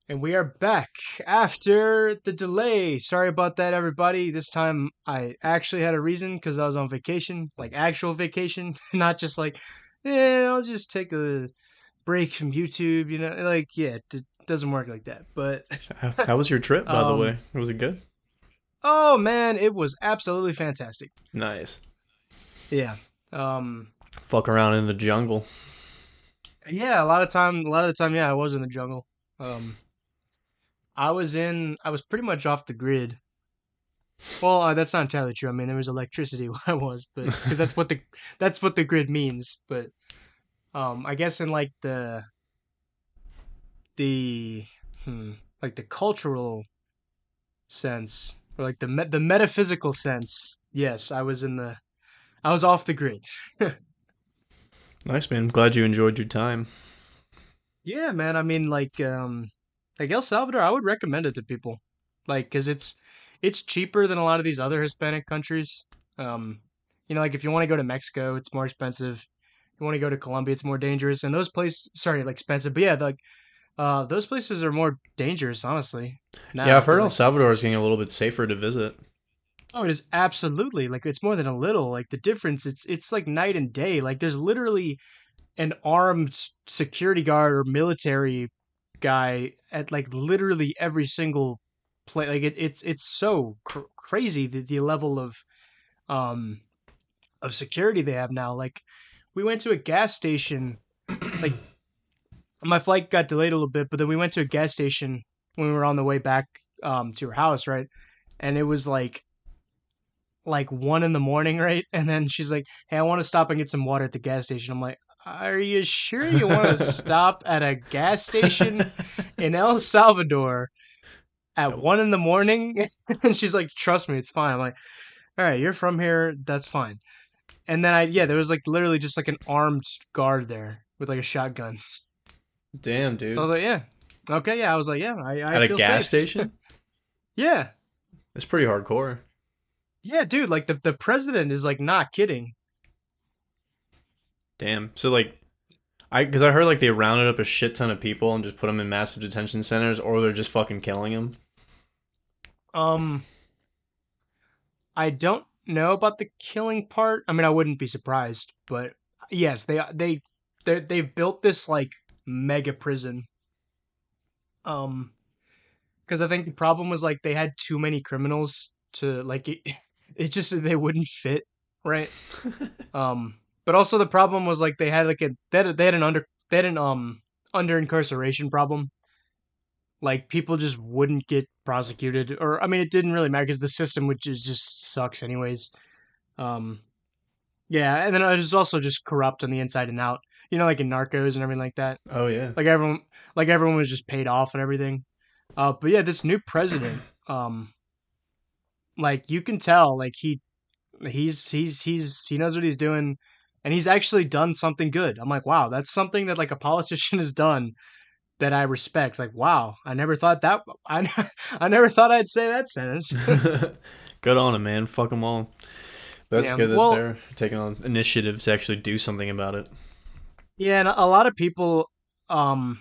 And we are back after the delay. Sorry about that, everybody. This time I actually had a reason because I was on vacation, like actual vacation, not just like, I'll just take a break from YouTube, yeah, it doesn't work like that. But, How was your trip, by the um, way? Was it good? oh man, it was absolutely fantastic. Nice. Yeah. Um, Fuck around in the jungle. yeah, a lot of the time, yeah, I was in the jungle. Um, I was pretty much off the grid. Well, that's not entirely true. I mean, there was electricity where I was, but because that's what the grid means. But I guess in like the hmm, like the cultural sense or like the metaphysical sense, yes, I was off the grid. Nice, man. Glad you enjoyed your time. Yeah, man. I mean, like El Salvador, I would recommend it to people, like, cause it's cheaper than a lot of these other Hispanic countries. Um, like if you want to go to Mexico, it's more expensive. You want to go to Colombia, it's more dangerous. And those places, sorry, like expensive, but yeah, like those places are more dangerous, honestly, Yeah, now, I've heard cause El like, Salvador is getting a little bit safer to visit. oh, it is absolutely like it's more than a little. Like the difference, it's like night and day. Like there's literally an armed security guard or military guy at like literally every single play. Like it's so crazy the level um of security they have now. Like we went to a gas station. Like my flight got delayed a little bit, but then we went to a gas station when we were on the way back to her house, right? And it was like 1 in the morning, right? And then she's like, "Hey, I want to stop and get some water at the gas station." I'm like, "Are you sure you want to stop at a gas station in El Salvador at Oh, 1 in the morning?" And she's like, "Trust me, it's fine." I'm like, "All right, you're from here, that's fine." And then yeah, there was like literally just like an armed guard there with like a shotgun. damn, So I dude. was like, "Yeah, okay, yeah." I was like, "Yeah, I At a feel gas safe." station? Yeah, It's pretty hardcore. yeah, dude. Like the president is like not kidding. Damn. So, like, because I heard, like, they rounded up a shit ton of people and just put them in massive detention centers, or they're just fucking killing them. Um, I don't know about the killing part. I mean, I wouldn't be surprised, but yes, they've built this like mega prison. Um, because I think the problem was like they had too many criminals to like it. It just they wouldn't fit, right? But also the problem was like they had like they had an under incarceration problem. Like people just wouldn't get prosecuted, or I mean, it didn't really matter because the system which is just sucks anyways. Um, Yeah, and then it was also just corrupt on the inside and out. Like in Narcos and everything like that. Oh, yeah. Like everyone, like everyone was just paid off and everything. But yeah, this new president, like you can tell, like he knows what he's doing, and he's actually done something good. I'm like, wow, that's something that like a politician has done that I respect. Like, wow, I never thought that. I never thought I'd say that sentence. Good on them, man. Fuck them all. But that's Yeah, good that well, they're taking on initiative to actually do something about it. yeah, and a lot of people um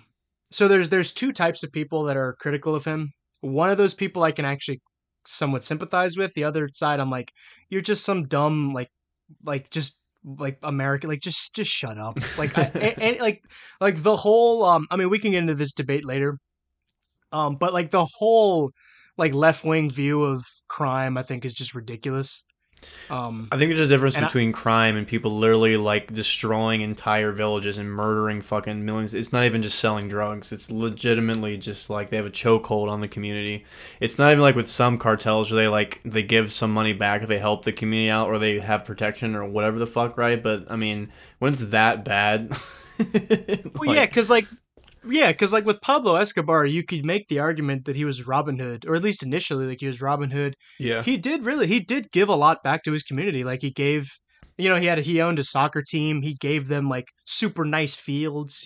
so there's two types of people that are critical of him. One of those people I can actually somewhat sympathize with. The other side I'm like, you're just some dumb just like American, like just shut up. Like like the whole I mean we can get into this debate later. But like the whole like left-wing view of crime I think is just ridiculous. Um I think there's a difference and I, between crime and people literally like destroying entire villages and murdering fucking millions. It's not even just selling drugs. It's legitimately just like they have a chokehold on the community. It's not even like with some cartels where they give some money back if they help the community out or they have protection or whatever the fuck, right? But I mean, when it's that bad, well like yeah, because like with Pablo Escobar, you could make the argument that he was Robin Hood, or at least initially, like he was Robin Hood. yeah. He did give a lot back to his community. Like he gave, he owned a soccer team. He gave them like super nice fields,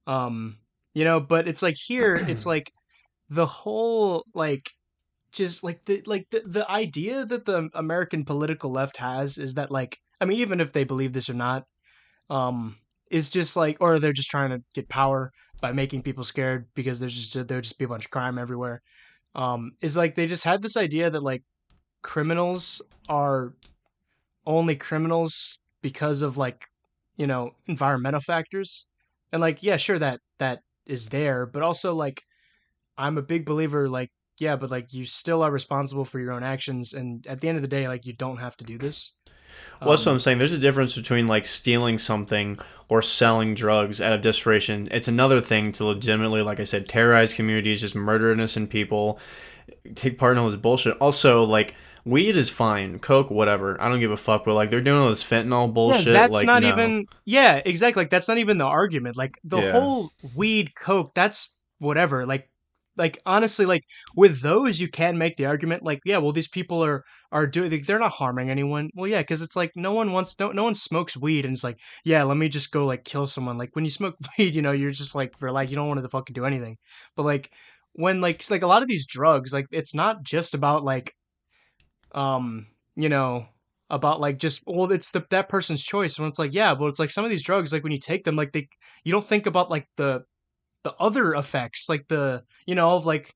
um, But it's like here, it's like the whole like just like the idea that the American political left has is that like I mean even if they believe this or not, um is just like or they're just trying to get power. by making people scared because there'll just be a bunch of crime everywhere. Is like they just had this idea that like criminals are only criminals because of like environmental factors, and like yeah, sure that is there, but also like I'm a big believer like yeah, but like you still are responsible for your own actions, and at the end of the day, like you don't have to do this. Well, that's what I'm Um, saying. There's a difference between like stealing something or selling drugs out of desperation. It's another thing to legitimately, like I said, terrorize communities, just murder innocent people, take part in all this bullshit. Also, like weed is fine, coke, whatever. I don't give a fuck. But like they're doing all this fentanyl Yeah, bullshit. that's Like not no, even yeah, exactly. Like that's not even the argument. Like the yeah, whole weed coke, that's whatever. Like honestly, like with those you can make the argument like yeah, well these people are doing they're not harming anyone. Well, yeah, cuz it's like no one smokes weed and it's like, yeah, let me just go like kill someone. Like when you smoke weed, you're just like for like you don't want to fucking do anything. But like when like it's like a lot of these drugs, like it's not just about like um you know about like just well it's that person's choice when it's like yeah but it's like some of these drugs like when you take them like they you don't think about like the other effects like the of like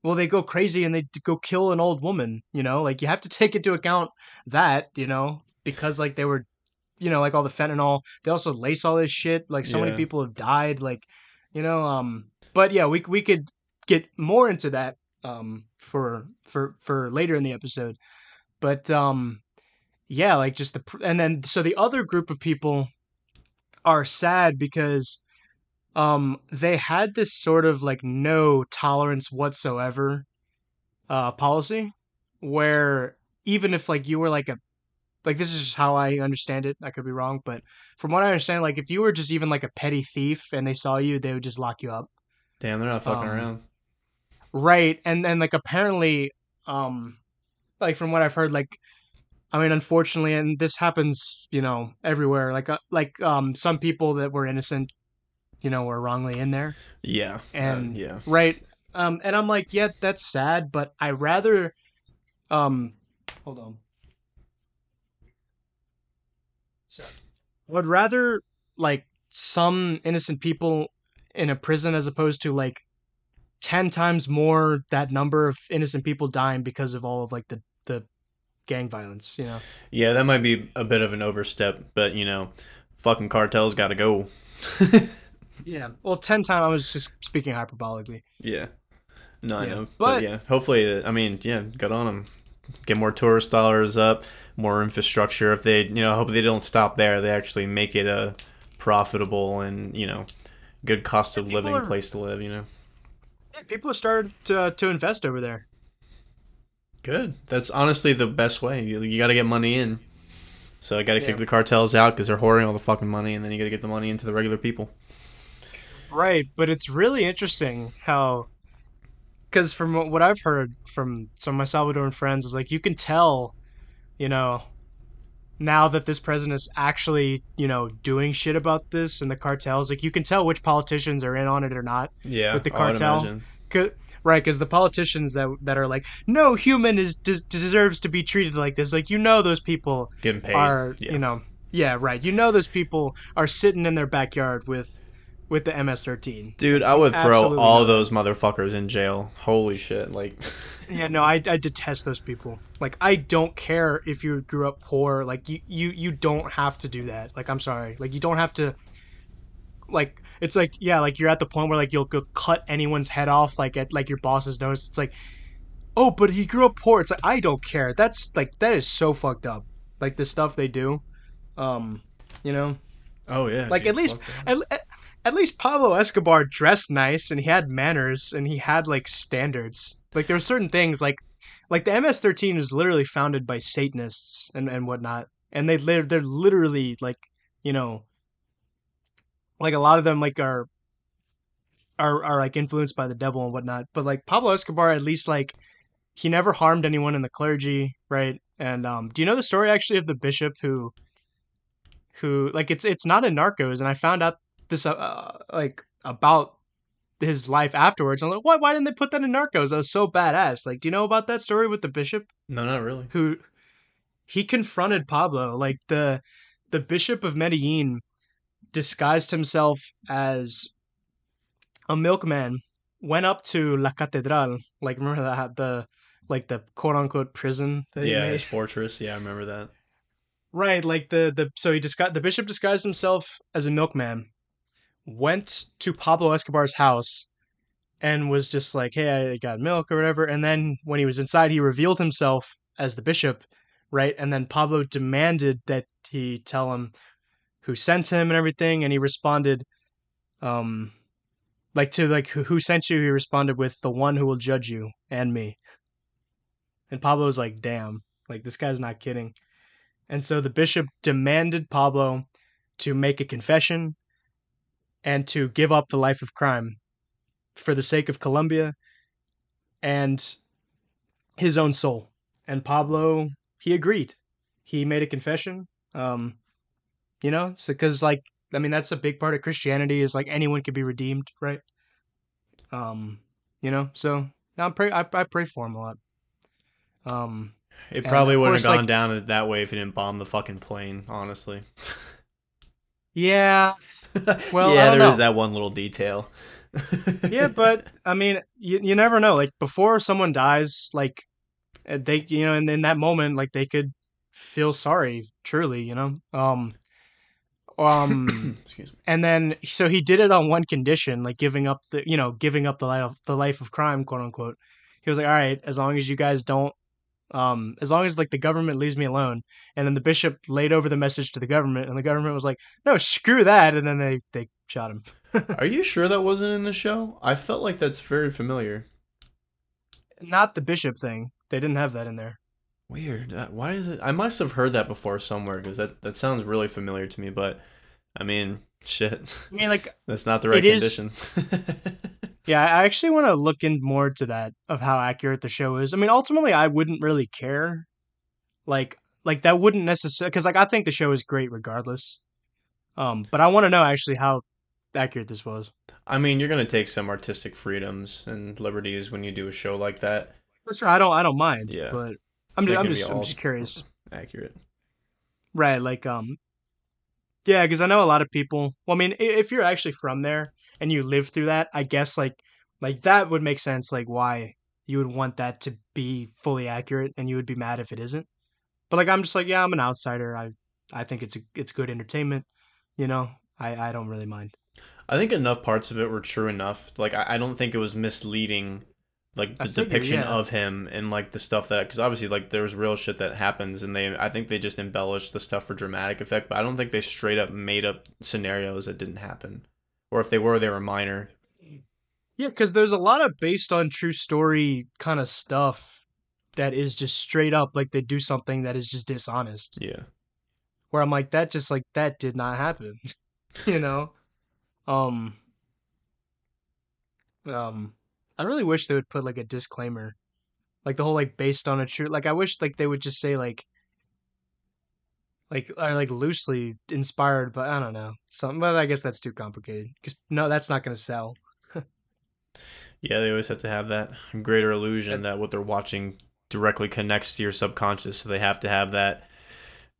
well they go crazy and they go kill an old woman like you have to take into account that because like they were like all the fentanyl they also lace all this shit like so many yeah. people have died like but yeah we could get more into that for later in the episode but yeah, like just and then so the other group of people are sad because they had this sort of like no tolerance whatsoever policy where even if like you were like a like this is just how I understand it. I could be wrong, but from what I understand, like if you were just even like a petty thief and they saw you, they would just lock you up. Damn, they're not fucking Um, around. right, and then like apparently, like from what I've heard, like I mean, unfortunately, and this happens, everywhere. Like some people that were innocent, were wrongly in there, Yeah, and yeah. right, and I'm like, yeah, that's sad, but I rather, um, hold on, so I would rather like some innocent people in a prison as opposed to like 10 times more that number of innocent people dying because of all of like the gang violence. Yeah, that might be a bit of an overstep, but fucking cartels got to go. Yeah. Well, 10 times. I was just speaking hyperbolically. Yeah, no, I Yeah. know, but But yeah, hopefully, I mean, yeah, good on them. Get more tourist dollars up, more infrastructure. If they, hope they don't stop there. They actually make it a profitable and good cost yeah, of people living are place to live. yeah, people are starting to invest over there. Good. That's honestly the best way. You got to get money in. So I got to kick Yeah. the cartels out because they're hoarding all the fucking money, and then you got to get the money into the regular people. Right. But it's really interesting how, because from what I've heard from some of my Salvadoran friends, is like you can tell, you know, now that this president is actually, doing shit about this and the cartels, like you can tell which politicians are in on it or not Yeah, with the I would cartel. imagine. 'Cause- Right, because the politicians that are like, no human deserves to be treated like this. Like those people Getting paid. are, Yeah. yeah, right. Those people are sitting in their backyard with the MS-13. Dude, Like I you would throw absolutely all know that. those motherfuckers in jail. Holy shit. Like, Yeah, no, I detest those people. Like I don't care if you grew up poor. Like you don't have to do that. Like I'm sorry. Like you don't have to. Like it's like yeah, like you're at the point where like you'll go cut anyone's head off like at like your boss's nose. It's like oh, but he grew up poor. It's like I don't care. That's like that is so fucked up. Like the stuff they do. Um, you know, oh yeah, like dude, fuck that. at least Pablo Escobar dressed nice and he had manners and he had like standards. Like there were certain things like the MS-13 was literally founded by Satanists and whatnot, and they're literally like you know like a lot of them like are like influenced by the devil and whatnot. But like Pablo Escobar, at least like he never harmed anyone in the clergy, right? And do you know the story actually of the bishop who like it's not in Narcos, and I found out this like about his life afterwards. I'm like, why didn't they put that in Narcos? That was so badass. Like, do you know about that story with the bishop No, not really. who he confronted Pablo? Like the bishop of Medellin disguised himself as a milkman went up to La Catedral, like remember that the like the quote unquote prison that he Yeah, his made. fortress. Yeah, I remember that. Right, like the so he disguised the bishop disguised himself as a milkman, went to Pablo Escobar's house and was just like, "Hey, I got milk or whatever." And then when he was inside, he revealed himself as the bishop, right? And then Pablo demanded that he tell him who sent him and everything, and he responded, um, like to like who sent you. He responded with the one who will judge you and me. And Pablo was like, "Damn, like this guy's not kidding." And so the bishop demanded Pablo to make a confession and to give up the life of crime for the sake of Colombia and his own soul. And Pablo, he agreed. He made a confession. Um, so because like I mean that's a big part of Christianity is like anyone could be redeemed, right? Um, so I pray for him a lot. Um, It and probably of wouldn't have course like gone down that way if he didn't bomb the fucking plane. Honestly. yeah, well I Yeah, don't there is know. that one little detail. Yeah, but I mean you never know. Like before someone dies, like they in that moment like they could feel sorry truly, um Excuse me. and then so he did it on one condition, like giving up the life of crime, quote unquote. He was like, all right, as long as you guys don't as long as like the government leaves me alone. And then the bishop laid over the message to the government, and the government was like, no, screw that. And then they shot him. Are you sure that wasn't in the show? I felt like that's very familiar. Not the bishop thing, they didn't have that in there. Weird. Why is it? I must have heard that before somewhere because that sounds really familiar to me. But I mean, shit, I mean, like that's not the it right is. condition. Yeah, I actually want to look in more to that of how accurate the show is. I mean, ultimately, I wouldn't really care. Like, like that wouldn't necessarily because like I think the show is great regardless. But I want to know actually how accurate this was. I mean, you're gonna take some artistic freedoms and liberties when you do a show like that. For sure, I don't mind, Yeah, but it's not I'm gonna be just I'm all just curious, accurate. right? Like, yeah, because I know a lot of people. Well, I mean, if you're actually from there and you live through that, I guess like that would make sense. Like why you would want that to be fully accurate, and you would be mad if it isn't. But like I'm just like, yeah, I'm an outsider. I think it's good entertainment. You know, I don't really mind. I think enough parts of it were true enough. Like, I don't think it was misleading, like I the figure, depiction yeah, of him and like the stuff that because obviously like there was real shit that happens and I think they just embellished the stuff for dramatic effect, but I don't think they straight up made up scenarios that didn't happen, or if they were minor. yeah, because there's a lot of based on true story kind of stuff that is just straight up like they do something that is just dishonest. Yeah. Where I'm like, that just like that did not happen, you know. Um, um, I really wish they would put like a disclaimer, like the whole like based on a true. Like I wish like they would just say like or like loosely inspired, but I don't know something. But I guess that's too complicated because no, that's not gonna sell. Yeah, they always have to have that greater illusion That that what they're watching directly connects to your subconscious, so they have to have that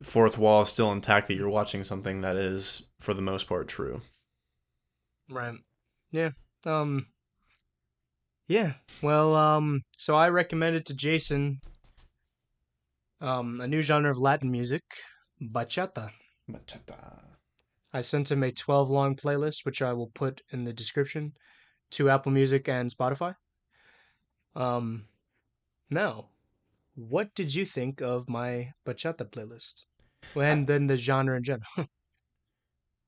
fourth wall still intact that you're watching something that is for the most part true. right? Yeah. Um. Yeah. Well. So I recommended to Jason a new genre of Latin music, bachata. Bachata. I sent him a 12 long playlist, which I will put in the description to Apple Music and Spotify. Um, Now, what did you think of my bachata playlist? I, And then the genre in general.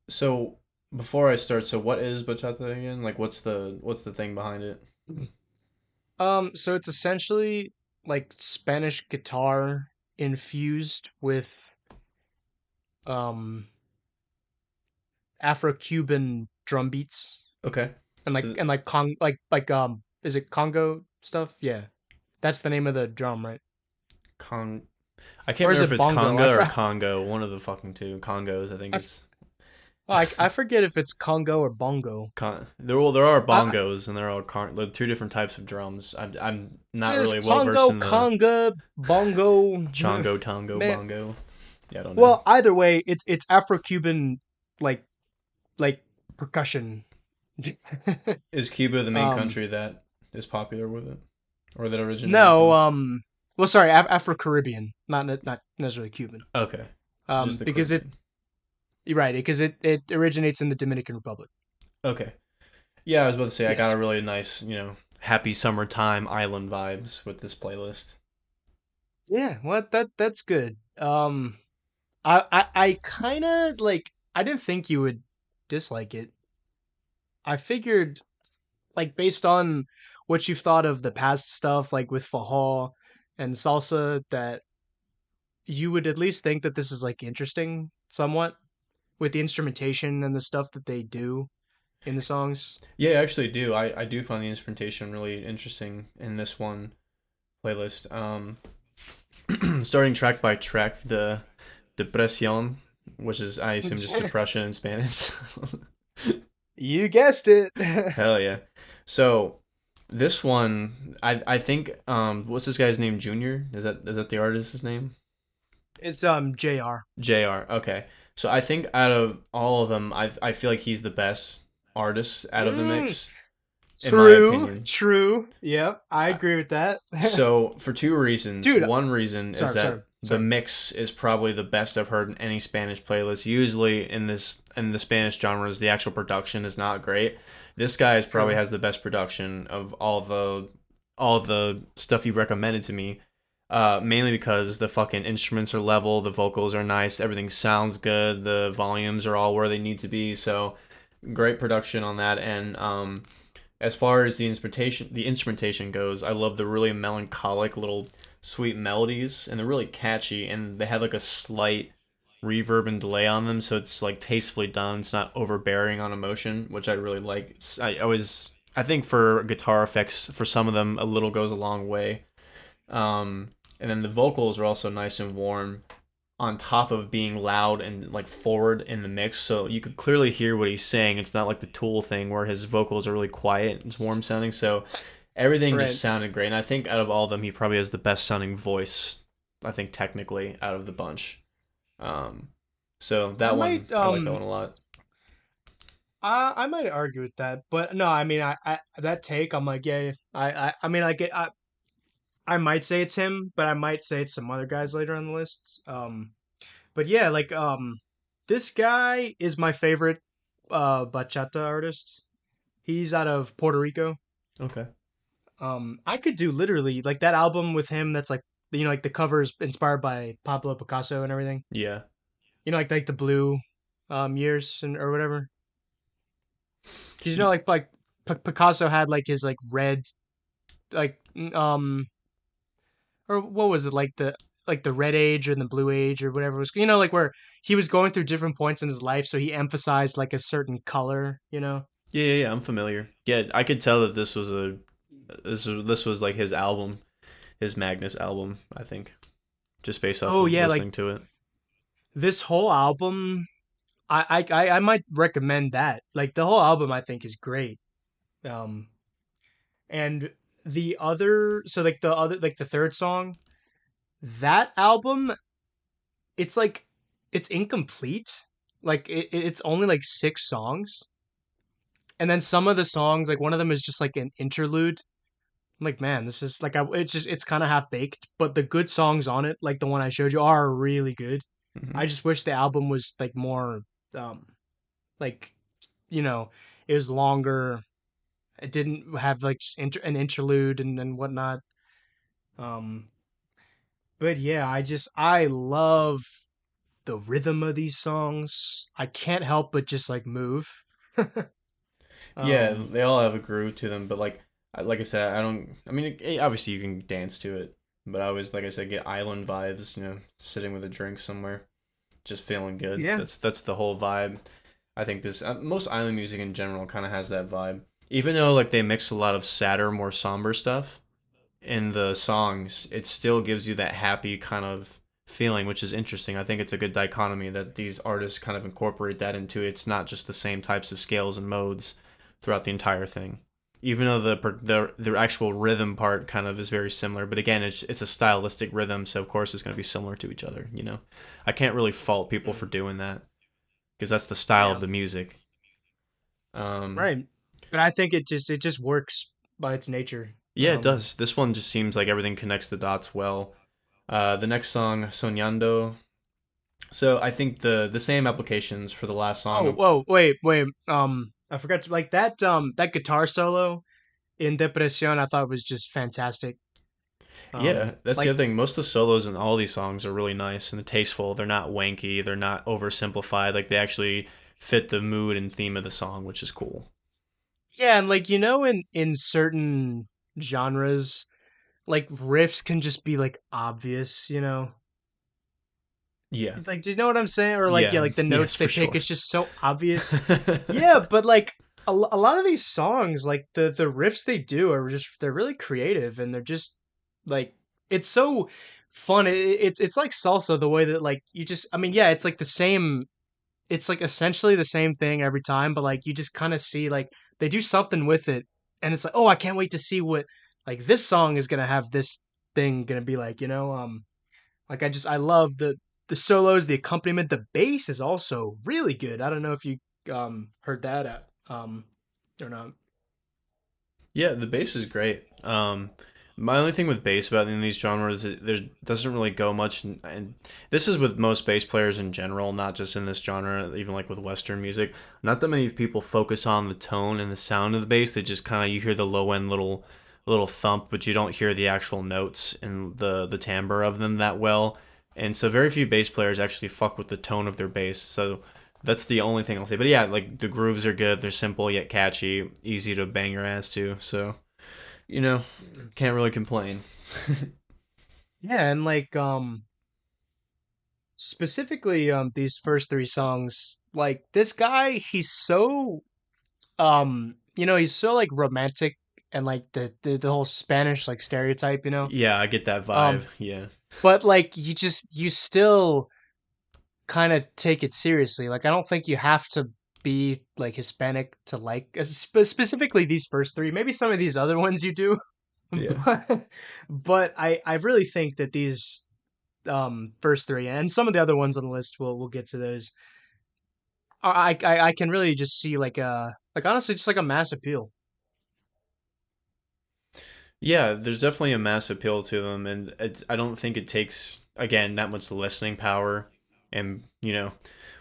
So before I start, so what is bachata again? Like, what's the thing behind it? So it's essentially like Spanish guitar infused with um Afro-Cuban drum beats Okay, so and like is it Congo stuff? Yeah. That's the name of the drum, right? Con. I can't Or is remember if it it's bongo? conga or Congo. One of the fucking two Congos. I think I, it's. I forget if it's Congo or bongo. There are I bongos and there are there are two different types of drums. I'm not There's really well versed Congo, in the conga, bongo. chongo, tongo, Man, bongo. Yeah, I don't know. well, either way, it's Afro-Cuban like like percussion. Is Cuba the main um, country that is popular with it, or that originated no, from? well, sorry, Afro Caribbean, not necessarily Cuban. Okay, so just the Because Caribbean. you're right, because it originates in the Dominican Republic. Okay, yeah, I was about to say I got Yes. a really nice, happy summertime island vibes with this playlist. Yeah, well, that's good. I kind of like. I didn't think you would dislike it. I figured, like, based on what you've thought of the past stuff, like with Fajal and salsa, that you would at least think that this is like interesting somewhat with the instrumentation and the stuff that they do in the songs. Yeah, I actually do. I do find the instrumentation really interesting in this one playlist. Starting track by track, the Depresión, which is I assume just depression in Spanish. You guessed it. Hell yeah. So this one, I think what's this guy's name? Junior? Is that the artist's name? It's JR. JR. Okay. So I think out of all of them, I feel like he's the best artist out of the Mm, mix, in my true, opinion. true. Yep, I Uh, agree with that. So for two reasons. Dude, One reason is sorry, sorry, that the sorry. mix is probably the best I've heard in any Spanish playlist. Usually in the Spanish genres, the actual production is not great. This guy's probably True. has the best production of all the stuff you recommended to me. Mainly because the fucking instruments are level, the vocals are nice, everything sounds good, the volumes are all where they need to be. So great production on that. And as far as the instrumentation goes, I love the really melancholic little sweet melodies, and they're really catchy, and they have like a slight reverb and delay on them, so it's like tastefully done. It's not overbearing on emotion, which I really like. I think for guitar effects, for some of them, a little goes a long way. And then the vocals are also nice and warm, on top of being loud and like forward in the mix, so you could clearly hear what he's saying. It's not like the Tool thing where his vocals are really quiet, it's warm sounding. So everything just Right. sounded great, and I think out of all of them, he probably has the best sounding voice, I think, technically, out of the bunch. um so I that one, might I like that one a lot. I might argue with that, but no, I mean, I that take, I'm like, yeah, I mean, like, I might say it's him, but I might say it's some other guys later on the list. But yeah, like, this guy is my favorite bachata artist. He's out of Puerto Rico. Okay. I could do literally like that album with him. That's like, like the covers inspired by Pablo Picasso and everything. Yeah. Like the blue, years and or whatever. Because like Picasso had like his like red, like or what was it, like the red age or the blue age or whatever it was, like where he was going through different points in his life, so he emphasized like a certain color. Yeah, I'm familiar. Yeah, I could tell that this was like his album, his Magnus album, I think, just based off Oh of yeah, like listening to it. this whole album, I might recommend that. Like the whole album I think is great. um and the other, so like the third song, that album, it's like it's incomplete. Like it's only like 6 songs, and then some of the songs, like one of them is just like an interlude. I'm like, man, this is like, it's kind of half baked, but the good songs on it, like the one I showed you, are really good. I Hmm. just wish the album was like more, um, like, you know, it was longer. It didn't have like just an interlude and whatnot. Um, but yeah, I love the rhythm of these songs. I can't help but just like move. Yeah, um, they all have a groove to them, but like I said, I don't. I mean, obviously you can dance to it, but I always, like I said, get island vibes. Sitting with a drink somewhere, just feeling good. yeah. That's the whole vibe. I think this most island music in general kind of has that vibe. Even though like they mix a lot of sadder, more somber stuff in the songs, it still gives you that happy kind of feeling, which is interesting. I think it's a good dichotomy that these artists kind of incorporate that into it. It's not just the same types of scales and modes throughout the entire thing. Even though the actual rhythm part kind of is very similar, but again, it's a stylistic rhythm, so of course it's going to be similar to each other. I can't really fault people Mm, for doing that because that's the style of yeah. the music. Um, Right. But I think it just works by its nature. Yeah, it Um, does. This one just seems like everything connects the dots well. The next song, Soñando. So I think the same applications for the last oh, song. whoa, wait. I forgot to like that guitar solo in Depresión. I thought was just fantastic. Yeah, that's the Like other thing. Most of the solos in all these songs are really nice and tasteful. They're not wanky. They're not oversimplified. Like they actually fit the mood and theme of the song, which is cool. yeah, and like in certain genres, like riffs can just be like obvious. Yeah, Like, do you know what I'm saying? Or like, yeah, yeah, like the yes, notes they for pick, sure. it's just so obvious. Yeah, but like a lot of these songs, like the riffs they do are just they're really creative and they're just like it's so fun. It's like salsa the way that like you just I mean, yeah, it's like the same it's like essentially the same thing every time, but like you just kind of see like they do something with it and it's like, "Oh, I can't wait to see what like this song is going to have this thing going to be like. Like I love the solos, the accompaniment, the bass is also really good. I don't know if you heard that or not. Yeah, the bass is great. My only thing with bass about any of these genres is there doesn't really go much, and this is with most bass players in general, not just in this genre. Even like with Western music, not that many people focus on the tone and the sound of the bass. They just kind of you hear the low end little thump, but you don't hear the actual notes and the timbre of them that well. And so very few bass players actually fuck with the tone of their bass. So that's the only thing I'll say. But yeah, like the grooves are good. They're simple yet catchy, easy to bang your ass to. So you know, can't really complain. Yeah, and like specifically these first three songs, like this guy, he's so he's so like romantic and like the whole Spanish like stereotype. Yeah, I get that vibe. Um Yeah, but like you still kind of take it seriously. Like I don't think you have to be like Hispanic to like specifically these first three. Maybe some of these other ones you do, yeah, but I really think that these first three and some of the other ones on the list we'll get to those. I can really just see like honestly just like a mass appeal. yeah. There's definitely a mass appeal to them, and I don't think it takes again that much listening power and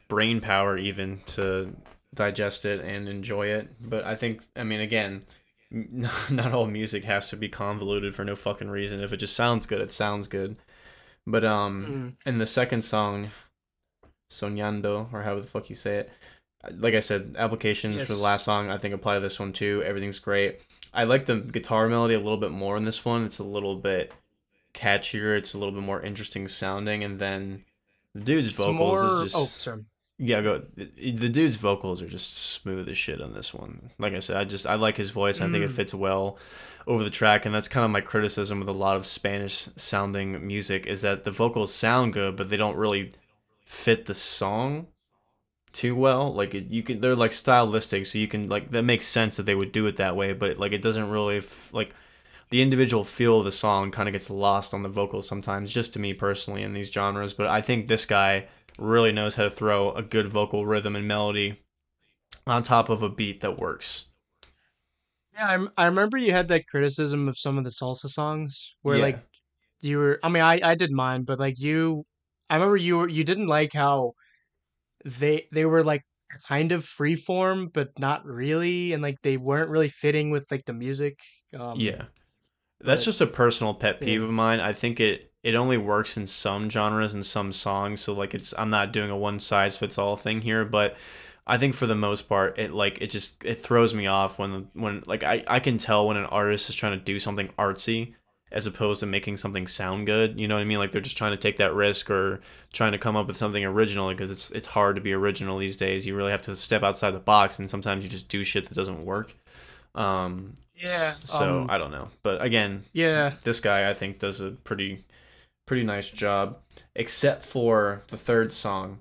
brain power even to digest it and enjoy it. But I think I mean again, not all music has to be convoluted for no fucking reason. If it just sounds good, it sounds good. But Mm. in the second song, Soñando, or however the fuck you say it, like I said, applications for the Yes, last song I think apply to this one too. Everything's great. I like the guitar melody a little bit more in this one. It's a little bit catchier. It's a little bit more interesting sounding, and then the dude's it's vocals is more. Oh, just sorry. yeah. Go. The dude's vocals are just smooth as shit on this one. Like I said, I like his voice. I think it Mm. fits well over the track, and that's kind of my criticism with a lot of Spanish sounding music is that the vocals sound good, but they don't really fit the song too well. Like you can, they're like stylistic, so you can like that makes sense that they would do it that way. But like it doesn't really like the individual feel of the song kind of gets lost on the vocals sometimes. Just to me personally in these genres, but I think this guy really knows how to throw a good vocal rhythm and melody on top of a beat that works. Yeah, I remember you had that criticism of some of the salsa songs where Yeah, like you were. I mean, I did mine, but like I remember you didn't like how they were like kind of freeform, but not really, and like they weren't really fitting with like the music. Um, yeah. That's but just a personal pet yeah, peeve of mine. I think it only works in some genres and some songs, so like it's I'm not doing a one size fits all thing here, but I think for the most part it like it just it throws me off when like I can tell when an artist is trying to do something artsy as opposed to making something sound good. You know what I mean? Like they're just trying to take that risk or trying to come up with something original because it's hard to be original these days. You really have to step outside the box and sometimes you just do shit that doesn't work. yeah, So I don't know, but again, yeah. this guy I think does a pretty nice job, except for the third song.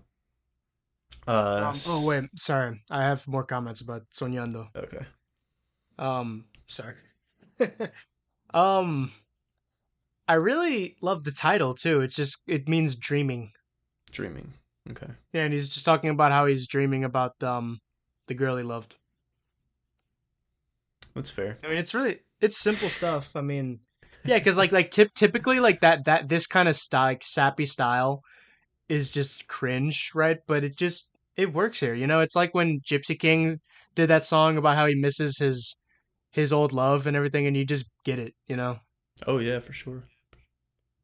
Oh wait, sorry, I have more comments about Soñando. Okay, Sorry. um, I really love the title too. It means dreaming. dreaming. Okay, Yeah, and he's just talking about how he's dreaming about the girl he loved. That's fair. I mean, it's simple stuff. I mean, yeah, because typically like that this kind of style, like sappy style, is just cringe, right? But it works here. You know, it's like when Gypsy King did that song about how he misses his old love and everything, and you just get it. You know? Oh yeah, for sure.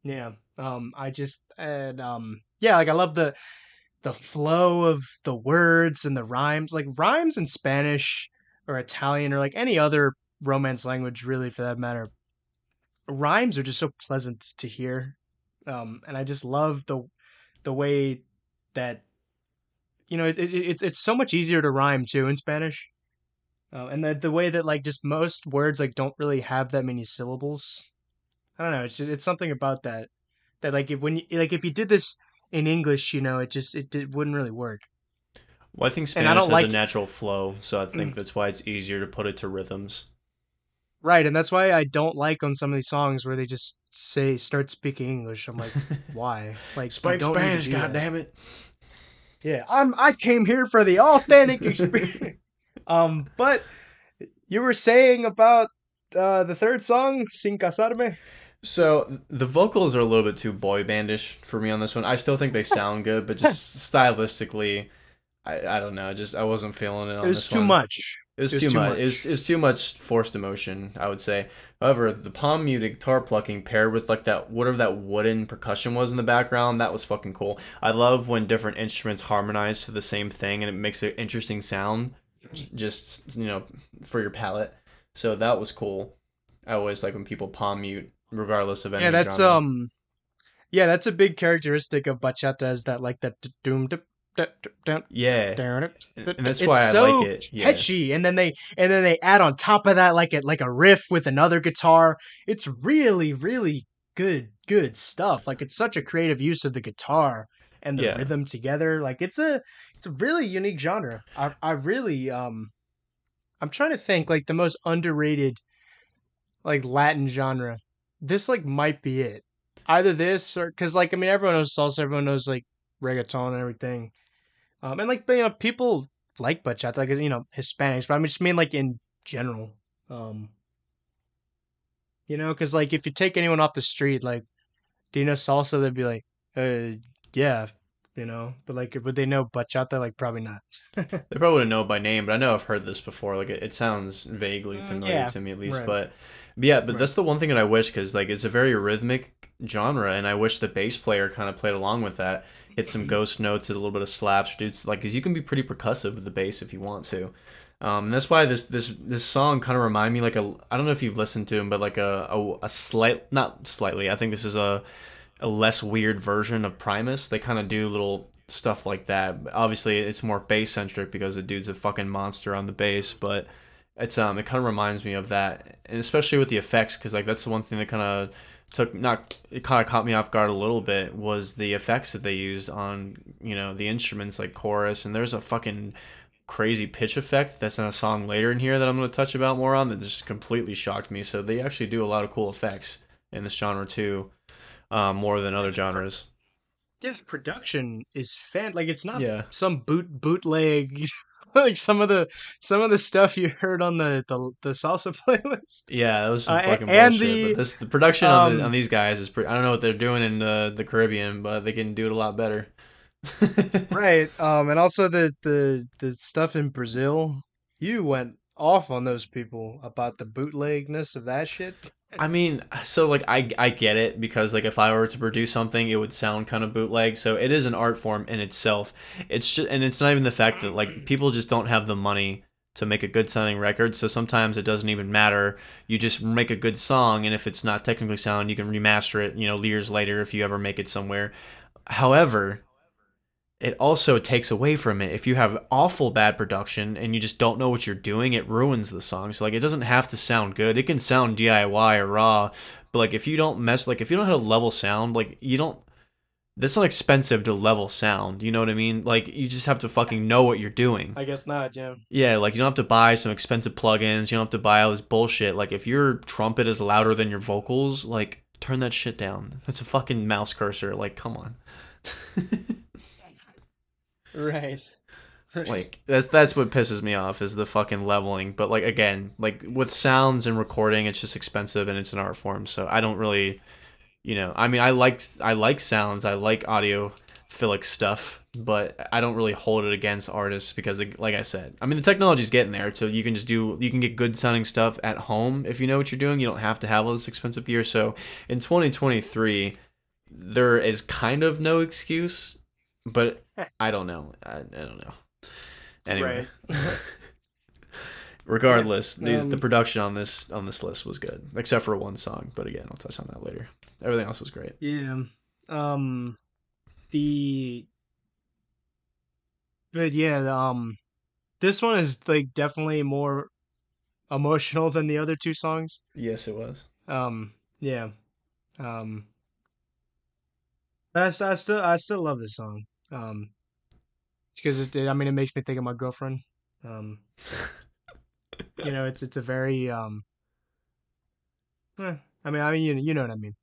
Yeah. I just and yeah, like I love the flow of the words and the rhymes. Like rhymes in Spanish or Italian or like any other Romance language, really, for that matter, rhymes are just so pleasant to hear. And I just love the way that it's so much easier to rhyme too in Spanish. And the way that like just most words like don't really have that many syllables. I don't know. It's something about that like if you did this in English, it wouldn't really work. Well, I think And I Spanish don't has a like natural flow, so I think that's why it's easier to put it to rhythms. right, and that's why I don't like on some of these songs where they just say start speaking English. I'm like, why? Like you Spike don't need to Spanish, do that. goddammit. Yeah, I came here for the authentic experience. But you were saying about the third song, Sin Casarme. So the vocals are a little bit too boy bandish for me on this one. I still think they sound good, but just stylistically, I don't know. I wasn't feeling it It on was this too one. much. It was It was too too much. much. It was too much forced emotion, I would say. However, the palm muted guitar plucking paired with like that whatever that wooden percussion was in the background, that was fucking cool. I love when different instruments harmonize to the same thing and it makes an interesting sound, just for your palate. So that was cool. I always like when people palm mute, regardless of Yeah, any genre. that's a big characteristic of bachata is that like that doom Yeah, and that's it's why I like so it. Yeah, catchy, and then they add on top of that like a riff with another guitar. It's really really good stuff. Like it's such a creative use of the guitar and the yeah. rhythm together. Like it's a really unique genre. I really I'm trying to think like the most underrated like Latin genre. This like might be it. Either this or because like I mean everyone knows salsa, everyone knows like reggaeton and everything. And like people like bachata, like Hispanics, but I just mean like in general. Um, because like if you take anyone off the street, like do you know salsa? They'd be like, yeah, but like would they know bachata? Like probably not. They probably wouldn't know it by name, but I know I've heard this before. Like it sounds vaguely familiar Yeah, to me at least. right, But yeah, but right. that's the one thing that I wish because like it's a very rhythmic genre, and I wish the bass player kind of played along with that, hit some ghost notes, a little bit of slaps, dudes. Like because you can be pretty percussive with the bass if you want to. And that's why this song kind of remind me like a I don't know if you've listened to him, but like a slight not slightly. I think this is a less weird version of Primus. They kind of do little stuff like that. Obviously, it's more bass centric because the dude's a fucking monster on the bass, but it kind of reminds me of that, and especially with the effects because like that's the one thing that kind of took not it kind of caught me off guard a little bit was the effects that they used on the instruments like chorus, and there's a fucking crazy pitch effect that's in a song later in here that I'm going to touch about more on that just completely shocked me. So they actually do a lot of cool effects in this genre too, more than Yeah, other genres. the production is like it's not Yeah, some bootleg like some of the stuff you heard on the salsa playlist. yeah, that was some fucking And bullshit. But the the production on um these guys is pretty. I don't know what they're doing in the Caribbean, but they can do it a lot better. right and also the stuff in Brazil. You went off on those people about the bootlegness of that shit. I mean, so like I get it because like if I were to produce something, it would sound kind of bootleg. So it is an art form in itself. It's just and it's not even the fact that like people just don't have the money to make a good sounding record. So sometimes it doesn't even matter. You just make a good song, and if it's not technically sound, you can remaster it. Years later if you ever make it somewhere. However, it also takes away from it. If you have awful bad production and you just don't know what you're doing, it ruins the song. So like it doesn't have to sound good. It can sound DIY or raw, but like if you don't if you don't have a level sound, like you don't that's not expensive to level sound. You know what I mean? Like you just have to fucking know what you're doing. I guess not, yeah. Yeah, like you don't have to buy some expensive plugins, you don't have to buy all this bullshit. Like if your trumpet is louder than your vocals, like turn that shit down. That's a fucking mouse cursor. Like come on. Right. Like that's what pisses me off is the fucking leveling. But like again, like with sounds and recording, it's just expensive and it's an art form. So I don't really, I mean, I like sounds, I like audiophilic stuff, but I don't really hold it against artists because, like I said, I mean the technology's getting there, so you can get good sounding stuff at home if you know what you're doing. You don't have to have all this expensive gear. So in 2023, there is kind of no excuse, but I don't know. I don't know. Anyway, Right. Yeah. regardless, the production on this list was good, except for one song. But again, I'll touch on that later. Everything else was great. Yeah. Um. The. But yeah. This one is like definitely more emotional than the other two songs. Yes, it was. Yeah. Um. I still love this song. Because I mean, it makes me think of my girlfriend. Um. It's a very I mean, you know what I mean.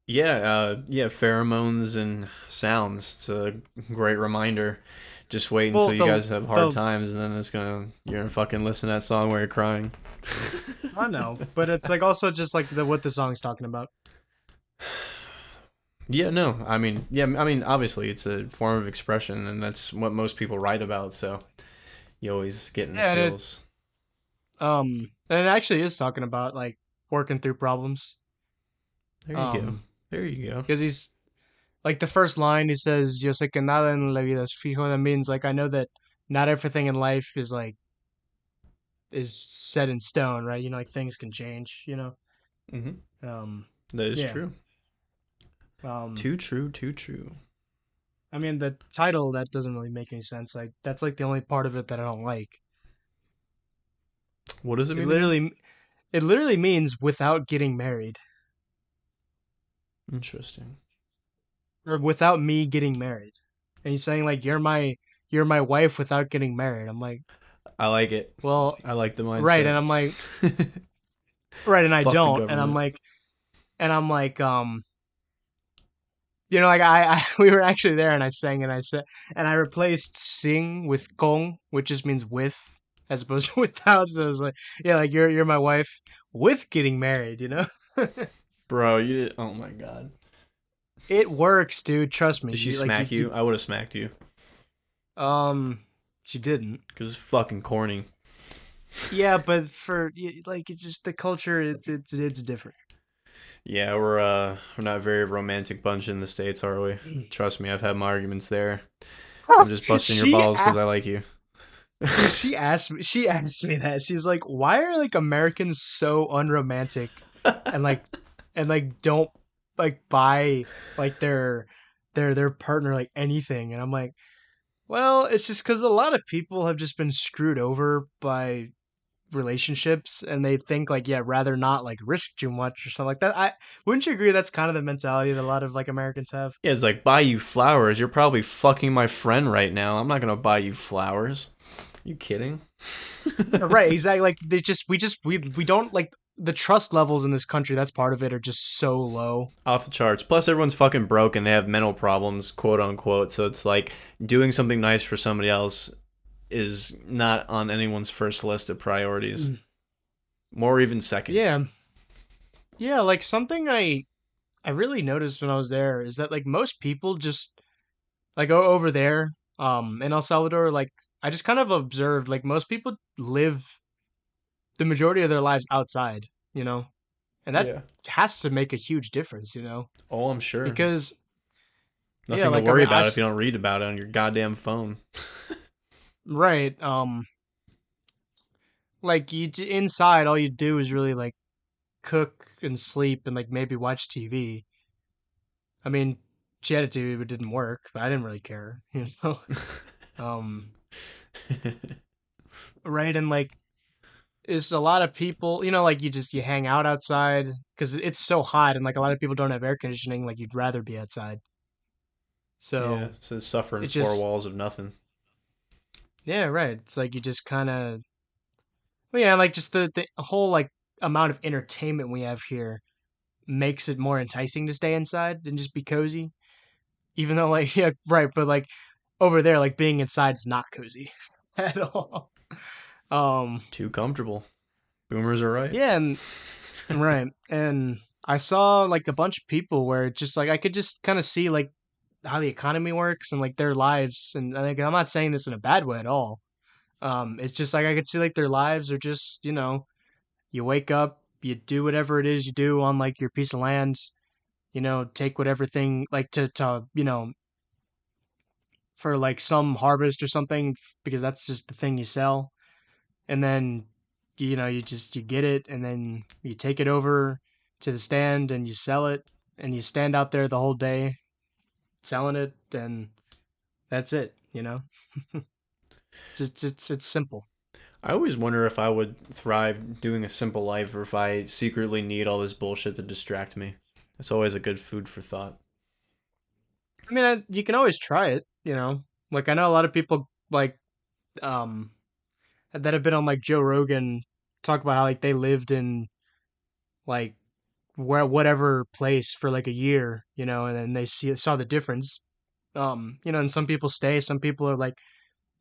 Yeah, yeah, pheromones and sounds. It's a great reminder. Just wait until Well, you guys have hard the times, and then you're gonna fucking listen to that song where you're crying. I know, but it's like also just like the what the song's talking about. Yeah, no, I mean, yeah, I mean, obviously it's a form of expression, and that's what most people write about. So you always get in the Yeah, feels. and it actually is talking about like working through problems. There you go. Um, There you go. because he's like the first line he says, "Yo sé que nada en la vida es fijo." That means like I know that not everything in life is set in stone, right? Like things can change. Hmm. Um, That is yeah. true. Um, Too true. Too true. I mean the title that doesn't really make any sense. Like that's like the only part of it that I don't like. What does it It mean again? literally it literally means without getting married Interesting. or without me getting married. And he's saying like you're my wife without getting married. I'm like, I like it. well, I like the right, and mindset. I'm like, right, and I Fuck the don't, and I'm government. like, and I'm like, like I we were actually there, and I sang, and I said, and I replaced sing with con, which just means with, as opposed to without. So I was like, yeah, like you're my wife with getting married. Bro, you did. Oh my god. It works, dude. Trust me. Did she You like smack you? I would have smacked you. she didn't. Because it's fucking corny. Yeah, but like it's just the culture. It's different. Yeah, we're not a very romantic bunch in the States, are we? Trust me, I've had my arguments there. I'm just busting your she balls because I asked, like you. dude. She asked me that. She's like, "Why are like Americans so unromantic and like don't like buy like their partner like anything?" And I'm like, "Well, it's just because a lot of people have just been screwed over by relationships and they think like yeah rather not like risk too much or something like that. I Wouldn't you agree that's kind of the mentality that a lot of like Americans have? Yeah, it's like buy you flowers. You're probably fucking my friend right now. I'm not gonna buy you flowers. You kidding? Right, exactly. Like we don't like the trust levels in this country, that's part of it, are just so low. Off the charts. Plus, everyone's fucking broke and they have mental problems, quote unquote. So it's like doing something nice for somebody else is not on anyone's first list of priorities, Mm. or even second. Yeah, yeah, like something I really noticed when I was there is that like most people just like over there in El Salvador, like I just kind of observed like most people live the majority of their lives outside, you know and that Yeah. has to make a huge difference. Oh, I'm sure. Because yeah, Nothing to like I worry mean, about if you don't read about it on your goddamn phone. right, like inside, all you do is really like cook and sleep and like maybe watch TV. I mean, she had a TV, but it didn't work, but I didn't really care. Um, right, and like it's a lot of people, like you hang out outside because it's so hot, and like a lot of people don't have air conditioning. Like you'd rather be outside, Yeah, so so suffering it four just walls of nothing. yeah, right. It's like you just kind of well, yeah, like just the whole like amount of entertainment we have here makes it more enticing to stay inside and just be cozy. Even though like yeah, right, but like over there, like being inside is not cozy at all. Um, Too comfortable. Boomers are right. yeah, and right, and I saw like a bunch of people where it just like I could just kind of see like how the economy works and like their lives, and like I'm not saying this in a bad way at all. It's just like I could see like their lives are just you wake up, you do whatever it is you do on like your piece of land, take whatever thing like to for like some harvest or something because that's just the thing you sell, and then you get it and then you take it over to the stand and you sell it and you stand out there the whole day selling it and that's it. It's simple. I always wonder if I would thrive doing a simple life or if I secretly need all this bullshit to distract me. It's always a good food for thought. I mean, you can always try it. Like I know a lot of people like um that have been on like Joe Rogan talk about how like they lived in like where whatever place for like a year, and then they saw the difference. And some people stay, some people are like,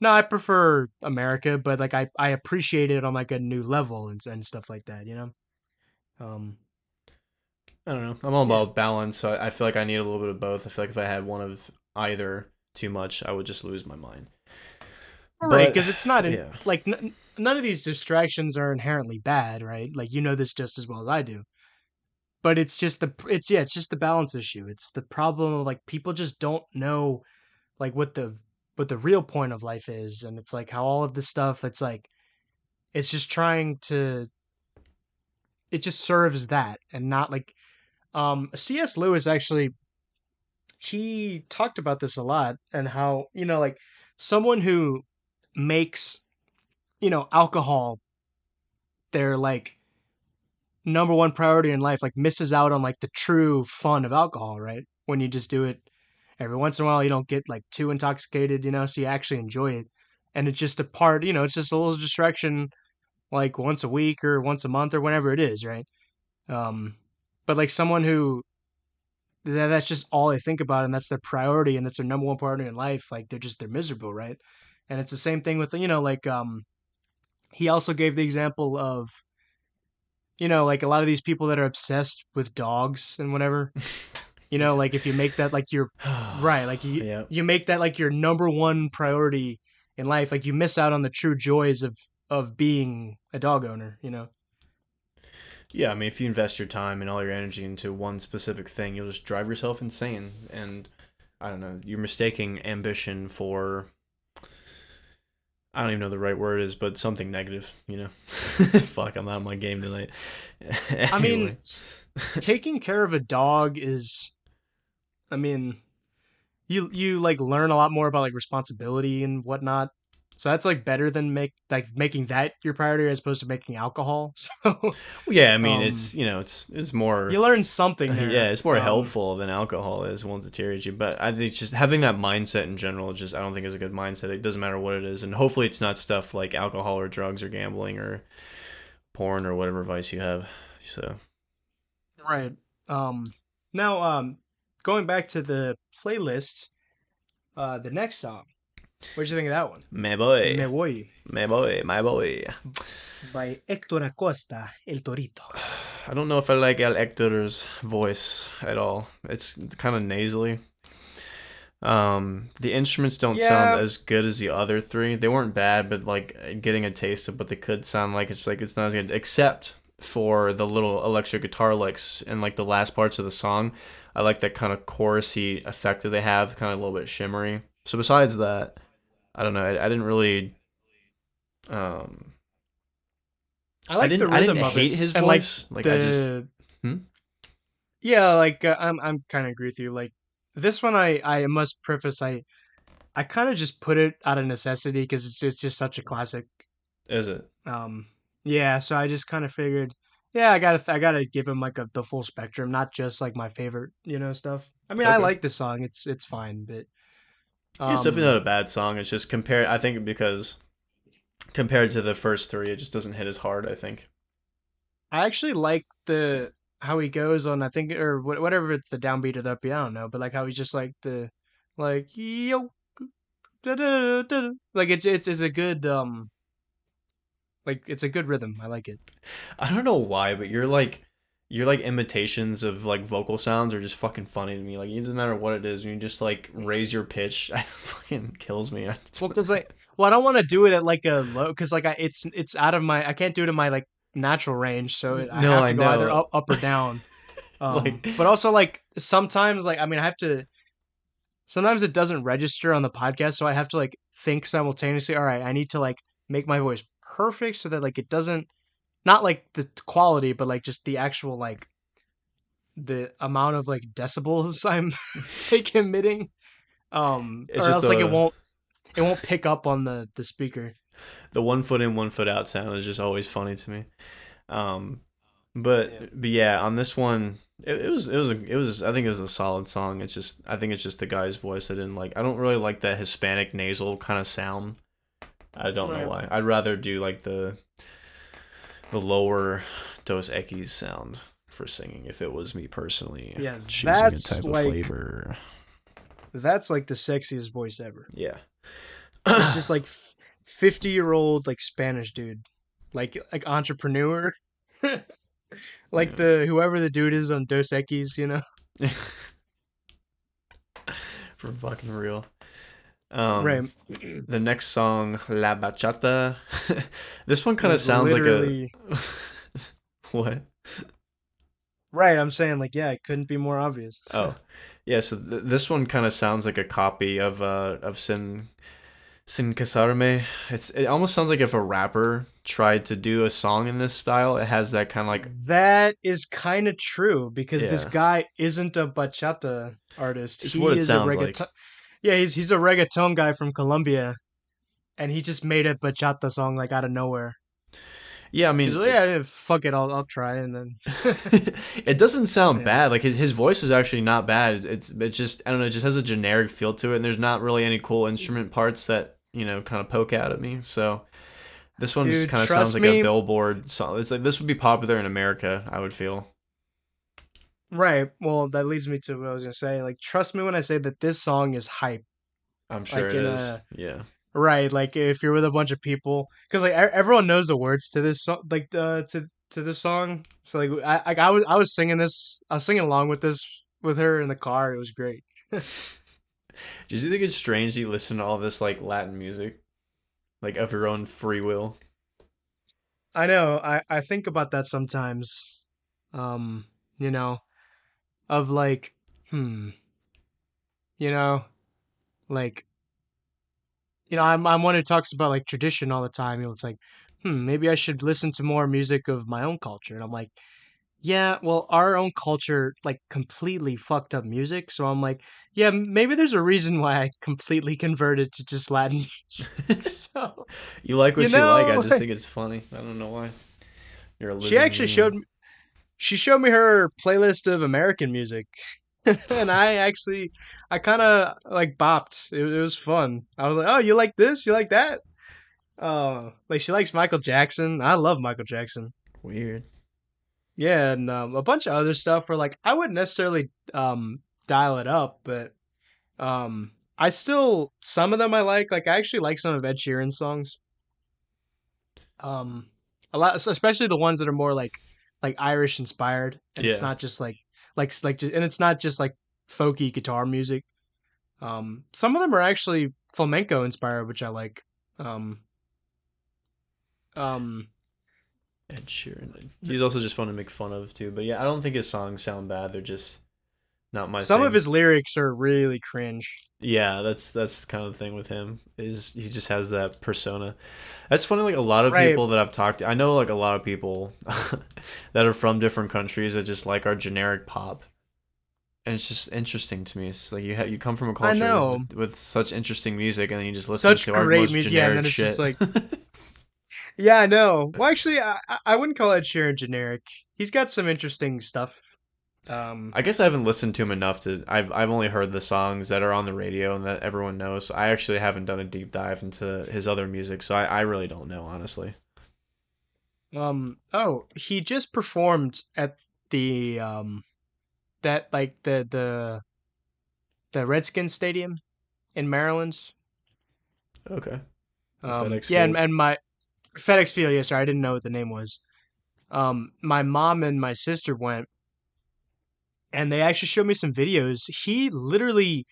no, I prefer America, but like I appreciate it on like a new level and stuff like that. Um, I don't know. I'm all yeah, about balance, so I feel like I need a little bit of both. I feel like if I had one of either too much, I would just lose my mind. right, But because it's not in yeah, like none of these distractions are inherently bad, right? Like this just as well as I do. But it's just the balance issue. It's the problem of like people just don't know like what the real point of life is, and it's like how all of this stuff it's like it's just trying to it just serves that and not like CS Lewis actually he talked about this a lot and how like someone who makes alcohol their like number one priority in life like misses out on like the true fun of alcohol, right? When you just do it every once in a while, you don't get like too intoxicated, so you actually enjoy it. And it's just a part, it's just a little distraction like once a week or once a month or whenever it is, right? Um, but like someone who that's just all they think about and that's their priority and that's their number one priority in life, like they're miserable, right? And it's the same thing with like he also gave the example of like a lot of these people that are obsessed with dogs and whatever. yeah, Like if you make that like your right, like you yeah, you make that like your number one priority in life, like you miss out on the true joys of being a dog owner. yeah. I mean, if you invest your time and all your energy into one specific thing, you'll just drive yourself insane. And I don't know, you're mistaking ambition for I don't even know the right word is, but something negative. Fuck, I'm out of my game tonight. I mean, Anyway, taking care of a dog is I mean, you like learn a lot more about like responsibility and whatnot. So that's like better than making that your priority as opposed to making alcohol. So well, yeah, I mean, um it's more you learn something yeah, there. it's more helpful than alcohol is. It won't deteriorate you, but I think just having that mindset in general, just I don't think is a good mindset. It doesn't matter what it is, and hopefully it's not stuff like alcohol or drugs or gambling or porn or whatever vice you have. So Right. Um Now going back to the playlist, the next song. What'd you think of that one? my boy, Me Voy my boy, my boy. by Héctor Acosta, El Torito. I don't know if I like El Hector's voice at all. It's kind of nasally. The instruments don't sound Yeah, as good as the other three. They weren't bad, but like getting a taste of what they could sound like it's not as good. Except for the little electric guitar licks and like the last parts of the song. I like that kind of chorusy effect that they have, kind of a little bit shimmery. So besides that, I don't know. I didn't really. Um, I like the I didn't rhythm of it hate his and like voice. Like I just. the Hmm? yeah, like I'm kind of agree with you. Like this one, I must preface, I kind of just put it out of necessity because it's just such a classic. Is it? Um, yeah, so I just kind of figured, yeah, I gotta give him like the full spectrum, not just like my favorite, stuff. I mean, I Okay. like the song; it's fine, but Yeah, it's definitely not um, a bad song. It's just compared. I think because compared to the first three, it just doesn't hit as hard. I think. I actually like the how he goes on. I think or whatever it's the downbeat or the upbeat. I don't know, but like how he's just like the like yo. like it's a good like it's a good rhythm. I like it. I don't know why, but you're like imitations of like vocal sounds are just fucking funny to me. Like it doesn't matter what it is, when you just like raise your pitch, it fucking kills me. Well, because like, well, I don't want to do it at like a low, because like it's out of my, I can't do it in my like natural range, so I No, have I to go either know. up or down. Like But also like sometimes like I mean I have to. Sometimes it doesn't register on the podcast, so I have to like think simultaneously. All right, I need to like make my voice perfect so that like it doesn't, not like the quality, but like just the actual like the amount of like decibels I'm like emitting. it's Or just else like it won't pick up on the speaker. the 1 foot in, 1 foot out sound is just always funny to me. Um, Yeah. but yeah, on this one, it was I think it was a solid song. It's just I think it's just the guy's voice I didn't like. I don't really like that Hispanic nasal kind of sound. I don't know Right. why. I'd rather do like the lower Dos Equis sound for singing if it was me personally Yeah, choosing a type of flavor. that's like the sexiest voice ever. Yeah. It's just like 50-year-old like Spanish dude, like entrepreneur, like Yeah. the whoever the dude is on Dos Equis, you know. For fucking real. Right. The next song, La Bachata. This one kind of Was sounds like a literally what? right. I'm saying like yeah, it couldn't be more obvious. Oh, yeah. So this one kind of sounds like a copy of Sin Casarme. It almost sounds like if a rapper tried to do a song in this style. It has that kind of like That is kind of true because this yeah. guy isn't a bachata artist. It's what He it is a sounds like. reggaeton. Yeah, he's a reggaeton guy from Colombia, and he just made a bachata song like out of nowhere. Yeah, I He's mean like, yeah, yeah, fuck it, I'll try, and then it doesn't sound yeah, bad. Like his voice is actually not bad. It just I don't know. It just has a generic feel to it, and there's not really any cool instrument parts that kind of poke out at me. So this one just dude, kind of sounds trust like a me. Billboard song. It's like this would be popular in America. I would feel. Right. Well, that leads me to what I was gonna say. Like, trust me when I say that this song is hype. I'm sure Like it in is. a Yeah. right. Like if you're with a bunch of people, because like everyone knows the words to this song, like to this song. So like I was singing this. I was singing along with this with her in the car. It was great. Do you think it's strange you listen to all this like Latin music, like of your own free will? I know. I think about that sometimes. You know, of like, hmm, you know, like I'm one who talks about like tradition all the time. It's like, maybe I should listen to more music of my own culture. And I'm like, yeah, well, our own culture like completely fucked up music. So I'm like, yeah, maybe there's a reason why I completely converted to just Latin music. So, You like you what you like. I know, just think it's funny. I don't know why. You're a she living actually meme. she showed me her playlist of American music. And I kind of like bopped. It was fun. I was like, oh, you like this? You like that? Like she likes Michael Jackson. I love Michael Jackson. Weird. Yeah, and a bunch of other stuff where like I wouldn't necessarily dial it up, but I still some of them I like. Like I actually like some of Ed Sheeran's songs. Um, a lot, especially the ones that are more like Irish inspired, and it's Yeah. not just and it's not just like folky guitar music. Some of them are actually flamenco inspired, which I like. Um, um, Ed Sheeran. He's also just fun to make fun of too. But yeah, I don't think his songs sound bad. They're just not my some of thing. his lyrics are really cringe. Yeah, that's kind of the thing with him is he just has that persona. That's funny. Like a lot of Right. people that I've talked to, I know like a lot of people that are from different countries that just like our generic pop, and it's just interesting to me. It's like you come from a I culture know. with such interesting music, and then you just listen Such to our great most music. Yeah, and generic then it's just shit. like, yeah, I know. Well, actually, I wouldn't call Ed Sheeran generic. He's got some interesting stuff. Um, I guess I haven't listened to him enough to. I've only heard the songs that are on the radio and that everyone knows. So I actually haven't done a deep dive into his other music, so I really don't know honestly. oh, he just performed at the that like the Redskins Stadium in Maryland. Okay. The FedEx Yeah, Field. and my FedEx Field. Yeah, sorry, I didn't know what the name was. My mom and my sister went, and they actually showed me some videos. He literally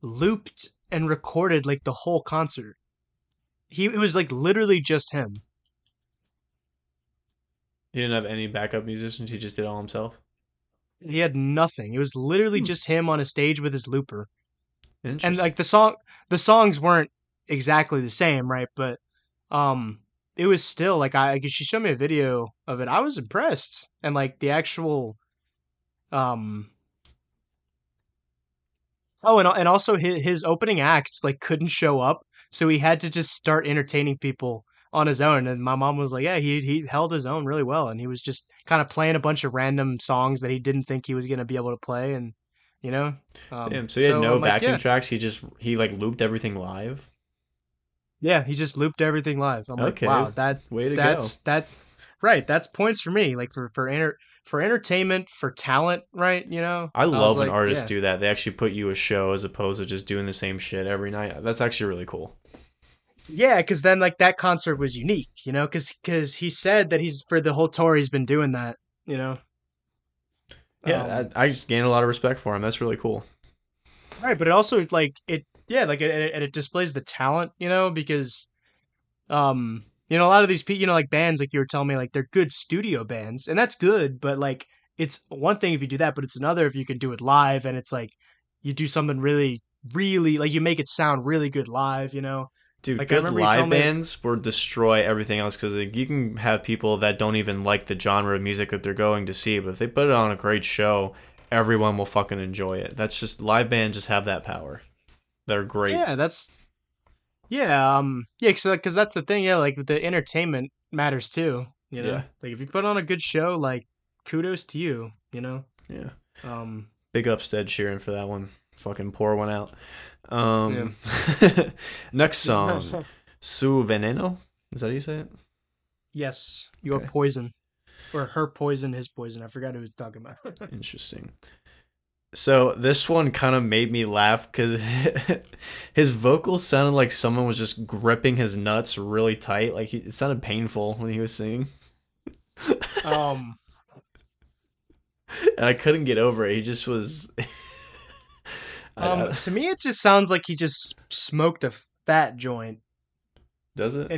looped and recorded like the whole concert. It was like literally just him. He didn't have any backup musicians. He just did it all himself. He had nothing. It was literally Hmm. just him on a stage with his looper. And Interesting. like the songs weren't exactly the same, right? But um it was still like she showed me a video of it. I was impressed. And like the actual um oh, and also his opening acts like couldn't show up, so he had to just start entertaining people on his own. And my mom was like, "Yeah, he held his own really well, and he was just kind of playing a bunch of random songs that he didn't think he was gonna be able to play, and you know, Damn. So he had so no I'm like, backing yeah, tracks. He like looped everything live. yeah, he just looped everything live. I'm like, Okay. wow, Way to go. that's right. That's points for me, like for entertainment, for talent, right? I I was love when like, artists yeah. do that. They actually put you a show as opposed to just doing the same shit every night. That's actually really cool. Yeah, because then like that concert was unique, because he said that he's for the whole tour he's been doing that, you know. Yeah, Um, I just gained a lot of respect for him. That's really cool. right, but it also like yeah, like it displays the talent, because a lot of these people, like bands, like you were telling me, like they're good studio bands, and that's good, but like it's one thing if you do that, but it's another if you can do it live, and it's like you do something really, really like you make it sound really good live. Dude, Like I good remember you live telling me, bands will destroy everything else because like, you can have people that don't even like the genre of music that they're going to see, but if they put it on a great show, everyone will fucking enjoy it. That's just live bands just have that power. They're great. yeah, yeah, because that's the thing, yeah, like the entertainment matters too. Yeah, Like if you put on a good show, like kudos to you. yeah. Um, Big ups to Ed Sheeran for that one. Fucking pour one out. yeah. Um, next song, Su Veneno. Is that how you say it? Yes, your Okay, poison or her poison, his poison. I forgot who was talking about. interesting. So this one kind of made me laugh because his vocals sounded like someone was just gripping his nuts really tight. Like it sounded painful when he was singing, um, and I couldn't get over it. He just was. I, to me, it just sounds like he just smoked a fat joint. does it?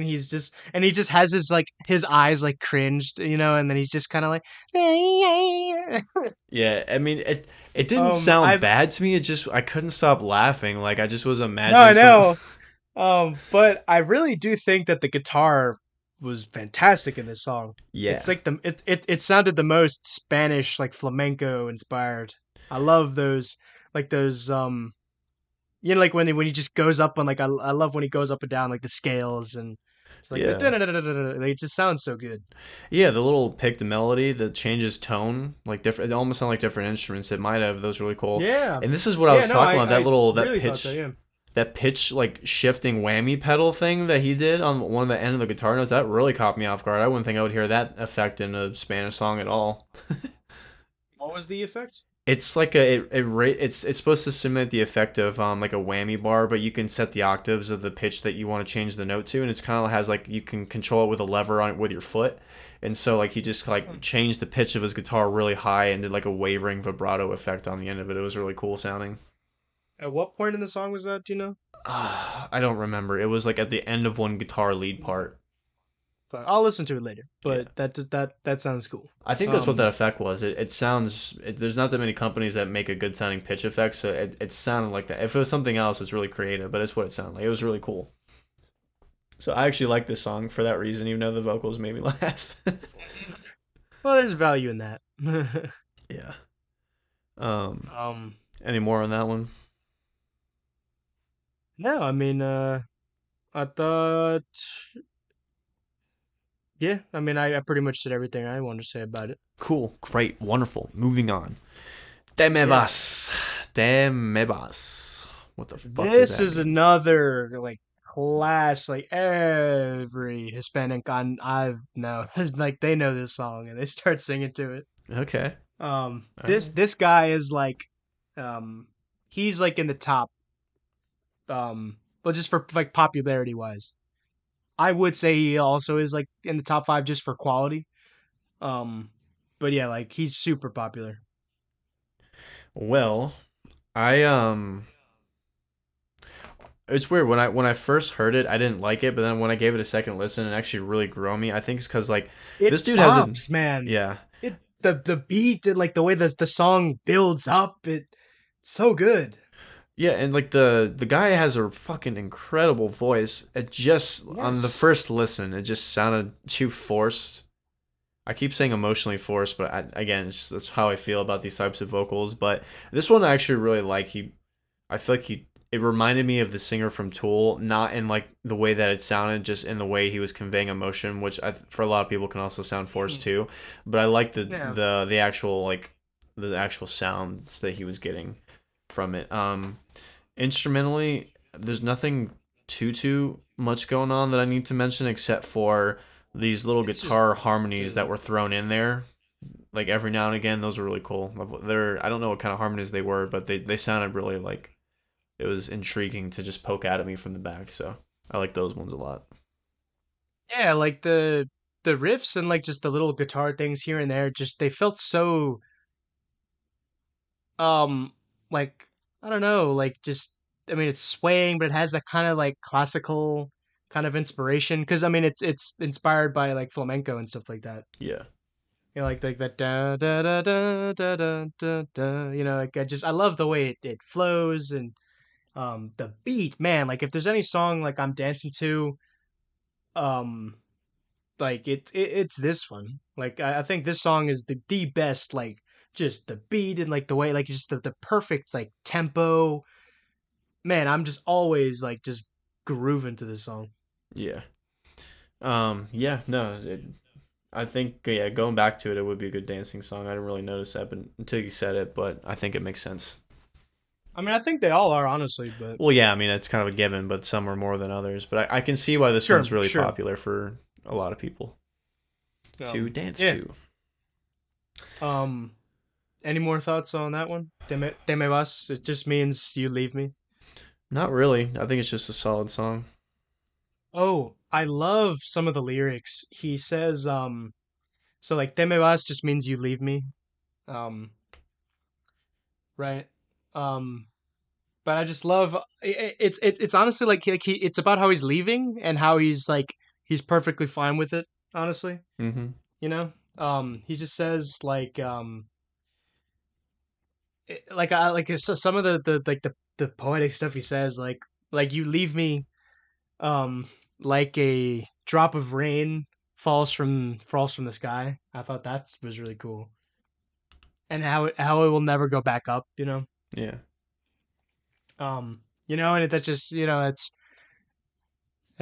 And he just has his like his eyes like cringed, and then he's just kind of like, Yeah, I mean it didn't sound I've bad to me. It just I couldn't stop laughing. Like I just was no, I imagining some. know. But I really do think that the guitar was fantastic in this song. It's Yeah, like it sounded the most Spanish, like flamenco inspired. I love those like when he just goes up on like I love when he goes up and down like the scales and it's like the yeah. like, it just sounds so good. Yeah, the little picked melody that changes tone, like different. It almost sound like different instruments. It might have. Those really cool. Yeah. And this is what I Yeah, was no, talking about. That I little really thought so, yeah. that pitch like shifting whammy pedal thing that he did on one of the end of the guitar notes. That really caught me off guard. I wouldn't think I would hear that effect in a Spanish song at all. What was the effect? It's like it's supposed to simulate the effect of like a whammy bar, but you can set the octaves of the pitch that you want to change the note to, and it's kind of has like you can control it with a lever on it with your foot, and so like he just like changed the pitch of his guitar really high and did like a wavering vibrato effect on the end of it. It was really cool sounding. At what point in the song was that, do you know? I don't remember. It was like at the end of one guitar lead part. But I'll listen to it later. Yeah. But that sounds cool. I think that's what that Um, effect was. It sounds. There's not that many companies that make a good sounding pitch effect, so it sounded like that. If it was something else, it's really creative, but it's what it sounded like. It was really cool. So I actually like this song for that reason, even though the vocals made me laugh. well, there's value in that. Yeah. Um. um, Any more on that one? no, I mean, I thought, yeah, I mean, I pretty much said everything I wanted to say about it. Cool. Great. Wonderful. Moving on. Te me Yeah, vas. Te me vas. What the fuck does this that is mean? another like class. Like every Hispanic I've know, like they know this song and they start singing to it. Okay. All This right. this guy is like, um, he's like in the top. Um, but just for like popularity wise, I would say he also is like in the top five just for quality. Um, but yeah, like he's super popular. Well, I it's weird when I first heard it, I didn't like it, but then when I gave it a second listen, it actually really grew on me. I think it's because like It this dude has a bops, man. yeah. It the beat and like the way the song builds up, it's so good. Yeah, and like the guy has a fucking incredible voice. It just on the Yes. first listen, it just sounded too forced. I keep saying emotionally forced, but again, it's just, that's how I feel about these types of vocals. But this one I actually really like. I feel like it reminded me of the singer from Tool, not in like the way that it sounded, just in the way he was conveying emotion, which for a lot of people can also sound forced Mm, too. But I like yeah. the actual like the actual sounds that he was getting from it. Instrumentally, there's nothing too much going on that I need to mention except for these little It's just guitar harmonies that dude. were thrown in there. Like every now and again, those are really cool. I don't know what kind of harmonies they were, but they sounded really like it was intriguing to just poke out at me from the back. So I like those ones a lot. Yeah, like the riffs and like just the little guitar things here and there, just they felt so um like I don't know, like just I mean it's swaying, but it has that kind of like classical kind of inspiration because I mean it's inspired by like flamenco and stuff like that. Yeah, You know, like that da da da da da da da da. You know, like I love the way it flows and the beat, man. Like if there's any song like I'm dancing to, um like it's this one. Like I think this song is the best. Like just the beat and like the way like just the perfect like tempo. Man, I'm just always like just grooving to this song. yeah, yeah. No, I think yeah, going back to it, it would be a good dancing song. I didn't really notice that, but until you said it, but I think it makes sense. I mean, I think they all are honestly, but Well, yeah, I mean it's kind of a given, but some are more than others. But I can see why this one's sure, really sure. popular for a lot of people to dance Yeah. to. Um, any more thoughts on that one? Te me vas. It just means you leave me. Not really. I think it's just a solid song. Oh, I love some of the lyrics. He says, so like te me vas just means you leave me. Um, right. Um, but I just love it's honestly like he it's about how he's leaving and how he's like he's perfectly fine with it. Honestly, Mm-hmm. you know. He just says like like I like so some of the poetic stuff he says like you leave me um like a drop of rain falls from the sky. I thought that was really cool, and how it will never go back up. Yeah. And that's just it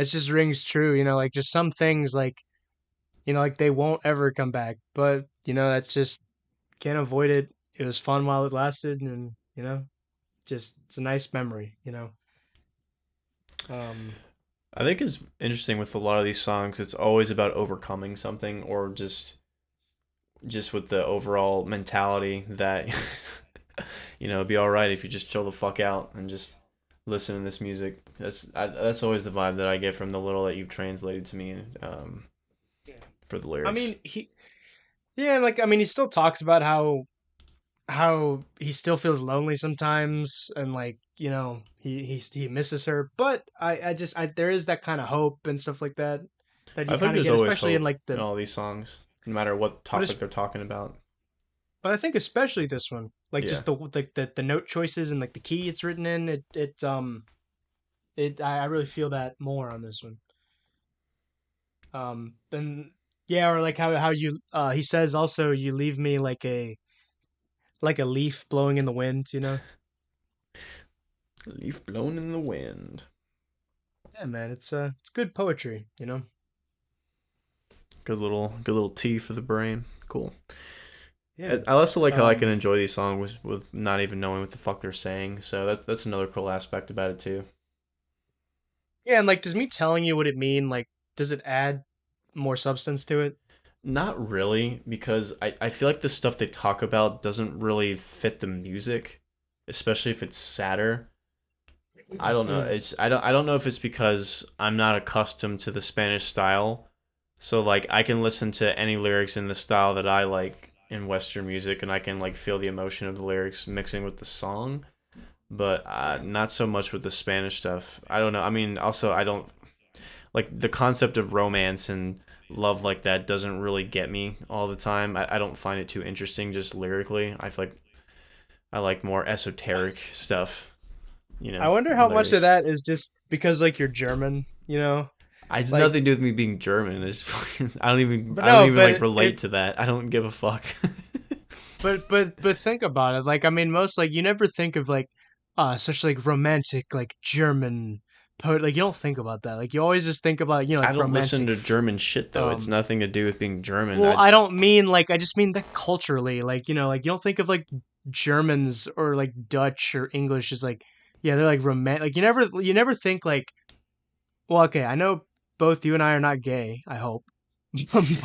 just rings true. Like just some things like like they won't ever come back, but that's just can't avoid it. It was fun while it lasted, and just it's a nice memory. Um, I think it's interesting with a lot of these songs. It's always about overcoming something, or just with the overall mentality that it'd be all right if you just chill the fuck out and just listen to this music. That's always the vibe that I get from the little that you've translated to me Yeah. for the I lyrics. mean, yeah, like I mean, he still talks about how he still feels lonely sometimes, and like he misses her. But I just there is that kind of hope and stuff like that that you I think kind of there's get, always especially in hope like in the all these songs, no matter what but topic they're talking about. but I think especially this one, like Yeah, just the note choices and like the key it's written in, I really feel that more on this one. Then yeah, or like how you he says also you leave me like a leaf blowing in the wind. leaf blown in the wind. Yeah, man, it's good poetry. Good little tea for the brain. Cool. Yeah. I also like how I can Um enjoy these songs with not even knowing what the fuck they're saying. So that's another cool aspect about it too. yeah, and like does me telling you what it mean like does it add more substance to it? Not really, because I feel like the stuff they talk about doesn't really fit the music, especially if it's sadder. I don't know. Mm. I don't know if it's because I'm not accustomed to the Spanish style. So like I can listen to any lyrics in the style that I like in Western music, and I can like feel the emotion of the lyrics mixing with the song, but not so much with the Spanish stuff. I don't know. I mean, also I don't like the concept of romance and love like that doesn't really get me all the time. I don't find it too interesting just lyrically. I feel like I like more esoteric stuff, I wonder how much of lyrics. that is just because like you're German, you know? It's Like, nothing to do with me being German. It's fucking, but I don't no, even but like relate to that. I don't give a fuck. but think about it. Like, I mean, most like you never think of like such like romantic like German poet. Like, you don't think about that. Like, you always just think about I like don't listen romantic. to German shit though. It's Um, nothing to do with being German. well, I don't mean like I just mean that culturally. Like, like you don't think of like Germans or like Dutch or English as like yeah they're like romantic. Like you never think like well okay I know both you and I are not gay. I hope.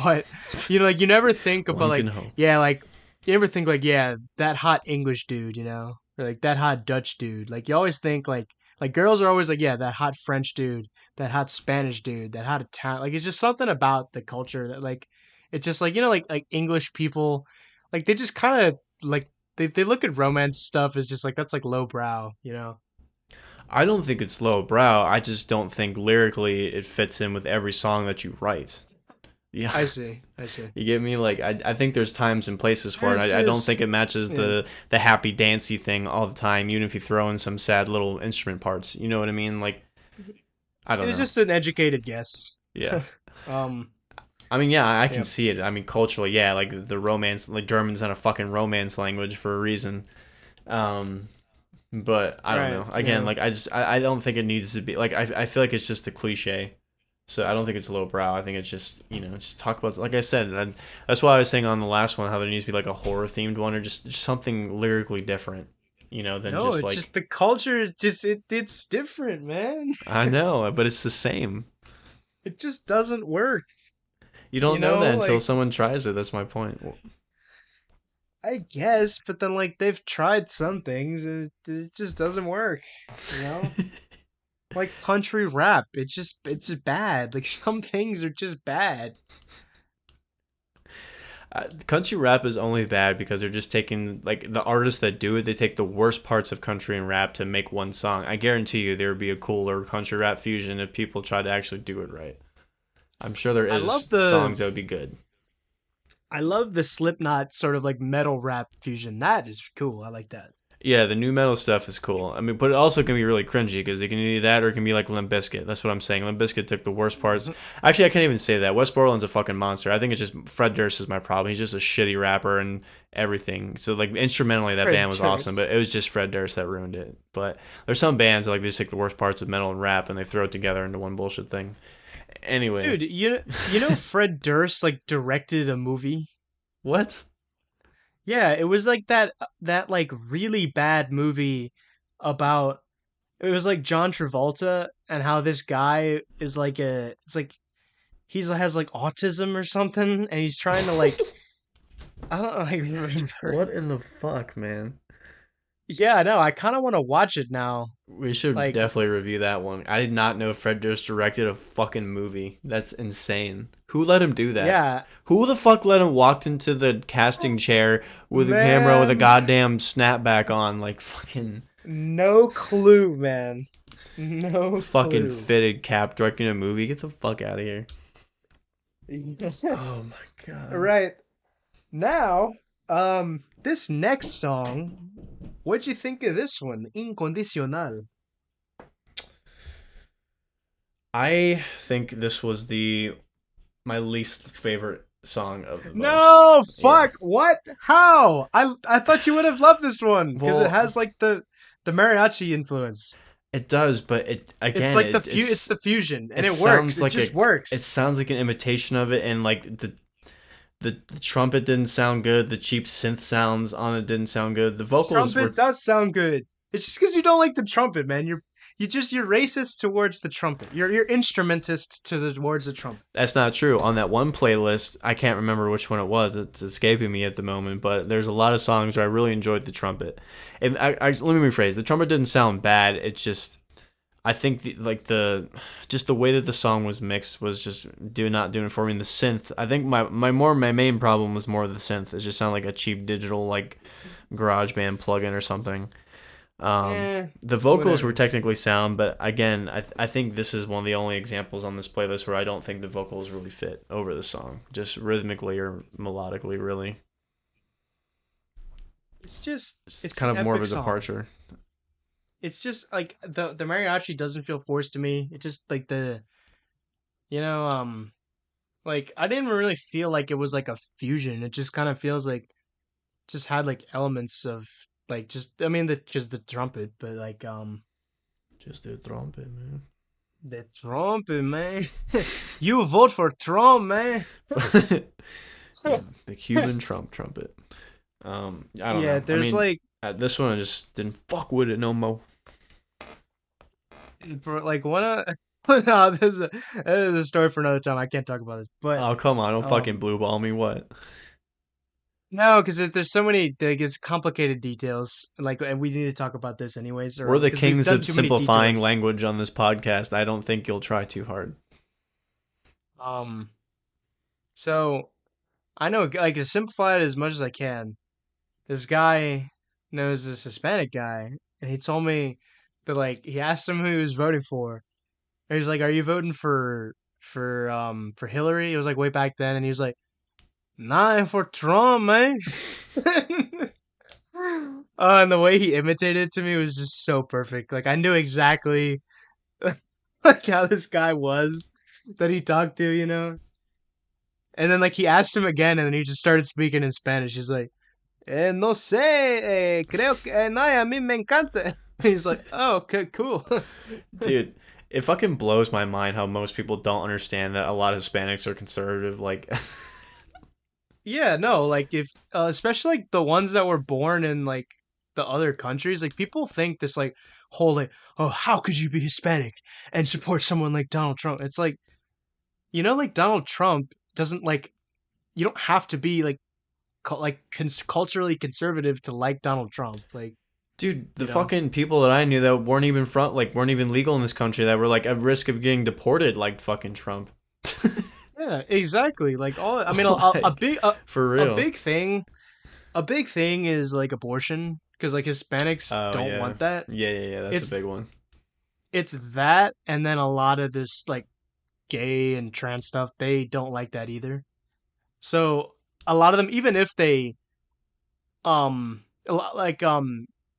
But like you never think about One like can hope. yeah, like you never think like yeah, that hot English dude, or like that hot Dutch dude. Like you always think like girls are always like yeah, that hot French dude, that hot Spanish dude, that hot Italian. Like it's just something about the culture that like it's just like like English people, like they just kind of like they look at romance stuff as just like that's like lowbrow. I don't think it's low brow. I just don't think lyrically it fits in with every song that you write. Yeah. I see, I see. You get me? Like I think there's times and places for it. There's I don't just think it matches yeah, the happy dancey thing all the time, even if you throw in some sad little instrument parts. You know what I mean? Like I it don't was know. just an educated guess. Yeah. um, I mean, yeah, I can yeah. see it. I mean, culturally, yeah, like the romance, like German's not a fucking romance language for a reason. Um, but I don't Right. know. Again, Yeah. like I don't think it needs to be like I feel like it's just a cliche. So I don't think it's lowbrow. I think it's just just talk about like I said. That's why I was saying on the last one how there needs to be like a horror themed one or just something lyrically different. Than No, just it's just like the culture. Just it's different, man. I know, but it's the same. It just doesn't work. You don't know that until Like someone tries it. That's my point. I guess, but then like they've tried some things, and it just doesn't work. You know, like country rap. It's bad. Like some things are just bad. Country rap is only bad because they're just taking like the artists that do it. They take the worst parts of country and rap to make one song. I guarantee you there would be a cooler country rap fusion if people tried to actually do it right. I'm sure there I love is the songs that would be good. I love the Slipknot sort of like metal rap fusion. That is cool. I like that. Yeah, the new metal stuff is cool. I mean, but it also can be really cringy because it can be that or it can be like Limp Bizkit. That's what I'm saying. Limp Bizkit took the worst parts. Actually, I can't even say that. Wes Borland's a fucking monster. I think it's just Fred Durst is my problem. He's just a shitty rapper and everything. So like instrumentally, that Fred band was awesome, Durst. but it was just Fred Durst that ruined it. But there's some bands that like they just take the worst parts of metal and rap and they throw it together into one bullshit thing. Anyway, Dude, you know Fred Durst like directed a movie. what? Yeah, it was like that like really bad movie about it was like John Travolta and how this guy is like it's like has like autism or something and he's trying to like I don't like remember. What in the fuck, man? Yeah, no, I kind of want to watch it now. We should Like, definitely review that one. I did not know Fred Durst directed a fucking movie. That's insane. Who let him do that? yeah, Who the fuck let him walk into the casting chair with a camera with a man, goddamn snapback on, like fucking no clue, man. No fucking clue. fitted cap directing a movie? Get the fuck out of here. Oh my god. Right. Now, this next song, what'd you think of this one? Incondicional. I think this was the my least favorite song of the bunch. No, Yeah. fuck. What? How? I thought you would have loved this one because it Well, has like the mariachi influence. it does, but it It's again, like it's the fusion and it it works. sounds It like just it works. sounds like an imitation of it, and like the trumpet didn't sound good. The cheap synth sounds on it didn't sound good. The vocals Trumpet were. does sound good. It's just because you don't like the trumpet, man. You're racist towards the trumpet. You're instrumentist towards the trumpet. That's not true. On that one playlist, I can't remember which one it was. It's escaping me at the moment, but there's a lot of songs where I really enjoyed the trumpet. And let me rephrase: the trumpet didn't sound bad. It's just I think the just the way that the song was mixed was just not doing it for me. And the synth, I think my main problem was more the synth. It just sounded like a cheap digital like GarageBand plugin or something. The vocals were Whatever. technically sound, but again, I think this is one of the only examples on this playlist where I don't think the vocals really fit over the song, just rhythmically or melodically. Really, it's It's kind an of more of epic a song. departure. It's just like the mariachi doesn't feel forced to me. It just like the you know like I didn't really feel like it was like a fusion. It just kind of feels like just had like elements of like just I mean the just the trumpet, but like Just the trumpet, man. the trumpet, man. You vote for Trump, man. Yeah, the Cuban trumpet. I don't Yeah, know. I there's mean, like this one I just didn't fuck with it no more. for like one of no, this is a story for another time. I can't talk about this, but Oh come on, don't fucking um blue ball me. What? no, because there's so many like it's complicated details. Like, and we need to talk about this anyways, or We're the because we've kings done of too many simplifying detours. language on this podcast. I don't think you'll try too hard. Um, so I know like to simplify it as much as I can. This guy knows this Hispanic guy, and he told me that like he asked him who he was voting for. And he's like, "Are you voting for Hillary?" It was like way back then, and he was like, "Nah, I'm for Trump, man." And the way he imitated it to me was just so perfect. Like I knew exactly like how this guy was that he talked to, you know. And then like he asked him again, and then he just started speaking in Spanish. He's like, no sé, creo que no, a mí me encanta. He's like, oh, okay, cool. Dude, it fucking blows my mind how most people don't understand that a lot of Hispanics are conservative. Like, Yeah, no, like if especially like the ones that were born in like the other countries, like people think this like whole like, oh, how could you be Hispanic and support someone like Donald Trump? It's like, like Donald Trump doesn't like you don't have to be like culturally conservative to like Donald Trump. Like, dude, the you know. fucking people that I knew that weren't even legal in this country that were like at risk of getting deported, like fucking Trump. Yeah, exactly. Like all I mean a Like, big for a real. big thing is like abortion because like Hispanics Oh don't yeah, want that. yeah. That's a It's big one. it's that and then a lot of this like gay and trans stuff, they don't like that either. So a lot of them even if they a lot, like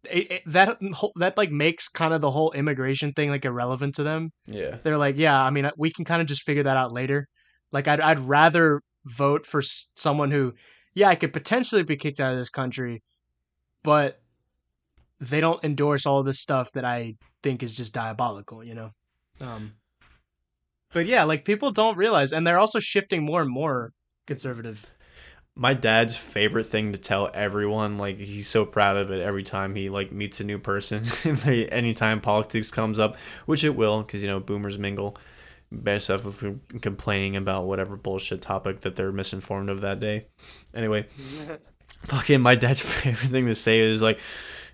that like makes kind of the whole immigration thing like irrelevant to them. Yeah. They're like, yeah, I mean, we can kind of just figure that out later. Like, I'd rather vote for someone who, yeah, I could potentially be kicked out of this country, but they don't endorse all this stuff that I think is just diabolical, you know. Um, but yeah, like people don't realize, and they're also shifting more and more conservative. My dad's favorite thing to tell everyone, like he's so proud of it every time he like meets a new person. Anytime politics comes up, which it will, because boomers mingle. Best stuff of complaining about whatever bullshit topic that they're misinformed of that day. Anyway, fucking my dad's favorite thing to say is like,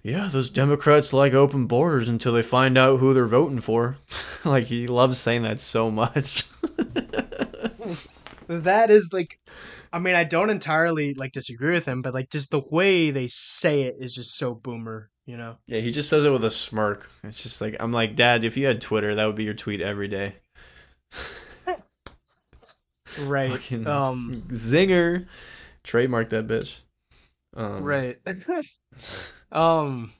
yeah, those Democrats like open borders until they find out who they're voting for. Like he loves saying that so much. That is like, I mean, I don't entirely like disagree with him, but like just the way they say it is just so boomer, you know. Yeah, he just says it with a smirk. It's just like I'm like, Dad, if you had Twitter, that would be your tweet every day. Right. Fucking zinger. Trademark that bitch. Um, Right. Um,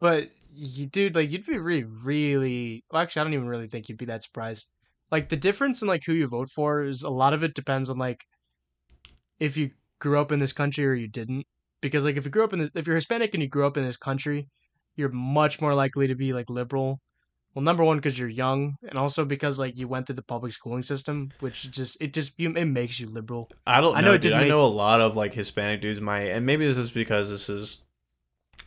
but you, dude, like you'd be really. Well, actually, I don't even really think you'd be that surprised. Like the difference in like who you vote for is a lot of it depends on like if you grew up in this country or you didn't. Because like if you're Hispanic and you grew up in this country, you're much more likely to be like liberal. Well, number one, because you're young, and also because like you went through the public schooling system, which it makes you liberal. I don't I know know, it dude. didn't I make know a lot of like Hispanic dudes and maybe this is because this is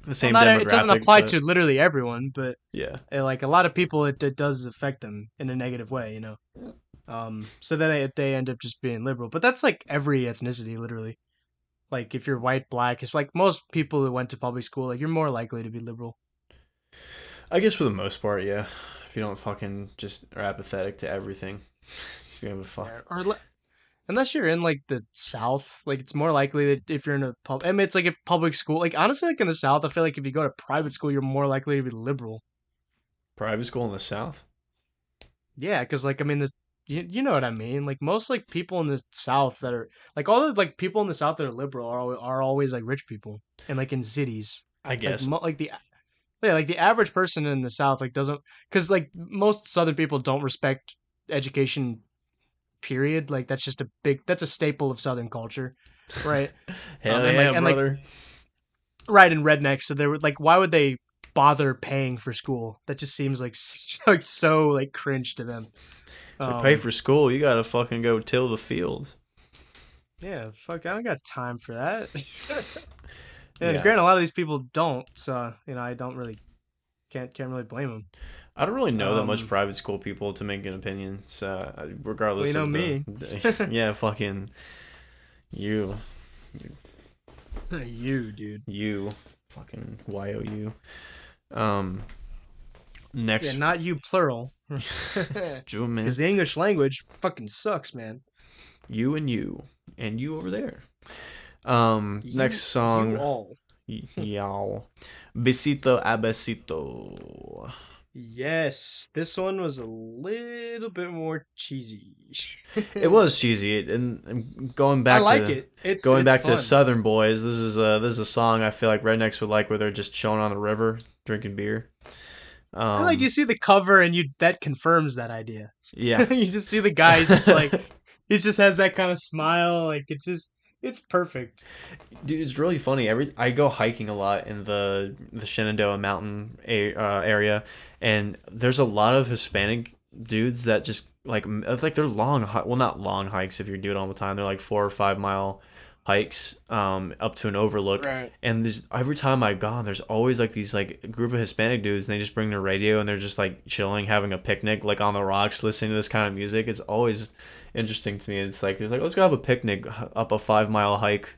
the well, same not it doesn't demographic, apply but to literally everyone, but yeah. like a lot of people, it does affect them in a negative way, you know. So then they end up just being liberal, but that's like every ethnicity, literally. Like if you're white, black, it's like most people who went to public school, like you're more likely to be liberal. I guess for the most part, yeah. If you don't fucking just are apathetic to everything, just give a fuck. Yeah. Unless you're in like the South, like it's more likely that if you're in a pub, I mean, it's like if public school, like honestly, like in the South, I feel like if you go to private school, you're more likely to be liberal. Private school in the South? Yeah, because like I mean, you know what I mean. Like most like people in the South that are like all the like people in the South that are liberal are always like rich people and like in cities. I Like guess. like the yeah, like the average person in the South like doesn't because like most Southern people don't respect education. Period. Like that's a staple of Southern culture, right? Hell And yeah, like brother. right in rednecks. So they were like, why would they bother paying for school? That just seems like so like cringe to them. So pay Um, for school, you gotta fucking go till the fields. yeah, fuck, I don't got time for that. And Yeah. granted, a lot of these people don't, so I don't really can't really blame them. I don't really know that much Um, private school people to make an opinion. So, well, you regardless know of me, yeah, fucking you, you dude. you, fucking you. Um, Yeah, next, not you plural. Joe Because man, the English language fucking sucks, man. you, and you over there. Next You song, all. y'all, besito a besito. Yes, this one was a little bit more cheesy. It was cheesy, and going I back like to it. It's fun. Southern Boys. This is a song I feel like rednecks would like, where they're just chilling on the river drinking beer. I like you Um, see the cover and you that confirms that idea. yeah, You just see the guy. He's just like he just has that kind of smile. Like it's perfect. dude, it's really funny. I go hiking a lot in the Shenandoah Mountain area, and there's a lot of Hispanic dudes that just like it's like they're well, not long hikes if you're doing it all the time. They're like 4 or 5 mile hikes up to an overlook. Right. And there's every time I've gone, there's always like these like group of Hispanic dudes, and they just bring their radio and they're just like chilling, having a picnic, like on the rocks, listening to this kind of music. It's always interesting to me. It's like there's like let's go have a picnic up a 5 mile hike.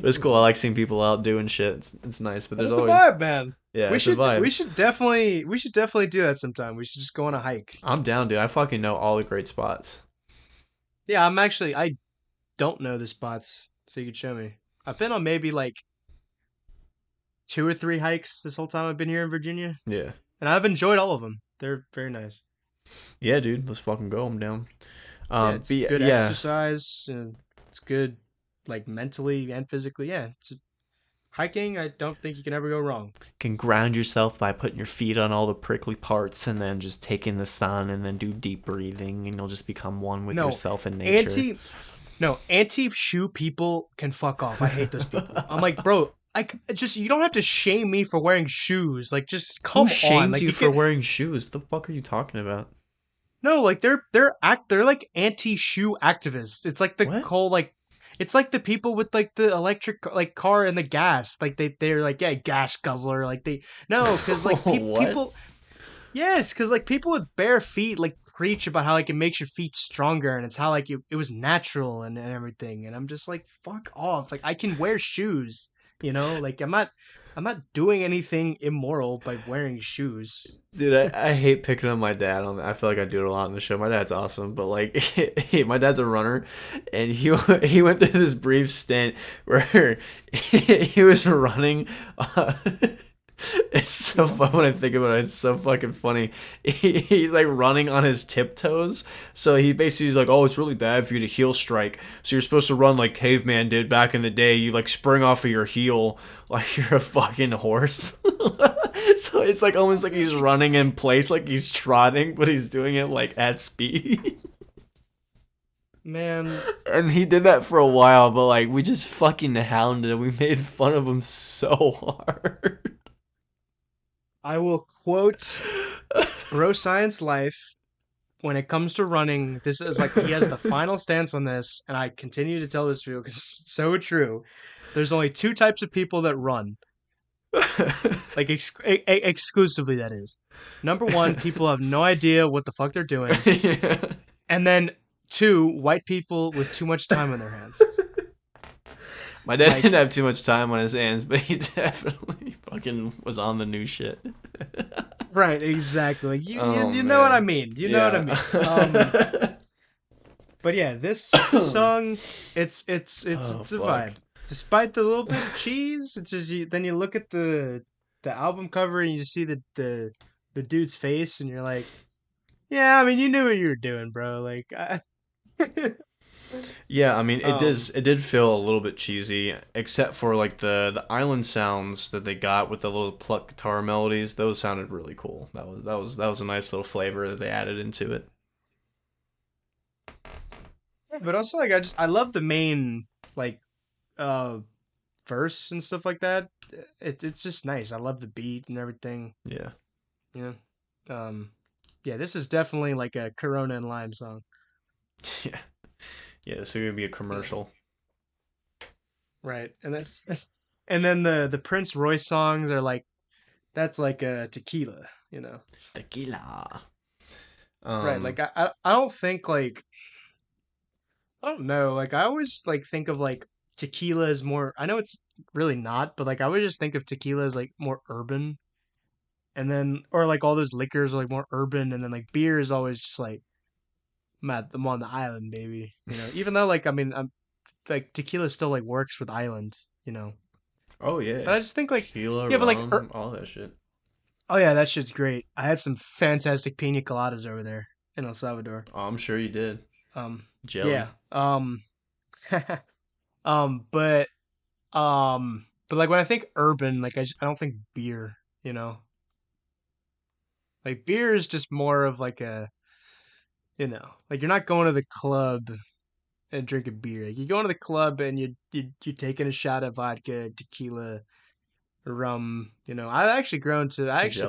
It's cool. I like seeing people out doing shit. It's nice, but And there's it's a always vibe, man. yeah, We it's a should vibe. we should definitely do that sometime. We should just go on a hike. I'm down, dude. I fucking know all the great spots. Yeah, I don't know the spots, so you could show me. I've been on maybe like 2 or 3 hikes this whole time I've been here in Virginia, Yeah, and I've enjoyed all of them. They're very nice. yeah, dude. Let's fucking go. I'm down. Yeah, But it's good yeah, exercise. And it's good, like mentally and physically. Yeah, hiking. I don't think you can ever go wrong. can ground yourself by putting your feet on all the prickly parts and then just take in the sun and then do deep breathing, and you'll just become one with No, yourself and nature. anti, no anti shoe people can fuck off. I hate those people. I'm like, bro, just you don't have to shame me for wearing shoes. Like, just Who come on. shames Like, you you for can wearing shoes? What the fuck are you talking about? no, like they're like anti shoe activists. It's like the What? whole like it's like the people with like the electric like car and the gas. Like they're like yeah gas guzzler. Like they no because like What? people yes because like people with bare feet like preach about how like it makes your feet stronger and it's how like it was natural and everything. And I'm just like fuck off. Like I can wear shoes. Like I'm not doing anything immoral by wearing shoes. Dude, I hate picking on my dad on that. I feel like I do it a lot in the show. My dad's awesome, but like my dad's a runner, and he went through this brief stint where he was running. It's so fun when I think about it. It's so fucking funny. He's like running on his tiptoes. So he basically is like, "Oh, it's really bad for you to heel strike. So you're supposed to run like caveman did back in the day. You like spring off of your heel like you're a fucking horse." So it's like almost like he's running in place, like he's trotting, but he's doing it like at speed. Man, And he did that for a while, but like we just fucking hounded him. We made fun of him so hard. I will quote Bro Science Life when it comes to running. This is like he has the final stance on this, and I continue to tell this to you because it's so true. There's only 2 types of people that run, like exclusively. That is, number one, people have no idea what the fuck they're doing, Yeah. and then 2, white people with too much time on their hands. My dad Like didn't have too much time on his hands, but he definitely fucking was on the new shit. Right, exactly. Like Oh you know what I man. mean. You know what I Yeah. mean. But yeah, this song, Oh it's a fuck. vibe. Despite the little bit of cheese, it's just then you look at the album cover and you just see the dude's face and you're like, yeah, I mean, you knew what you were doing, bro. Like, Yeah, I mean um, it did feel a little bit cheesy, except for like the island sounds that they got with the little pluck guitar melodies. Those sounded really cool. That was a nice little flavor that they added into it. but also like I love the main like uh verse and stuff like that. It's just nice. I love the beat and everything. Yeah. Yeah. Um, yeah, this is definitely like a Corona and Lime song. Yeah. Yeah, this is gonna be a Yeah. commercial. Right. And that's and then the Prince Royce songs are like that's like a tequila, you know. Tequila. Right. Um, Like I don't think like I don't know, like I always like think of like tequila as more I know it's really not, but like I always just think of tequila as like more urban and then or like all those liquors are like more urban and then like beer is always just like I'm on the island, baby. You know, even though like I mean I'm like tequila still like works with island, you know. oh yeah. But I just think like Tequila, yeah, but like rum, all that shit. oh yeah, that shit's great. I had some fantastic pina coladas over there in El Salvador. Oh, I'm sure you did. Um, Jelly. yeah. But but like when I think urban, like I don't think beer. You know, like beer is just more of like a like you're not going to the club and drinking beer. Like you go to the club and you taking a shot of vodka, tequila, rum. You know, I actually Jello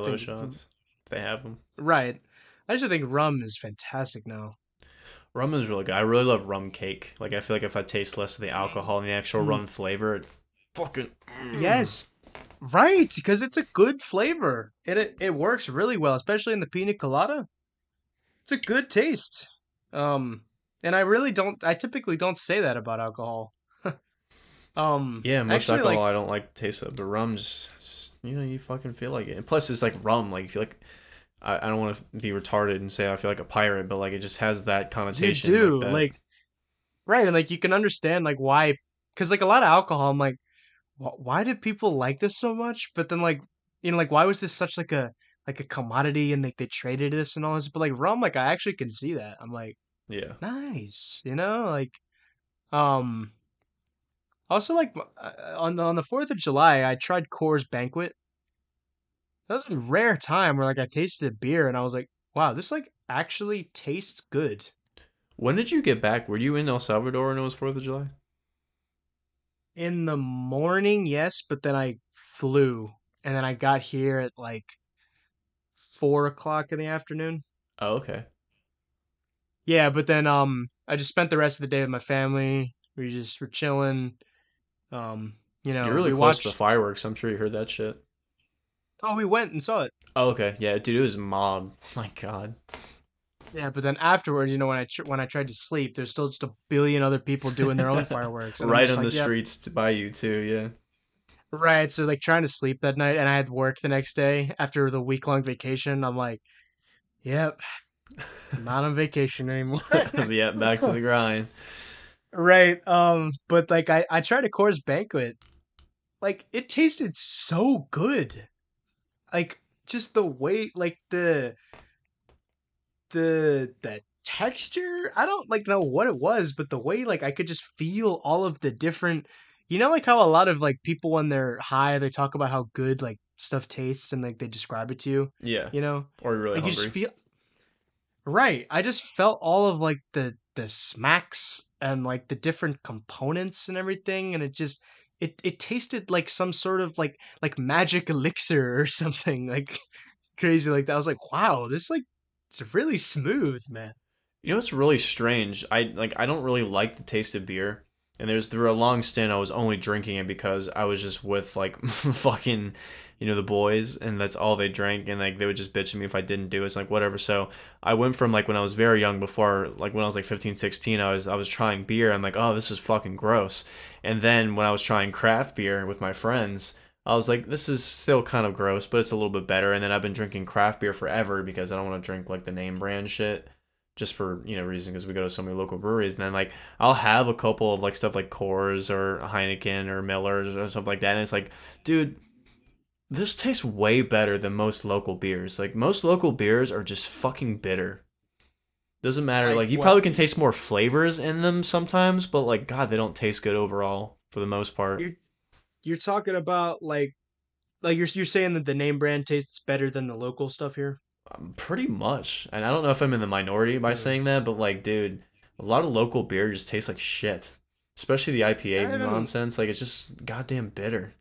think shots. They have them. right. I actually think rum is fantastic now. Rum is really good. I really love rum cake. Like I feel like if I taste less of the alcohol and the actual Mm, rum flavor, it fucking. yes, right, because it's a good flavor. It works really well, especially in the pina colada. It's a good taste. Um, and I really don't. I typically don't say that about alcohol. Yeah, most Actually, alcohol like I don't like the taste of, but rum just you know you fucking feel like it. And plus, it's like rum. Like you feel like I don't want to be retarded and say I feel like a pirate, but like it just has that you connotation like do, that. like right, and like you can understand like why, because like a lot of alcohol, I'm like, why did people like this so much? But then like like why was this such like a commodity and like they traded this and all this? But like rum, like I actually can see that. I'm like, Yeah. nice, like um. Also, like on the 4th of July, I tried Coors Banquet. That was a rare time where like I tasted a beer and I was like, wow, this like actually tastes good. When did you get back? Were you in El Salvador when it was 4th of July? In the morning, yes, but then I flew and then I got here at like 4 o'clock in the afternoon. Oh, okay. Yeah, but then I just spent the rest of the day with my family. We just were chilling. Um, You're really we close to the watched. fireworks. I'm sure you heard that shit. Oh, we went and saw it. Oh, okay. Yeah, dude, it was mob. My God. Yeah, but then afterwards, when I tried to sleep, there's still just a billion other people doing their own fireworks, and I'm Right just on the like, yep, streets by you too. Yeah. right. So like trying to sleep that night, and I had work the next day after the week long vacation. I'm like, yep, not on vacation anymore. Yeah, back to the grind. Right. But like I tried a Coors Banquet. Like it tasted so good. Like just the way, like the texture. I don't like know what it was, but the way like I could just feel all of the different. Like how a lot of like people when they're high, they talk about how good like stuff tastes and like they describe it to you. Yeah. You know, Or you're really like you just hungry. feel right. I just felt all of like the smacks and like the different components and everything, and it tasted like some sort of like magic elixir or something like crazy like that. I was like, wow, this like it's really smooth, man. You know what's really strange? I don't really like the taste of beer. And there's through a long stint I was only drinking it because I was just with like fucking the boys and that's all they drank and like they would just bitch at me if I didn't do it. It's like whatever. So I went from like when I was very young before like when I was like 15, 16, I was trying beer. I'm like, "Oh, this is fucking gross." And then when I was trying craft beer with my friends, I was like, this is still kind of gross, but it's a little bit better. And then I've been drinking craft beer forever because I don't want to drink like the name brand shit, just for reason because we go to so many local breweries. And then like I'll have a couple of like stuff like Coors or Heineken or Miller's or something like that, and it's like, dude, this tastes way better than most local beers. Like most local beers are just fucking bitter. Doesn't matter. Like Like you what? probably can taste more flavors in them sometimes, but like God, they don't taste good overall for the most part. You're you're talking about like you're saying that the name brand tastes better than the local stuff here? Pretty much. And I don't know if I'm in the minority by Hmm. saying that, but like, dude, a lot of local beer just tastes like shit. Especially the IPA I don't. nonsense. Like it's just goddamn bitter.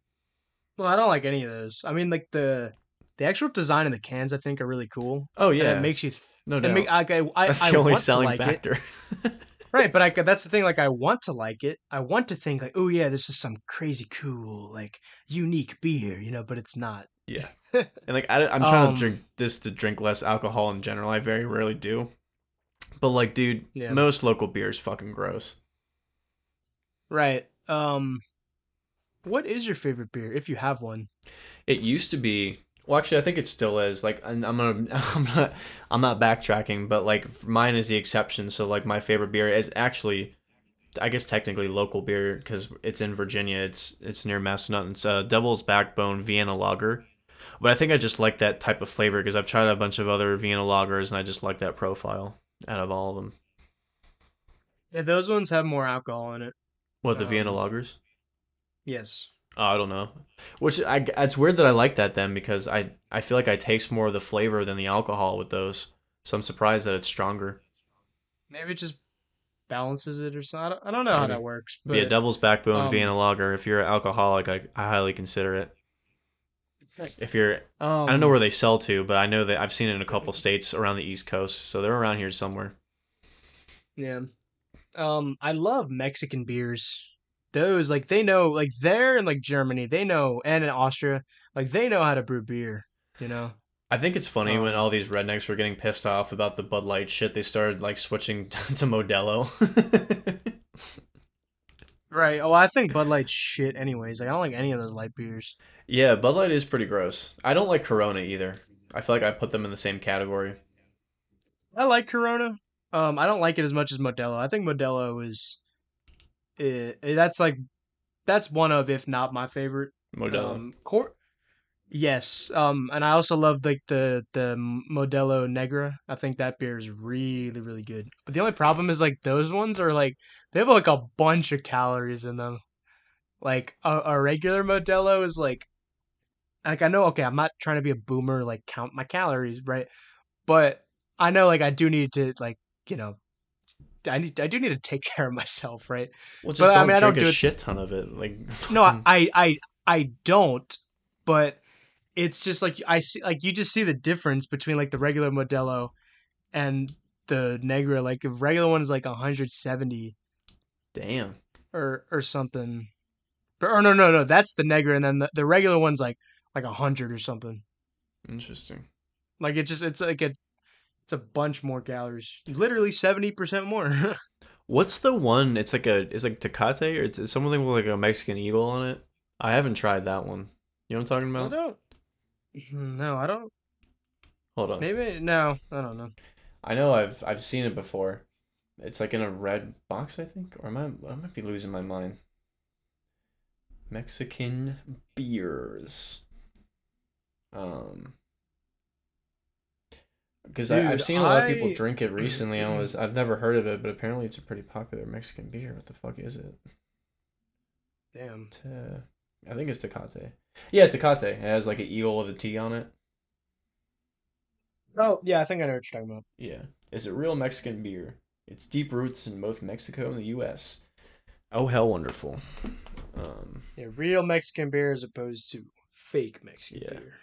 Well, I don't like any of those. I mean, like the actual design of the cans, I think, are really cool, Oh and it yeah, makes you. no It make doubt. I That's the only want to selling like it, factor. right? But that's the thing. Like, I want to like it. I want to think like, oh yeah, this is some crazy cool, like unique beer, But it's not. Yeah. And like I'm trying to um. drink this to drink less alcohol in general. I very rarely do. But like, dude, Yeah. most local beer is fucking gross. Right. What is your favorite beer if you have one? It used to be. Well, actually, I think it still is. Like, I'm gonna, I'm not backtracking, but like mine is the exception. So like, my favorite beer is actually, I guess technically local beer because it's in Virginia. It's near Massanutten. It's Devil's Backbone Vienna Lager. But I think I just like that type of flavor because I've tried a bunch of other Vienna lagers and I just like that profile out of all of them. Yeah, those ones have more alcohol in it. What the Vienna Um. lagers? Yes. Oh, I don't know. Which it's weird that I like that then because I feel like I taste more of the flavor than the alcohol with those. So I'm surprised that it's stronger. Maybe it just balances it or something. I don't know how Maybe. that works, But yeah, but Devil's Backbone um. Vienna Lager. If you're an alcoholic, I highly consider it. If you're, I don't know Um. where they sell to, but I know that I've seen it in a couple states around the East Coast, so they're around here somewhere. Yeah. I love Mexican beers. Those like they know like there in like Germany, they know and in Austria, like they know how to brew beer, you know? I think it's funny when Um all these rednecks were getting pissed off about the Bud Light shit, they started like switching to Modelo. right. Oh, I think Bud Light's shit anyways. Like I don't like any of those light beers. Yeah, Bud Light is pretty gross. I don't like Corona either. I feel like I put them in the same category. I like Corona. I don't like it as much as Modelo. I think Modelo is that's like that's one of if not my favorite. Modelo. Cor Yes. And I also love like the Modelo Negra. I think that beer is really really good. But the only problem is like those ones are like they have like a bunch of calories in them. Like a regular Modelo is like I know okay, I'm not trying to be a boomer like count my calories, right? But I know like I do need to like, you know, I do need to take care of myself, right? Well, just But I don't mean I drink don't a do it. shit ton of it. Like No, fucking I don't, but it's just like I see like you just see the difference between like the regular Modelo and the Negra. Like the regular one is like 170 damn. or something. Or no, that's the Negra, and then the regular one's like 100 or something. Interesting. Like it's like it's a bunch more calories. Literally 70% more. What's the one? It's like Tecate or it's something with like a Mexican eagle on it. I haven't tried that one. You know what I'm talking I about? don't. No, I don't. Hold on. Maybe no, I don't know. I know I've seen it before. It's like in a red box, I think, or I might be losing my mind. Mexican beers. Um, because I've Dude, seen a lot of people drink it recently. I've never heard of it, but apparently it's a pretty popular Mexican beer. What the fuck is it? damn. I think it's Tecate. Yeah, Tecate. It has like an eagle with a T on it. Oh yeah, I think I know what you're talking about. Yeah. Is it real Mexican beer? Its deep roots in both Mexico and the U.S. Oh, hell, wonderful. Yeah, real Mexican beer as opposed to fake Mexican Yeah. beer.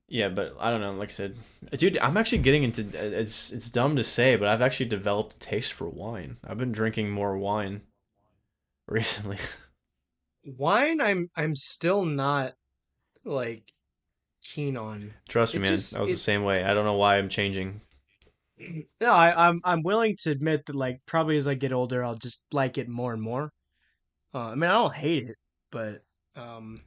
Yeah, but I don't know. Like I said, dude, I'm actually getting into. It's dumb to say, but I've actually developed a taste for wine. I've been drinking more wine recently. Wine, I'm still not like keen on. Trust me, It man. just I was the it same way. I don't know why I'm changing. no, I'm willing to admit that like probably as I get older, I'll just like it more and more. I mean, I don't hate it, but um,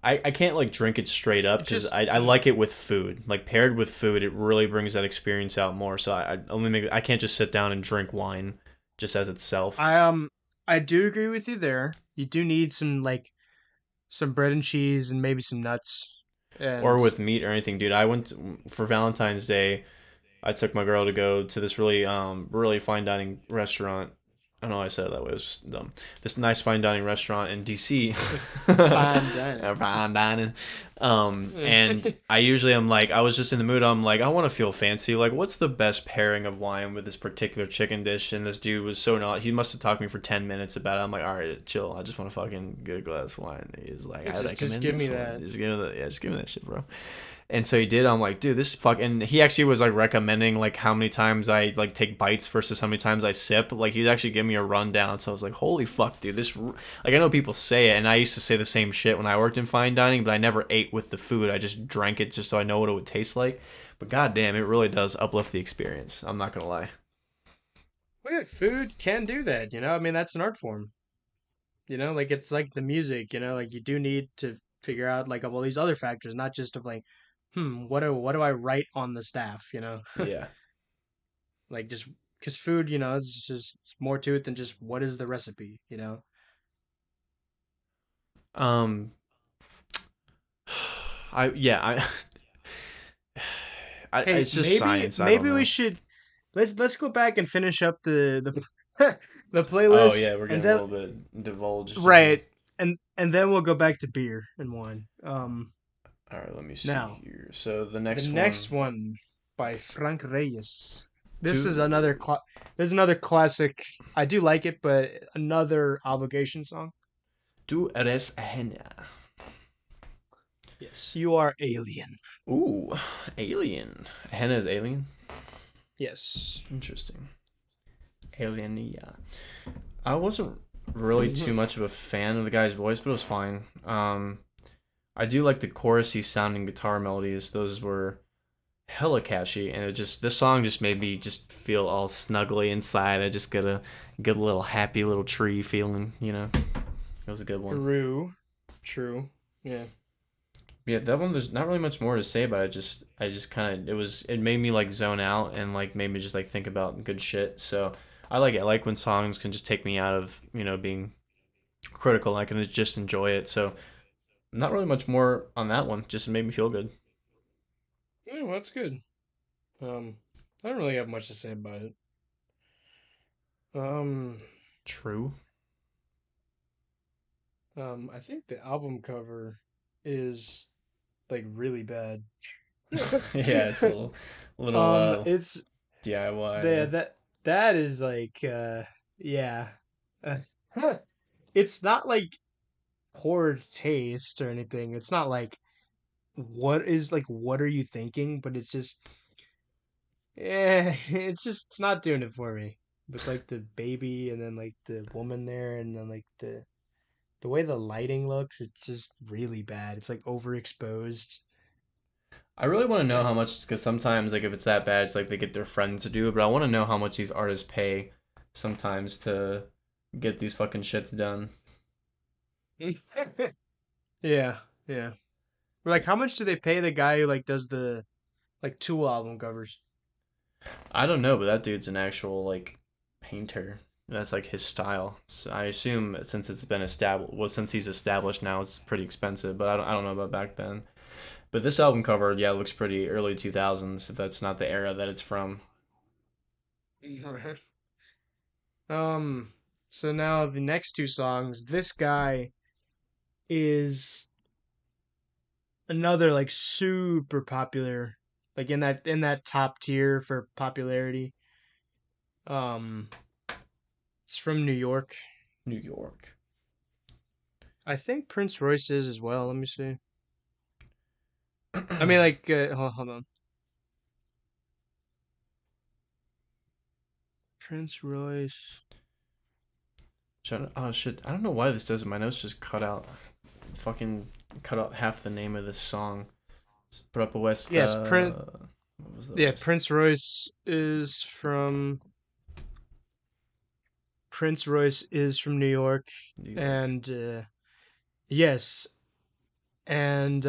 I can't like drink it straight up It's because just I like it with food. Like paired with food, it really brings that experience out more. So I only make I can't just sit down and drink wine just as itself. I I do agree with you there. You do need some like some bread and cheese and maybe some nuts. Or And with meat or anything, dude. I went for Valentine's Day. I took my girl to go to this really fine dining restaurant. I don't know why I said it that way. It was just dumb. This nice fine dining restaurant in DC. fine dining. Fine dining. And I usually am like, I was just in the mood. I'm like, I want to feel fancy. Like, what's the best pairing of wine with this particular chicken dish? And this dude was so not. He must have talked to me for 10 minutes about it. I'm like, all right, chill. I just want to fucking get a glass of wine. He's like, I Just recommend give me this one. that. Just give me that shit, bro. And so he did. I'm like, dude, this fuck. And he actually was like recommending like how many times I like take bites versus how many times I sip. Like he'd actually give me a rundown. So I was like, holy fuck, dude, like I know people say it, and I used to say the same shit when I worked in fine dining, but I never ate with the food. I just drank it just so I know what it would taste like. But goddamn, it really does uplift the experience. I'm not gonna lie. Well, yeah, food can do that, you know? I mean, that's an art form. You know, like it's like the music, you know, like you do need to figure out like all these other factors, not just of like, what do I write on the staff, you know? Yeah. Like just because food, you know, it's more to it than just what is the recipe, you know? Um. I yeah. Hey, It's just maybe science. I don't maybe we know. should let's go back and finish up the Oh playlist yeah, we're and getting a then little bit divulged in here. right and then we'll go back to beer and wine. All right, let me see Now, here. So the the next next one, one by Frank Reyes. This is another two, this is another classic. I do like it, but another obligation song. tú eres ajena. Yes, you are alien. Ooh, alien. Henna is alien. Yes. Interesting. Alienia. I wasn't really too much of a fan of the guy's voice, but it was fine. I do like the chorusy sounding guitar melodies. Those were hella catchy, and it just this song just made me just feel all snuggly inside. I just got a good little happy little tree feeling. It was a good one. True. True. Yeah. Yeah, that one. There's not really much more to say about it. I just kind of it made me like zone out and like made me just like think about good shit. So I like it. I like when songs can just take me out of being critical. I can just enjoy it. So not really much more on that one. Just made me feel good. Yeah, well, that's good. I don't really have much to say about it. Um, True. I think the album cover is like really bad. Yeah, it's a little It's DIY. the Yeah. that is like yeah. Uh, it's not like poor taste or anything. It's not like what are you thinking? But it's just yeah, it's not doing it for me. With like the baby and then like the woman there and then like the way the lighting looks, it's just really bad. It's like overexposed. I really want to know how Ugh. much because sometimes like if it's that bad, it's like they get their friends to do it. But I want to know how much these artists pay sometimes to get these fucking shits done. Yeah, yeah. Like, how much do they pay the guy who like does the like Tool album covers? I don't know, but that dude's an actual like painter. That's like his style. So I assume since it's been established, well, since he's established now, it's pretty expensive. But I don't know about back then. But this album cover, yeah, looks pretty early 2000s. If that's not the era that it's from. Um, so now the next two songs, this guy is another like super popular, like in that top tier for popularity. Um, it's from New York. New York. I think Prince Royce is as well. Let me see. I mean, like, hold on. Prince Royce. Oh shit! I don't know why this does it. My notes just cut out. Fucking cut out half the name of this song. Put up a West. Yes, What was the Yeah, rest? Prince Royce is from New York, New York. and yes, And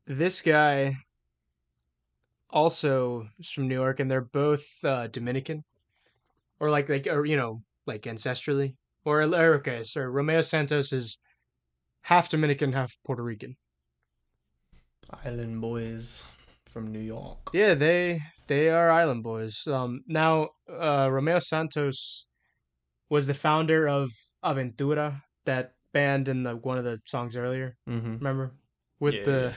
this guy also is from New York, and they're both Dominican, or or like ancestrally. Or okay, sorry, Romeo Santos is half Dominican, half Puerto Rican. Island Boys from New York. Yeah, they are island boys. Now Romeo Santos was the founder of Aventura, that band in the one of the songs earlier. Mm-hmm. Remember, Yeah, with yeah, yeah. the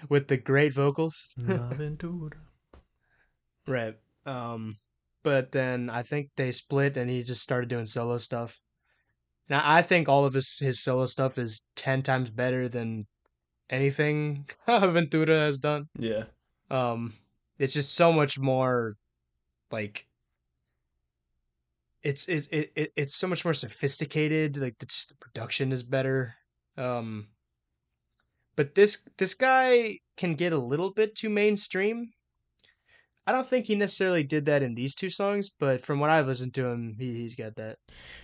with the great vocals. L'Aventura. Right. But then I think they split, and he just started doing solo stuff. Now I think all of his solo stuff is 10 times better than anything Aventura has done. Yeah. Um, it's just so much more like it's so much more sophisticated. Like just the production is better. Um, but this guy can get a little bit too mainstream. I don't think he necessarily did that in these two songs, but from what I've listened to him, he's got that.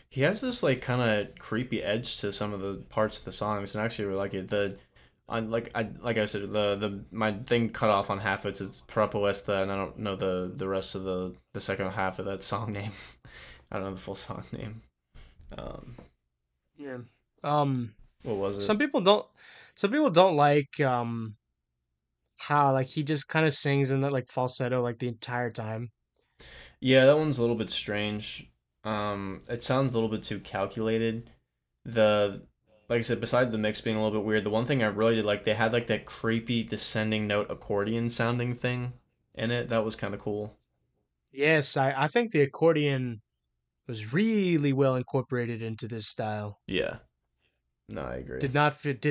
He has this like kind of creepy edge to some of the parts of the songs, and I actually really like it. The on like I said, the my thing cut off on half of it's Propuesta, and I don't know the rest of the second half of that song name. I don't know the full song name. Um, Yeah. Um, what was it? some people don't. Some people don't like how like he just kind of sings in that like falsetto like the entire time. Yeah, that one's a little bit strange. It sounds a little bit too calculated. The like I said, beside the mix being a little bit weird, the one thing I really did like they had like that creepy descending note accordion sounding thing in it. That was kind of cool. Yes, I think the accordion was really well incorporated into this style. Yeah, no, I agree. Did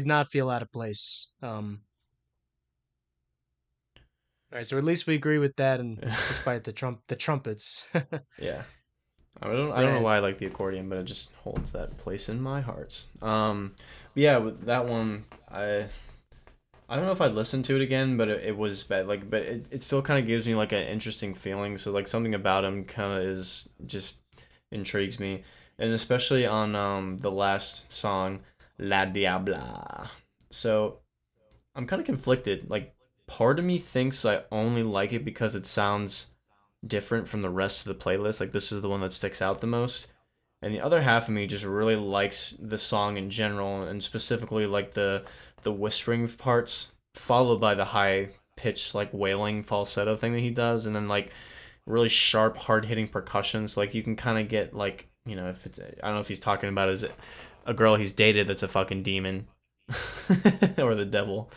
not feel out of place. All right, so at least we agree with that, and despite the trumpets, Yeah, I don't know right? why I like the accordion, but it just holds that place in my heart. But yeah, with that one, I don't know if I'd listen to it again, but it was bad. Like, but it still kind of gives me like an interesting feeling. So like something about him kind of is just intrigues me, and especially on the last song, La Diabla. So I'm kind of conflicted. Like, part of me thinks I only like it because it sounds different from the rest of the playlist. Like, this is the one that sticks out the most. And the other half of me just really likes the song in general, and specifically like the whispering parts, followed by the high pitched like wailing falsetto thing that he does, and then like really sharp, hard hitting percussion. So like you can kind of get like if it's I don't know if he's talking about is it a girl he's dated that's a fucking demon or the devil.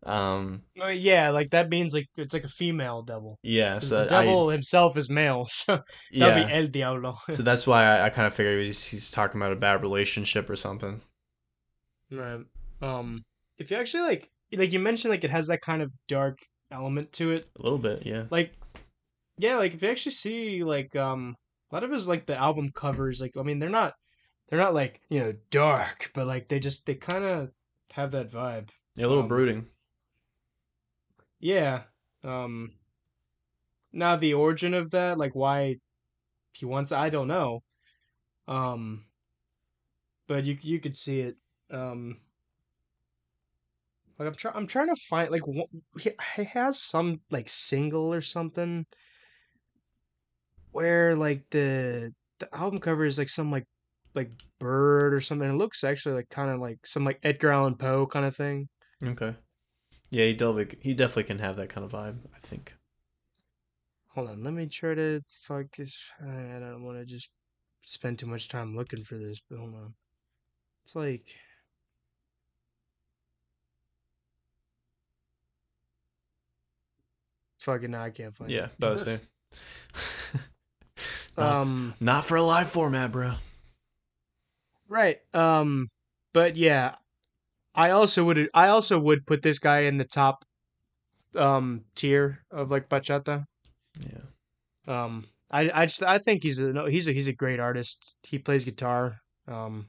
Yeah, like that means like it's like a female devil, Yeah, because the so I devil himself is male, so that'll be yeah, El Diablo. so that's why I kind of figured he's talking about a bad relationship or something. Right. If you actually like you mentioned, like it has that kind of dark element to it. A little bit, yeah. Like yeah, like if you actually see like a lot of his like the album covers, like I mean they're not like dark, but like they kind of have that vibe. Yeah, a little Um, brooding. yeah. Um, Now the origin of that, like why he wants, I don't know. Um, but you could see it. Um, like I'm trying to find like he has some like single or something where like the album cover is like some like bird or something. It looks actually like kind of like some like Edgar Allan Poe kind of thing. Okay. Yeah, he definitely can have that kind of vibe, I think. Hold on, let me try to focus. I don't want to just spend too much time looking for this, but hold on. It's like fucking now I can't find Yeah, it. about to say. not um, not for a live format, bro. right. But yeah, I also would put this guy in the top tier of like bachata. Yeah. I think he's a no, he's a great artist. He plays guitar. Um,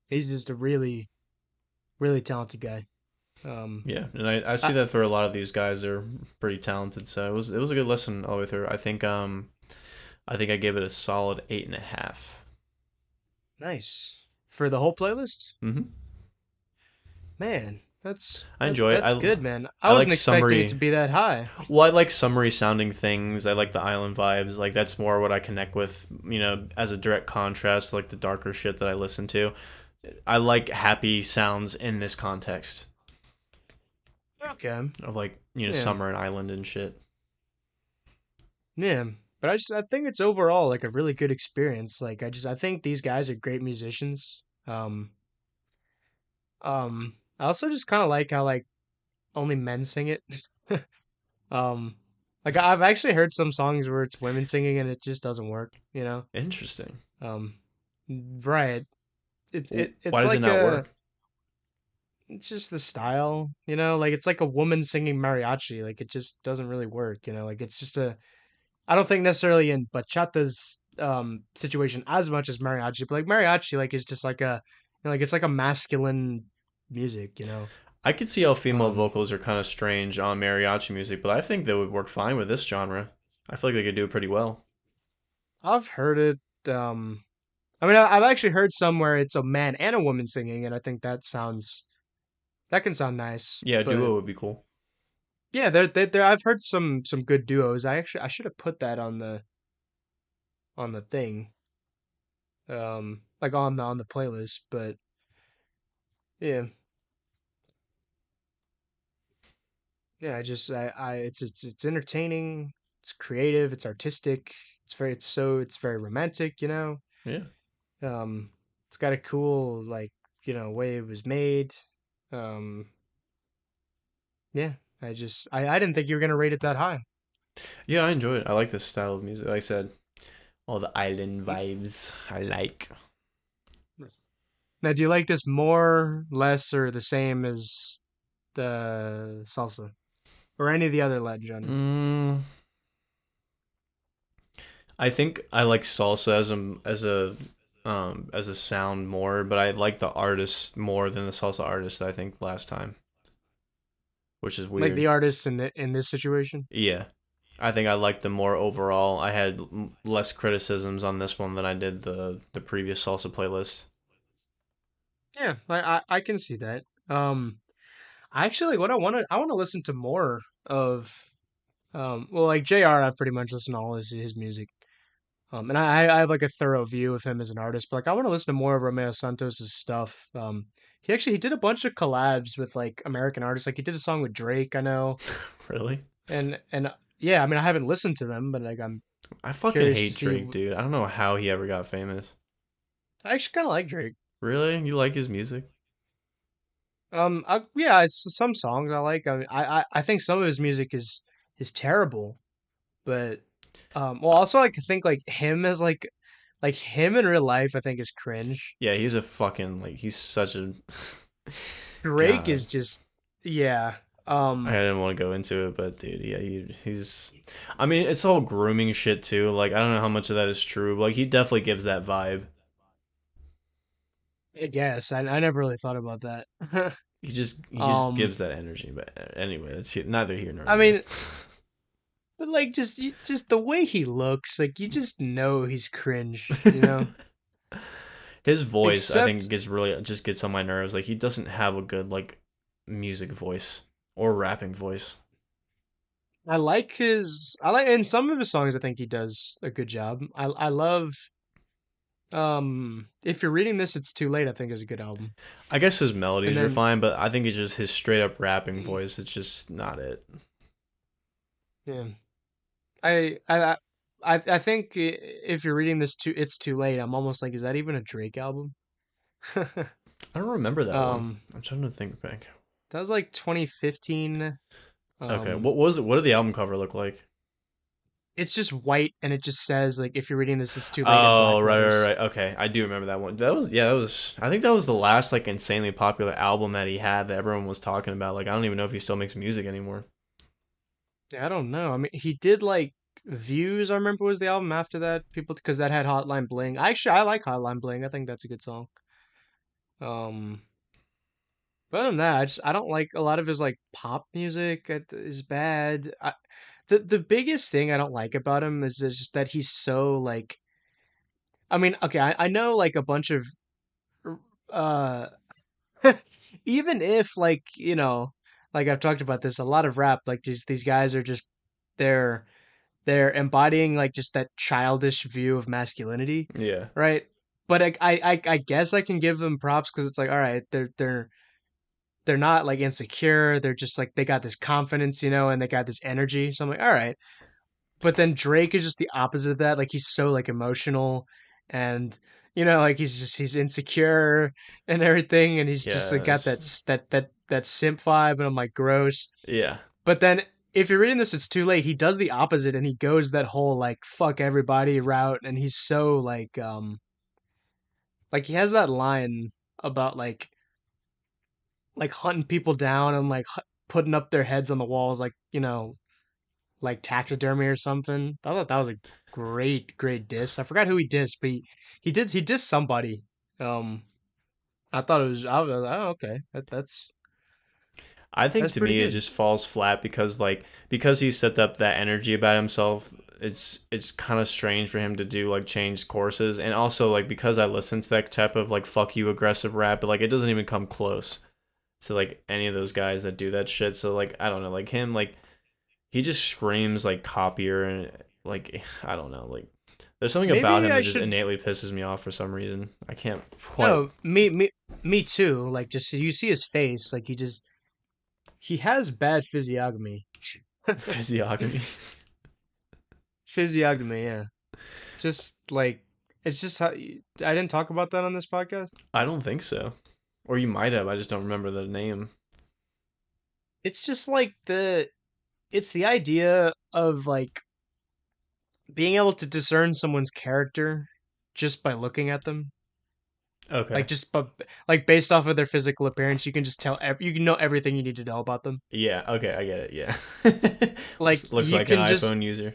he's just a really talented guy. Um, Yeah, and I see I, that for a lot of these guys. They're pretty talented, so it was a good listen all the way through. I think I gave it a solid 8.5. nice for the whole playlist. Mm-hmm. Man, I enjoy it. that's good, man. I I like wasn't expecting it to summery. be that high. Well, I like summery sounding things. I like the island vibes. Like that's more what I connect with. As a direct contrast, to, like the darker shit that I listen to. I like happy sounds in this context Okay. of like Yeah. summer and island and shit. Yeah. But I think it's overall like a really good experience. Like I think these guys are great musicians. I also just kind of like how like only men sing it. Um, like I've actually heard some songs where it's women singing and it just doesn't work, you know? Interesting. Um, right. Why It's does it like not work? it's just the style, you know? Like it's like a woman singing mariachi. Like it just doesn't really work, you know? Like it's just a I don't think necessarily in bachata's situation as much as mariachi, but like mariachi like is just like a like it's like a masculine music, you know? I could see how female Um, vocals are kind of strange on mariachi music, but I think they would work fine with this genre. I feel like they could do it pretty well. I've heard it. I mean, I've actually heard some where it's a man and a woman singing, and I think that can sound nice. Yeah, a But duo would be cool. yeah, there. I've heard some good duos. I should have put that on the thing, like on the playlist. But yeah, yeah. It's entertaining. It's creative. It's artistic. It's very romantic. You know. Yeah. Um, it's got a cool like way it was made. Um, yeah. I didn't think you were gonna rate it that high. Yeah, I enjoy it. I like this style of music. Like I said, all the island Mm. vibes I like. Now, do you like this more, less, or the same as the salsa or any of the other Latin genre? Mm, I think I like salsa as a sound more, but I like the artist more than the salsa artist I think last time, which is Like weird. the artists in this situation? Yeah. I think I liked them more overall. I had less criticisms on this one than I did the previous salsa playlist. Yeah, I can see that. I actually what I want to listen to more of. Well, like JR, I've pretty much listened to all his music. And I have like a thorough view of him as an artist, but like I want to listen to more of Romeo Santos's stuff. He did a bunch of collabs with like American artists. Like he did a song with Drake, I know, Really? and yeah, I mean I haven't listened to them, but like I'm I fucking curious to hate see. Drake, dude. I don't know how he ever got famous. I actually kind of like Drake. Really? You like his music? Yeah, it's some songs I like. I mean, I think some of his music is terrible, but well, also like to think like him as like him in real life, I think is cringe. Yeah, he's a fucking like he's such a Drake god. is just yeah. I didn't want to go into it, but dude, yeah, he's. I mean, it's all grooming shit too. Like, I don't know how much of that is true, but like, he definitely gives that vibe. I guess I never really thought about that. He just um, gives that energy. But anyway, it's neither here nor I there. mean, but like just the way he looks, like you just know he's cringe, you know. His voice, I think, Except gets really just gets on my nerves. Like, he doesn't have a good like music voice or rapping voice. I like in some of his songs. I think he does a good job. I love if you're reading this, it's too late. I think is a good album. I guess his And melodies are then fine, but I think it's just his straight up rapping voice. It's just not it. yeah, I I I think if you're reading this too, it's too late. I'm almost like, is that even a Drake album? I don't remember that one. um, I'm trying to think back. that was like 2015. Okay, Um, what was it? What did the album cover look like? it's just white and it just says like if you're reading this, it's too late in Oh, black right, right, letters. right. Okay, I do remember that one. That was yeah, that was. I think that was the last like insanely popular album that he had that everyone was talking about. Like, I don't even know if he still makes music anymore. Yeah, I don't know. I mean, he did like Views. I remember was the album after that. People because that had Hotline Bling. I like Hotline Bling. I think that's a good song. Um, but other than that, I don't like a lot of his like pop music. It is bad. The biggest thing I don't like about him is just that he's so like. I mean, okay, I know like a bunch of uh even if like, like I've talked about this, a lot of rap, like these guys are just they're they're embodying like just that childish view of masculinity, Yeah. right? But I guess I can give them props because it's like, all right, they're not like insecure. They're just like they got this confidence, and they got this energy. So I'm like, all right. But then Drake is just the opposite of that. Like he's so like emotional and like he's insecure and everything, and he's just like got Yes. that simp vibe, and I'm like gross. Yeah. But then if you're reading this, it's too late. He does the opposite and he goes that whole like fuck everybody route, and he's so like he has that line about like hunting people down and like putting up their heads on the walls like like taxidermy or something. I thought that was a great diss. I forgot who he dissed, but he dissed somebody. Um, I was like, oh, okay, I think that's to pretty me it good. just falls flat because because he set up that energy about himself. It's kind of strange for him to do like change courses, and also like because I listen to that type of like fuck you aggressive rap, but like it doesn't even come close to like any of those guys that do that shit. So like I don't know, like him, like he just screams like copier and like I don't know, like there's something about Maybe him I that just should. innately pisses me off for some reason. I can't quite No, me too. Like just you see his face, like he has bad physiognomy. physiognomy. Physiognomy, yeah. Just like it's just how I didn't talk about that on this podcast. I don't think so. Or you might have. I just don't remember the name. It's just like it's the idea of like being able to discern someone's character just by looking at them. Okay. Like just but like based off of their physical appearance, you can just tell you can know everything you need to know about them. Yeah. Okay. I get it. Yeah. Like Looks you like an can just iPhone user.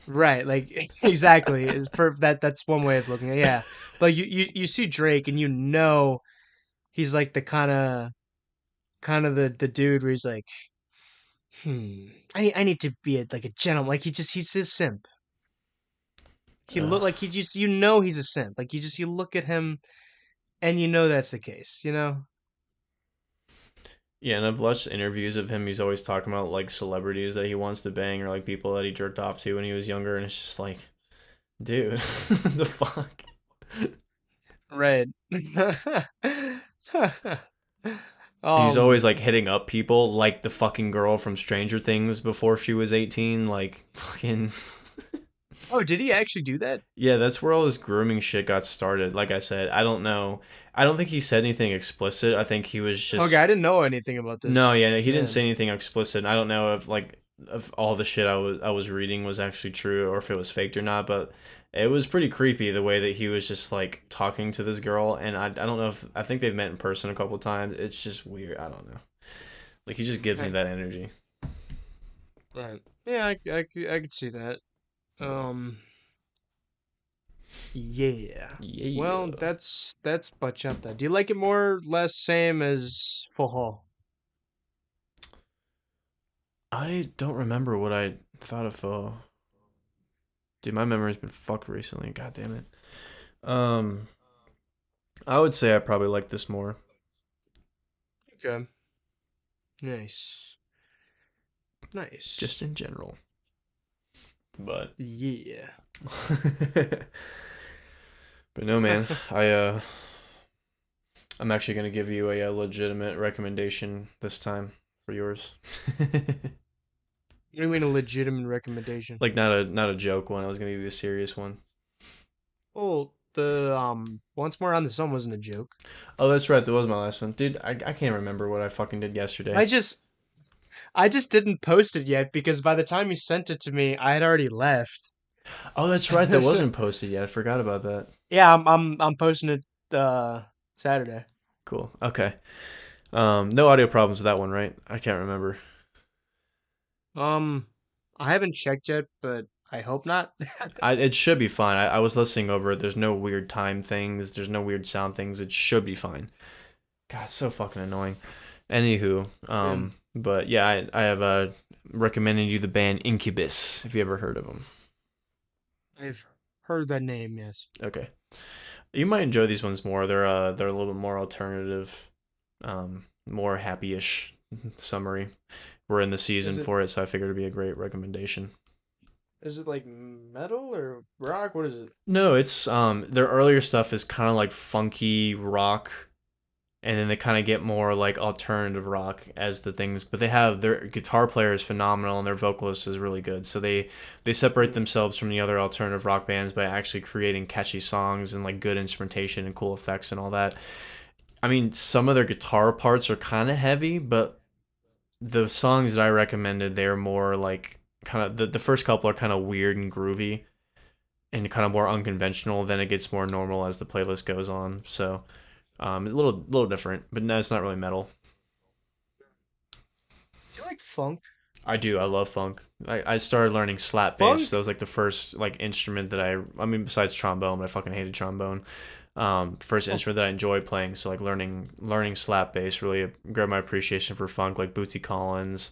right, like exactly. For that's one way of looking at it. Yeah. But you see Drake and he's like the kind of the dude where he's like, I need to be like a gentleman. Like he's his simp. He look Ugh. like he just he's a simp. Like you look at him and that's the case. Yeah, and I've watched interviews of him. He's always talking about like celebrities that he wants to bang or like people that he jerked off to when he was younger, and it's just like, dude, what the fuck. Right. He's always like um. hitting up people like the fucking girl from Stranger Things before she was 18. Like fucking Oh, did he actually do that? yeah, that's where all this grooming shit got started. Like I said, I don't know. I don't think he said anything explicit. I think he was Okay, just I didn't know anything about no, this. yeah, no, he didn't say Man. anything explicit. I don't know if like if all the shit I was reading was actually true or if it was faked or not, but it was pretty creepy the way that he was just like talking to this girl, and I don't know if I think they've met in person a couple of times. It's just weird. I don't know. Like he just gives me Right. that energy. Right. Yeah, I could see that. But Um. Yeah. Well, yeah. that's bachata. Do you like it more, or less, same as forró? I don't remember what I thought of dude, my memory's been fucked recently. God damn it. Um, I would say I probably like this more. Okay. Nice. Just Nice. in general. But Yeah. but no man, I'm actually gonna give you a legitimate recommendation this time for yours. What do you mean a legitimate recommendation? Like not a joke one. I was gonna give you a serious one. Oh, the once more on the sun wasn't a joke. Oh, that's right. That was my last one, dude. I can't remember what I fucking did yesterday. I just I just didn't post it yet because by the time you sent it to me, I had already left. Oh, that's right. That So, wasn't posted yet. I forgot about that. yeah, I'm posting it Saturday. Cool. Okay. No audio problems with that one, right? I can't remember. Um, I haven't checked yet, but I hope not. It should be fine. I was listening over it. There's no weird time things. There's no weird sound things. It should be fine. God, it's so fucking annoying. Anywho, Yeah, but yeah, I have recommended you the band Incubus. If you ever heard of them. I've heard that name. Yes. Okay, you might enjoy these ones more. They're a little bit more alternative. more happy-ish summary. We're in the Is season it for it, so I figured it'd be a great recommendation. is it like metal or rock? What is it? No, it's their earlier stuff is kind of like funky rock, and then they kind of get more like alternative rock as the things, but they have their guitar player is phenomenal and their vocalist is really good, so they separate Hmm. themselves from the other alternative rock bands by actually creating catchy songs and like good instrumentation and cool effects and all that. I mean, some of their guitar parts are kind of heavy, but the songs that I recommended, they're more like kind of the first couple are kind of weird and groovy and kind of more unconventional. Then it gets more normal as the playlist goes on. So a little different, but no, it's not really metal. Do you like funk? I do. I love funk. I started learning slap bass. Funk? That was like the first like instrument that I mean besides trombone, but I fucking hated trombone. First Oh, instrument that I enjoyed playing. So like learning slap bass really grabbed my appreciation for funk. Like Bootsy Collins,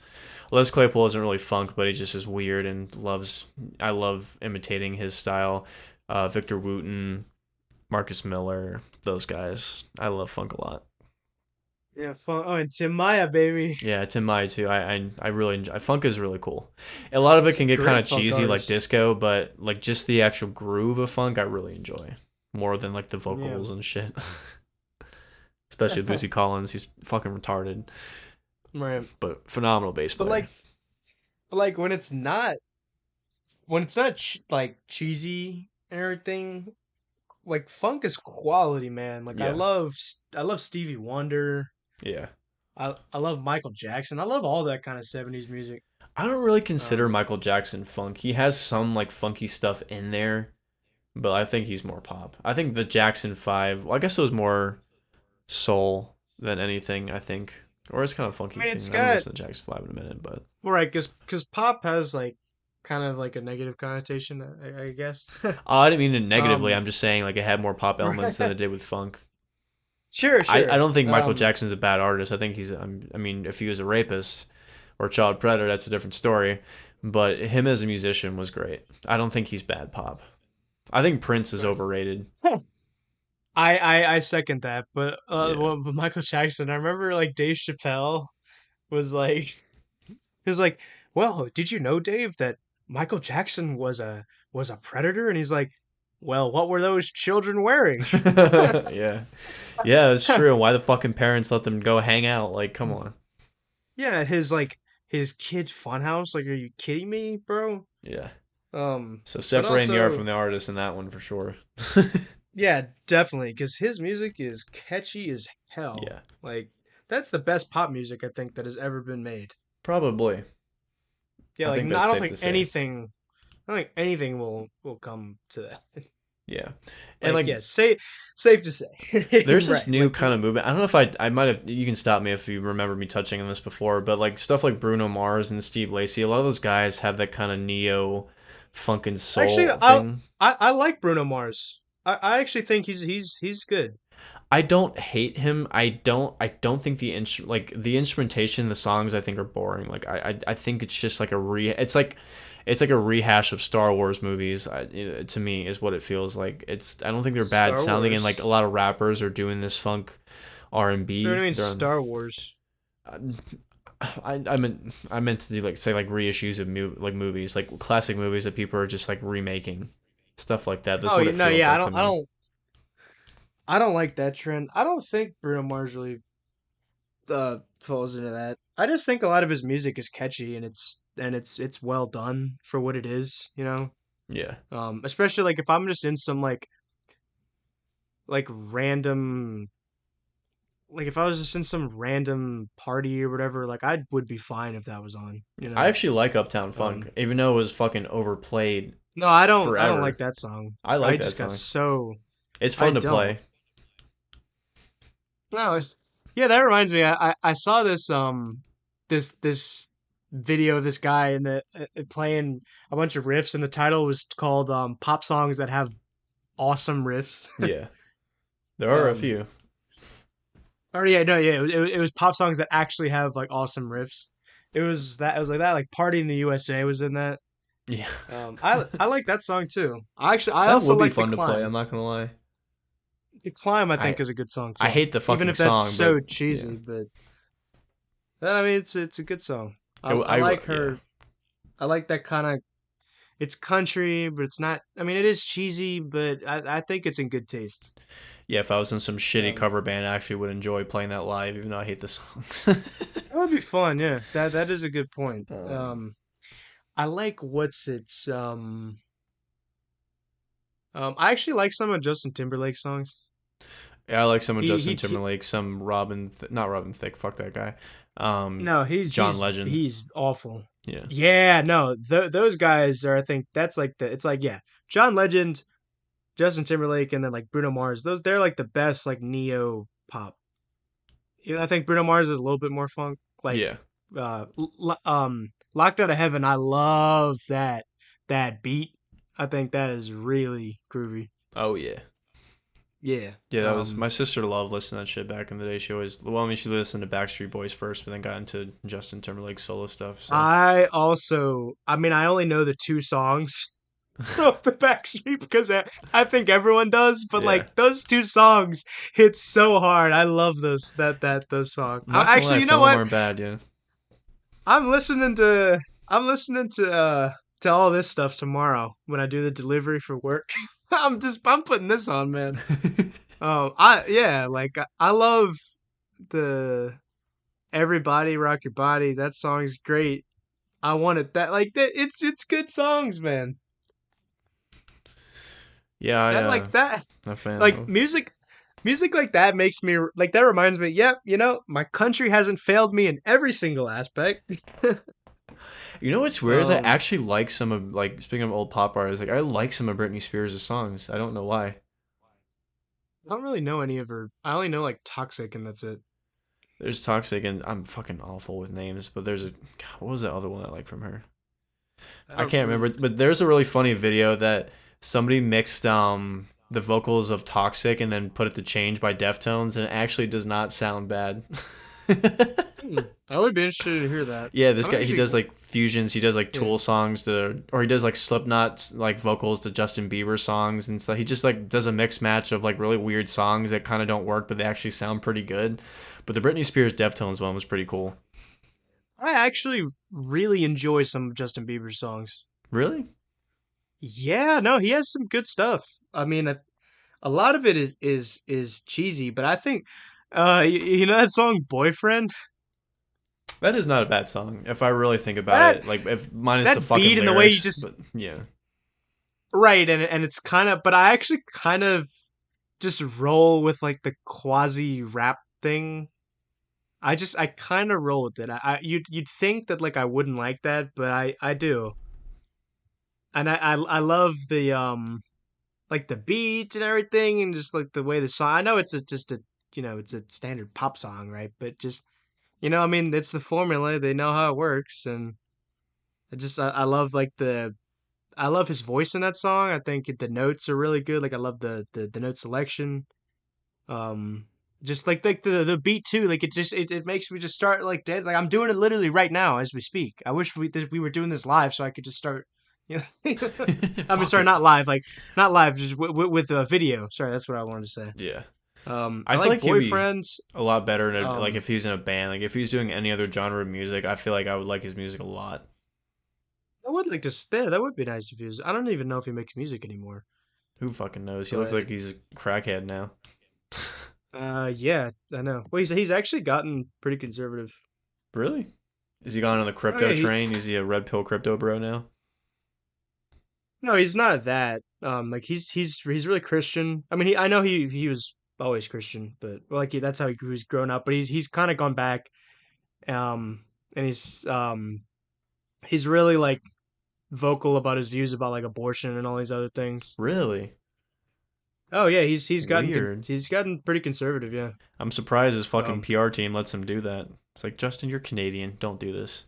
Les Claypool isn't really funk, but he just is weird and loves. I love imitating his style. Victor Wooten, Marcus Miller, those guys. I love funk a lot. yeah, funk. Oh, and Tim Maya, baby. Yeah, Tim Mai too. I really enjoy. Funk is really cool. A lot of it He's a can get kind great of funk cheesy like artist. disco, but like just the actual groove of funk, I really enjoy more than like the Yeah. vocals and shit. Especially with Bootsy Collins, he's fucking retarded, Right. but phenomenal bass But player. like when it's not like cheesy and everything, like funk is quality, man. Like I Yeah, love I love Stevie Wonder. yeah. I love Michael Jackson. I love all that kind of 70s music. I don't really consider Um, Michael Jackson funk. He has some like funky stuff in there, but I think he's more pop. I think the Jackson Five. Well, I guess it was more soul than anything. I think, or it's kind of funky I mean, too. it's I haven't got listened to Jackson Five in a minute, but right because pop has like kind of like a negative connotation, I guess. I didn't mean it negatively. um, I'm just saying like it had more pop elements than it did with funk. sure, I sure. don't think Michael Jackson's a bad artist. I think he's. I mean, if he was a rapist or a child predator, that's a different story. But him as a musician was great. I don't think he's bad pop. I think Prince is Right. overrated. I second that, but Yeah. well, but Michael Jackson, I remember like Dave Chappelle was like he was like, "Well, did you know, Dave, that Michael Jackson was a predator?" And he's like, "Well, what were those children wearing?" Yeah. Yeah, that's true. Why the fucking parents let them go hang out? Like, come on. Yeah, his kid funhouse. Like, are you kidding me, bro? Yeah. So But separating the art also, from the artist in that one for sure. yeah, definitely, because his music is catchy as hell. Yeah. Like, that's the best pop music I think that has ever been made. Probably. Yeah, I like think I that's don't safe think to say. anything, I don't think anything will come to that. Yeah. And Like, like yeah, safe to say, there's this right? new Like, kind of movement. I don't know if I might have you can stop me if you remember me touching on this before, but like stuff like Bruno Mars and Steve Lacy, a lot of those guys have that kind of neo funk and actually, soul thing. I like Bruno Mars. I actually think he's good. I don't hate him. I don't think like the instrumentation, the songs I think are boring. Like I think it's just like it's like a rehash of Star Wars movies. To me, is what it feels like. I don't think they're bad Star sounding, and like Wars. a lot of rappers are doing this funk R and What do B. you mean They're on. Star Wars? I meant to do like say like reissues of like movies, like classic movies that people are just like remaking, stuff like that. That's Oh, what it no, feels yeah, like to me. I don't like that trend. I don't think Bruno Mars really falls into that. I just think a lot of his music is catchy and it's well done for what it is, you know. Yeah. Especially like if I'm just in some like random like if I was just in some random party or whatever, like I would be fine if that was on, you I know. actually like Uptown Funk, Um, even though it was fucking overplayed no, I don't like forever. that song. I I like that just got song. so It's I fun to don't. play. No, yeah, that reminds me. I saw this video of this guy in the playing a bunch of riffs, and the title was called "Pop Songs That Have Awesome Riffs." Yeah, there are a um, few. or yeah, no, yeah, it was pop songs that actually have like awesome riffs. It was like that. Like "Party in the USA" was in that. Yeah, I like that song too. I that also would be like "The fun to play. Climb." I'm not gonna lie. The Climb, I I think, is a good song I too. hate the Even fucking if that's song, but so yeah. cheesy, but I mean, it's a good song. I like Yeah. her. I like that kind of. It's country, but it's not. I mean, it is cheesy, but I think it's in good taste. Yeah, if I was in some shitty Um, cover band, I actually would enjoy playing that live, even though I hate the song. that would be fun. Yeah, that is a good point. um, I like what's its I actually like some of Justin Timberlake's songs. yeah, I like some of Justin He Timberlake, some not Robin Thicke, fuck that guy. no, John Legend. he's awful. Yeah. Yeah, no, those guys are. I think that's like the. It's like yeah, John Legend, Justin Timberlake, and then like Bruno Mars. Those they're like the best like neo pop. You know, I think Bruno Mars is a little bit more funk. Like Yeah. Locked Out of Heaven. I love that beat. I think that is really groovy. Oh yeah. Yeah. Yeah, that was my sister loved listening to that shit back in the day. She always well, I mean, she listened to Backstreet Boys first, but then got into Justin Timberlake solo stuff. So I mean, I only know the two songs of the Backstreet because I think everyone does, but yeah, like those two songs hit so hard. I love those songs. I'm not gonna lie, Actually, you know some of them what? aren't bad. Yeah. I'm listening to I'm listening to all this stuff tomorrow when I do the delivery for work. I'm putting this on, man. I yeah, like I love the Everybody Rock Your Body. That song's great. I wanted that like that it's good songs, man. yeah, That like that I'm a fan of like them. music like that makes me like that reminds me, yep, my country hasn't failed me in every single aspect. You know what's weird is I um actually like some of like speaking of old pop artists, like I like some of Britney Spears' songs. I don't know why. I don't really know any of her. I only know like Toxic and that's it. There's Toxic and I'm fucking awful with names, but there's God, what was the other one I like from her? I I don't can't remember, remember. but there's a really funny video that somebody mixed the vocals of Toxic and then put it to Change by Deftones, and it actually does not sound bad. I would be interested to hear that. Yeah, this I might guy he actually does like fusions. He does like yeah. Tool songs to, or he does like Slipknot like vocals to Justin Bieber songs and stuff. He just like does a mix match of like really weird songs that kind of don't work, but they actually sound pretty good. But the Britney Spears Deftones one was pretty cool. I actually really enjoy some of Justin Bieber's songs. Really? Yeah, no, he has some good stuff. I mean, a lot of it is cheesy, but I think you know that song Boyfriend? That is not a bad song if I really think about That it. Like if minus the that fucking beat and the way you lyrics, just but yeah. right and it's kind of but I actually kind of just roll with like the quasi rap thing. I kind of roll with it. You'd think that like I wouldn't like that, but I do. And I love the like the beats and everything and just like the way the song. I know it's just a it's a standard pop song, right? But just I mean, it's the formula. They know how it works, and I love like I love his voice in that song. I think the notes are really good. Like I love the note selection. Um, just like the beat too. Like it makes me just start like dance. Like I'm doing it literally right now as we speak. I wish that we were doing this live so I could just start. You know, I mean, Fuck sorry, it. not live. Like not live, just with a video. Sorry, that's what I wanted to say. Yeah. I I feel like like he'd be Boyfriends. a lot better in like Um, if he was in a band. Like if he was doing any other genre of music, I feel like I would like his music a lot. I would like to. Yeah, that would be nice if he was. I don't even know if he makes music anymore. Who fucking knows? He looks But like he's a crackhead now. yeah, I know. Well, he's actually gotten pretty conservative. Really? Is he gone on the Oh crypto yeah, train? Is he a red pill crypto bro now? no, he's not that. Like he's really Christian. I mean, I know he was always Christian, but well, like that's how he was grown up. But he's kind of gone back. And he's really like vocal about his views about like abortion and all these other things. Really? Oh yeah, Weird. he's gotten pretty conservative. Yeah. I'm surprised his fucking Um, PR team lets him do that. It's like, Justin, you're Canadian. Don't do this.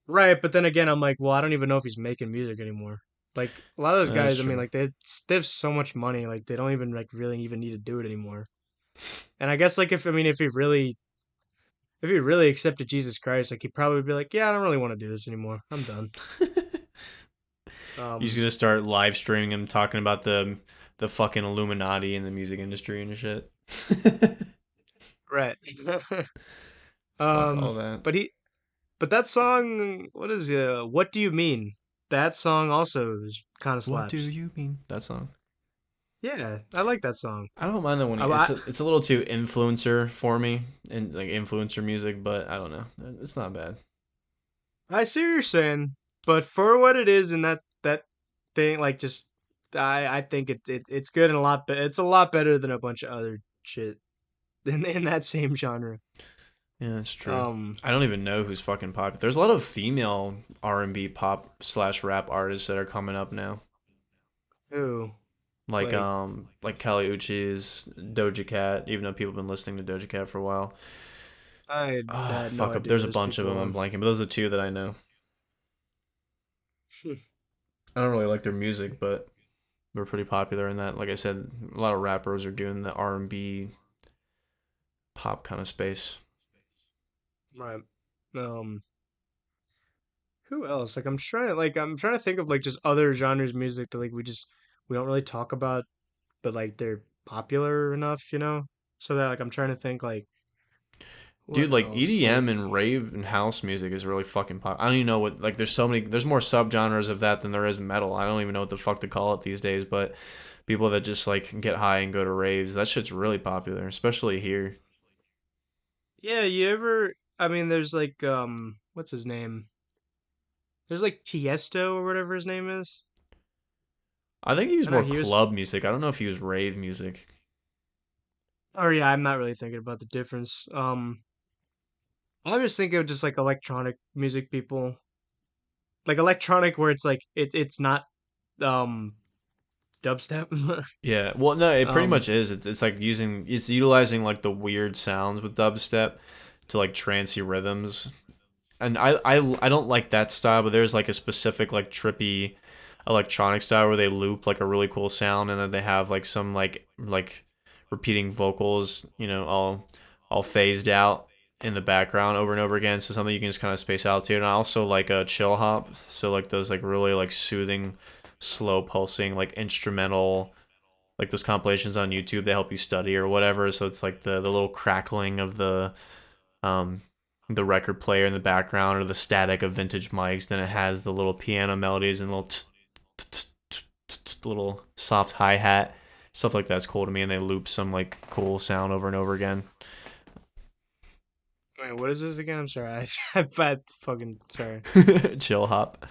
right, but then again, I'm like, well, I don't even know if he's making music anymore. Like a lot of those That's guys, I mean, true. like they have so much money, like they don't even like really even need to do it anymore. And I guess like if he really accepted Jesus Christ, like he'd probably be like, yeah, I don't really want to do this anymore. I'm done. He's Um, gonna start live streaming him talking about the the fucking Illuminati in the music industry and shit. Right. Fuck um, all that. but that song, what do you mean? That song also kind of What do slaps. you mean? That song. Yeah, I like that song. I don't mind that one. I, I, It's a little too influencer for me, and like influencer music, but I don't know. It's not bad. I see what you're saying, but for what it is, and that thing, like, just I think it's good and a lot. It's a lot better than a bunch of other shit in that same genre. Yeah, that's true. Um, I don't even know who's fucking popular. There's a lot of female R&B pop slash rap artists that are coming up now. who Like like like Kali Uchis, Doja Cat, even though people have been listening to Doja Cat for a while. I Ah, had no fuck up. idea There's a those bunch of them. I'm people. blanking, but those are the two that I know. I don't really like their music, but they're pretty popular in that. Like I said, a lot of rappers are doing the R&B pop kind of space. Right. Um, who else? I'm trying to think of like just other genres of music that like we don't really talk about, but like they're popular enough, So that like I'm trying to think like Dude, what like else? EDM and rave and house music is really fucking pop. I don't even know what, like there's so many, there's more subgenres of that than there is metal. I don't even know what the fuck to call it these days, but people that just like get high and go to raves, that shit's really popular, especially here. Yeah, you ever? I mean, there's like what's his name? There's like Tiesto or whatever his name is. I think he was I know more he was. club music. I don't know if he was rave music. Oh yeah, I'm not really thinking about the difference. I'm just thinking of just like electronic music people, like electronic where it's like it's not um dubstep. Yeah, well, no, it pretty um, much is. It's like it's utilizing like the weird sounds with dubstep to like trancey rhythms. And I don't like that style, but there's like a specific like trippy electronic style where they loop like a really cool sound, and then they have like some like repeating vocals, all phased out in the background over and over again. So something you can just kind of space out to. And I also like a chill hop, so like those like really like soothing, slow pulsing like instrumental, like those compilations on YouTube that help you study or whatever. So it's like the little crackling of um the record player in the background or the static of vintage mics. Then it has the little piano melodies and little soft hi hat. Stuff like that's cool to me, and they loop some like cool sound over and over again. wait, what is this again? I'm sorry, I fucking sorry. Chill hop.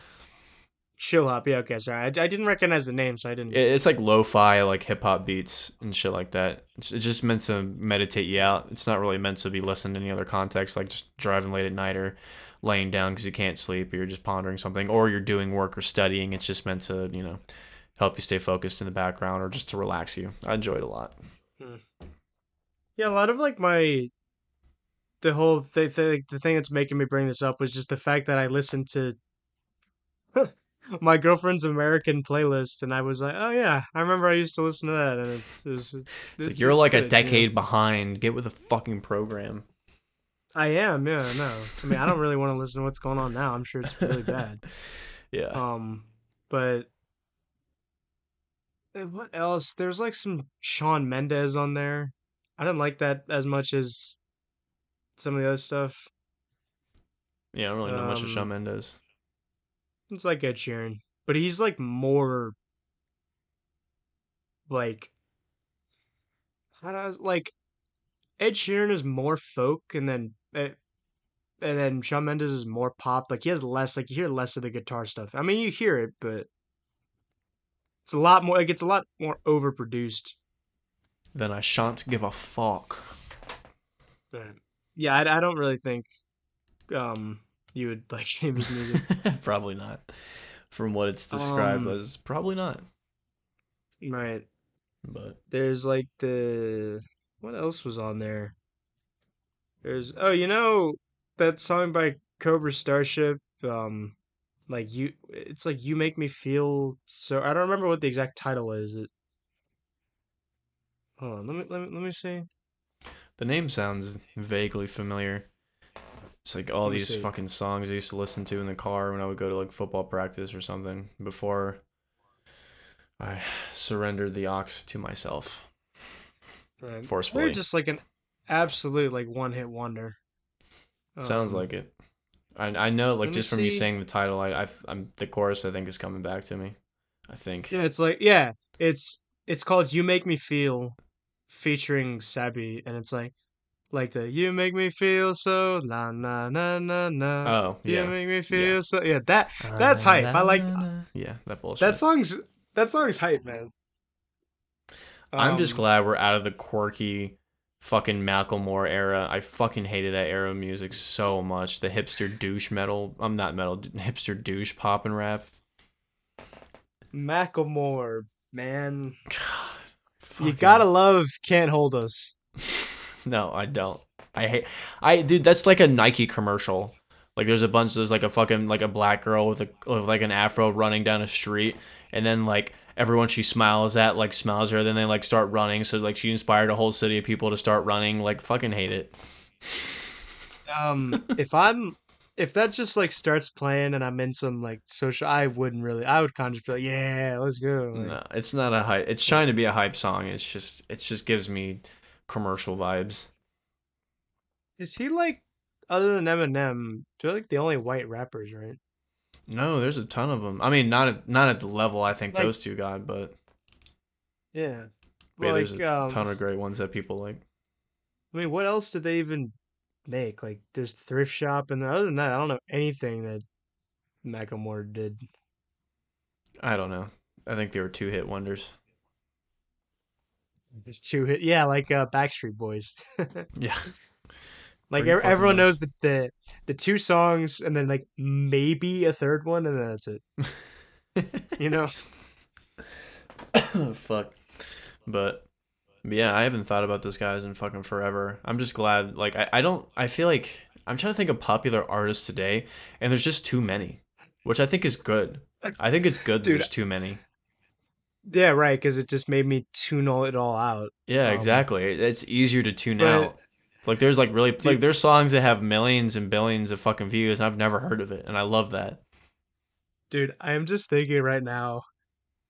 Chill hop. Yeah, okay, sorry. I didn't recognize the name, so I didn't. It's like lo-fi, like hip hop beats and shit like that. It's just meant to meditate you out. It's not really meant to be listened in any other context, like just driving late at night or laying down because you can't sleep, or you're just pondering something, or you're doing work or studying. It's just meant to, help you stay focused in the background or just to relax you. I enjoy it a lot. Hmm. Yeah, a lot of like the thing that's making me bring this up was just the fact that I listened to my girlfriend's American playlist, and I was like, oh yeah, I remember I used to listen to that, and It's like you're it's like a good. decade behind. Get with the fucking program. I am, yeah, no. I mean, I don't really want to listen to what's going on now. I'm sure it's really bad. Yeah. Um, but what else? There's like some Shawn Mendes on there. I didn't like that as much as some of the other stuff. Yeah, I don't really know much of Shawn Um, Mendes. it's like Ed Sheeran, but he's like more like how does like Ed Sheeran is more folk, and then Shawn Mendes is more pop. Like he has less, like you hear less of the guitar stuff. I mean, you hear it, but it's a lot more. Like it's a lot more overproduced. Then I shan't give a fuck. But yeah, I don't really think um you would like James' music. Probably not. From what it's described Um, as, probably not. right. But There's like what else was on there? That song by Cobra Starship. Like it's like you make me feel so. I don't remember what the exact title is. Hold on, let me see. the name sounds vaguely familiar. It's like all Let me these see. fucking songs I used to listen to in the car when I would go to like football practice or something before I surrendered the ox to myself Right. They're forcefully. just like an absolute like one hit wonder. Sounds Um, like it. I know like let me just from you see. saying the title, I'm the chorus I think is coming back to me. I think. Yeah, it's like yeah, it's called "You Make Me Feel," featuring Sabi, and it's like the "You make me feel so na na na na na." Oh You yeah, make me yeah. feel so yeah. That's hype. I like Yeah, that that bullshit. song's that song's hype, man. I'm just Um, glad we're out of the quirky fucking Macklemore era. I fucking hated that era of music so much. The hipster douche metal. I'm not metal. Hipster douche pop and rap. Macklemore, man, God, you gotta fucking love "Can't Hold Us." no, I don't. I hate. I dude, that's like a Nike commercial. Like there's a bunch. There's like a fucking like a black girl with like an afro running down a street, and then like everyone she smiles at like smiles at her. Then they like start running. So like she inspired a whole city of people to start running. Like fucking hate it. If I'm if that just like starts playing and I'm in some like social, I wouldn't really. I would kind of just be like, yeah, let's go. No, it's not a hype. It's trying to be a hype song. It just gives me commercial vibes. Is he like other than Eminem? They're like the only white rappers, right? No, there's a ton of them. I mean, not at the level I think Like, those two got, yeah, but yeah, there's like a ton of great ones that people like. I mean, what else did they even make? Like, there's Thrift Shop, and other than that, I don't know anything that Macklemore did. I don't know. I think they were two hit wonders. There's two hit, yeah, like Backstreet Boys. Yeah, Like pretty fucking everyone knows much. the two songs, and then like maybe a third one, and then that's it. You know? Fuck. But yeah, I haven't thought about those guys in fucking forever. I'm just glad. Like I don't. I feel like I'm trying to think of popular artists today, and there's just too many, which I think is good. I think it's good that Dude, there's too many. yeah, right, because it just made me tune all it all out. Yeah, Um, exactly. It's easier to tune but out. Like there's like really like dude, there's songs that have millions and billions of fucking views, and I've never heard of it, and I love that. dude, I am just thinking right now,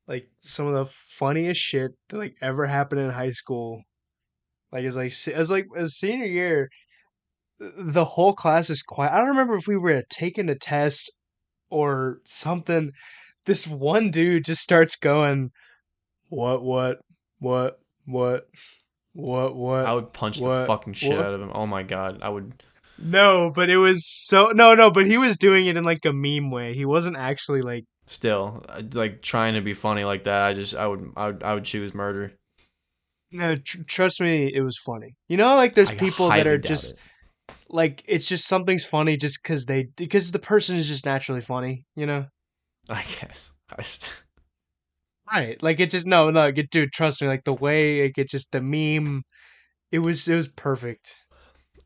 like some of the funniest shit that like ever happened in high school. Like as senior year, the whole class is quiet. I don't remember if we were taking a test or something. This one dude just starts going, what, what, what, what, I what, would punch the what, fucking shit what. out of him. Oh my god, I would No, but it was so no, but he was doing it in like a meme way. He wasn't actually like still like trying to be funny like that. I would choose murder. no. Trust me, it was funny. You know, like there's I people that highly are doubt just it. like it's just something's funny just because the person is just naturally funny. You know. I guess. Right. Like it just no, dude, trust me, like the way it just the meme, it was perfect.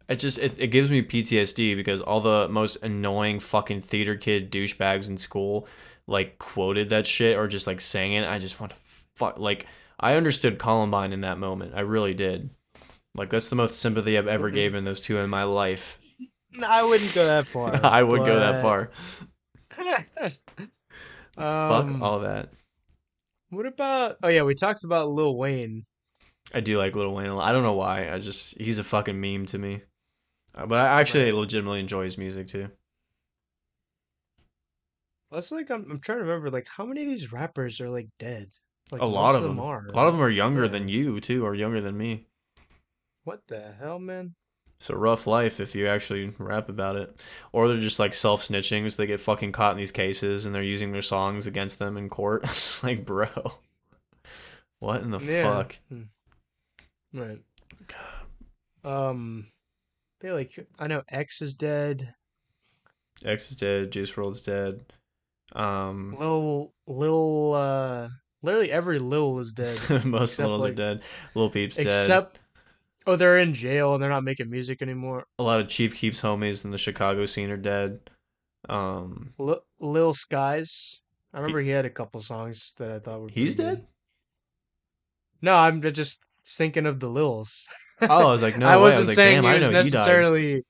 It gives me PTSD because all the most annoying fucking theater kid douchebags in school like quoted that shit or just like sang it. I just want to fuck like I understood Columbine in that moment. I really did. Like that's the most sympathy I've ever Mm, given those two in my life. I wouldn't go that far, I would go that but far. Fuck um all that. what about oh yeah, we talked about Lil Wayne. I do like Lil Wayne a lot. I don't know why. I just he's a fucking meme to me. But I actually Right. legitimately enjoy his music too. That's like I'm trying to remember like how many of these rappers are like dead? A Like lot most of of them them. are, A lot of right? them are younger Yeah. than you too, or younger than me. What the hell, man? It's a rough life if you actually rap about it. Or they're just like self snitching, so they get fucking caught in these cases and they're using their songs against them in court. It's like, bro, what in the Yeah. fuck? Right. Um they like I know X is dead. X is dead, Juice WRLD's dead. Um, Literally every Lil is dead most except Littles are like dead. Lil Peep's dead. except oh they're in jail and they're not making music anymore. A lot of Chief Keef's homies in the Chicago scene are dead. Um, Lil Skies. I remember he he had a couple songs that I thought were he's pretty good. dead. No, I'm just thinking of the Lils. Oh, I was like, I no way. I was wasn't like, saying damn, I he didn't was know he died. necessarily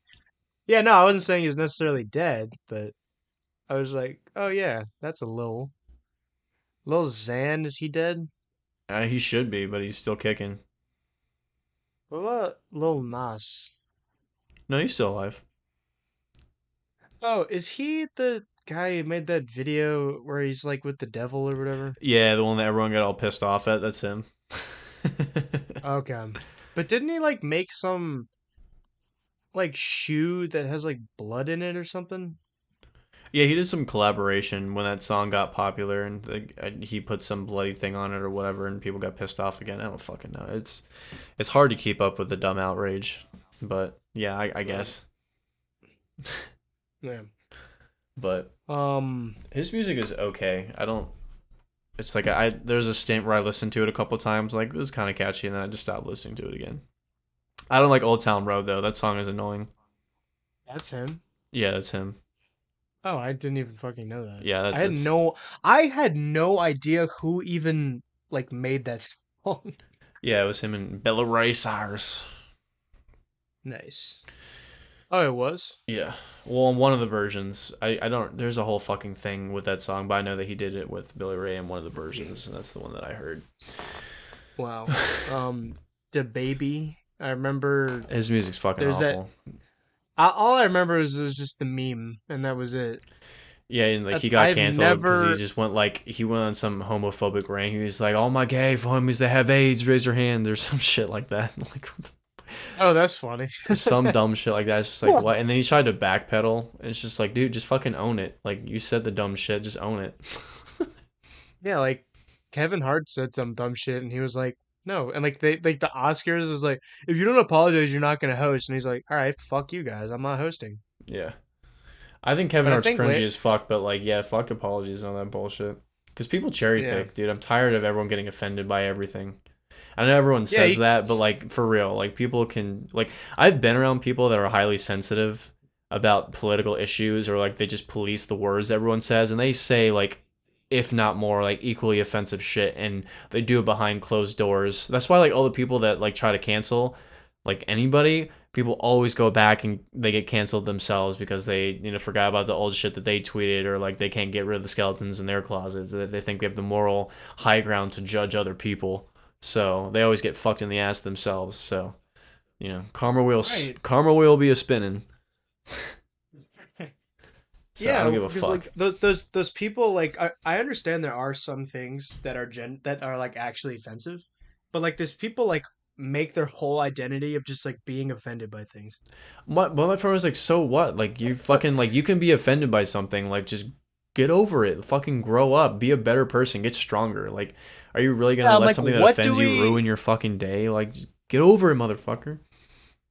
yeah, no, I wasn't saying he was necessarily dead, but I was like, oh yeah, that's a Lil Lil Xan, is he dead? He should be, but he's still kicking. What about Lil Nas? No, he's still alive. Oh, is he the guy who made that video where he's like with the devil or whatever? Yeah, the one that everyone got all pissed off at. That's him. Okay. But didn't he like make some like shoe that has like blood in it or something? Yeah, he did some collaboration when that song got popular, and he put some bloody thing on it or whatever, and people got pissed off again. I don't fucking know. It's hard to keep up with the dumb outrage, but yeah, I Right. guess. Yeah. But Um. his music is okay. I don't. It's like there's a stint where I listened to it a couple times, like this is kind of catchy, and then I just stopped listening to it again. I don't like Old Town Road though. That song is annoying. That's him. Yeah, that's him. Oh, I didn't even fucking know that. Yeah, I had that's no I had no idea who even like made that song. yeah, it was him and Bella Ray Cyrus. Nice. Oh, it was? Yeah. Well, on one of the versions, I don't. There's a whole fucking thing with that song, but I know that he did it with Billy Ray in one of the versions, and that's the one that I heard. Wow. The baby. I remember His music's fucking there's that awful. all I remember is it was just the meme and that was it. Yeah, and like he That's got I've canceled because he never just went like he went on some homophobic rant. He was like, "All my gay homies that have AIDS, raise your hand," or some shit like that. Like Oh, that's funny. some dumb shit like that. It's just like what? And then he tried to backpedal. And it's just like, dude, just fucking own it. Like you said the dumb shit, just own it. Yeah, like Kevin Hart said some dumb shit and he was like, no. And like they like the Oscars was like, if you don't apologize, you're not gonna host. And he's like, all right, fuck you guys. I'm not hosting. Yeah. I think Kevin But I Hart's think cringy as fuck, but like, yeah, fuck apologies on that bullshit. Because people cherry yeah. pick, dude. I'm tired of everyone getting offended by everything. I know everyone Yeah, says that, but like for real, like people can like I've been around people that are highly sensitive about political issues or like they just police the words everyone says and they say like if not more like equally offensive shit and they do it behind closed doors. That's why like all the people that like try to cancel like anybody, people always go back and they get canceled themselves because they forgot about the old shit that they tweeted or like they can't get rid of the skeletons in their closets. They think they have the moral high ground to judge other people. So they always get fucked in the ass themselves. So right. karma will be a spinning. So I Yeah, don't give a because fuck. like those people like I understand there are some things that are that are like actually offensive, but like there's people like make their whole identity of just like being offended by things. My friend was like, so what? Like you fucking like you can be offended by something. Like just get over it. Fucking grow up. Be a better person. Get stronger. Like, are you really gonna Yeah, I'm let like, something that what do offends you we? ruin your fucking day? Like, just get over it, motherfucker.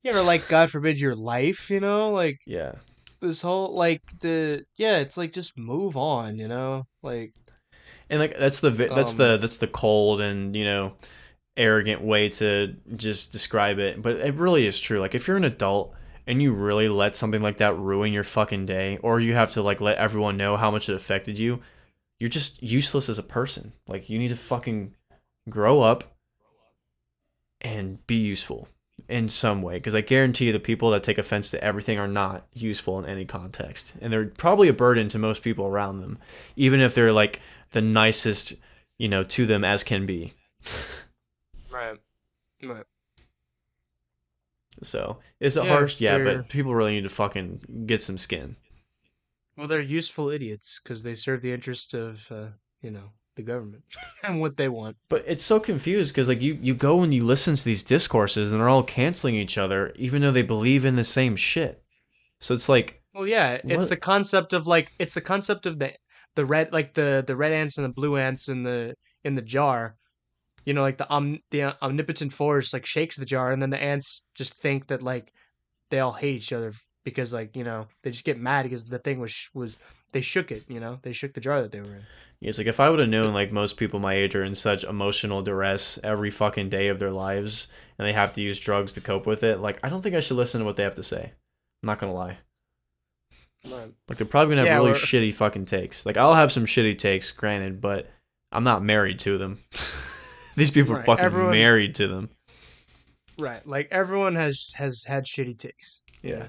Yeah, or like God forbid your life, like Yeah. this whole like the yeah, it's like just move on, like And like that's the cold and arrogant way to just describe it, but it really is true. Like if you're an adult and you really let something like that ruin your fucking day, or you have to like let everyone know how much it affected you, you're just useless as a person. Like you need to fucking grow up and be useful in some way, because I guarantee you the people that take offense to everything are not useful in any context, and they're probably a burden to most people around them, even if they're like the nicest to them as can be. right, right. So is it Yeah, harsh? Yeah, they're but people really need to fucking get some skin. well, they're useful idiots because they serve the interest of the government and what they want. But it's so confused because like you go and you listen to these discourses and they're all canceling each other even though they believe in the same shit. So it's like Well, yeah, it's the what? concept of like it's the concept of the red like the red ants and the blue ants in the jar. Like the omnipotent force like shakes the jar, and then the ants just think that like they all hate each other because like they just get mad because the thing was they shook it. They shook the jar that they were in. It's like if I would have known But like most people my age are in such emotional duress every fucking day of their lives and they have to use drugs to cope with it, like I don't think I should listen to what they have to say. I'm not gonna lie. right. Like they're probably gonna have Yeah, really or shitty fucking takes. Like I'll have some shitty takes, granted, but I'm not married to them. These people are right. fucking Everyone married to them. right. Like everyone has had shitty takes. Yeah.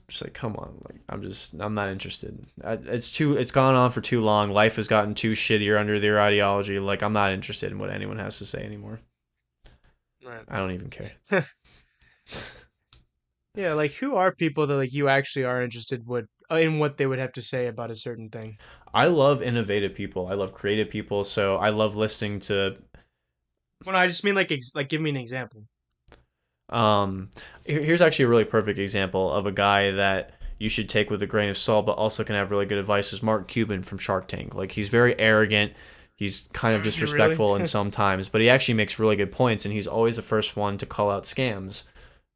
Just like, come on, like I'm not interested. It's gone on for too long. Life has gotten too shittier under their ideology. Like, I'm not interested in what anyone has to say anymore. Right. I don't even care. Yeah, like who are people that like you actually are interested would in what they would have to say about a certain thing? I love innovative people. I love creative people. So I love listening to. Well, no, I just mean like like give me an example. Um, Here's actually a really perfect example of a guy that you should take with a grain of salt, but also can have really good advice. Is Mark Cuban from Shark Tank? Like, he's very arrogant. He's kind of You really? disrespectful in some times, but he actually makes really good points, and he's always the first one to call out scams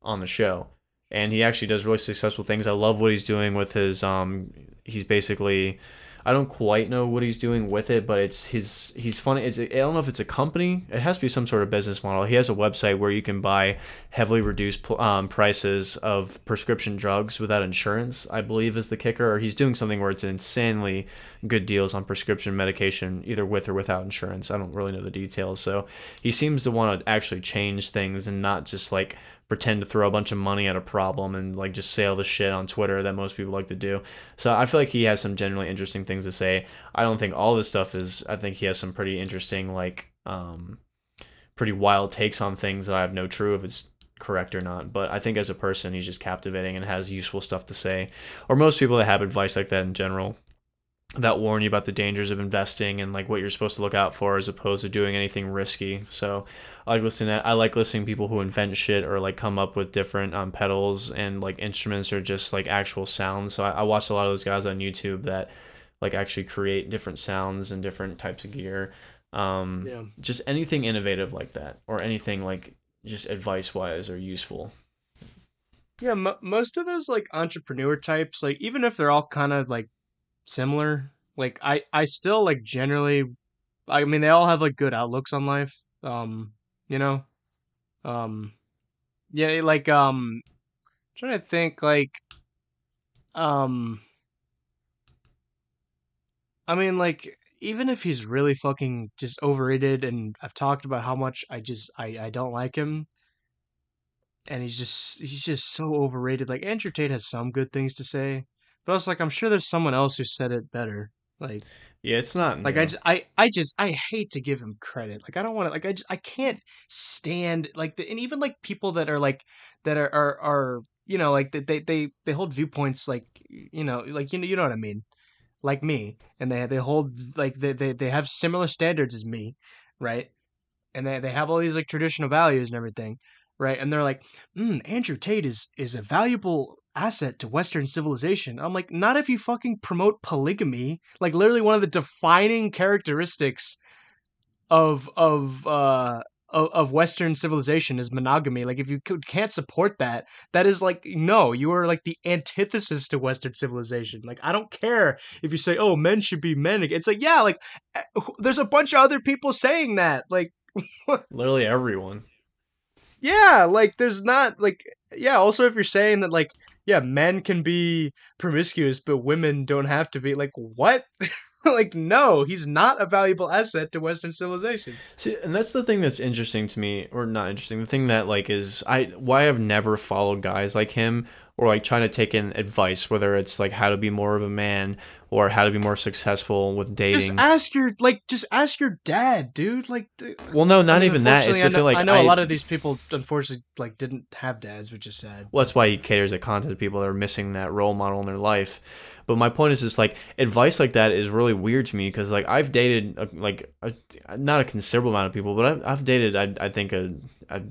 on the show. And he actually does really successful things. I love what he's doing with his he's basically, I don't quite know what he's doing with it, but he's funny. I don't know if it's a company. It has to be some sort of business model. He has a website where you can buy heavily reduced prices of prescription drugs without insurance, I believe is the kicker. Or he's doing something where it's insanely good deals on prescription medication, either with or without insurance. I don't really know the details. So he seems to want to actually change things and not just like pretend to throw a bunch of money at a problem and like just say all the shit on Twitter that most people like to do. So I feel like he has some genuinely interesting things to say. I don't think all this stuff is. I think he has some pretty interesting, like, pretty wild takes on things that I have no true if it's correct or not. But I think as a person, he's just captivating and has useful stuff to say. Or most people that have advice like that in general, that warn you about the dangers of investing and like what you're supposed to look out for as opposed to doing anything risky. So I like listening to people who invent shit or like come up with different pedals and like instruments or just like actual sounds. So I watch a lot of those guys on YouTube that like actually create different sounds and different types of gear. Yeah. Just anything innovative like that or anything like just advice wise or useful. Yeah, most of those like entrepreneur types, like even if they're all kind of like similar, like I still like generally I mean they all have like good outlooks on life. You know. Um yeah, like trying to think like um I mean like even if he's really fucking just overrated and I've talked about how much I don't like him and he's just so overrated. Like Andrew Tate has some good things to say, but also like I'm sure there's someone else who said it better. Like Yeah, it's not, like I hate to give him credit. Like I don't want to like I can't stand like and even like people that are like that are you know like they hold viewpoints like you know like you know what I mean like me and they hold like they have similar standards as me, right? And they have all these like traditional values and everything, right? And they're like, Andrew Tate is a valuable asset to Western civilization. I'm like, not if you fucking promote polygamy. Like literally one of the defining characteristics of of uh of Western civilization is monogamy. Like if you can't support that, that is like no, you are like the antithesis to Western civilization. Like I don't care if you say, oh, men should be men. It's like yeah, like there's a bunch of other people saying that. Like literally everyone. yeah, like there's not like yeah, also if you're saying that like yeah, men can be promiscuous but women don't have to be like what? Like no, he's not a valuable asset to Western civilization. See, and that's the thing that's interesting to me, or not interesting. The thing that like is why I've never followed guys like him, or like trying to take in advice, whether it's like how to be more of a man or how to be more successful with dating. Just ask your dad, dude. Well, no, I not mean even that. It's unfortunately to feel like I know a lot of these people unfortunately like didn't have dads, which is sad, well, that's why he caters at content to people that are missing that role model in their life. But my point is just like advice like that is really weird to me because like I've dated not a considerable amount of people, but I've dated I think a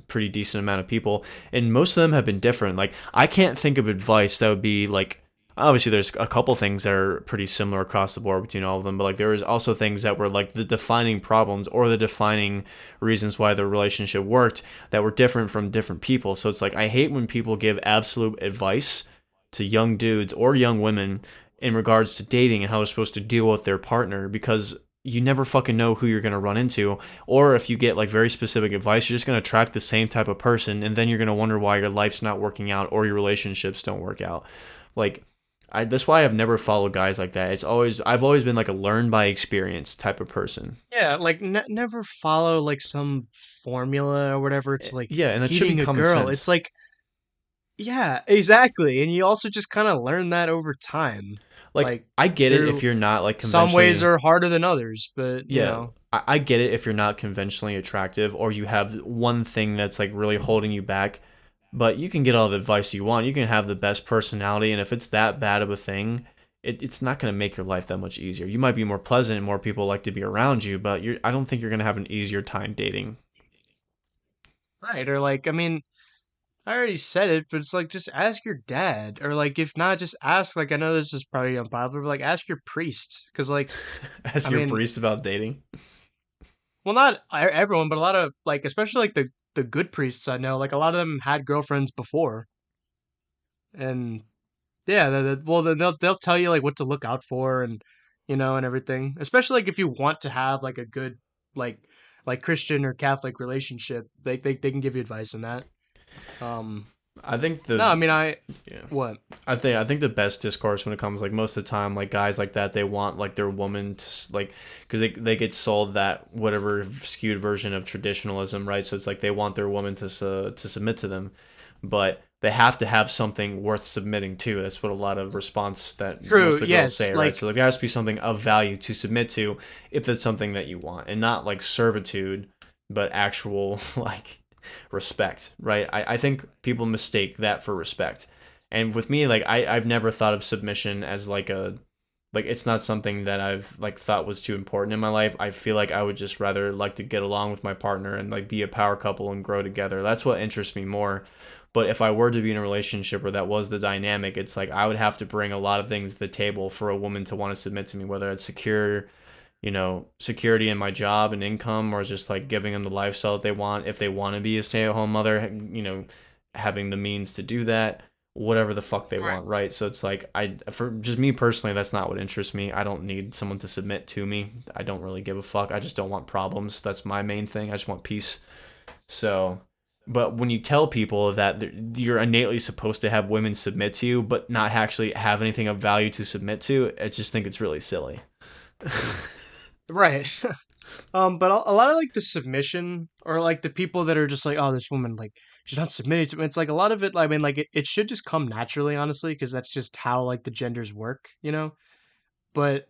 pretty decent amount of people, and most of them have been different. Like I can't think of advice that would be like obviously there's a couple things that are pretty similar across the board between all of them, but like there was also things that were like the defining problems or the defining reasons why the relationship worked that were different from different people. So it's like I hate when people give absolute advice to young dudes or young women in regards to dating and how they're supposed to deal with their partner because you never fucking know who you're going to run into, or if you get like very specific advice you're just going to attract the same type of person and then you're going to wonder why your life's not working out or your relationships don't work out. Like that's why I've never followed guys like that. I've always been like a learn by experience type of person. yeah, like never follow like some formula or whatever to like Yeah, and that should be getting a common girl. It's sense. like yeah, exactly. And you also just kind of learn that over time. Like Like I get it if through you're not like some ways conventionally. are harder than others, but you Yeah, know, I get it if you're not conventionally attractive or you have one thing that's like really holding you back. But you can get all the advice you want. You can have the best personality, and if it's that bad of a thing, it's not going to make your life that much easier. You might be more pleasant and more people like to be around you, but I don't think you're going to have an easier time dating. right? Or like, I mean, I already said it, but it's like just ask your dad, or like if not, just ask. Like I know this is probably unpopular, but like ask your priest, because like Ask I your mean, priest about dating. well, not everyone, but a lot of like, especially like the good priests I know, like a lot of them had girlfriends before, and yeah, well, then they'll tell you like what to look out for, and and everything. Especially like if you want to have like a good like Christian or Catholic relationship, they can give you advice on that. Um, I think no, the I mean I yeah. what I think the best discourse when it comes like most of the time like guys like that they want like their woman to like because they get sold that whatever skewed version of traditionalism, right? So it's like they want their woman to submit to them, but they have to have something worth submitting to. That's what a lot of response that most true? of the girls Yes, say, right? like So there has to be something of value to submit to if that's something that you want, and not like servitude, but actual like respect, right? I think people mistake that for respect. And with me, like I've never thought of submission as like a like it's not something that I've like thought was too important in my life. I feel like I would just rather like to get along with my partner and like be a power couple and grow together. That's what interests me more. But if I were to be in a relationship where that was the dynamic, it's like I would have to bring a lot of things to the table for a woman to want to submit to me, whether it's security in my job and income, or just like giving them the lifestyle that they want. If they want to be a stay-at-home mother, having the means to do that, whatever the fuck they right. want, right? So it's like for just me personally, that's not what interests me. I don't need someone to submit to me. I don't really give a fuck. I just don't want problems. That's my main thing. I just want peace. So, but when you tell people that you're innately supposed to have women submit to you, but not actually have anything of value to submit to, I just think it's really silly. Right. But a lot of like the submission, or like the people that are just like, oh, this woman like she's not submitting to me. It's like a lot of it. I mean, like it should just come naturally, honestly, because that's just how like the genders work. But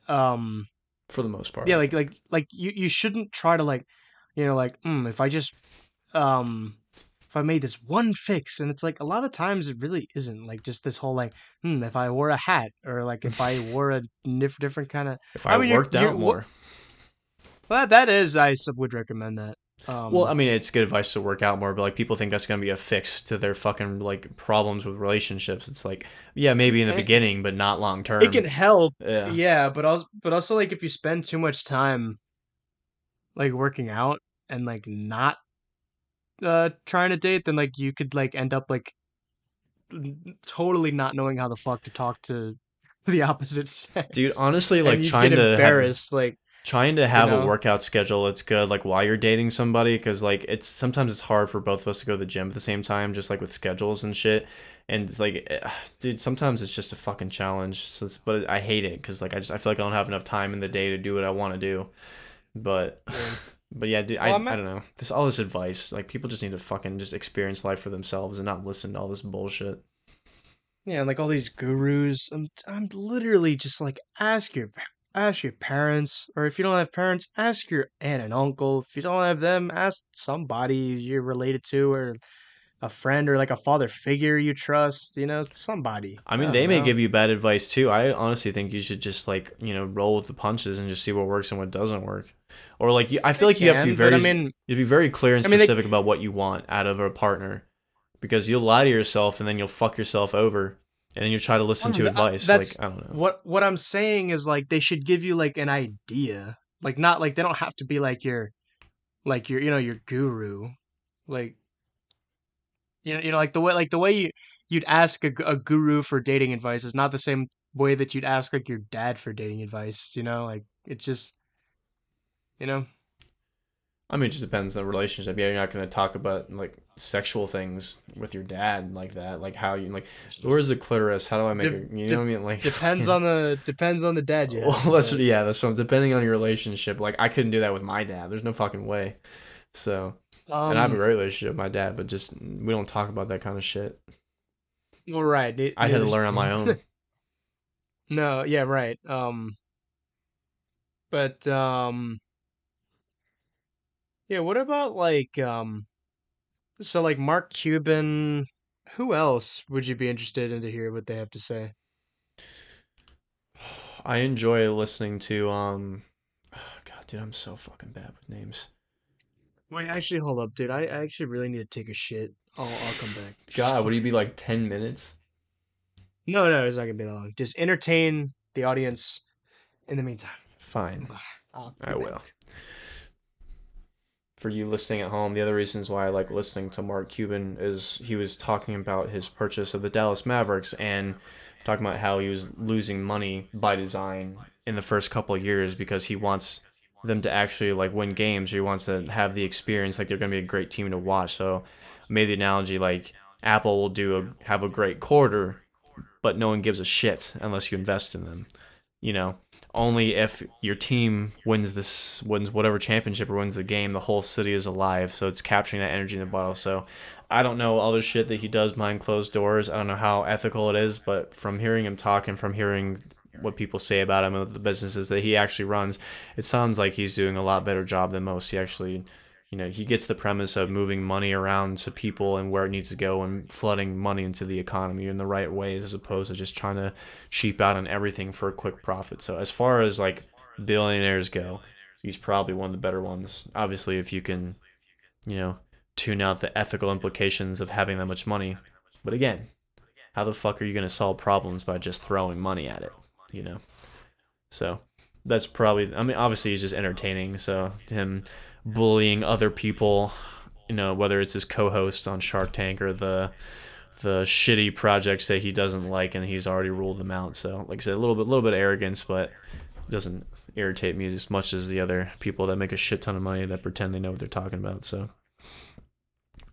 For the most part, yeah, I think. like you shouldn't try to like, like if I just um if I made this one fix, and it's like a lot of times it really isn't like just this whole like if I wore a hat, or like if I wore a different kind of. If I I mean, worked out what more. well, that is would recommend that. Well, I mean, it's good advice to work out more, but like people think that's gonna be a fix to their fucking like problems with relationships. It's like, yeah, maybe in the It, beginning, but not long it can term. help, Yeah. yeah, but also like if you spend too much time like working out and like not trying to date, then like you could like end up like totally not knowing how the fuck to talk to the opposite Dude, sex, honestly, and like you'd get embarrassed, like trying to you have a know. workout schedule that's good like while you're dating somebody because like it's sometimes it's hard for both of us to go to the gym at the same time just like with schedules and shit and it's like dude sometimes it's just a fucking challenge but I hate it because like I feel like I don't have enough time in the day to do what I want to do but Yeah. but yeah dude Well, I don't know this all this advice like people just need to fucking just experience life for themselves and not listen to all this bullshit. yeah, and like all these gurus, I'm literally just like ask your parents, or if you don't have parents, ask your aunt and uncle. If you don't have them, ask somebody you're related to, or a friend, or like a father figure you trust. Somebody. I I mean, don't they may know. give you bad advice too. I honestly think you should just like roll with the punches and just see what works and what doesn't work. Or like I feel They like you have to be can, but you be very clear and I mean, they. specific about what you want out of a partner, because you'll lie to yourself and then you'll fuck yourself over, and then you'll try to listen to advice. Like That's I don't know. what I'm saying is like they should give you like an idea, like not like they don't have to be like your your guru, like like the way you'd ask a guru for dating advice is not the same way that you'd ask like your dad for dating advice. Like it just you know I mean, it just depends on the relationship. Yeah, you're not gonna talk about like sexual things with your dad like that. Like how you like, where's the clitoris? How do I make de- a you know de- what I mean? Like depends fucking. on the dad you Well, have, that's but yeah, that's what depending on your relationship. Like I couldn't do that with my dad. There's no fucking way. So, and I have a um great relationship with my dad, but just we don't talk about that kind of shit. Well, right. I had to learn on my own. No, yeah, right. But yeah, what about like so like Mark Cuban, who else would you be interested in to hear what they have to say? I enjoy listening to God, dude, I'm so fucking bad with names. Wait, actually, hold up, dude. I actually really need to take a shit. I'll come back. God, So would you be like 10 minutes? no, it's not gonna be that long. Just entertain the audience in the meantime. Fine, I'll be I will. back. For you listening at home, the other reasons why I like listening to Mark Cuban is he was talking about his purchase of the Dallas Mavericks and talking about how he was losing money by design in the first couple of years because he wants them to actually like win games or he wants to have the experience like they're going to be a great team to watch. So I made the analogy like Apple will have a great quarter, but no one gives a shit unless you invest in them. You know, only if your team wins whatever championship or wins the game, the whole city is alive. So it's capturing that energy in the bottle. So I don't know all the shit that he does behind closed doors. I don't know how ethical it is, but from hearing him talk and from hearing what people say about him and the businesses that he actually runs, it sounds like he's doing a lot better job than most. He actually, he gets the premise of moving money around to people and where it needs to go and flooding money into the economy in the right ways as opposed to just trying to cheap out on everything for a quick profit. So as far as like billionaires go, he's probably one of the better ones. Obviously, if you can, you know, tune out the ethical implications of having that much money. But again, how the fuck are you going to solve problems by just throwing money at it? You know? So that's probably, I mean, obviously he's just entertaining. So him bullying other people, whether it's his co-host on Shark Tank or the shitty projects that he doesn't like and he's already ruled them out. So like I said, a little bit of arrogance, but it doesn't irritate me as much as the other people that make a shit ton of money that pretend they know what they're talking about. So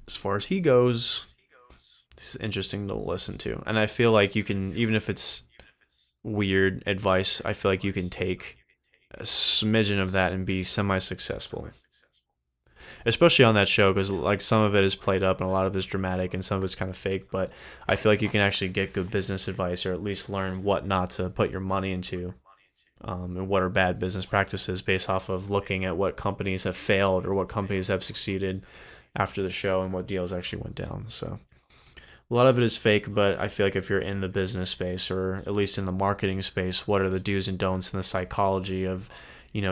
as far as he goes, it's interesting to listen to. And I feel like you can, even if it's weird advice, I feel like you can take a smidgen of that and be semi-successful, especially on that show, because like some of it is played up and a lot of it's dramatic and some of it's kind of fake, but I feel like you can actually get good business advice or at least learn what not to put your money into, and what are bad business practices based off of looking at what companies have failed or what companies have succeeded after the show and what deals actually went down. So a lot of it is fake, but I feel like if you're in the business space or at least in the marketing space, what are the do's and don'ts and the psychology of,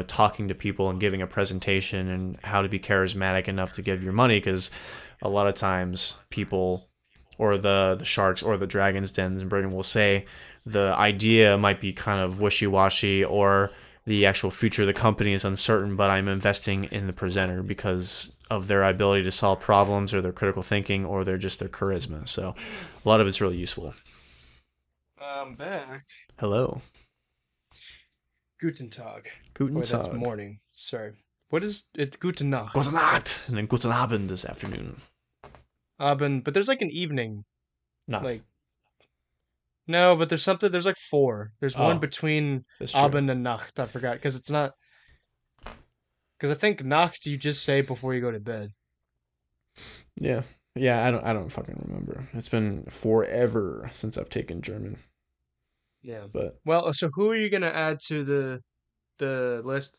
talking to people and giving a presentation and how to be charismatic enough to give your money? Because a lot of times people or the sharks or the dragons dens in Britain will say the idea might be kind of wishy-washy or the actual future of the company is uncertain, but I'm investing in the presenter because of their ability to solve problems or their critical thinking or their charisma. So a lot of it's really useful. I'm back. Hello. Guten Tag. Guten Wait, that's Tag. morning. Sorry. What is it? Guten Gute Nacht. Nacht. And then Guten Abend this afternoon. Abend, but there's like an evening. Nacht. Like, no, but there's something, there's like four. There's one Oh, between that's true. Abend and Nacht. I forgot, because it's not, because I think Nacht you just say before you go to bed. Yeah. Yeah, I don't fucking remember. It's been forever since I've taken German. Yeah. But Well, so who are you gonna add to the list?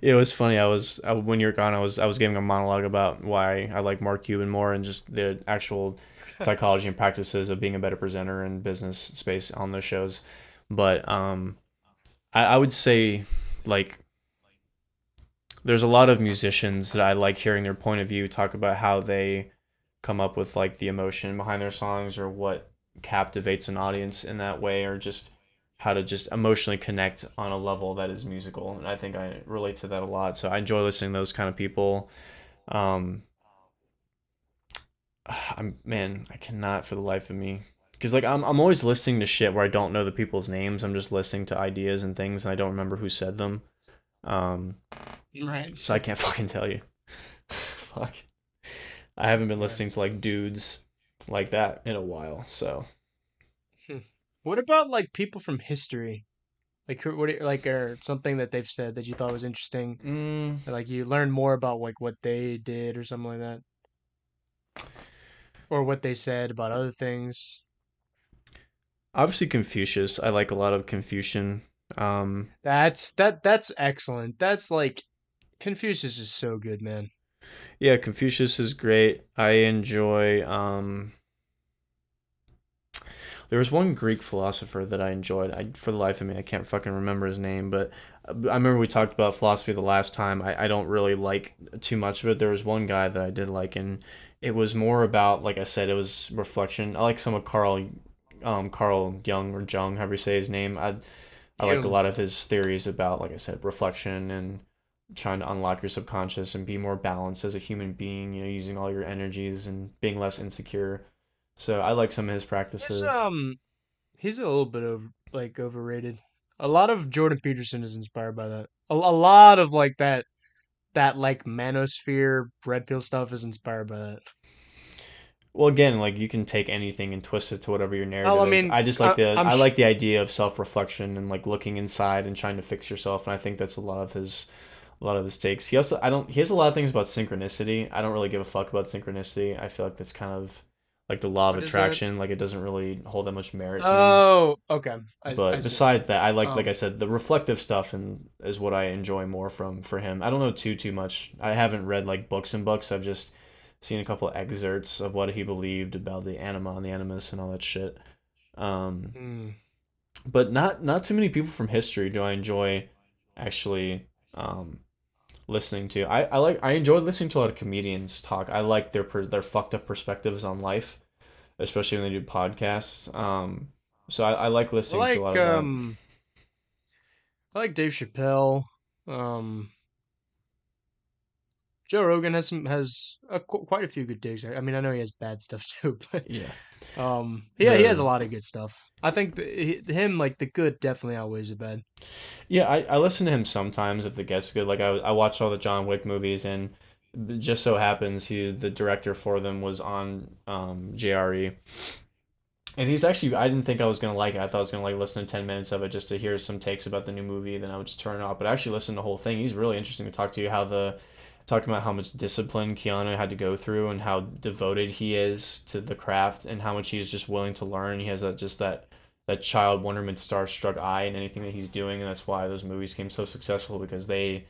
it was funny. When you were gone, I was giving a monologue about why I like Mark Cuban more and just the actual psychology and practices of being a better presenter in business space on those shows. But I would say like there's a lot of musicians that I like hearing their point of view talk about how they come up with like the emotion behind their songs or what captivates an audience in that way or just how to just emotionally connect on a level that is musical. And I think I relate to that a lot. So I enjoy listening to those kind of people. Um, I cannot for the life of me. Because like I'm always listening to shit where I don't know the people's names. I'm just listening to ideas and things and I don't remember who said them. Um, Right. so I can't fucking tell you. Fuck. I haven't been Yeah. listening to like dudes like that in a while. So Hmm. What about like people from history? Like like or something that they've said that you thought was interesting, mm, or like you learned more about like what they did or something like that. or what they said about other things. Obviously, Confucius. I like a lot of Confucian. Um, That's excellent. That's like Confucius is so good, man. yeah, Confucius is great. I enjoy. There was one Greek philosopher that I enjoyed. For the life of me, I can't fucking remember his name, but I remember we talked about philosophy the last time. I don't really like too much of it. There was one guy that I did like, and it was more about, like I said, it was reflection. I like some of Carl Jung or Jung, however you say his name. I like a Jung. lot of his theories about, like I said, reflection and trying to unlock your subconscious and be more balanced as a human being. You know, using all your energies and being less insecure. So I like some of his He's practices. he's a little bit overrated. A lot of Jordan Peterson is inspired by that. A lot of like that like manosphere red pill stuff is inspired by that. Well, again, like you can take anything and twist it to whatever your Well, narrative I is. mean, I just like I'm I like the idea of self reflection and like looking inside and trying to fix yourself. And I think that's a lot of his takes. He also I don't he has a lot of things about synchronicity. I don't really give a fuck about synchronicity. I feel like that's kind of like the law of what is that? attraction. Like it doesn't really hold that much merit to me. Oh, okay. I But see. besides that, I like I Um, said, the reflective stuff and is what I enjoy more from for him. I don't know too much. I haven't read like books and books. I've just seen a couple excerpts of what he believed about the anima and the animus and all that shit. Um, hmm. but not too many people from history do I enjoy actually listening to. I enjoy listening to a lot of comedians talk. I like their fucked up perspectives on life, especially when they do podcasts. So I like I listening to a lot like of that. I like Dave Chappelle. Um, Joe Rogan has quite a few good digs. I mean, I know he has bad stuff too, but Yeah. yeah, he has a The lot of good stuff. I think him like the good definitely outweighs the bad. Yeah, I listen to him sometimes if the guest's good. Like I watched all the John Wick movies, and it just so happens the director for them was on JRE, and he's actually I didn't think I was gonna like it. I thought I was gonna like listen to 10 minutes of it just to hear some takes about the new movie, then I would just turn it off. But I actually listened to the whole thing. He's really interesting to talk to you. Talking about how much discipline Keanu had to go through and how devoted he is to the craft and how much he's just willing to learn. He has that child wonderment starstruck eye in anything that he's doing, and that's why those movies came so successful because they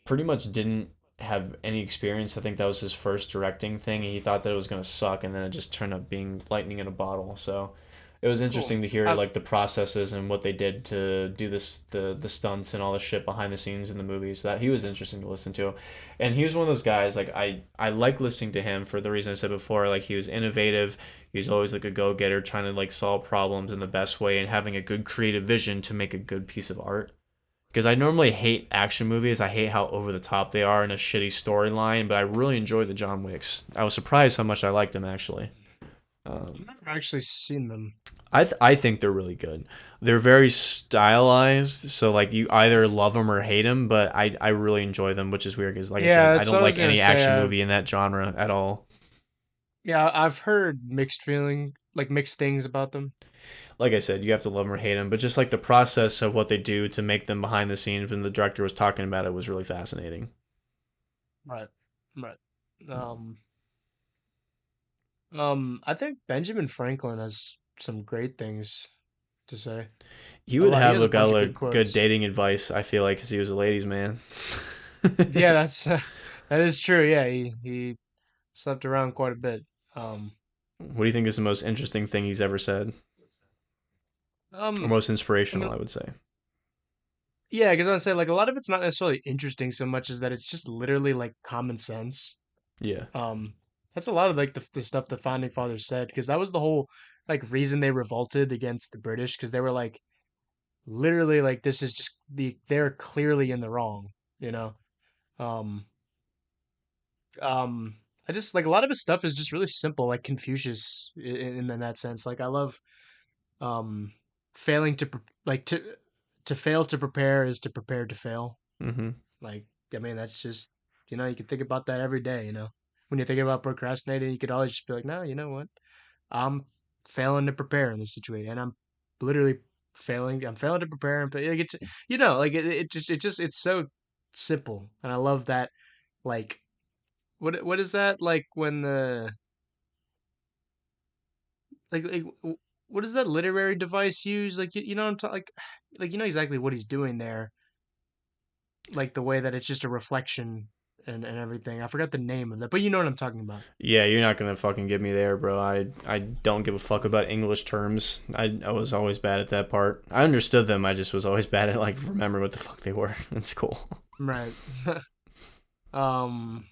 pretty much didn't have any experience. I think that was his first directing thing. He thought that it was gonna suck, and then it just turned up being lightning in a bottle. So it was Cool. interesting to hear I, like the processes and what they did to do the stunts and all the shit behind the scenes in the movies. That he was interesting to listen to, and he was one of those guys like I like listening to him for the reason I said before. Like he was innovative. He was always like a go getter, trying to like solve problems in the best way and having a good creative vision to make a good piece of art because I normally hate action movies. I hate how over the top they are in a shitty storyline, but I really enjoy the John Wicks. I was surprised how much I liked them actually. I've Um, never actually seen them. I think they're really good. They're very stylized, so like you either love them or hate them. But I really enjoy them, which is weird because like I said, Yeah, I that's don't what I was like gonna any say. action movie in that genre at all. I've heard mixed things about them. Like I said, you have to love them or hate them, but just like the process of what they do to make them behind the scenes when the director was talking about it was really fascinating. Right. Right. Um, I think Benjamin Franklin has some great things to say. He A would lot. He have has a a bunch of lot good of good quotes. dating advice. I feel like because he was a ladies' man. Yeah, that's that is true. Yeah, he slept around quite a bit. Um, What do you think is the most interesting thing he's ever said, or um, most I mean, inspirational? I would say. yeah, because I would say like a lot of it's not necessarily interesting so much as that it's just literally like common sense. Yeah. Um, that's a lot of like the stuff the founding fathers said because that was the whole like reason they revolted against the British because they were like literally like this is just they're clearly in the wrong, you know. Um, um, I just like a lot of his stuff is just really simple, like Confucius in that sense. Like I love um failing to like to fail to prepare is to prepare to fail. Mm-hmm. Like I mean that's just you can think about that every day. When you're thinking about procrastinating, you could always just be like, no, you know what? I'm failing to prepare in this situation, and I'm literally failing. I'm failing to prepare, and like it's like it's so simple, and I love that. Like what is that like when the what does that literary device use? Like you know what I'm like you know exactly what he's doing there, like the way that it's just a reflection and everything. I forgot the name of that, but you know what I'm talking about. Yeah, you're not gonna fucking get me there, bro. I don't give a fuck about English terms. I was always bad at that part. I understood them. I just was always bad at like remembering what the fuck they were. It's cool. Right. um,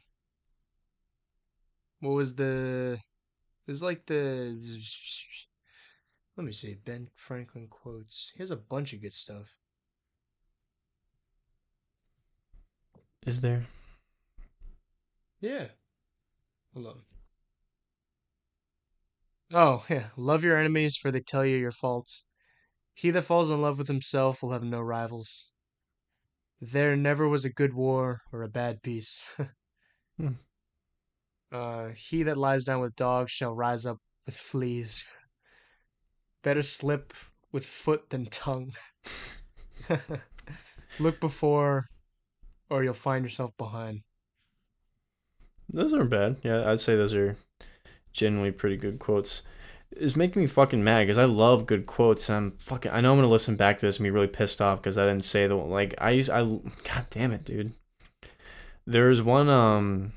what was the? It was like the. Let me see. Ben Franklin quotes. He has a bunch of good stuff. Is there? Yeah. Hold on. Oh, yeah. Love your enemies, for they tell you your faults. He that falls in love with himself will have no rivals. There never was a good war or a bad peace. Hmm. He that lies down with dogs shall rise up with fleas. Better slip with foot than tongue. Look before, or you'll find yourself behind. Those aren't bad. Yeah, I'd say those are genuinely pretty good quotes. It's making me fucking mad because I love good quotes and I'm fucking. I know I'm gonna listen back to this and be really pissed off because I didn't say the like I used. I God damn it, dude. There's one.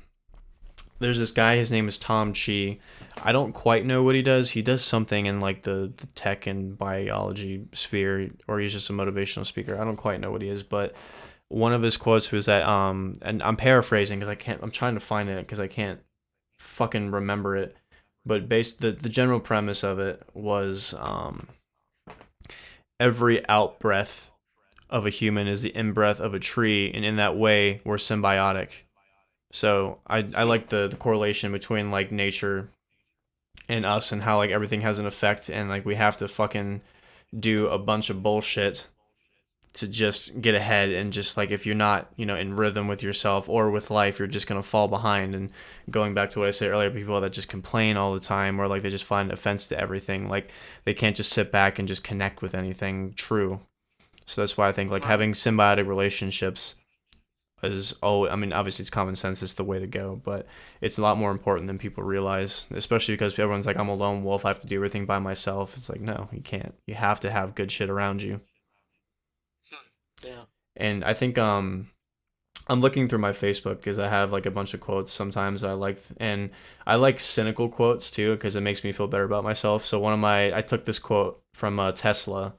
There's this guy. His name is Tom Chi. I don't quite know what he does. He does something in like the tech and biology sphere, or he's just a motivational speaker. I don't quite know what he is, but one of his quotes was that and I'm paraphrasing because I can't. I'm trying to find it because I can't fucking remember it. But based the general premise of it was every out breath of a human is the in breath of a tree, and in that way we're symbiotic. So I like the correlation between like nature and us and how like everything has an effect and like we have to fucking do a bunch of bullshit to just get ahead and just like if you're not in rhythm with yourself or with life you're just going to fall behind. And going back to what I said earlier, people that just complain all the time or like they just find offense to everything, like they can't just sit back and just connect with anything true. So that's why I think like Right. having symbiotic relationships is, oh, I mean obviously it's common sense, it's the way to go, but it's a lot more important than people realize, especially because everyone's like I'm a lone wolf, I have to do everything by myself. It's like no, you can't. You have to have good shit around you. Yeah. And I think I'm looking through my Facebook because I have like a bunch of quotes sometimes I like, and I like cynical quotes too because it makes me feel better about myself. So I took this quote from Tesla,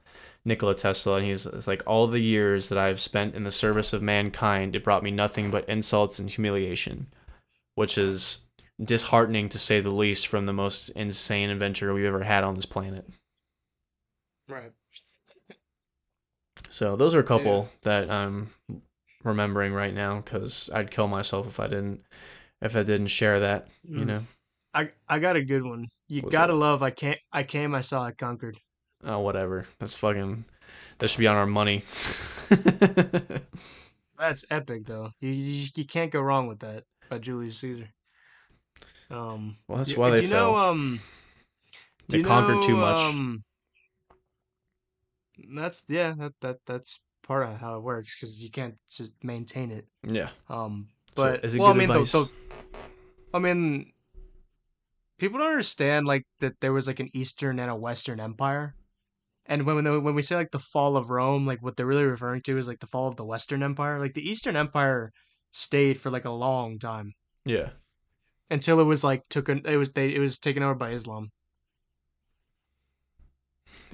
Nikola Tesla, and it's like all the years that I've spent in the service of mankind, it brought me nothing but insults and humiliation, which is disheartening to say the least from the most insane inventor we've ever had on this planet. Right. So those are a Yeah. couple that I'm remembering right now because I'd kill myself if I didn't share that. You Mm. know, I got a good one. You what's gotta up? love. I came. I saw. I conquered. Oh, whatever. That's fucking. That should be on our money. That's epic, though. You can't go wrong with that by Julius Caesar. Well, that's why they Do you know fell. do They you conquered too know much. that's yeah that's part of how it works because you can't maintain it. Yeah. So, But is it well, I good mean advice? I mean people don't understand like that there was like an Eastern and a Western Empire. And when we say like the fall of Rome, like what they're really referring to is like the fall of the Western Empire. Like the Eastern Empire stayed for like a long time Yeah. until it was like it was taken over by Islam.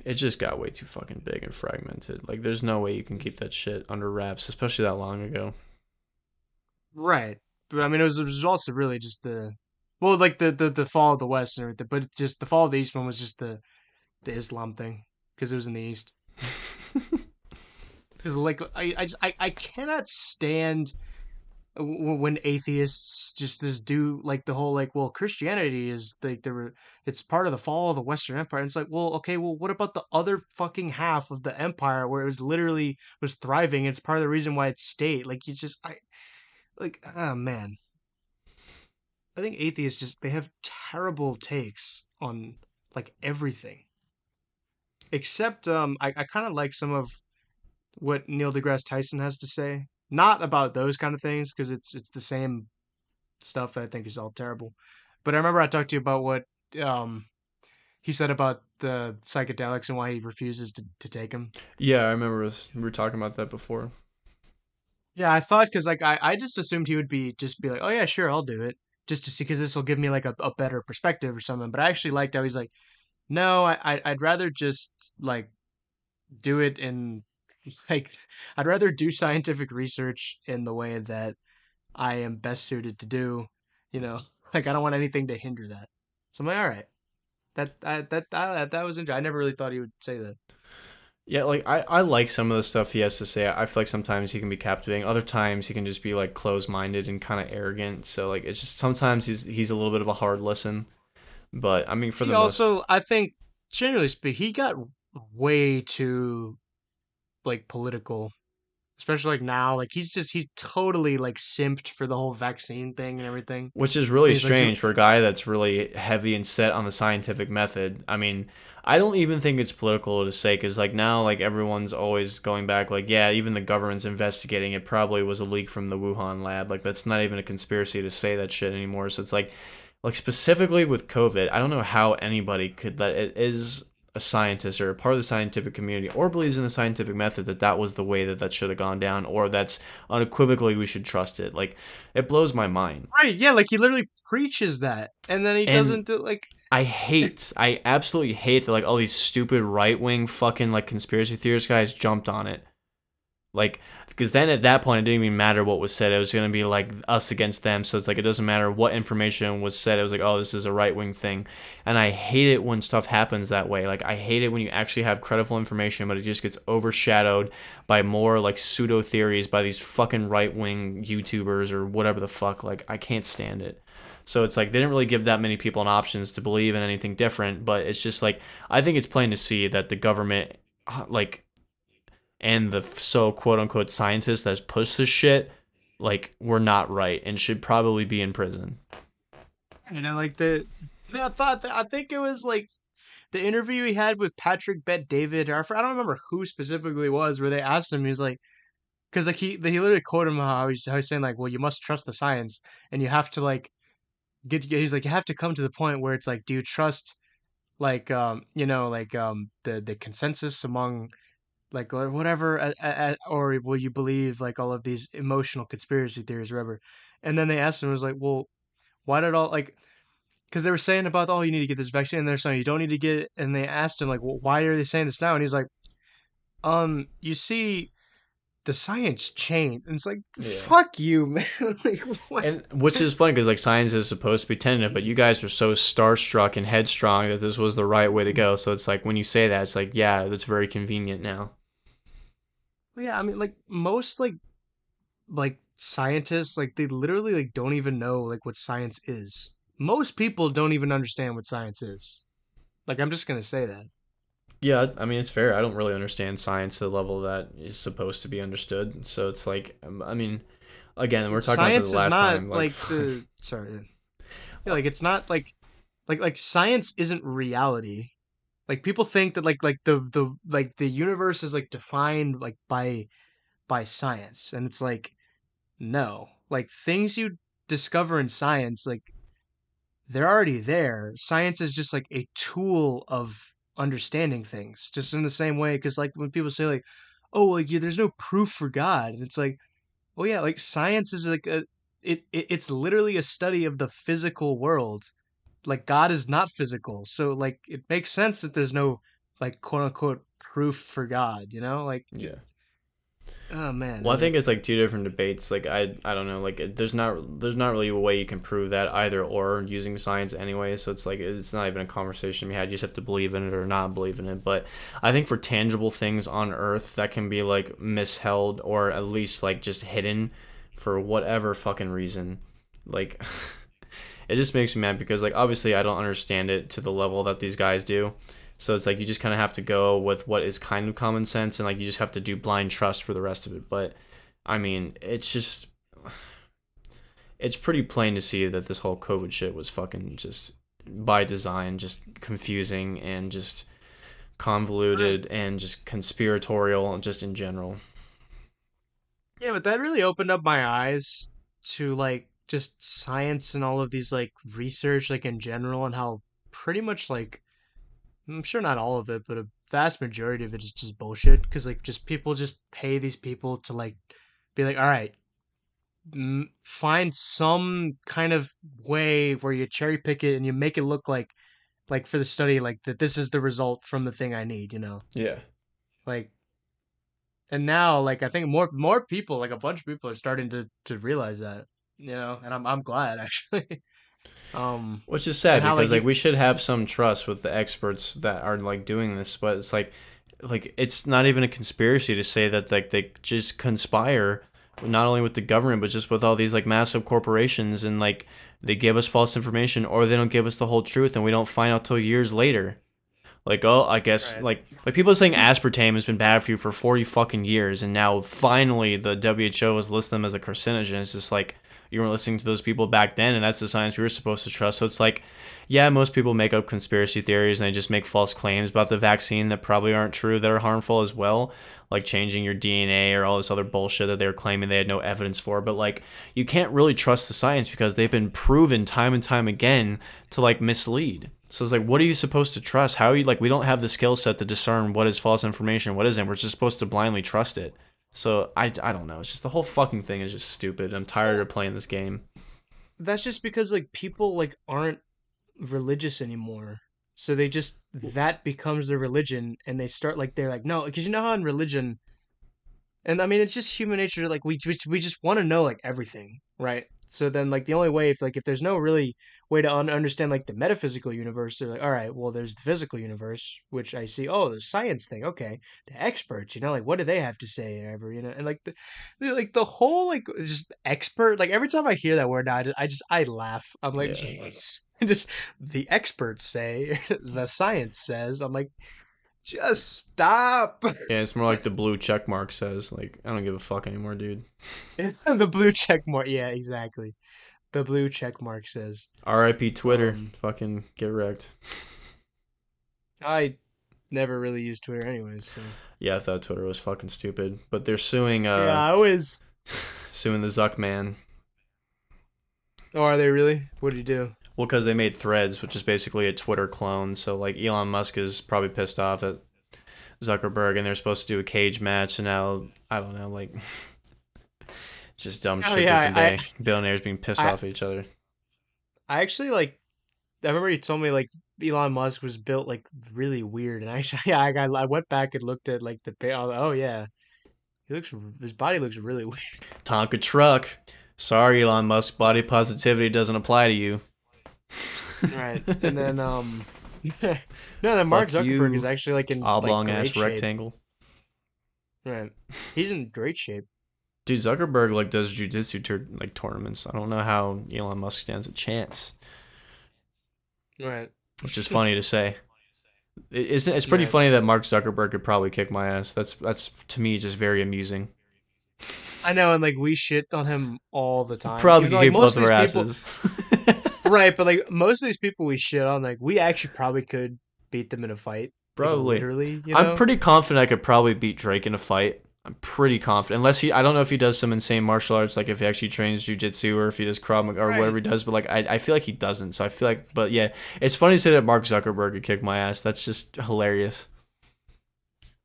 It just got way too fucking big and fragmented. Like, there's no way you can keep that shit under wraps, especially that long ago. Right. But I mean it was also really just the well like the fall of the West and everything, but just the fall of the East one was just the Islam thing because it was in the East. Because like I cannot stand when atheists just do like the whole like well Christianity is like it's part of the fall of the Western Empire. And it's like well okay well what about the other fucking half of the empire where it was literally was thriving? It's part of the reason why it stayed. Like you just I like oh man, I think atheists just they have terrible takes on like everything except I kind of like some of what Neil deGrasse Tyson has to say. Not about those kind of things because it's the same stuff that I think is all terrible. But I remember I talked to you about what um he said about the psychedelics and why he refuses to take them. Yeah, I remember we were talking about that before. Yeah, I thought because like I just assumed he would be like, oh yeah, sure, I'll do it, just to see because this will give me like a better perspective or something. But I actually liked how he's like, no, I'd rather just like do it in like I'd rather do scientific research in the way that I am best suited to do, you know. Like I don't want anything to hinder that. So I'm like, all right, that was interesting. I never really thought he would say that. Yeah, like I like some of the stuff he has to say. I feel like sometimes he can be captivating. Other times he can just be like close minded and kind of arrogant. So like it's just sometimes he's a little bit of a hard listen. But I mean for He the most also, I think, generally speaking, he got way too like political, especially like now. Like he's totally like simped for the whole vaccine thing and everything. which is When really he's like, you, strange for a guy that's really heavy and set on the scientific method. I mean, I don't even think it's political to say because like now like everyone's always going back like yeah even the government's investigating it probably was a leak from the Wuhan lab like that's not even a conspiracy to say that shit anymore. So it's like specifically with COVID, I don't know how anybody could that it is a scientist or a part of the scientific community or believes in the scientific method that that was the way that that should have gone down or that's unequivocally we should trust it. Like it blows my mind. right, yeah, like he literally preaches that, and then he And doesn't do like. I absolutely hate that like all these stupid right wing fucking like conspiracy theorist guys jumped on it. Like, because then at that point it didn't even matter what was said. It was gonna be like us against them. So it's like it doesn't matter what information was said. It was like, oh, this is a right wing thing, and I hate it when stuff happens that way. Like I hate it when you actually have credible information, but it just gets overshadowed by more like pseudo theories by these fucking right wing YouTubers or whatever the fuck. Like I can't stand it. So it's like they didn't really give that many people an options to believe in anything different. But it's just like I think it's plain to see that the government like and the so quote unquote scientists that push this shit like were not right and should probably be in prison. Like I think it was like the interview he had with Patrick Bet David, or I don't remember who specifically it was, where they asked him, he's like, because like he literally quoted him how he's saying like, well, you must trust the science, and you have to like he's like, you have to come to the point where it's like, do you trust like the consensus among like or whatever, or will you believe like all of these emotional conspiracy theories, or whatever? And then they asked him, it was like, well, why did all like because they were saying about oh you need to get this vaccine and they're saying you don't need to get it and they asked him like well, why are they saying this now and he's like you see the science changed and it's like Yeah. fuck you man like what. And which is funny because like science is supposed to be tentative, but you guys are so starstruck and headstrong that this was the right way to go. So it's like when you say that, it's like yeah, that's very convenient now. Yeah, I mean like most like scientists like they literally like don't even know like what science is. Most people don't even understand what science is. Like I'm just gonna say that Yeah, I mean it's fair. I don't really understand science to the level that is supposed to be understood. So it's like I mean, again, we're talking about this science is last not time. Like like the sorry yeah, like it's not like science isn't reality. Like people think that like the universe is like defined like by science, and it's like no, like things you discover in science, like they're already there. Science is just like a tool of understanding things, just in the same way. Because like when people say like, oh, like yeah, there's no proof for God, and it's like, well, yeah, like science is like it's literally a study of the physical world. Like God is not physical, so like it makes sense that there's no like quote unquote proof for God, you know? Like yeah. oh man, Well, I like think it's like two different debates. Like I don't know. Like there's not really a way you can prove that either or using science anyway. So it's like it's not even a conversation we had. You just have to believe in it or not believe in it. But I think for tangible things on Earth that can be like misheld or at least like just hidden for whatever fucking reason, like it just makes me mad because like obviously I don't understand it to the level that these guys do. So it's like you just kind of have to go with what is kind of common sense and like you just have to do blind trust for the rest of it. But I mean, it's pretty plain to see that this whole COVID shit was fucking just by design, just confusing and just right. convoluted and just conspiratorial and just in general. Yeah, but that really opened up my eyes to like just science and all of these like research like in general and how pretty much like I'm sure not all of it, but a vast majority of it is just bullshit. Because like, just people just pay these people to like be like, all right, find some kind of way where you cherry pick it and you make it look like for the study like that this is the result from the thing I need. Yeah. Like, and now like I think more people, like a bunch of people, are starting to realize that. And I'm glad actually. Which is sad And how because like like you we should have some trust with the experts that are like doing this, but it's like it's not even a conspiracy to say that like they just conspire not only with the government but just with all these like massive corporations, and like they give us false information or they don't give us the whole truth and we don't find out till years later. Like, oh, I guess right. like people are saying aspartame has been bad for you for 40 fucking years, and now finally the WHO has listed them as a carcinogen. It's just like you weren't listening to those people back then, and that's the science we were supposed to trust. So it's like, yeah, most people make up conspiracy theories and they just make false claims about the vaccine that probably aren't true, that are harmful as well, like changing your DNA or all this other bullshit that they were claiming they had no evidence for. But like, you can't really trust the science because they've been proven time and time again to like mislead. So it's like, what are you supposed to trust? How are you like? We don't have the skill set to discern what is false information, what isn't. We're just supposed to blindly trust it. So I don't know. It's just the whole fucking thing is just stupid. I'm tired Well, of playing this game. that's just because like people like aren't religious anymore. So they just that becomes their religion and they start like they're like no, because you know how in religion. And I mean, it's just human nature. Like we just want to know like everything, right? So then, like the only way, if there's no really way to understand like the metaphysical universe, they're like, all right, well, there's the physical universe, which I see. Oh, the science thing. Okay, the experts, like what do they have to say, and ever, and like the whole like just expert. Like every time I hear that word now, I laugh. I'm like, Yeah. just the experts say, the science says. I'm like, just stop. Yeah, it's more like the blue check mark says. Like, I don't give a fuck anymore, dude. The blue check mark. Yeah, exactly. The blue check mark says. R.I.P. Twitter. Um, Fucking get wrecked. I never really used Twitter anyways, so. Yeah, I thought Twitter was fucking stupid, but they're suing Yeah, I was. suing the Zuck man. Oh, are they really? What did he do? Well, because they made Threads, which is basically a Twitter clone. So like Elon Musk is probably pissed off at Zuckerberg, and they're supposed to do a cage match, and now I don't know, like just dumb Oh shit. yeah, Different day. Billionaires being pissed I, off at each other. I actually like. I remember you told me like Elon Musk was built like really weird, and actually, yeah, I went back and looked at like the. I was like, oh yeah, his body looks really weird. Tonka truck. Sorry, Elon Musk. Body positivity doesn't apply to you. Right, and then no, then Mark Fuck Zuckerberg is you, actually like in like oblong great ass shape. rectangle. Right, he's in great shape. Dude, Zuckerberg like does jujitsu like tournaments. I don't know how Elon Musk stands a chance. Right, Which is funny to say. It's pretty right. funny that Mark Zuckerberg could probably kick my ass. That's to me just very amusing. I know, and like we shit on him all the time, Probably even though could like kick most both of of our these people, asses. right? But like most of these people we shit on, like we actually probably could beat them in a fight, like Probably. literally, I'm pretty confident I could probably beat Drake in a fight. I'm pretty confident. Unless I don't know if he does some insane martial arts, like if he actually trains jujitsu or if he does Krav Maga or whatever Right, he does. But like, I feel like he doesn't. So I feel like, but yeah, it's funny to say that Mark Zuckerberg could kick my ass. That's just hilarious.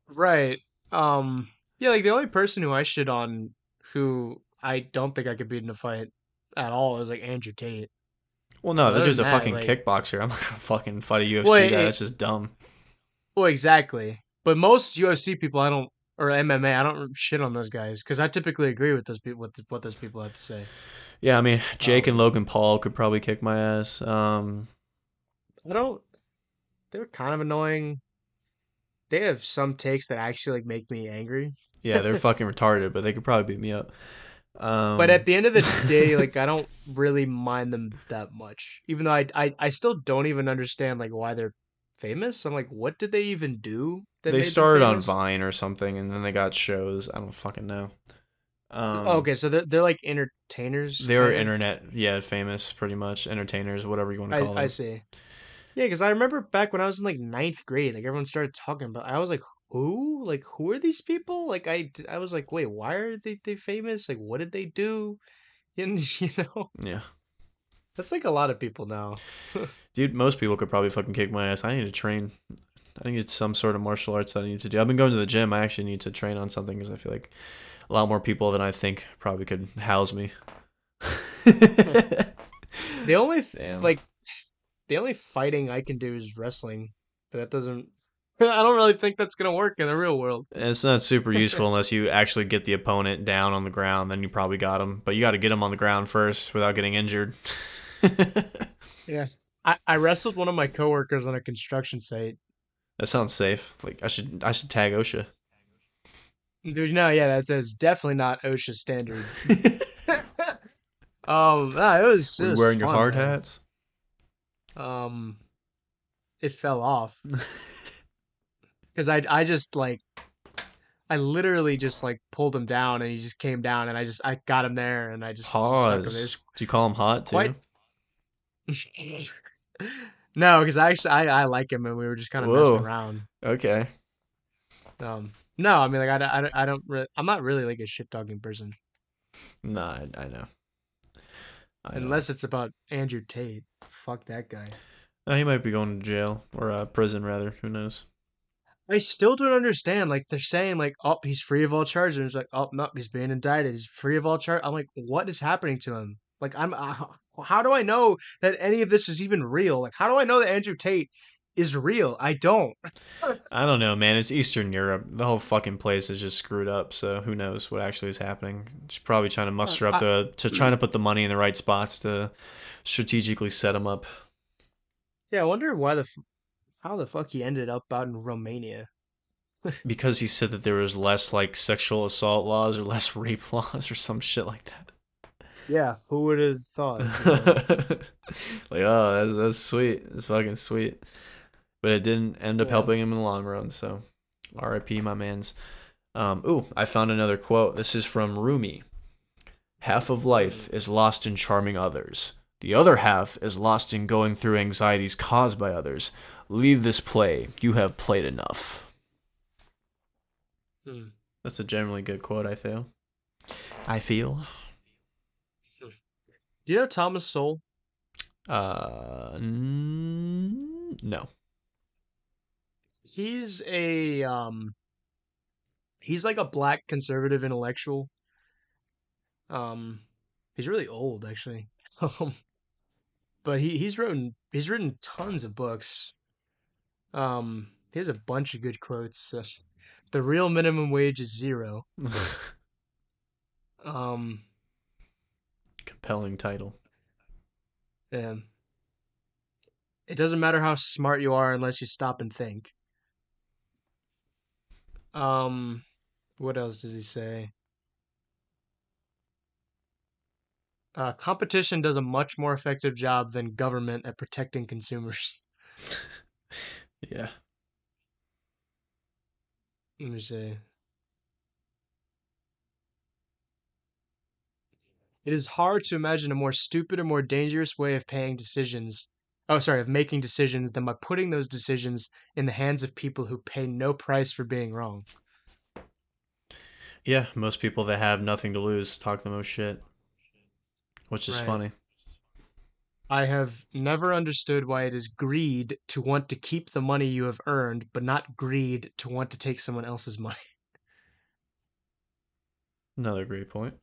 right. Yeah, like the only person who I shit on, who I don't think I could beat in a fight at all, is like Andrew Tate. Well, no, But that other dude's than a that, fucking like, kickboxer. I'm not gonna fucking fight a well, UFC guy. That's just dumb. well, exactly. But most UFC people, I don't, or MMA, I don't shit on those guys because I typically agree with those people, what those people have to say. Yeah, I mean, Jake and Um, Logan Paul could probably kick my ass. I don't. They're kind of annoying. They have some takes that actually like make me angry. Yeah, they're fucking retarded, but they could probably beat me up. But at Um, the end of the day, like I don't really mind them that much. Even though I still don't even understand like why they're famous. I'm like, what did they even do that they made them started on famous? Vine or something, and then they got shows. I don't fucking know. Oh, Um, okay, so they're like entertainers, they were kind of. internet, yeah, famous, pretty much entertainers, whatever you want to I call I them. see. Yeah, because I remember back when I was in like ninth grade, like everyone started talking about. I was like, who? Like, who are these people? Like, I was like, wait, why are they famous? Like, what did they do? And Yeah, that's like a lot of people now. dude, most people could probably fucking kick my ass. I need to train. I think it's some sort of martial arts that I need to do. I've been going to the gym. I actually need to train on something because I feel like a lot more people than I think probably could house me. The only Damn. like the only fighting I can do is wrestling, but that doesn't. I don't really think that's gonna work in the real world. It's not super useful unless you actually get the opponent down on the ground. Then you probably got him. But you got to get him on the ground first without getting injured. That Yeah. I wrestled one of my coworkers on a construction site. sounds safe. Like I should tag OSHA. Dude, no, yeah, that's definitely not OSHA standard. Nah, it Were you was wearing your fun, hard man. hats? Um, it fell off because I just like I literally just like pulled him down and he just came down and I got him there and I just stuck him there. Pause. It's Do you call him hot quite too? no, because I like him and we were just kind of messing Whoa. around. Okay. No, I mean like I don't really, I'm not really like a shit talking person No, I know. I know. unless it's about Andrew Tate. Fuck that guy. He might be going to jail or prison rather. Who knows? I still don't understand. Like they're saying, like, oh, he's free of all charges. And it's like, oh no, he's being indicted. He's free of all charge. I'm like, what is happening to him? Like, how do I know that any of this is even real? Like, how do I know that Andrew Tate is real? I don't. I don't know, man. It's Eastern Europe. The whole fucking place is just screwed up. So who knows what actually is happening? She's probably trying to muster up I, to trying to put the money in the right spots to strategically set him up. yeah, I wonder why how the fuck he ended up out in Romania. Because he said that there was less like sexual assault laws or less rape laws or some shit like that. Yeah, who would have thought? Like, oh, that's sweet. That's fucking sweet. But it didn't end up Yeah. helping him in the long run. So, R.I.P. my man's. Ooh, I found another quote. This is from Rumi. Half of life is lost in charming others. The other half is lost in going through anxieties caused by others. Leave this play. You have played enough. Hmm. That's a generally good quote, I feel. I feel. Do you know Thomas Sowell? No. He's a he's like a black conservative intellectual. Um, he's really old actually. Um, but he's written tons of books. He has a bunch of good quotes. The real minimum wage is zero. Um, Compelling title. and it doesn't matter how smart you are unless you stop and think. Um, what else does he say? Competition does a much more effective job than government at protecting consumers. Yeah. Let me see. It is hard to imagine a more stupid or more dangerous way of paying decisions. Oh, sorry, of making decisions than by putting those decisions in the hands of people who pay no price for being wrong. Yeah, most people that have nothing to lose talk the most shit, which is Right. funny. I have never understood why it is greed to want to keep the money you have earned, but not greed to want to take someone else's money. Another great point.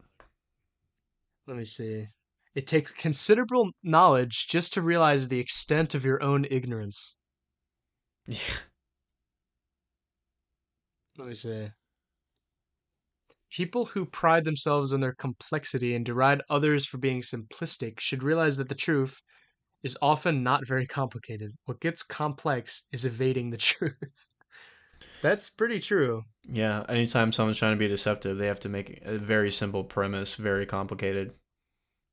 Let me see. It takes considerable knowledge just to realize the extent of your own ignorance. Yeah. Let me see. People who pride themselves on their complexity and deride others for being simplistic should realize that the truth is often not very complicated. What gets complex is evading the truth. That's pretty true. Yeah, anytime someone's trying to be deceptive, they have to make a very simple premise very complicated.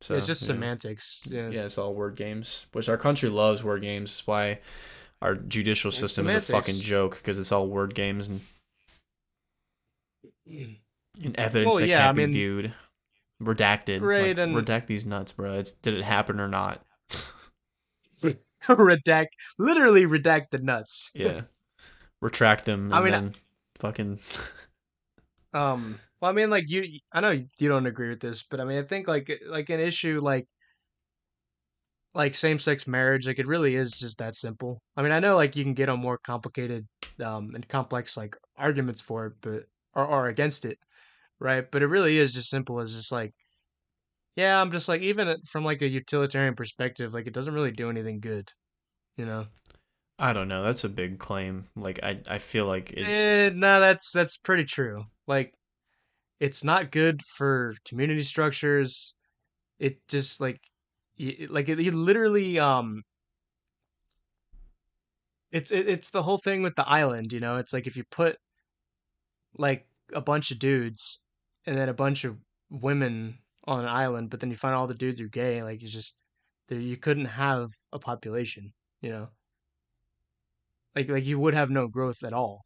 Yeah, it's So, just semantics. Yeah, yeah, it's all word games, which our country loves word games. That's why our judicial it's system is a fucking semantics. joke because it's all word games Mm. and evidence Well, that yeah, I can't be mean, viewed. Redacted. Like, right, and redact these nuts, bro. Did it happen or not? redact, literally redact the nuts. Yeah. Retract them I and mean, then fucking. well, I mean, like I know you don't agree with this, but I mean, I think like an issue like like same-sex marriage, like it really is just that simple. I mean, I know like you can get on more complicated and complex like arguments for it, but or against it, right? But it really is just simple as just like, yeah, I'm just like even from like a utilitarian perspective, like it doesn't really do anything good, you know? I don't know. That's a big claim. Like I feel like it's No, that's pretty true. Like it's not good for community structures. It just like you literally it's the whole thing with the island, you know? It's like if you put like a bunch of dudes and then a bunch of women on an island, but then you find all the dudes are gay, like it's just there you couldn't have a population, you know? Like you would have no growth at all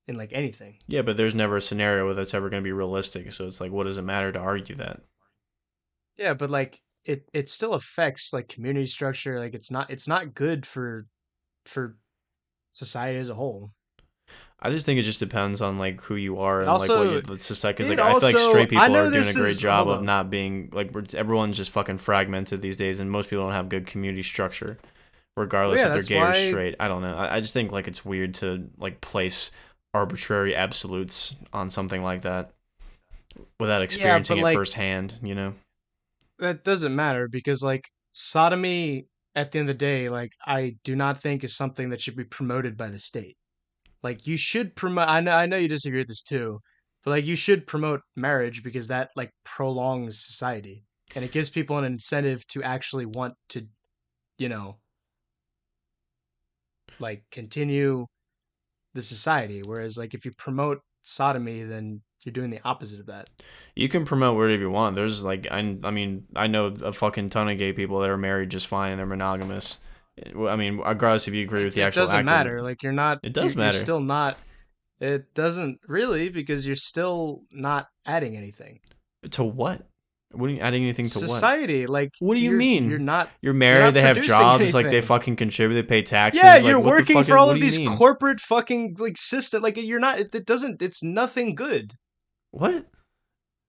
in like anything. yeah, but there's never a scenario where that's ever going to be realistic. So it's like, what does it matter to argue that? Yeah, but like it still affects like community structure, like it's not good for society as a whole. I just think it just depends on like who you are It and like what you also the society. Because it like I feel like also straight I people are know doing a this great is job hold of up. not being like everyone's just fucking fragmented these days, and most people don't have good community structure, Well, regardless yeah, if they're that's gay or why straight. I don't know. I just think like it's weird to like place arbitrary absolutes on something like that without yeah, experiencing but it like firsthand. You know. that doesn't matter because like sodomy at the end of the day, like I do not think is something that should be promoted by the state. Like you should promote I know you disagree with this too, but like you should promote marriage because that like prolongs society and it gives people an incentive to actually want to, you know, like continue the society. Whereas like if you promote sodomy, then you're doing the opposite of that. You can promote whatever you want. There's like I mean I know a fucking ton of gay people that are married just fine and they're monogamous. I mean, regardless if you agree with the It actual doesn't act of matter. Like you're not it does you're matter. still not it doesn't really because you're still not adding anything. To what? What are you adding anything to what? Society, like What do you you're mean? not You're you're married, not they have producing jobs, like they anything. fucking contribute, they pay Yeah, taxes. Like you're what the working fuck for is all what of do you these mean? corporate fucking like system. Like you're not. It doesn't. It's nothing good. What?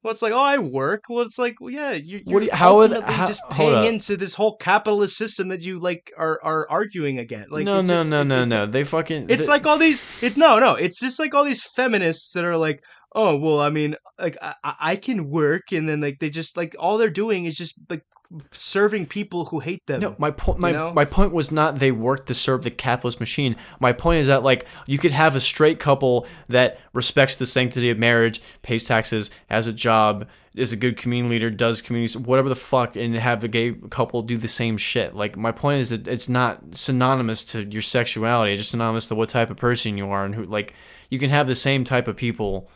Well, it's like, oh, I work. Well, it's like, well, yeah, What do you're you how would ultimately how just hold paying up. into this whole capitalist system that you like are arguing against. Like No, it's no, just no, no, no. They fucking it's like all these. It no. It's just like all these feminists that are like, oh, well, I mean, like I can work, and then like they just like all they're doing is just like serving people who hate no, them. my point You know? my point was not they work to serve the capitalist machine. My point is that like you could have a straight couple that respects the sanctity of marriage, pays taxes, has a job, is a good community leader, does community whatever the fuck, and have the gay couple do the same shit. Like my point is that it's not synonymous to your sexuality. It's just synonymous to what type of person you are and who like you can have the same type of people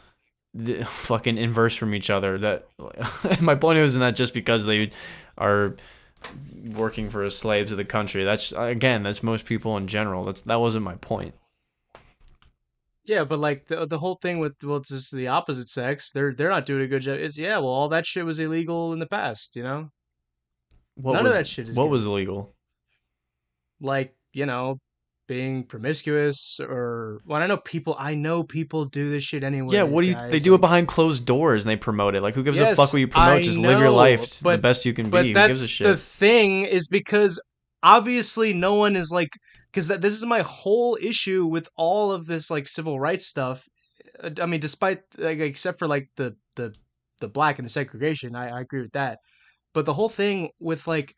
fucking inverse from each other. That my point isn't that just because they are working for a slave to the country. That's again, that's most people in general. That wasn't my point. Yeah, but like the whole thing with well, it's just the opposite sex. They're not doing a good job. It's yeah, well, all that shit was illegal in the past. You know, What none of was that shit is what was good. illegal? Like you know, being promiscuous or well, I know people do this shit Yeah, anyways, what do you? They guys. do it Like behind closed doors and they promote it. Like, who gives a fuck yes, what you promote? I Just live your know, life the best you can but be. Who gives a that's the shit? thing is because obviously no one is like because that this is my whole issue with all of this like civil rights stuff. I mean, despite like except for like the black and the segregation, I agree with that. But the whole thing with like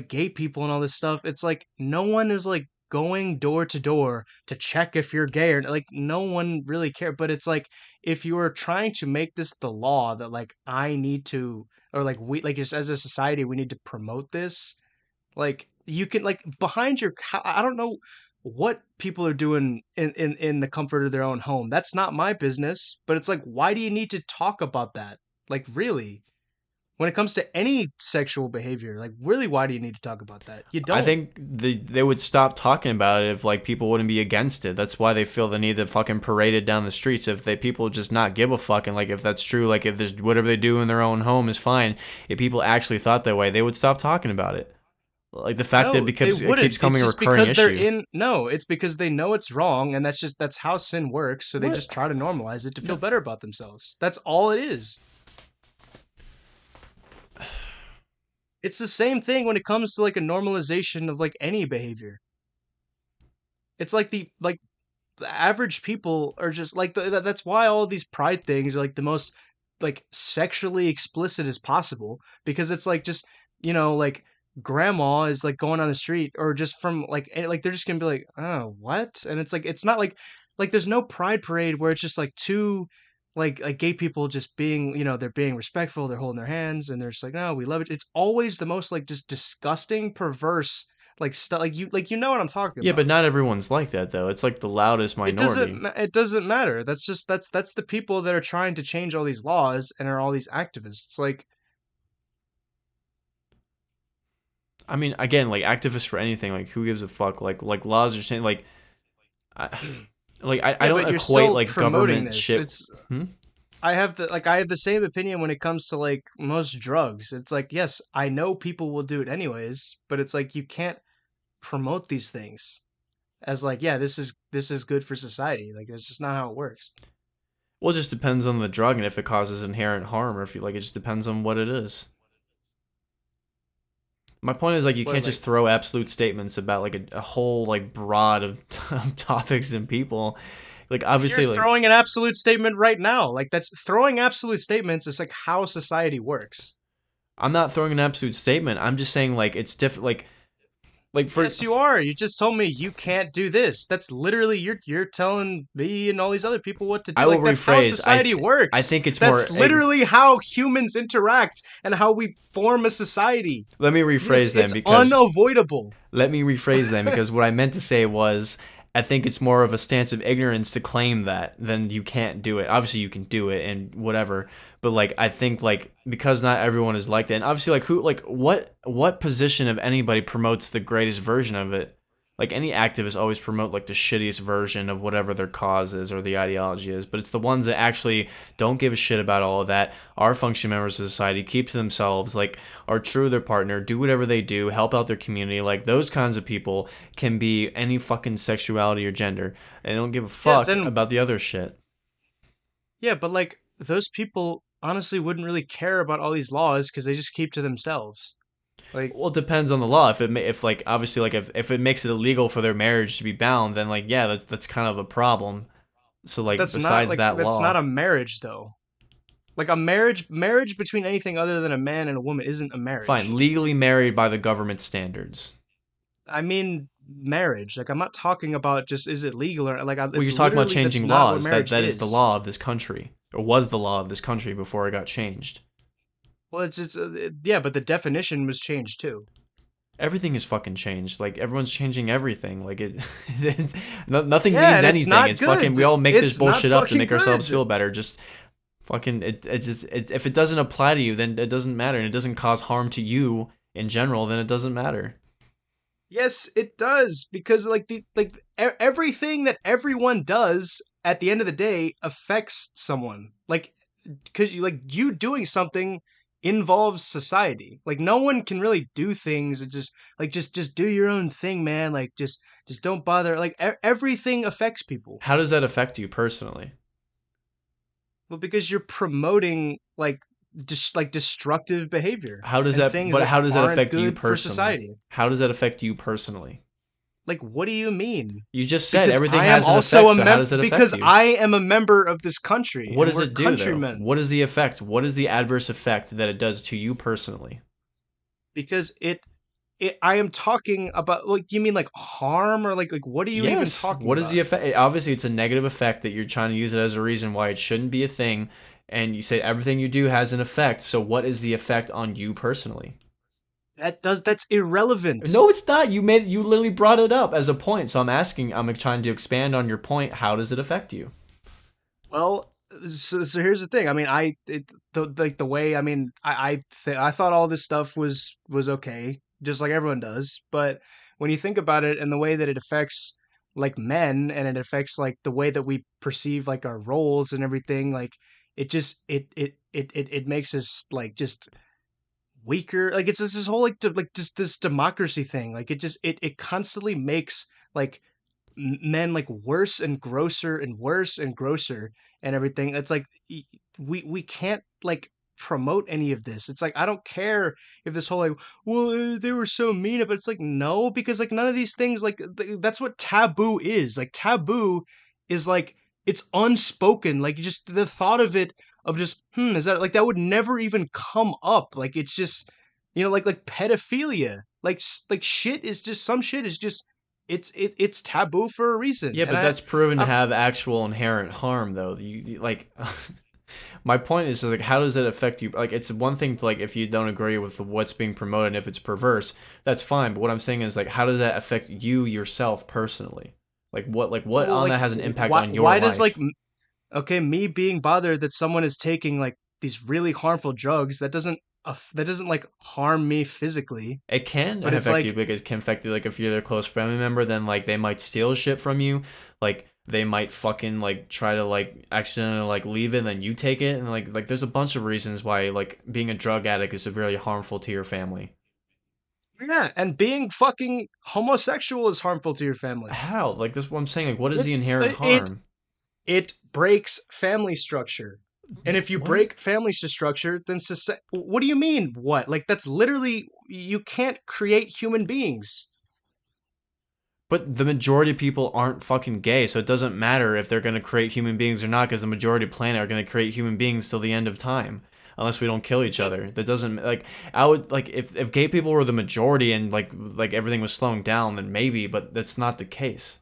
gay people and all this stuff, it's like no one is like going door to door to check if you're gay or like no one really care. But it's like if you are trying to make this the law that like I need to or like we like just as a society we need to promote this, like you can like behind your I don't know what people are doing in the comfort of their own home. That's not my business, but it's like why do you need to talk about that? Like really? When it comes to any sexual behavior, like really why do you need to talk about that? You I don't. think they would stop talking about it if like people wouldn't be against it. That's why they feel the need to fucking parade it down the streets. If they people just not give a fuck and like if that's true, like if there's whatever they do in their own home is fine. If people actually thought that way, they would stop talking about it. Like the fact that No, they it keeps wouldn't. It's coming a just recurring because they're issue. in no, it's because they know it's wrong and that's how sin works, so they What? just try to normalize it to feel No, better about themselves. That's all it is. It's the same thing when it comes to like a normalization of like any behavior. It's like the average people are just like that's why all these pride things are like the most like sexually explicit as possible, because it's like just, like grandma is like going on the street or just from like like they're just gonna be like, oh, what? And it's like it's not like there's no pride parade where it's just like two like gay people just being, they're being respectful, they're holding their hands and they're just like, no, we love it. It's always the most like just disgusting, perverse like stuff, like you know what I'm talking Yeah, but about. not everyone's like that though. It's like the loudest minority. It doesn't matter. That's just that's the people that are trying to change all these laws and are all these activists. Like, I mean, again, like activists for anything, like who gives a fuck? Like laws are saying I, I yeah, don't but you're equate still like promoting government this. shit. It's Hmm? I have the same opinion when it comes to like most drugs. It's like, yes, I know people will do it anyways, but it's like you can't promote these things as like, yeah, this is good for society. Like that's just not how it works. Well, it just depends on the drug and if it causes inherent harm, or if you like, it just depends on what it is. My point is like you What can't just like throw absolute statements about like a whole like broad of topics and people. Like you're obviously, like throwing an absolute statement right now. Like that's throwing absolute statements is like how society works. I'm not throwing an absolute statement. I'm just saying like it's different. Like for Yes, you are. You just told me you can't do this. That's literally you're telling me and all these other people what to do. I will Like that's how rephrase. society I works. think it's more. That's literally how humans interact and how we form a society. Let me It's rephrase then it's because unavoidable. let me rephrase then because what I meant to say was I think it's more of a stance of ignorance to claim that than you can't do it. Obviously you can do it and whatever, but like I think like because not everyone is like that, and obviously like who like what position of anybody promotes the greatest version of it? Like any activists always promote like the shittiest version of whatever their cause is or the ideology is, but it's the ones that actually don't give a shit about all of that, are functioning members of society, keep to themselves, like are true to their partner, do whatever they do, help out their community. Like those kinds of people can be any fucking sexuality or gender, and they don't give a Yeah, fuck then about the other shit. yeah, but like those people honestly wouldn't really care about all these laws because they just keep to themselves. Like Well, it depends on the law. If like obviously like if it makes it illegal for their marriage to be bound, then like yeah, that's kind of a problem. So like besides that that's not law, a marriage though. Like a marriage between anything other than a man and a woman isn't a fine, marriage. legally married by the government standards. I mean marriage. Like I'm not talking about just is it legal or like Well, it's you're talking about literally that's changing not what laws. marriage That is the is. law of this country, or was the law of this country before it got changed. Well, yeah, but the definition was changed too. Everything is fucking changed. Like everyone's changing everything. Like nothing Yeah, means and it's anything. not It's fucking. good. We all make this It's not bullshit up to fucking make ourselves good. feel better. Just fucking. If it doesn't apply to you, then it doesn't matter, and it doesn't cause harm to you in general. Then it doesn't matter. Yes, it does because everything that everyone does at the end of the day affects someone. Like because you doing something involves society. Like no one can really do things and just like just do your own thing, man. Like just don't bother. Like everything affects people. How does that affect you personally? Well, because you're promoting like just like destructive behavior How does and that? things But that how does that aren't affect you good for personally? society. How does that affect you personally? Like what do you mean? You just said Because everything I am has an also effect. a So how does that affect because you? I am a member of this country What and does we're it do though? countrymen. What is the effect? What is the adverse effect that it does to you personally? Because it I am talking about like you mean like harm or like what are you even Yes. talking What is the about? effect? Obviously, it's a negative effect that you're trying to use it as a reason why it shouldn't be a thing. And you say everything you do has an effect. So what is the effect on you personally? That's irrelevant. No, it's not. You literally brought it up as a point. So I'm asking, I'm trying to expand on your point. How does it affect you? Well, so here's the thing. I mean, like the way I mean, I thought all this stuff was okay, just like everyone does. But when you think about it and the way that it affects like men and it affects like the way that we perceive like our roles and everything, like it just it makes us like just weaker. Like it's just this whole like just this democracy thing. Like it constantly makes like men like worse and grosser and worse and grosser and everything. It's like we can't like promote any of this. It's like I don't care if this whole like, well, they were so mean, but it's like no, because like none of these things like that's what taboo is. Like taboo is like it's unspoken. Like just the thought of it of just is that like that would never even come up. Like it's just like pedophilia. Like shit is just some shit is just it's taboo for a reason. Yeah, And but that's proven to I've have actual inherent harm, though. Like, my point is like, how does it affect you? Like, it's one thing to, like, if you don't agree with what's being promoted, and if it's perverse, that's fine. But what I'm saying is like, how does that affect you yourself personally? Like so what well on that like has an impact on your why does life? okay, me being bothered that someone is taking like these really harmful drugs that doesn't like harm me physically, It can but it's affect you like because it can affect you. Like if you're their close family member, then like they might steal shit from you. Like they might fucking like try to like accidentally like leave it and then you take it. And like there's a bunch of reasons why like being a drug addict is severely harmful to your family. yeah, and being fucking homosexual is harmful to your family. How? Like this is what I'm saying. Like what is It the inherent it harm? it breaks family structure. And if you What? break family structure, then what do you mean what? Like that's literally you can't create human beings. But the majority of people aren't fucking gay, so it doesn't matter if they're gonna create human beings or not, because the majority of the planet are gonna create human beings till the end of time, unless we don't kill each But other. That doesn't like I would like if gay people were the majority and like everything was slowing down, then maybe, but that's not the case.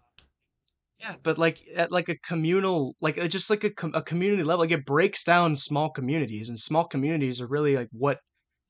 yeah, but like at like a communal, like just like a community level, like it breaks down small communities, and small communities are really like what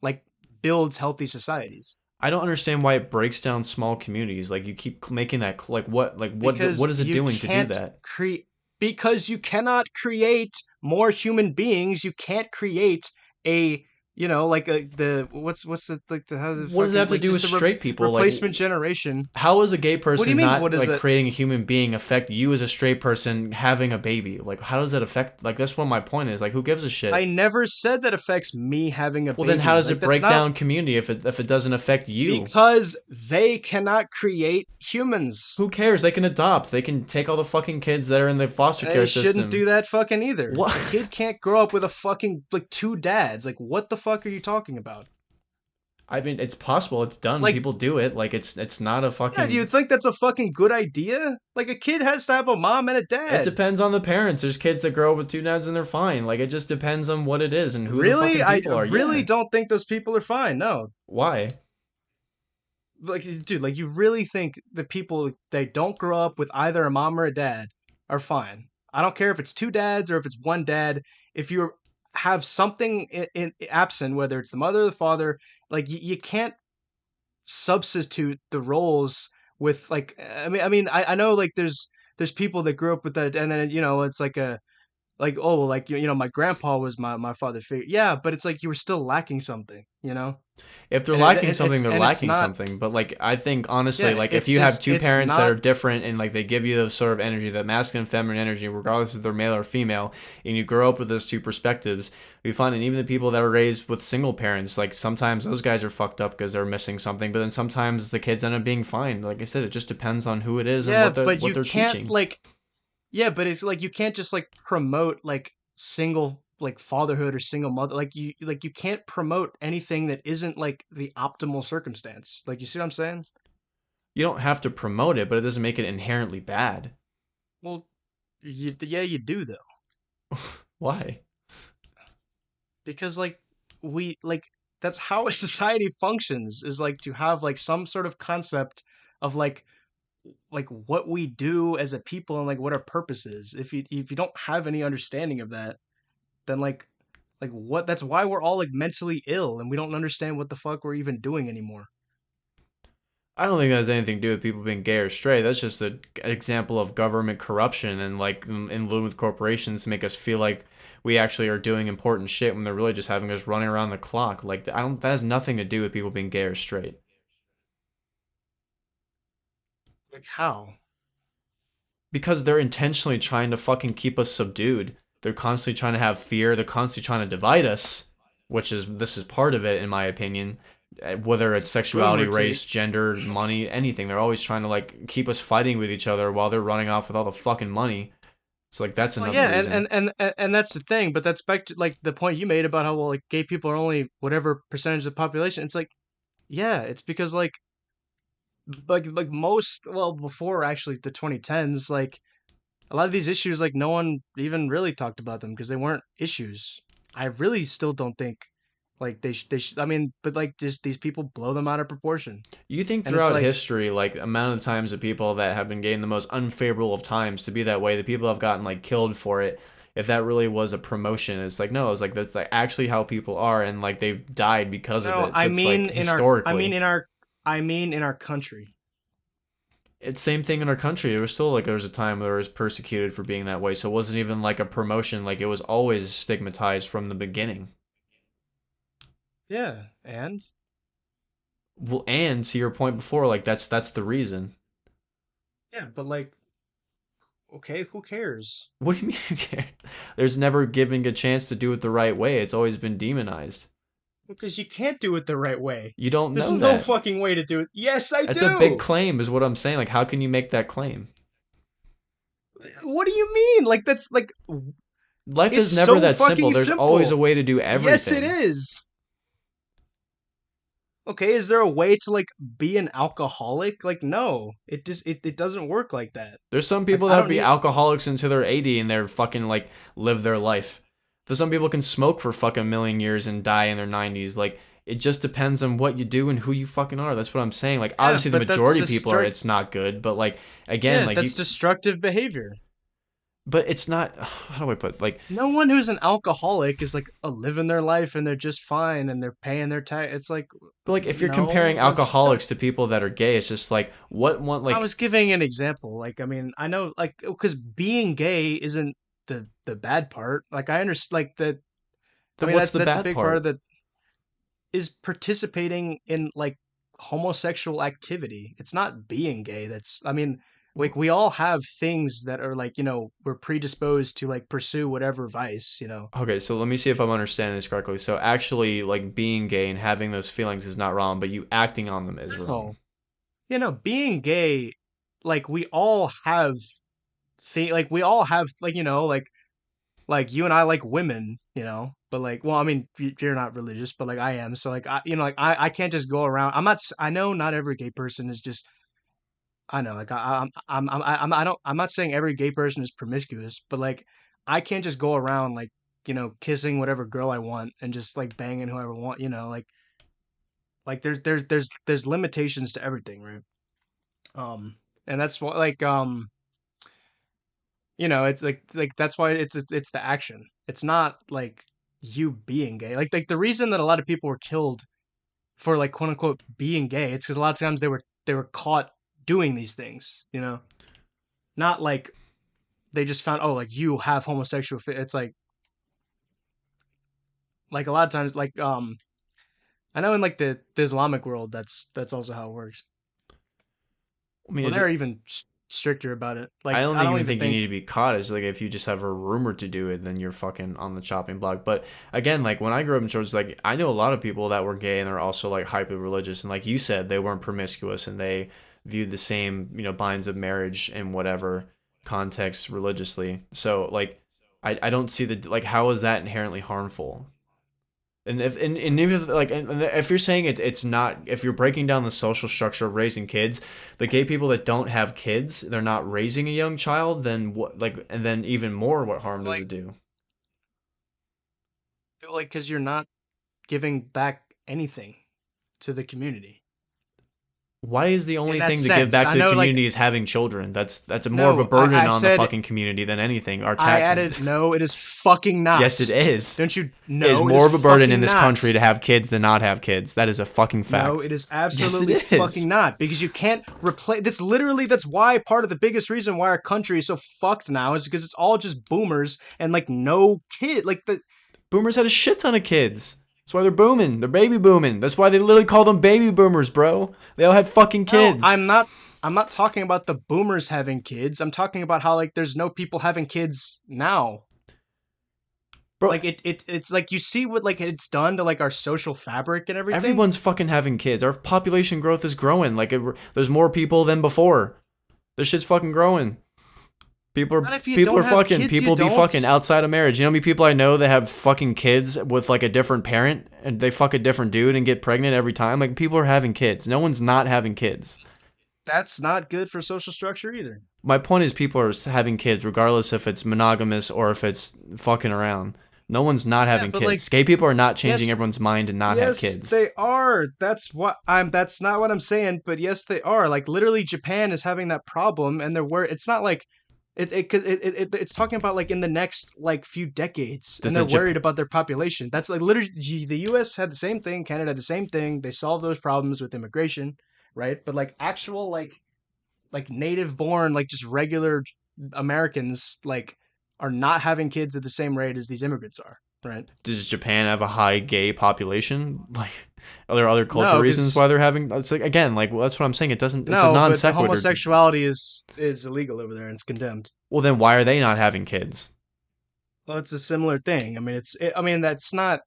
like builds healthy societies. I don't understand why it breaks down small communities. Like you keep making that what Because is it you doing to do can't that? create because you cannot create more human beings. You can't create a like the what's the like the how the What does it fucking have to like do with just a straight people? Like replacement generation. how is a gay What do you person mean? not What is like it? creating a human being affect you as a straight person having a baby? Like how does that affect like that's what my point is. Like who gives a I shit? never said that affects me having a Well then how baby. does Like it that's break not down community if it doesn't affect you? because they cannot create humans. Who cares? They can adopt. They can take all the fucking kids that are in the foster care They shouldn't system. do that fucking either. What? A kid can't grow up with a fucking like two dads. Like what the fuck are you talking about? I mean, it's possible. It's done. Like People do it. Like it's not a yeah, do you fucking. think that's a fucking good idea? Like a kid has to have a mom and a It dad. depends on the parents. There's kids that grow up with two dads and they're fine. Like it just depends on what it is and who the Really? fucking I people are. really Yeah. don't think those people are fine. No. Why? Like dude, like you really think the people that don't grow up with either a mom or a dad are fine. I don't care if it's two dads or if it's one dad. If you have something in absent, whether it's the mother or the father, like you can't substitute the roles with like I know like there's people that grew up with that and then it's like a like oh like my grandpa was my father's figure, yeah, but it's like you were still lacking something, If they're and lacking something, they're it's lacking not, something. But like I think honestly, yeah, like if it's you have just two it's parents that not, are different and like they give you the sort of energy, that masculine and feminine energy, regardless if they're male or female, and you grow up with those two perspectives, we find, and even the people that were raised with single parents, like sometimes those guys are fucked up because they're missing something, but then sometimes the kids end up being fine. Like I said, it just depends on who it is and yeah, but what you they're can't teaching. like, yeah, but it's like you can't just like promote like single like fatherhood or single mother, like you can't promote anything that isn't like the optimal circumstance, like you see what I'm saying. You don't have to promote it, but it doesn't make it inherently bad. Well, yeah, you do though, Why? because like we like that's how a society functions, is like to have like some sort of concept of like what we do as a people and like what our purpose is. If you don't have any understanding of that, then like what that's why we're all like mentally ill and we don't understand what the fuck we're even doing anymore. I don't think that has anything to do with people being gay or straight. That's just an example of government corruption and like in lieu with corporations to make us feel like we actually are doing important shit when they're really just having us running around the clock. Like I don't. That has nothing to do with people being gay or straight. Like how? Because they're intentionally trying to fucking keep us subdued. They're constantly trying to have fear. They're constantly trying to divide us, which is this is part of it in my opinion. Whether it's sexuality, Boomer take. race, gender, money, anything, they're always trying to like keep us fighting with each other while they're running off with all the fucking money. So like that's Well, another yeah, reason. and that's the thing, but that's back to like the point you made about how well like gay people are only whatever percentage of the population. It's like, yeah, it's because like most well before actually the 2010s, like a lot of these issues like no one even really talked about them because they weren't issues. I really still don't think like I mean, but like just these people blow them out of proportion. You think And it's throughout like, history, like amount of times of people that have been getting the most unfavorable of times to be that way, the people have gotten like killed for it. If that really was a promotion, it's like no, it's like that's like actually how people are, and like they've died because of no, it. So it's like I mean historically, in our I mean in our country. it's same thing in our country. It was still like there was a time where it was persecuted for being that way. So it wasn't even like a promotion. Like it was always stigmatized from the beginning. Yeah, and Well, and to your point before, like that's the reason. yeah, but like okay, who cares? What do you mean you care? There's never given a chance to do it the right way. It's always been demonized. Because you can't do it the right way. You don't There's know no that. fucking way to do it. Yes, I That's a big do. claim, is what I'm saying. Like, how can you make that claim? What do you mean? Like that's like Life it's is never so that simple. fucking There's always a simple. way to do Yes, it everything. is. Okay, is there a way to like be an alcoholic? Like no. It doesn't work like that. There's some Like people I that don't be need alcoholics until they're 80 and they're fucking like live their life. There's some people can smoke for fucking million years and die in their 90s. Like, it just depends on what you do and who you fucking are. That's what I'm saying. Like, yeah, obviously the but that's majority of people are, destruct it's not good, but like, again, yeah, like that's you, destructive behavior. but it's not, how do I put, like, No one who's an alcoholic is like living their life and they're just fine and they're paying their tax. It's like but like if you're comparing no, that's alcoholics to people that are gay, it's just like what one I like was giving an example. Like, I mean, I know, like, because being gay isn't the bad part. Like, I understand, like that. I then mean, what's the that's a bad big part of part? the is participating in like homosexual activity. It's not being gay. That's, I mean, like we all have things that are like we're predisposed to like pursue whatever vice. Okay, so let me see if I'm understanding this correctly. So actually like being gay and having those feelings is not wrong, but you acting on them is wrong. No, being gay, like we all have like we all have like like you and I like women, but like, well, I mean, you're not religious, but like I am. So like, like I can't just go around. I know not every gay person is just, I know, like I don't, I'm not saying every gay person is promiscuous, but like, I can't just go around like, kissing whatever girl I want and just like banging whoever I want, like there's limitations to everything, right? Um, and that's what it's like that's why it's the action. It's not like you being gay. Like the reason that a lot of people were killed for like quote unquote being gay, it's because a lot of times they were caught doing these things. Not like they just found oh like you have homosexual. It's like a lot of times I know in like the Islamic world that's also how it works. I mean, Well, they're even stricter about it. I Like don't I don't even even think you think need to be caught. It's like if you just have a rumor to do it, then you're fucking on the chopping block. But again, like when I grew up in church, like I know a lot of people that were gay and they're also like hyper religious, and like you said, they weren't promiscuous and they viewed the same binds of marriage in whatever context religiously. So like, I don't see the like how is that inherently harmful? And even like and if you're saying it's not, if you're breaking down the social structure of raising kids, the gay people that don't have kids, they're not raising a young child, then what, like, and then even more, what harm does like it do? because you're not giving back anything to the community. Why is the In only that thing to give sense, back I to the know like community is having children? That's more of a no, I burden on the said fucking community than anything. Our I tax. added no, it is fucking not. Yes, it is. Don't you It is no, it is more of a burden in fucking this not. country to have kids than not have kids. That is a fucking No, fact. it is Yes, it absolutely is. fucking not because you can't replace this. Literally, that's why part of the biggest reason why our country is so fucked now is because it's all just boomers and like no kid. Like the Boomers had a shit ton of kids. That's why they're booming. They're baby booming. That's why they literally call them baby boomers, bro. They all had fucking no, kids. I'm not talking about the boomers having kids. I'm talking about how like there's no people having kids now. Bro, Like it's like you see what like it's done to like our social fabric and everything. everyone's fucking having kids. Our population growth is growing. Like, there's more people than before. This shit's fucking growing. Not if you people are don't have fucking kids, you people be don't. fucking outside of marriage. You know how many people I know that have fucking kids with like a different parent and they fuck a different dude and get pregnant every time? Like people are having kids. No one's not having kids. That's not good for social structure either. My point is people are having kids regardless if it's monogamous or if it's fucking around. No one's not Yeah, having but like, kids. Gay people are not changing yes, everyone's mind to not have yes, kids. they are. That's not what I'm saying, but yes, they are. Like literally, Japan is having that problem, and they're worried. It's not like it's talking about like in the next like few decades, and Does they're it worried about their population. That's like literally the U.S. had the same thing, Canada had the same thing. They solved those problems with immigration, right? But like actual like native born like just regular Americans like are not having kids at the same rate as these immigrants are, right? does Japan have a high gay population? Like, are there other cultural No, reasons why because they're having? It's like again, like well, that's what I'm saying. It doesn't. It's a no, non but the sequitur. homosexuality is illegal over there and it's condemned. Well, then why are they not having kids? Well, it's a similar thing. I mean, I mean, that's not.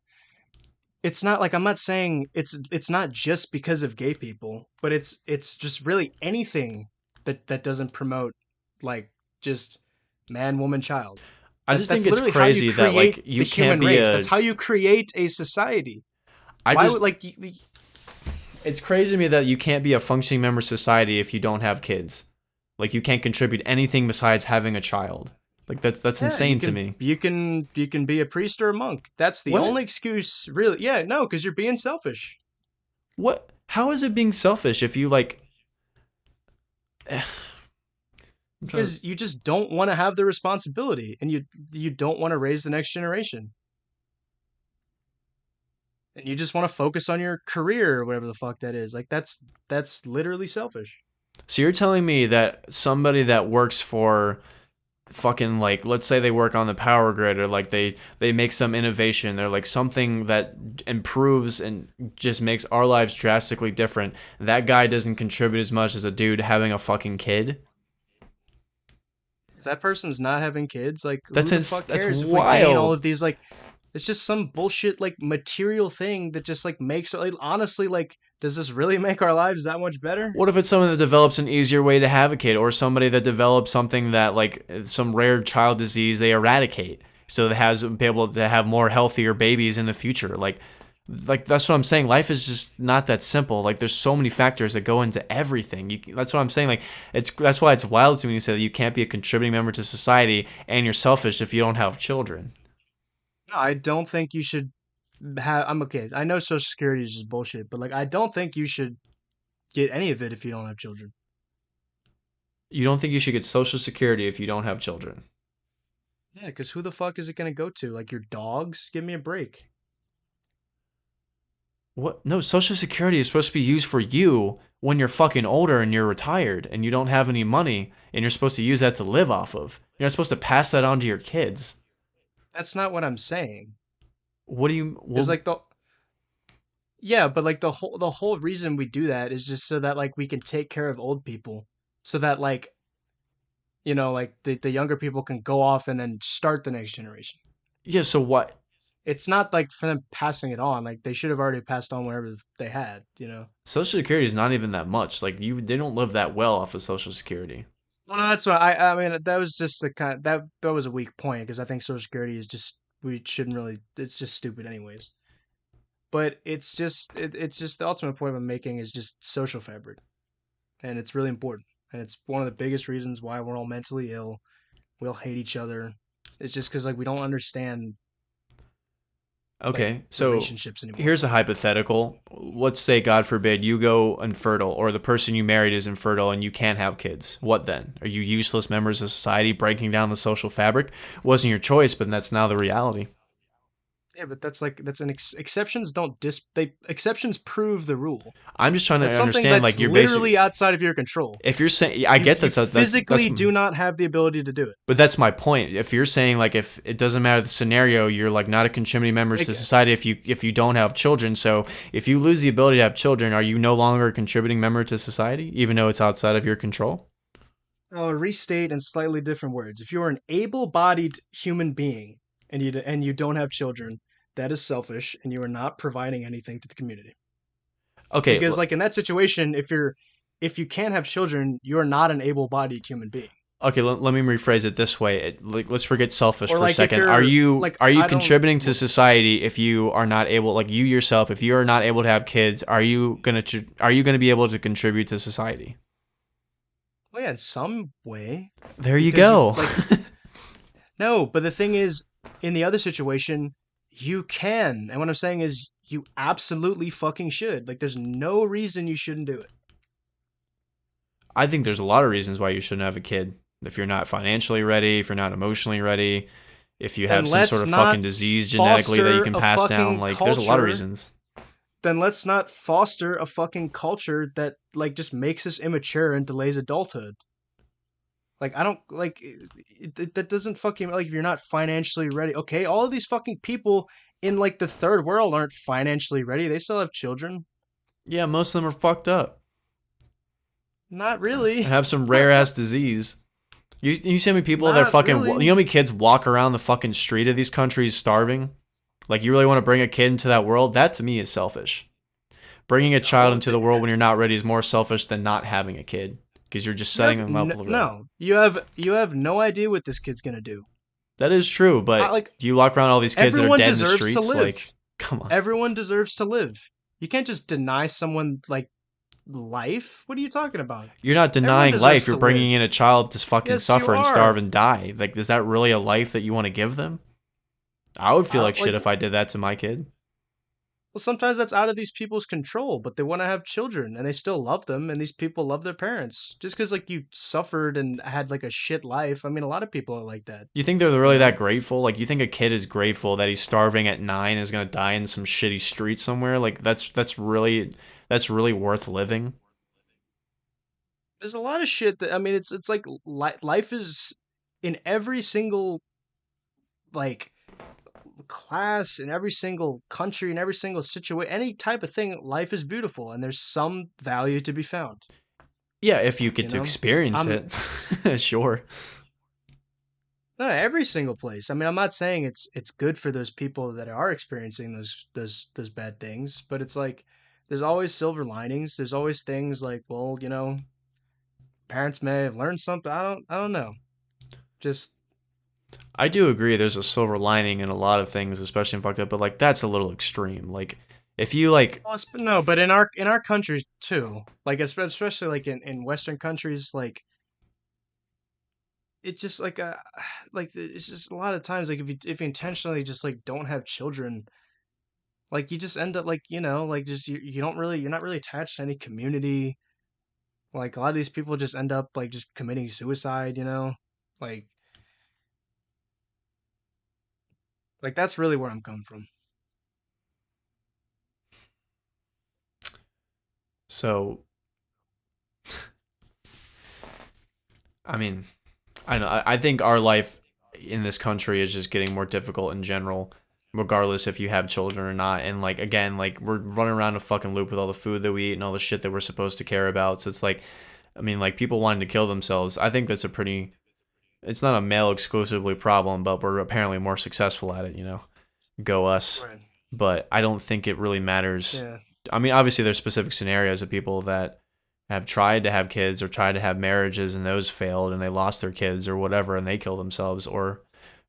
It's not like I'm not saying it's not just because of gay people, but it's just really anything that doesn't promote like just man, woman, child. I just think That's it's literally how you crazy that create like the you can't human be race. a. That's how you create a society. I Why just would like it's crazy to me that you can't be a functioning member of society if you don't have kids. Like you can't contribute anything besides having a child. Like that's yeah, insane to me. you can be a priest or a monk. That's the What? only excuse, really. Yeah, no, because you're being selfish. What? How is it being selfish if you like? I'm trying to. Because you just don't want to have the responsibility, and you don't want to raise the next generation, and you just want to focus on your career or whatever the fuck that is. Like that's literally selfish. So you're telling me that somebody that works for fucking like let's say they work on the power grid or like they make some innovation or like something that improves and just makes our lives drastically different, that guy doesn't contribute as much as a dude having a fucking kid. If that person's not having kids, like who That's the fuck that's cares if we gain all wild. of these like it's just some bullshit like material thing that just like makes like honestly like does this really make our lives that much better? What if it's someone that develops an easier way to have a kid, or somebody that develops something that like some rare child disease they eradicate, so that has be able to have more healthier babies in the future? Like that's what I'm saying. Life is just not that simple. Like there's so many factors that go into everything. That's what I'm saying. Like that's why it's wild to me to say that you can't be a contributing member to society and you're selfish if you don't have children. No, I don't think you should have I'm okay. I know social security is just bullshit, but like I don't think you should get any of it if you don't have children. You don't think you should get social security if you don't have children? Yeah, because who the fuck is it gonna go to? Like your dogs? Give me a break. What? No, Social Security is supposed to be used for you when you're fucking older and you're retired and you don't have any money and you're supposed to use that to live off of. You're not supposed to pass that on to your kids. That's not what I'm saying. What do you? Because Well, like the yeah, but like the whole reason we do that is just so that like we can take care of old people, so that like like the younger people can go off and then start the next generation. yeah. So what? It's not like for them passing it on. Like they should have already passed on whatever they had. Social Security is not even that much. Like they don't live that well off of Social Security. Well, no, that's what I mean. That was just a kind that was a weak point because I think Social Security is just we shouldn't really. It's just stupid anyways. But it's just the ultimate point I'm making is just social fabric, and it's really important, and it's one of the biggest reasons why we're all mentally ill. We all hate each other. It's just because like we don't understand like Okay, so relationships anymore. here's a hypothetical. Let's say, God forbid, you go infertile, or the person you married is infertile, and you can't have kids. What then? Are you useless members of society breaking down the social fabric? Wasn't your choice, but that's now the reality. Yeah, but that's an exceptions don't they exceptions prove the rule. I'm just trying to That's something understand, that's like, you're basic. literally outside of your control. If you're saying, I get You that's, physically do not have the ability to do it. but that's my point. If you're saying like, if it doesn't matter the scenario, you're like not a contributing member to Like, society if you don't have children. So if you lose the ability to have children, are you no longer a contributing member to society, even though it's outside of your control? I'll restate in slightly different words. If you're an able-bodied human being and you don't have children, that is selfish, and you are not providing anything to the community. Okay, Because like in that situation, if you can't have children, you're not an able-bodied human being. Okay, let me rephrase it this way. Like, let's forget selfish Or for a like if second. you're like Are you I don't contributing to society if you are not able, like you yourself, if you are not able to have kids? Are you gonna be able to contribute to society? well, yeah, in some way There you because you go. like no, but the thing is in the other situation you can. And what I'm saying is you absolutely fucking should. Like there's no reason you shouldn't do it. I think there's a lot of reasons why you shouldn't have a kid. If you're not financially ready, if you're not emotionally ready, if you Then have some sort let's of not fucking disease genetically that you foster can a pass down, fucking like there's a lot of culture. reasons. Then let's not foster a fucking culture that like just makes us immature and delays adulthood. Like I don't like that doesn't fucking like if you're not financially ready. Okay, all of these fucking people in like the third world aren't financially ready. They still have children. Yeah, most of them are fucked up Not and really. have some rare ass disease. You see how many people that are Not fucking, you know really. how many kids walk around the fucking street of these countries starving? Like, you really want to bring a kid into that world? That to me is selfish. Bringing a child No, into the world when you're not ready is more selfish than not having a kid because you're just you setting have them up. no. You have no idea what this kid's gonna do. That is true, I, but like do you walk around all these kids that are everyone dead in the deserves to streets? live. Like, come on. Everyone deserves to live. You can't just deny someone like life. What are you talking about? You're not Everyone denying life. deserves You're to live. bringing in a child to fucking Yes, you suffer and starve are. and die. Like, is that really a life that you want to give them? I would feel I like don't shit like if I did that to my kid. well sometimes that's out of these people's control, but they want to have children and they still love them and these people love their parents. Just cuz like you suffered and had like a shit life. I mean a lot of people are like that, You think they're you really that know? grateful? Like, you think a kid is grateful that he's starving at 9 and is gonna die in some shitty street somewhere? Like, that's really worth living. There's a lot of shit that I mean it's like life is in every single like class in every single country in every single situation any type of thing life is beautiful and there's some value to be found, Yeah, if you get you to know. experience I'm it, sure. no every single place. I mean I'm not saying it's good for those people that are experiencing those bad things, but it's like there's always silver linings. There's always things like, well, you know, parents may have learned something. I don't know. Just I do agree. There's a silver lining in a lot of things, especially in fucked up. But like, that's a little extreme. Like, if you like, well, no, but in our countries too, like especially like in Western countries, like it just like like it's just a lot of times like if you intentionally just like don't have children, like you just end up like you know like just you don't really you're not really attached to any community. Like a lot of these people just end up like just committing suicide, you know, like like that's really where I'm coming from. so, I mean, I know. I think our life in this country is just getting more difficult in general, regardless if you have children or not. And like, again, like we're running around a fucking loop with all the food that we eat and all the shit that we're supposed to care about. So it's like, I mean, like people wanting to kill themselves. I think that's a pretty. It's not a male exclusively problem, but we're apparently more successful at it. Go us. Right. But I don't think it really matters. Yeah. I mean, obviously, there's specific scenarios of people that have tried to have kids or tried to have marriages and those failed and they lost their kids or whatever and they kill themselves, or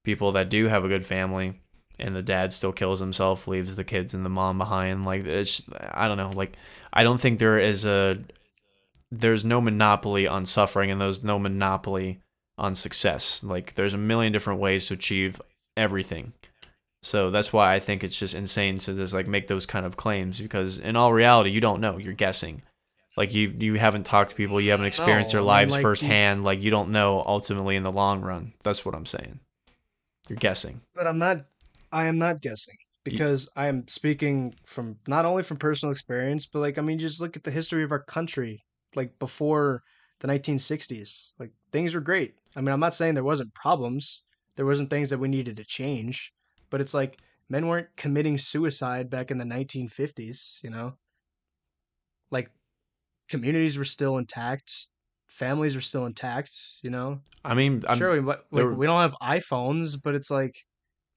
people that do have a good family and the dad still kills himself, leaves the kids and the mom behind. Like, it's, I don't know. Like, I don't think there's no monopoly on suffering and there's no monopoly on success. Like, there's a million different ways to achieve everything. So that's why I think it's just insane to just like make those kind of claims, because in all reality you don't know, you're guessing. Like, you haven't talked to people, you haven't experienced No, their I mean lives like firsthand, like you don't know ultimately in the long run. That's what I'm saying. You're guessing. but I am not guessing You, because I am speaking from not only from personal experience, but like I mean just look at the history of our country like before the 1960s. Like things were great. I mean, I'm not saying there wasn't problems. There wasn't things that we needed to change, but it's like men weren't committing suicide back in the 1950s, you know? Like communities were still intact, families were still intact, you know? I mean, Sure, I'm we like there. we don't have iPhones, but it's like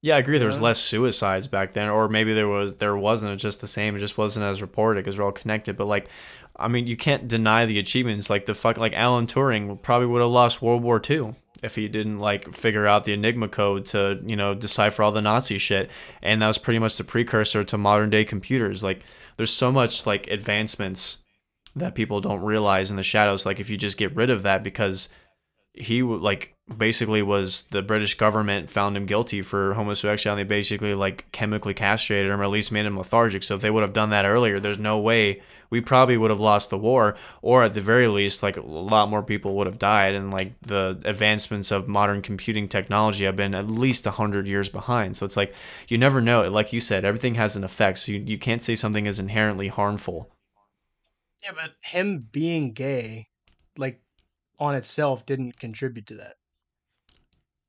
Yeah, I agree. You There was know? less suicides back then, or maybe there wasn't. It's just the same. It just wasn't as reported because we're all connected. But like, I mean, you can't deny the achievements. Like the fuck, like Alan Turing probably would have lost World War II if he didn't like figure out the Enigma code to decipher all the Nazi shit. And that was pretty much the precursor to modern day computers. Like, there's so much like advancements that people don't realize in the shadows. Like if you just get rid of that because he like basically was the British government found him guilty for homosexuality. They basically like chemically castrated him or at least made him lethargic. So if they would have done that earlier, there's no way we probably would have lost the war, or at the very least, like a lot more people would have died. And like the advancements of modern computing technology have been at least 100 years behind. So it's like you never know. Like you said, everything has an effect. So you can't say something is inherently harmful. Yeah, but him being gay, like on itself, didn't contribute to that.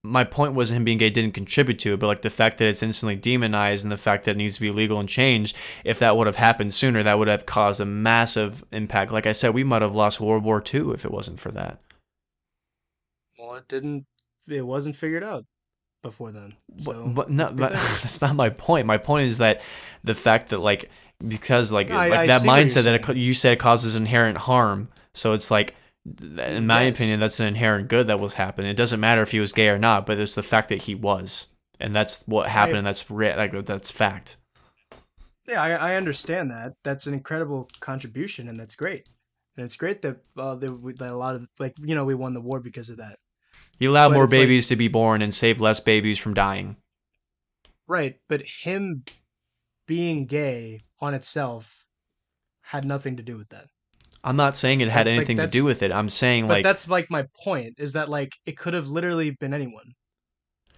My point was him being gay didn't contribute to it, but like the fact that it's instantly demonized and the fact that it needs to be legal and changed, if that would have happened sooner, that would have caused a massive impact. Like I said, we might have lost World War II if it wasn't for that. Well, it didn't. It wasn't figured out before then. So But no, let's be but fair. that's not my point. My point is that the fact that like because No, like I that see what you're mindset that saying. you said causes inherent harm. So it's like, in my Yes. opinion, that's an inherent good that was happening. It doesn't matter if he was gay or not, but it's the fact that he was, and that's what happened, I and like that's fact. Yeah, I understand that. That's an incredible contribution, and that's great. And it's great that that a lot of like we won the war because of that. He allowed But more it's like babies to be born and saved less babies from dying. right, but him being gay on itself had nothing to do with that. I'm not saying it had Like anything to do with it. I'm saying but like that's like my point is that like it could have literally been anyone,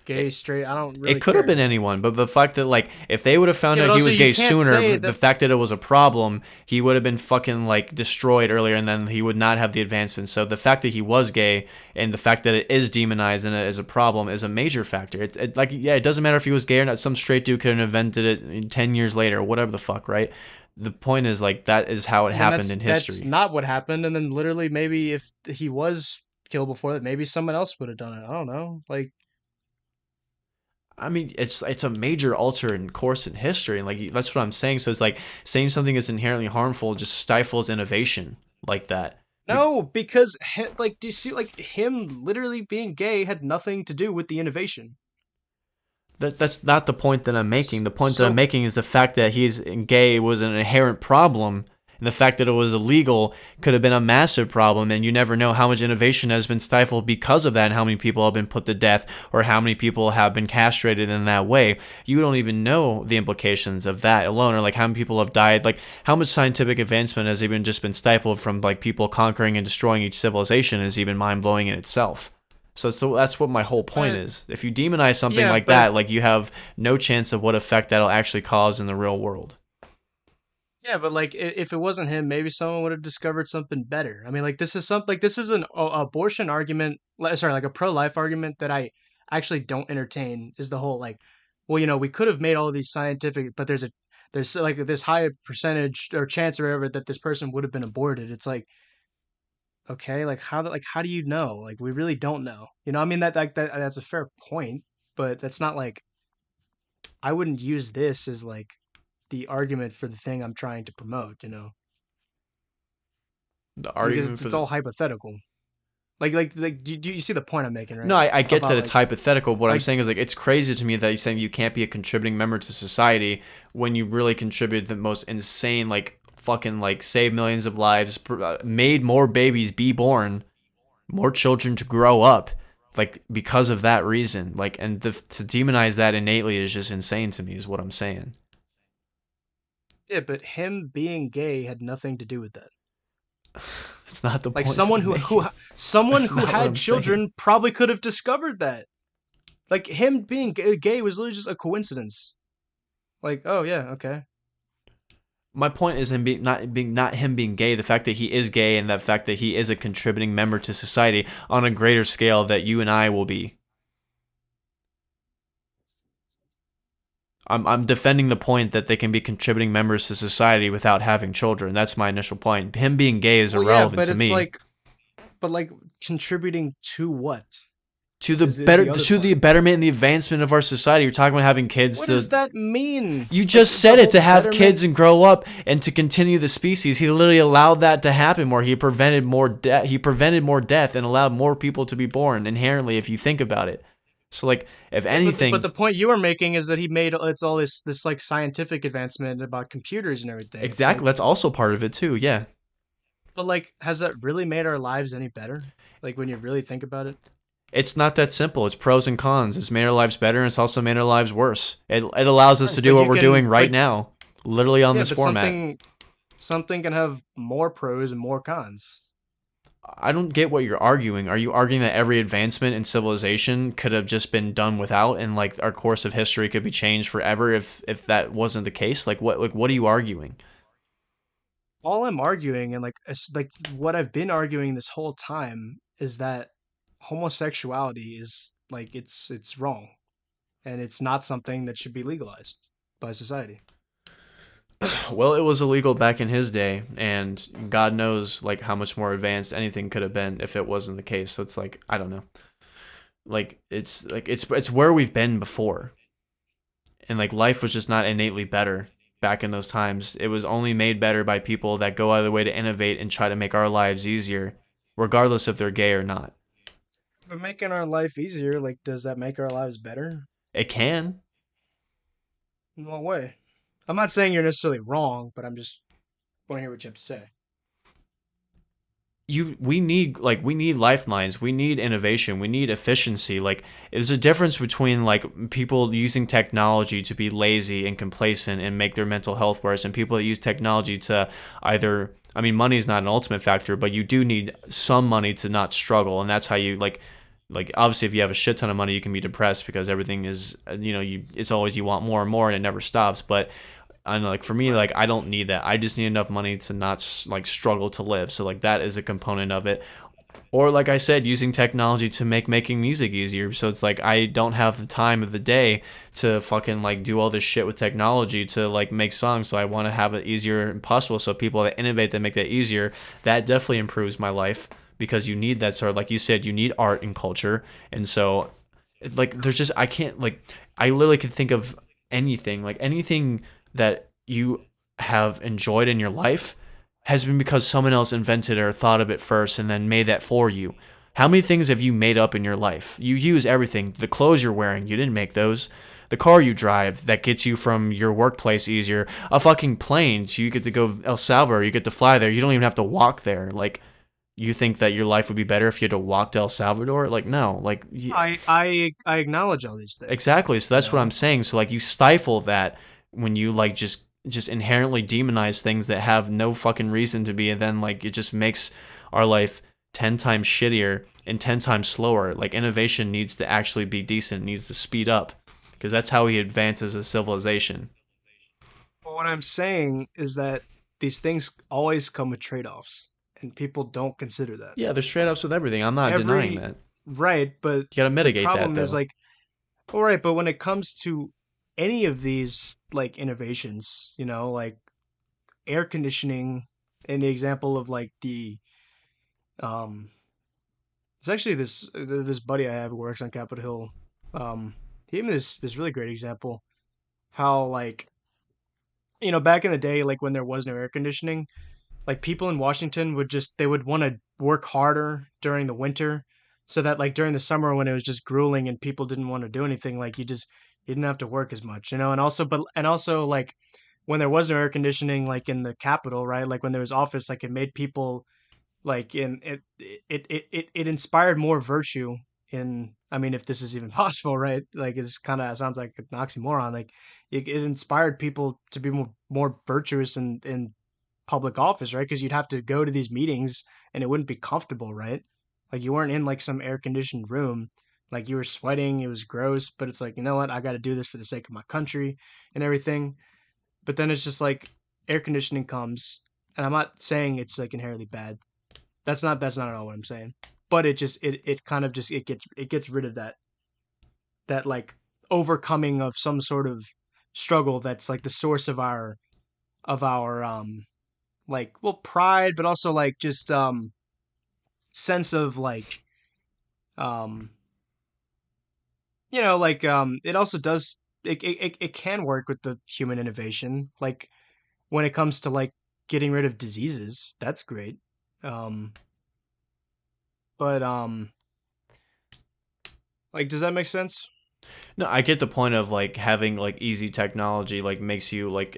gay, it, straight. I don't it really could have been care. anyone, but the fact that like if they would have found Yeah, but out he also was you gay can't sooner, say the that. fact that it was a problem, he would have been fucking like destroyed earlier, and then he would not have the advancements. So the fact that he was gay and the fact that it is demonized and it is a problem is a major factor. Like yeah, it doesn't matter if he was gay or not. Some straight dude could have invented it 10 years later, or whatever the fuck, right? The point is like that is how it And then happened that's in that's history. not what happened. And then literally maybe if he was killed before that, maybe someone else would have done it. I don't know. Like I mean, it's a major alter in course in history, and like that's what I'm saying. So it's like saying something is inherently harmful just stifles innovation like that. no, because like do you see like him literally being gay had nothing to do with the innovation. That's not the point that I'm making. The point that I'm So making is the fact that he's gay was an inherent problem, and the fact that it was illegal could have been a massive problem. And you never know how much innovation has been stifled because of that, and how many people have been put to death, or how many people have been castrated in that way. You don't even know the implications of that alone, or like how many people have died. Like how much scientific advancement has even just been stifled from like people conquering and destroying each civilization is even mind blowing in itself. So that's what my whole point but is. If you demonize something yeah, like but that, like you have no chance of what effect that'll actually cause in the real world. yeah, but like if it wasn't him, maybe someone would have discovered something better. I mean, like this is something like this is an abortion argument. Sorry, like a pro-life argument that I actually don't entertain. Is the whole like, well, we could have made all of these scientific, but there's like this high percentage or chance or whatever that this person would have been aborted. It's like okay, like how do you know? Like we really don't know. I mean that's a fair point, but that's not like I wouldn't use this as like the argument for the thing I'm trying to promote. The Because argument it's for it's the all hypothetical. Like do you see the point I'm making, no, right? I get that About it's hypothetical. What I'm like saying is like it's crazy to me that you're saying you can't be a contributing member to society when you really contribute the most insane like fucking like save millions of lives, made more babies be born, more children to grow up, like because of that reason. Like and to demonize that innately is just insane to me. Is what I'm saying. yeah, but him being gay had nothing to do with that. That's not the Like point that I'm making. someone That's who not what had I'm saying. children probably could have discovered that. Like him being gay was literally just a coincidence. Like, oh yeah, okay. My point is him being not him being gay. The fact that he is gay and the fact that he is a contributing member to society on a greater scale that you and I will be. I'm defending the point that they can be contributing members to society without having children. That's my initial point. Him being gay is Well, yeah, irrelevant but to it's me. like, but like contributing to what? is the other to the part. betterment and the advancement of our society. You're talking about having kids What to does that mean? you Like just the said it, whole to have betterment. kids and grow up and to continue the species. He literally allowed that to happen more. He prevented more death and allowed more people to be born inherently if you think about it. So like if Yeah, but anything, the point you were making is that he made it's all this like scientific advancement about computers and everything. It's exactly, like, that's also part of it too. Yeah. but like, has that really made our lives any better? Like when you really think about it. It's not that simple. It's pros and cons. It's made our lives better and it's also made our lives worse. It allows us to Right, do but what you we're doing can, right now, literally on yeah, this but format. something can have more pros and more cons. I don't get what you're arguing. Are you arguing that every advancement in civilization could have just been done without, and like our course of history could be changed forever if that wasn't the case? Like what are you arguing? All I'm arguing, and like like what I've been arguing this whole time, is that homosexuality is like it's wrong, and it's not something that should be legalized by society. Well, it was illegal back in his day, and God knows like how much more advanced anything could have been if it wasn't the case. So it's like I don't know. It's where we've been before, and like life was just not innately better back in those times. It was only made better by people that go out of their way to innovate and try to make our lives easier, regardless if they're gay or not. But making our life easier, like, does that make our lives better? It can. In what way? I'm not saying you're necessarily wrong, but I'm just want to hear what you have to say. We need lifelines, we need innovation, we need efficiency. Like there's a difference between like people using technology to be lazy and complacent and make their mental health worse, and people that use technology to either, I mean, money is not an ultimate factor, but you do need some money to not struggle, and that's how you like obviously if you have a shit ton of money you can be depressed because everything is, you it's always you want more and more and it never stops. But I know, like for me, Right. like I don't need that. I just need enough money to not like struggle to live. So like that is a component of it. Or like I said, using technology to make making music easier. So it's like I don't have the time of the day to fucking like do all this shit with technology to like make songs. So I want to have it easier and possible. So people that innovate that make that easier, that definitely improves my life because you need that sort of, like you said, you need art and culture. And so like there's just I can't like I literally could think of anything that you have enjoyed in your life has been because someone else invented it or thought of it first and then made that for you. How many things have you made up in your life? You use everything. The clothes you're wearing, you didn't make those. The car you drive that gets you from your workplace easier. A fucking plane, so you get to go El Salvador, you get to fly there. You don't even have to walk there. Like, you think that your life would be better if you had to walk to El Salvador? Like, no. Like, I acknowledge all these things, exactly. So you that's what I'm know. saying. So like you stifle that when you like just inherently demonize things that have no fucking reason to be, and then like it just makes our life 10 times shittier and 10 times slower. Like innovation needs to actually be decent, needs to speed up because that's how we advance as a civilization. But what I'm saying is that these things always come with trade-offs, and people don't consider that. Yeah, there's trade-offs with everything. I'm not denying Every that. right, but You got to the mitigate that problem is though. like, all right, but when it comes to any of these like innovations, like air conditioning, in the example of like the um it's actually this buddy I have who works on Capitol Hill. He gave me this really great example how like back in the day, like when there was no air conditioning, like people in Washington they would want to work harder during the winter, so that like during the summer when it was just grueling and people didn't want to do anything, like you didn't have to work as much, and also like when there was no air conditioning, like in the Capitol, right? Like when there was office, like it made people like in it inspired more virtue in, I mean, if this is even possible, right? Like it's kind of sounds like an oxymoron. Like it inspired people to be more virtuous in public office, right? Because you'd have to go to these meetings and it wouldn't be comfortable, right? Like you weren't in like some air conditioned room, like you were sweating, it was gross, but it's like, you know what, I got to do this for the sake of my country and everything. But then it's just like air conditioning comes, and I'm not saying it's like inherently bad. That's not at all what I'm saying. But it kind of just it gets rid of that like overcoming of some sort of struggle that's like the source of our like, well, pride, but also like just sense of like um like it also does it can work with the human innovation. Like when it comes to like getting rid of diseases, that's great. Um, but like, does that make sense? No, I get the point of like having like easy technology like makes you like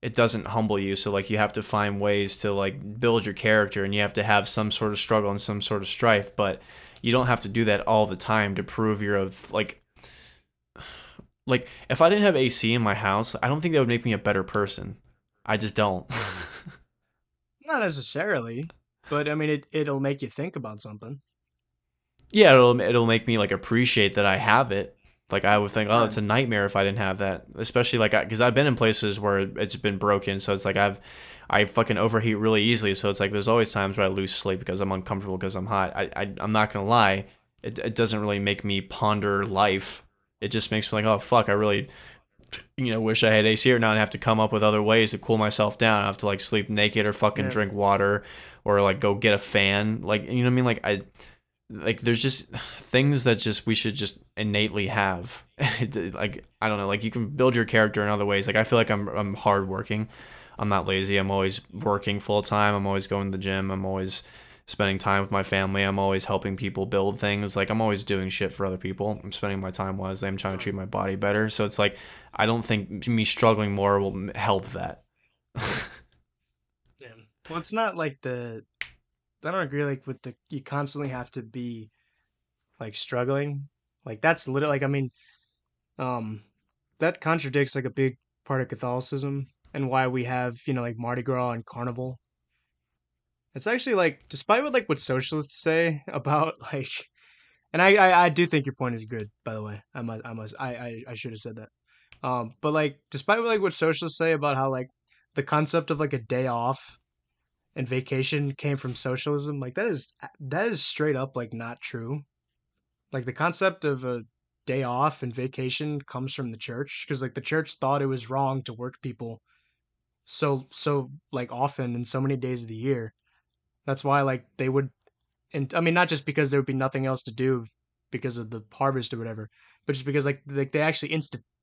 it doesn't humble you. So like you have to find ways to like build your character and you have to have some sort of struggle and some sort of strife, but you don't have to do that all the time to prove you're of like if I didn't have AC in my house, I don't think that would make me a better person. I just don't. Not necessarily, but I mean, it'll make you think about something. Yeah, it'll make me like appreciate that I have it. Like I would think, oh, Right. it's a nightmare if I didn't have that. Especially like because I've been in places where it's been broken, so it's like I fucking overheat really easily. So it's like there's always times where I lose sleep because I'm uncomfortable because I'm hot. I'm not gonna lie, it doesn't really make me ponder life. It just makes me like, oh fuck, I really wish I had AC right now and have to come up with other ways to cool myself down. I have to like sleep naked or fucking Yeah. drink water or like go get a fan. Like you know what I mean? Like I like there's just things that just we should just innately have. Like I don't know, like you can build your character in other ways. Like I feel like I'm hardworking. I'm not lazy. I'm always working full time. I'm always going to the gym. I'm always spending time with my family. I'm always helping people build things. Like I'm always doing shit for other people. I'm spending my time wisely. I'm trying to treat my body better. So it's like I don't think me struggling more will help that. Yeah. Well, it's not like I don't agree like with the you constantly have to be like struggling. Like that's literally like I mean, um that contradicts like a big part of Catholicism and why we have, like Mardi Gras and Carnival. It's actually like despite what socialists say about like and I do think your point is good, by the way. I should have said that. But like despite what socialists say about how like the concept of like a day off and vacation came from socialism, like that is straight up like not true. Like the concept of a day off and vacation comes from the church because like the church thought it was wrong to work people so like often and so many days of the year. That's why like they would, and I mean not just because there would be nothing else to do because of the harvest or whatever, but just because like they actually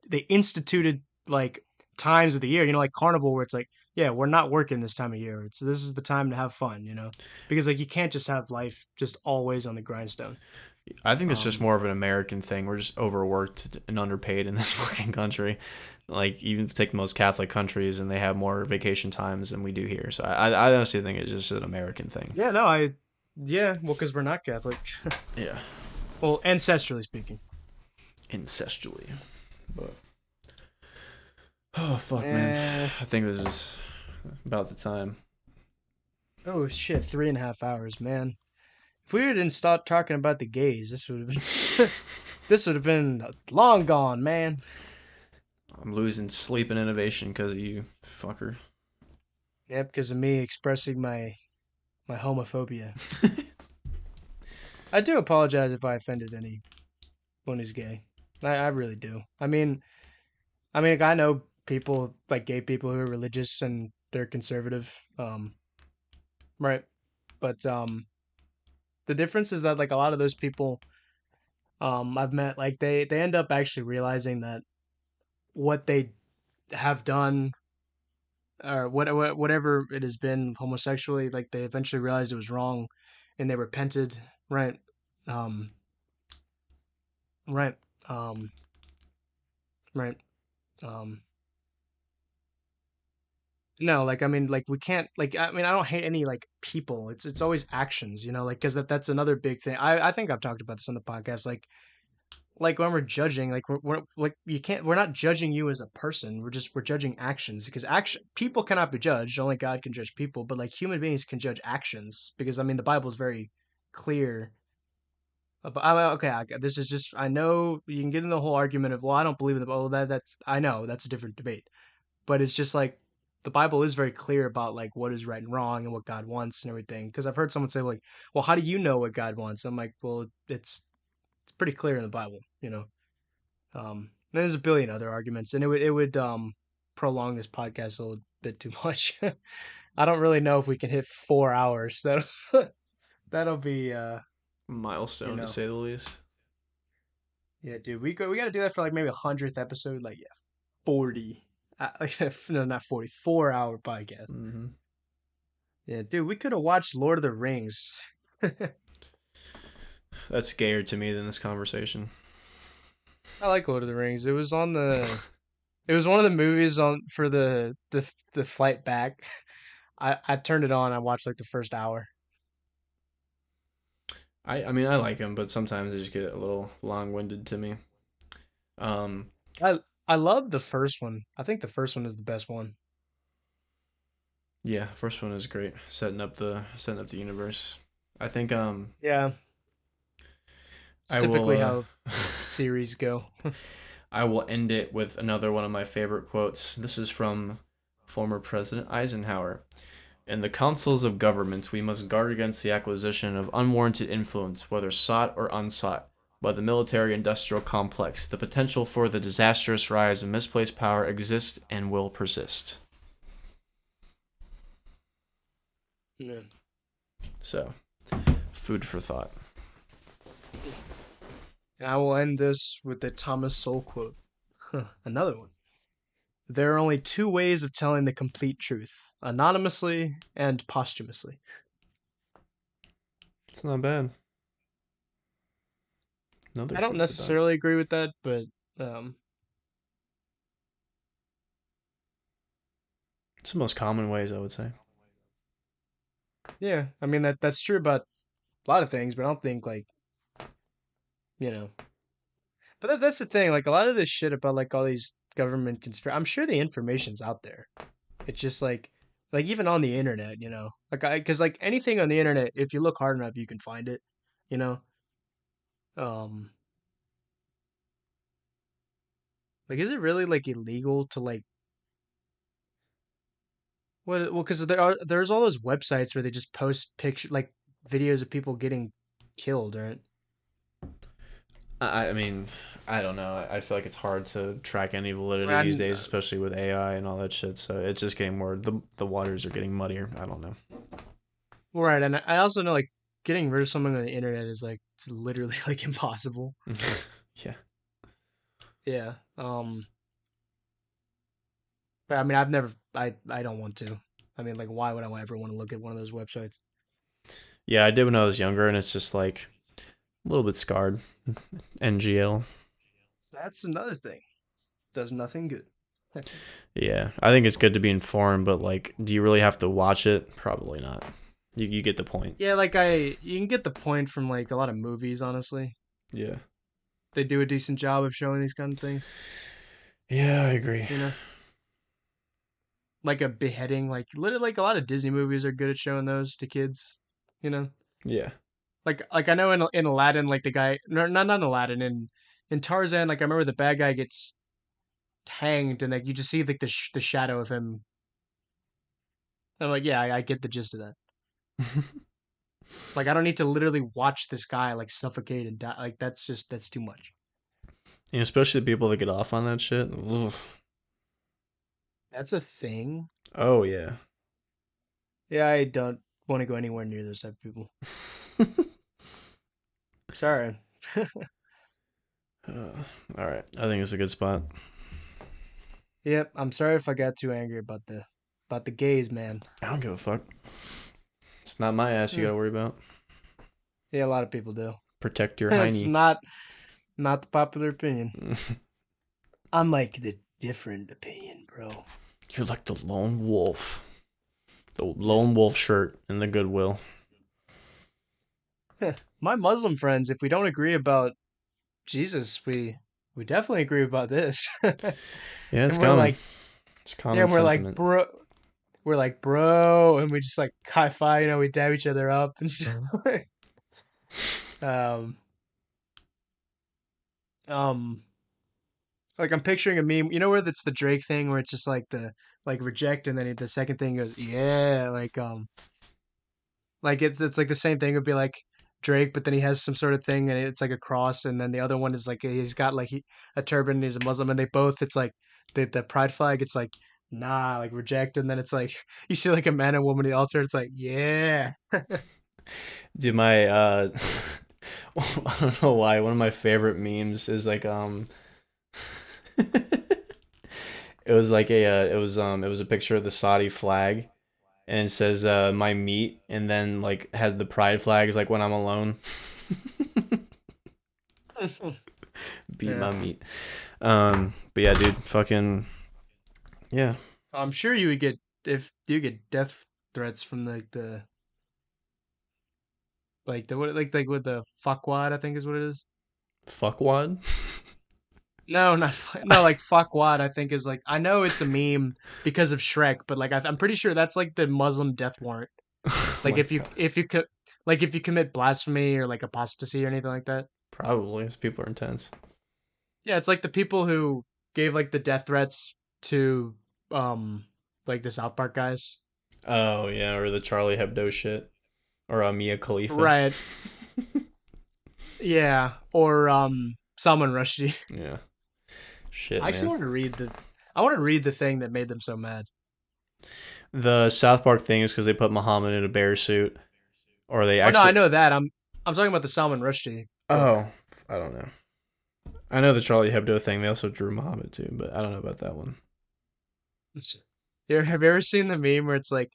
they instituted like times of the year, like carnival where it's like, yeah, we're not working this time of year. This is the time to have fun. Because like you can't just have life just always on the grindstone. I think it's just Um more of an American thing. We're just overworked and underpaid in this fucking country. Like even take most Catholic countries, and they have more vacation times than we do here. So I honestly think it's just an American thing. yeah, no, yeah, well, because we're not Catholic. Yeah, Well, ancestrally speaking. ancestrally. But oh fuck, man, Eh, I think this is about the time. oh shit, 3.5 hours, man. If we didn't start talking about the gays, this would have been this would have been long gone, man. I'm losing sleep and innovation because of you, fucker. Yeah, because of me expressing my homophobia. I do apologize if I offended anyone who's gay. I really do. I mean, like, I know people like gay people who are religious and they're conservative, right? But the difference is that like a lot of those people, I've met, like they end up actually realizing that what they have done or whatever it has been homosexually, like they eventually realized it was wrong, and they repented, right? Um, right. Um, right. Um, no, like I mean, like we can't, like I mean, I don't hate any like people. It's always actions, like because that's another big thing. I think I've talked about this on the podcast, like when we're judging, like we're like you can't, we're not judging you as a person. We're judging actions because action people cannot be judged. Only God can judge people, but like human beings can judge actions because I mean the Bible is very clear. Okay, this is just, I know you can get in the whole argument of, well, I don't believe in the Bible. That's, I know that's a different debate, but it's just like the Bible is very clear about like what is right and wrong and what God wants and everything. Because I've heard someone say like, well, how do you know what God wants? I'm like, well, it's pretty clear in the Bible. There's a billion other arguments, and it would prolong this podcast a little bit too much. I don't really know if we can hit 4 hours. That'll be you Milestone to know say the least. Yeah, dude, we got to do that for like maybe 100th episode. Like, yeah, 40. Like, no, not 40, 4 hour podcast. Hmm. Yeah, dude, we could have watched Lord of the Rings. That's gayer to me than this conversation. I like Lord of the Rings. It was on the. It was one of the movies on for the flight back. I turned it on. I watched like the first hour. I mean I like them, but sometimes they just get a little long winded to me. Um, I I love the first one. I think the first one is the best one. yeah, first one is great, setting up the universe. I think Yeah, it's I typically will how series go. I will end it with another one of my favorite quotes. This is from former President Eisenhower. In the councils of government, we must guard against the acquisition of unwarranted influence, whether sought or unsought, by the military industrial complex. The potential for the disastrous rise of misplaced power exists and will persist. Yeah. So, food for thought. And I will end this with the Thomas Sowell quote. Another one. There are only two ways of telling the complete truth: anonymously and posthumously. It's not bad. Another I don't food for thought. necessarily agree with that, but um, It's the most common ways, I would say. yeah, I mean that's true about a lot of things, but I don't think like you know. But that's the thing. Like a lot of this shit about like all these government conspiracy. I'm sure the information's out there. It's just like even on the internet, like because like anything on the internet, if you look hard enough, you can find it. You know, um, like is it really like illegal to like what? Well, because there's all those websites where they just post picture like videos of people getting killed, right? I mean, I don't know. I feel like it's hard to track any validity these And days, especially with AI and all that shit. So it's just getting more. The waters are getting muddier. I don't know. right, and I also know like getting rid of something on the internet is like it's literally like impossible. Yeah. Yeah. But I mean, I've never. I don't want to. I mean, like, why would I ever want to look at one of those websites? Yeah, I did when I was younger, and it's just like a little bit scarred. NGL. That's another thing. Does nothing good. Yeah, I think it's good to be informed, but like, do you really have to watch it? Probably not. You get the point. Yeah, like you can get the point from like a lot of movies. Honestly, Yeah. they do a decent job of showing these kind of things. Yeah, I agree. You know, like a beheading. Like literally, like a lot of Disney movies are good at showing those to kids. You know, Yeah. like I know in Aladdin, like the guy, no, not in Aladdin, in Tarzan, like I remember the bad guy gets hanged, and like you just see like the shadow of him. I'm like, yeah, I get the gist of that. Like I don't need to literally watch this guy like suffocate and die. Like that's too much. And especially the people that get off on that shit. Oof. That's a thing. Oh yeah. Yeah, I don't want to go anywhere near those type of people. Sorry. All right. I think it's a good spot. Yep, I'm sorry if I got too angry about the gays, man. I don't give a fuck. It's not my ass you Hmm. gotta worry about. Yeah, a lot of people do. Protect your It's hiney. not the popular opinion. I'm like the different opinion, bro. You're like the lone wolf. The lone wolf shirt in the Goodwill. My Muslim friends, if we don't agree about Jesus, we definitely agree about this. Yeah, it's And we're common. like, It's yeah, common and sentiment. we're like, bro, and we just like high five, we dab each other up and stuff. um, um, like I'm picturing a meme, where that's the Drake thing, where it's just like the like reject, and then the second thing goes, yeah, like it's like the same thing. It would be like Drake, but then he has some sort of thing, and it's like a cross, and then the other one is like he's got like a turban, and he's a Muslim, and they both it's like the pride flag. It's like nah, like reject, and then it's like you see like a man and woman at the altar. It's like yeah, Dude, my I don't know why. One of my favorite memes is like it was like it was a picture of the Saudi flag and it says my meat and then like has the pride flag is like when I'm alone. Beat Yeah. my meat. But yeah, dude, fucking yeah. I'm sure you would get if you get death threats from the what like with the fuckwad I think is what it is. Fuckwad. No, not no like fuckwad I think is like I know it's a meme because of Shrek, but like I'm pretty sure that's like the Muslim death warrant. Oh Like my god. if you could like if you commit blasphemy or like apostasy or anything like that. Probably. Those people are intense. Yeah, it's like the people who gave like the death threats to um like the South Park guys. Oh yeah, or the Charlie Hebdo shit, or Mia Khalifa. Right. Yeah, or Salman Rushdie. Yeah. Shit, I actually man. want to read the I want to read the thing that made them so mad. The South Park thing is because they put Muhammad in a bear suit, or they Oh no, I actually. know that. I'm talking about the Salman Rushdie book. Oh, I don't know. I know the Charlie Hebdo thing. They also drew Muhammad too, but I don't know about that one. Have you ever seen the meme where it's like,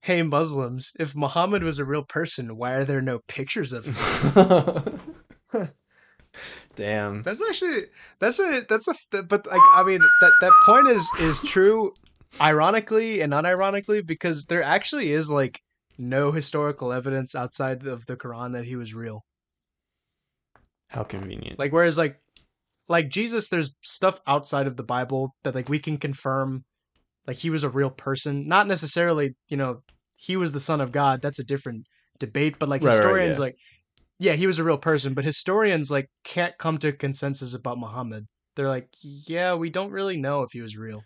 "Hey Muslims, if Muhammad was a real person, why are there no pictures of him?" Damn. That's actually but like I mean that point is true ironically and unironically because there actually is like no historical evidence outside of the Quran that he was real. How convenient. Like whereas like Jesus there's stuff outside of the Bible that like we can confirm like he was a real person, not necessarily, he was the son of God. That's a different debate, but like Right, right, historians yeah. like yeah, he was a real person, but historians like can't come to a consensus about Muhammad. They're like, yeah, we don't really know if he was real.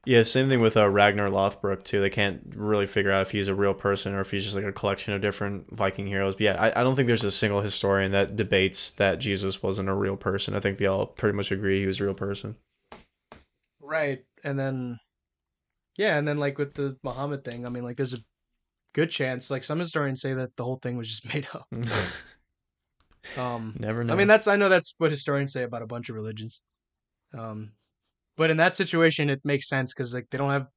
Yeah, same thing with Ragnar Lothbrok too. They can't really figure out if he's a real person or if he's just like a collection of different Viking heroes. But yeah, I don't think there's a single historian that debates that Jesus wasn't a real person. I think they all pretty much agree he was a real person. Right. And then yeah, and then like with the Muhammad thing, I mean like there's a good chance like some historians say that the whole thing was just made up. Never I mean know. that's I know that's what historians say about a bunch of religions. Um but in that situation it makes sense cuz like they don't have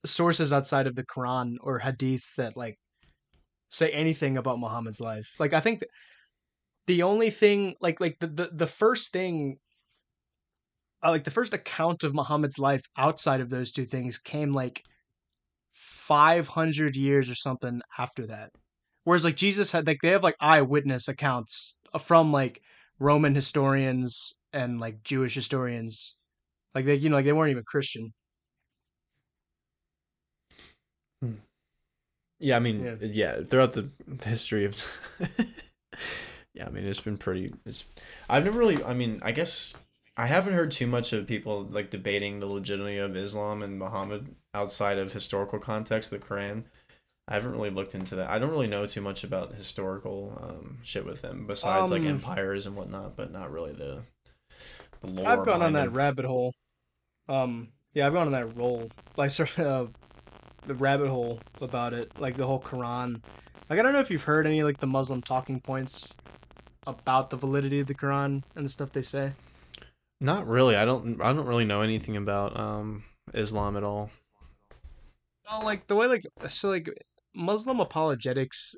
sources outside of the Quran or hadith that like say anything about Muhammad's life. Like I think the only thing like the first thing like the first account of Muhammad's life outside of those two things came like 500 years or something after that. Whereas like Jesus had like they have like eyewitness accounts from like Roman historians and like Jewish historians. Like they like they weren't even Christian. Hmm. Yeah, I mean, Yeah. yeah, throughout the history of yeah, I mean, it's been pretty I've never really I mean, I guess I haven't heard too much of people like debating the legitimacy of Islam and Muhammad outside of historical context, the Quran. I haven't really looked into that. I don't really know too much about historical shit with them besides like Um empires and whatnot, but not really the I've lore gone on behind that them. rabbit hole. Yeah, I've gone on that roll. Like sort of the rabbit hole about it, like the whole Quran. Like I don't know if you've heard any like the Muslim talking points about the validity of the Quran and the stuff they say. Not really. I don't really know anything about Islam at all. Well, like the way like Muslim apologetics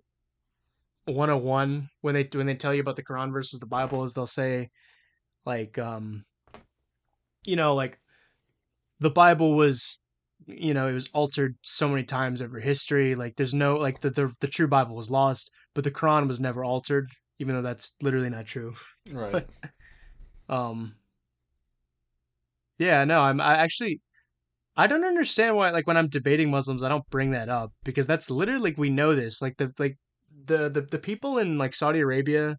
101 when they tell you about the Quran versus the Bible is they'll say like like the Bible was it was altered so many times over history. Like there's no like the true Bible was lost, but the Quran was never altered, even though that's literally not true. Right. um yeah, no, I actually I don't understand why like when I'm debating Muslims I don't bring that up because that's literally like we know this. Like the people in like Saudi Arabia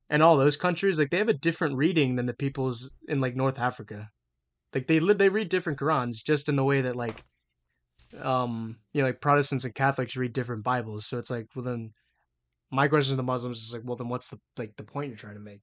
and all those countries like they have a different reading than the peoples in like North Africa. Like they read different Qurans just in the way that like like Protestants and Catholics read different Bibles. So it's like, well then my question to the Muslims is like, well then what's the point you're trying to make?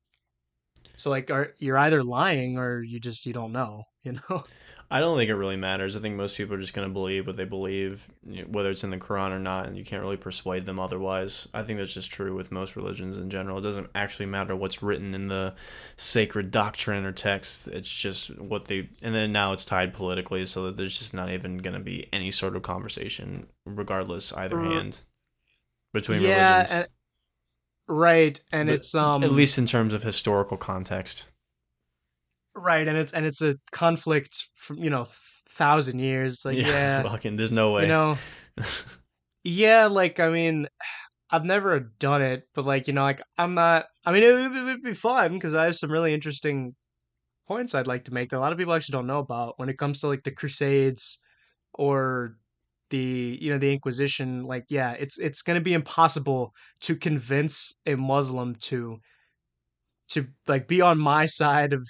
So like you're either lying or you don't know, you know? I don't think it really matters. I think most people are just going to believe what they believe, whether it's in the Quran or not, and you can't really persuade them otherwise. I think that's just true with most religions in general. It doesn't actually matter what's written in the sacred doctrine or text. It's just what they. And then now it's tied politically, so that there's just not even going to be any sort of conversation, regardless, either R- hand, between yeah, religions. right, and But it's at least in terms of historical context. right, and it's a conflict from 1,000 years. Like, Yeah, yeah, fucking, there's no you way. know, yeah, like I mean, I've never done it, but like like I'm not. I mean, it'd be fun because I have some really interesting points I'd like to make that a lot of people actually don't know about when it comes to like the Crusades or the the Inquisition. Like, yeah, it's going to be impossible to convince a Muslim to like be on my side of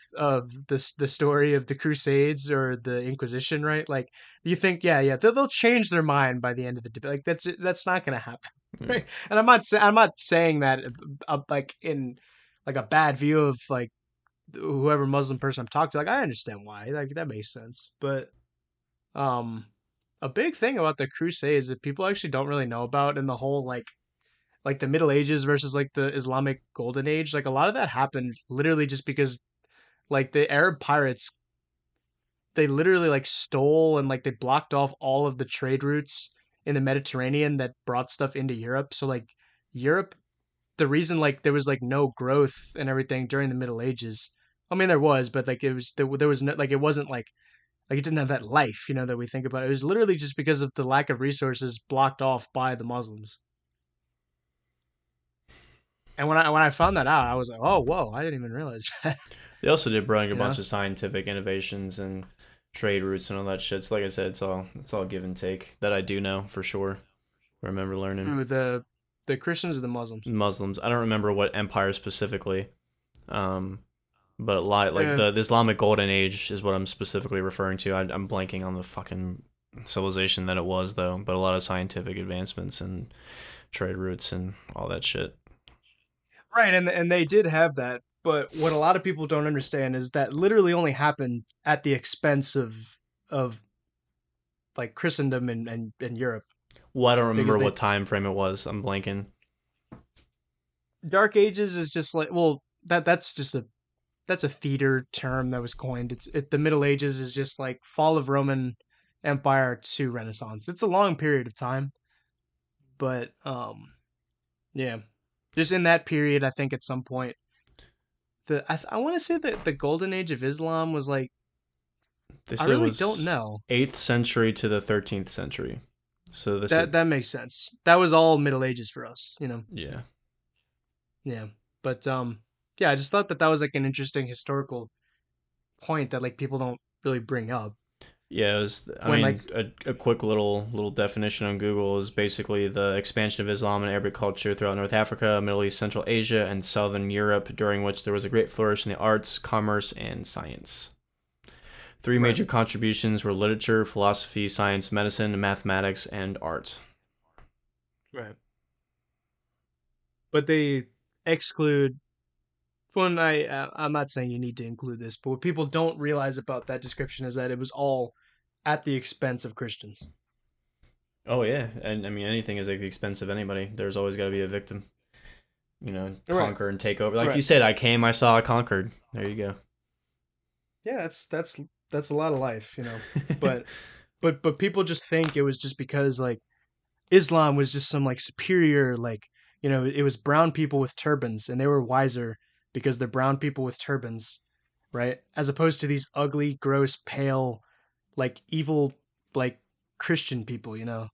the story of the Crusades or the Inquisition, right? Like, you think, yeah, they'll change their mind by the end of the debate. Like, that's not going to happen, Yeah. right? And I'm not saying that like in like a bad view of like whoever Muslim person I'm talking to. Like, I understand why, like that makes sense, but um, a big thing about the Crusades that people actually don't really know about, and the whole like the Middle Ages versus like the Islamic Golden Age, like a lot of that happened literally just because like the Arab pirates, they literally like stole and like they blocked off all of the trade routes in the Mediterranean that brought stuff into Europe. So like Europe, the reason like there was like no growth and everything during the Middle Ages. I mean, there was, but like there was no, like it wasn't like it didn't have that life, that we think about. It was literally just because of the lack of resources blocked off by the Muslims. And when I found that out, I was like, oh, whoa, I didn't even realize that. They also did bring a you know, bunch of scientific innovations and trade routes and all that shit. So like I said, it's all give and take that I do know for sure. I remember learning Ooh, the Christians or the Muslims. Muslims. I don't remember what empire specifically, um, but a lot like Uh, the Islamic Golden Age is what I'm specifically referring to. I'm blanking on the fucking civilization that it was though, but a lot of scientific advancements and trade routes and all that shit. right, and they did have that, but what a lot of people don't understand is that literally only happened at the expense of like Christendom and Europe, Well, I don't because remember they what time frame it was. I'm blanking. Dark Ages is just like, well, that's a theater term that was coined. The Middle Ages is just like fall of Roman Empire to Renaissance. It's a long period of time, but yeah, just in that period, I think at some point I want to say that the Golden Age of Islam was like, They I said it really don't was know. 8th century to the 13th century. So this is That makes sense. That was all Middle Ages for us. yeah. Yeah, but yeah, I just thought that was like an interesting historical point that like people don't really bring up Yeah, it was. I when like mean, a quick little definition on Google is basically the expansion of Islam and Arabic culture throughout North Africa, Middle East, Central Asia, and Southern Europe, during which there was a great flourish in the arts, commerce, and science. Three right, major contributions were literature, philosophy, science, medicine, mathematics, and art. right. But they exclude when I'm not saying you need to include this, but what people don't realize about that description is that it was all at the expense of Christians. Oh yeah, and I mean anything is at the expense of anybody. There's always got to be a victim. Right, Conquer and take over. Like you right. said, I came, I saw, I conquered. There you go. Yeah, that's a lot of life. But but people just think it was just because like Islam was just some like superior like it was brown people with turbans and they were wiser because they're brown people with turbans, right? As opposed to these ugly, gross, pale, like evil like Christian people. I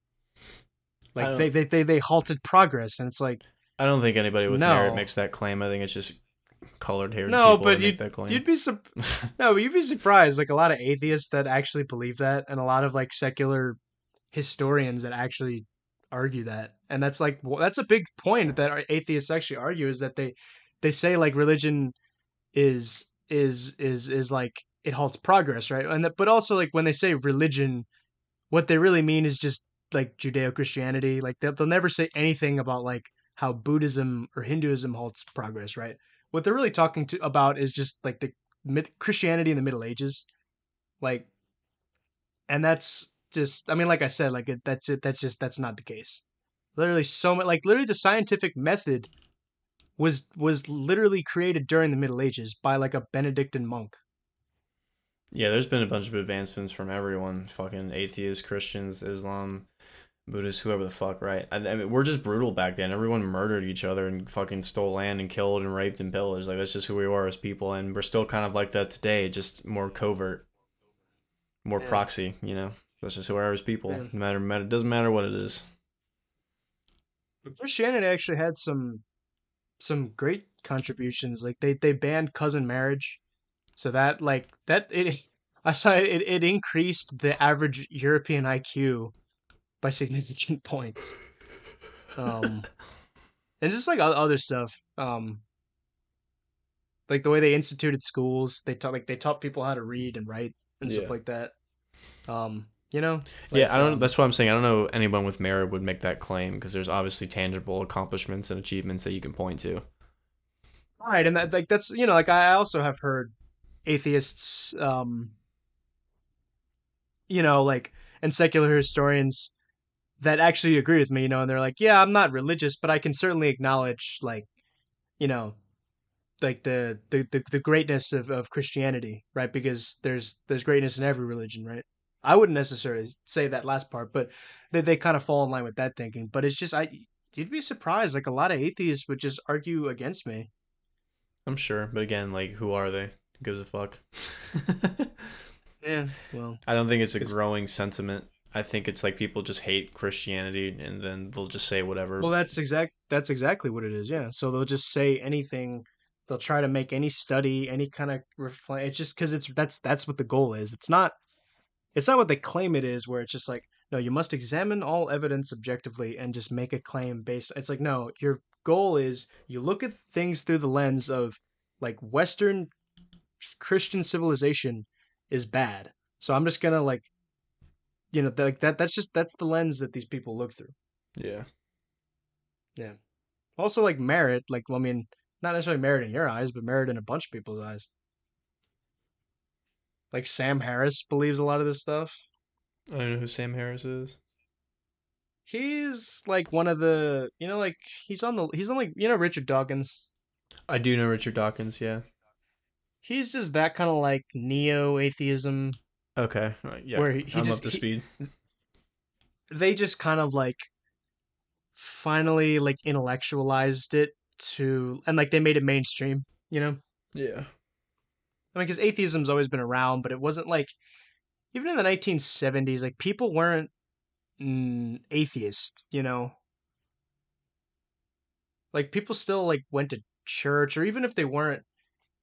Like don't. they halted progress, and it's like, I don't think anybody with merit no, makes that claim. I think it's just colored-haired no, people but that make that claim. you'd be no, but you'd be surprised. Like a lot of atheists that actually believe that, and a lot of like secular historians that actually argue that, and that's like that's a big point that our atheists actually argue is that they say like religion is like it halts progress, right? And that, but also like when they say religion, what they really mean is just like Judeo-Christianity. Like they'll never say anything about like how Buddhism or Hinduism halts progress, right? What they're really talking to about is just like the Christianity in the Middle Ages. Like and that's just, I mean, like I said, like that's not the case. Literally, so much, like literally, the scientific method was literally created during the Middle Ages by like a Benedictine monk. Yeah, there's been a bunch of advancements from everyone, fucking atheists, Christians, Islam, Buddhists, whoever the fuck, right? I mean, we're just brutal back then. Everyone murdered each other and fucking stole land and killed and raped and pillaged. Like that's just who we were as people, and we're still kind of like that today, just more covert, more Yeah, proxy. That's just who we are as people. yeah. No matter, doesn't matter what it is. But Christianity actually had some great contributions. Like they banned cousin marriage, so that like that it I saw it increased the average European IQ by significant points. Um, and just like other stuff. Like the way they instituted schools, they taught people how to read and write and stuff Yeah. like that. You know, Yeah, like I don't. That's what I'm saying. I don't know anyone with merit would make that claim because there's obviously tangible accomplishments and achievements that you can point to. right, and that like that's like I also have heard atheists, like and secular historians that actually agree with me, and they're like, yeah, I'm not religious, but I can certainly acknowledge like you know like the greatness of Christianity, right? Because there's greatness in every religion, right? I wouldn't necessarily say that last part, but they kind of fall in line with that thinking. But it's just you'd be surprised, like a lot of atheists would just argue against me. I'm sure, but again, like, who are they? Who gives a fuck? Yeah, well, I don't think it's a because growing sentiment. I think it's like people just hate Christianity and then they'll just say whatever. well, that's exactly what it is. Yeah, so they'll just say anything. They'll try to make any study, any kind of reflect. It's just because that's what the goal is. It's not what they claim it is, where it's just like, no, you must examine all evidence objectively and just make a claim based. It's like, no, your goal is you look at things through the lens of like Western Christian civilization is bad. So I'm just gonna like, like that. That's the lens that these people look through. Yeah. Yeah. Also, like merit, like, well, I mean, not necessarily merit in your eyes, but merit in a bunch of people's eyes. Like Sam Harris believes a lot of this stuff. I don't know who Sam Harris is. He's like one of the, like he's on like Richard Dawkins. I do know Richard Dawkins, yeah. He's just that kind of like neo atheism Okay. Yeah. where he I'm just up to speed. they just kind of like finally like intellectualized it to and like they made it mainstream. Yeah. I mean, because atheism's always been around, but it wasn't like even in the 1970s, like people weren't atheist. Like people still like went to church, or even if they weren't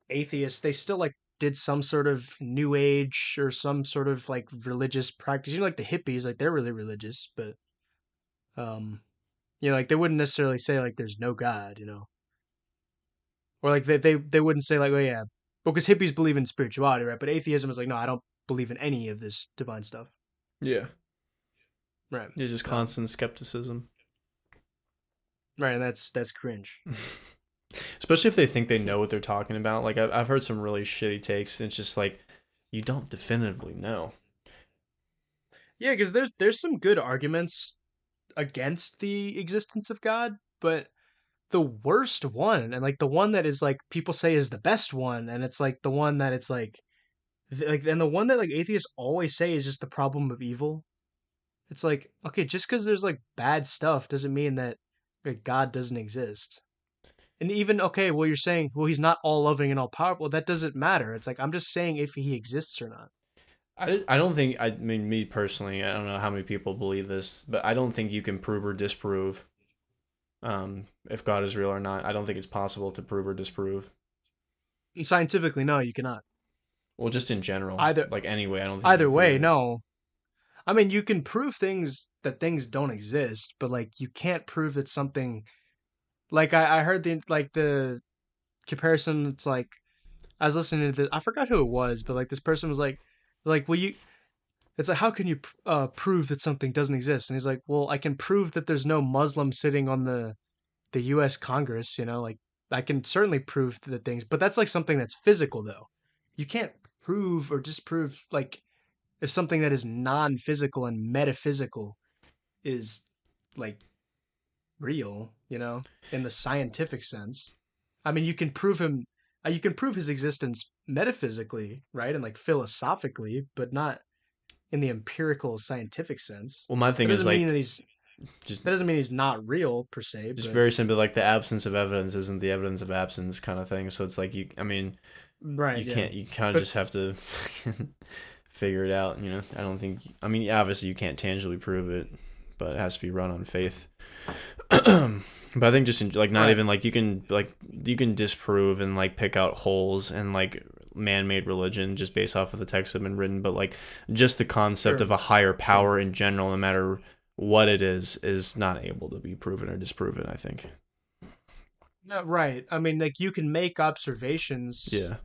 atheists, they still like did some sort of new age or some sort of like religious practice. Like the hippies, like they're really religious, but um, like they wouldn't necessarily say like there's no God, or like they wouldn't say like, oh yeah, because hippies believe in spirituality, right? But atheism is like, no, I don't believe in any of this divine stuff, Yeah. right? Yeah, just Um, constant skepticism. right, and that's cringe. Especially if they think they know what they're talking about. Like, I've heard some really shitty takes, and it's just like, you don't definitively know. Yeah, because there's some good arguments against the existence of God, but the worst one and like the one that is like people say is the best one, and it's like the one that it's like and the one that like atheists always say is just the problem of evil. It's like, okay, just because there's like bad stuff doesn't mean that like God doesn't exist. And even, okay, well, you're saying, well, he's not all loving and all powerful. That doesn't matter. It's like I'm just saying if he exists or not. I don't think, I mean, me personally, I don't know how many people believe this, but I don't think you can prove or disprove if God is real or not. I don't think it's possible to prove or disprove. And scientifically, no, you cannot. Well, just in general, Either like anyway, I don't think you either can prove way, it. no. I mean, you can prove things don't exist, but like you can't prove that something like I heard the comparison. It's like I was listening to this. I forgot who it was, but like this person was like, well, you. It's like, how can you prove that something doesn't exist? And he's like, well, I can prove that there's no Muslim sitting on the U.S. Congress. Like I can certainly prove that things, but that's like something that's physical, though. You can't prove or disprove like if something that is non-physical and metaphysical is like real, in the scientific sense. I mean, you can prove his existence metaphysically, right? And like philosophically, but not in the empirical scientific sense. Well, my That thing is doesn't mean like that he's just that doesn't mean he's not real per se, just but very simple, like the absence of evidence isn't the evidence of absence kind of thing. So it's like I mean, right, yeah. you kind of But just have to figure it out. I don't think. I mean, yeah, obviously you can't tangibly prove it, but it has to be run on faith. But I think just like not right, even like you can disprove and like pick out holes and like man-made religion just based off of the texts that have been written, but like just the concept sure, of a higher sure. power in general, no matter what it is not able to be proven or disproven. I think. No, right. I mean, like you can make observations, Yeah.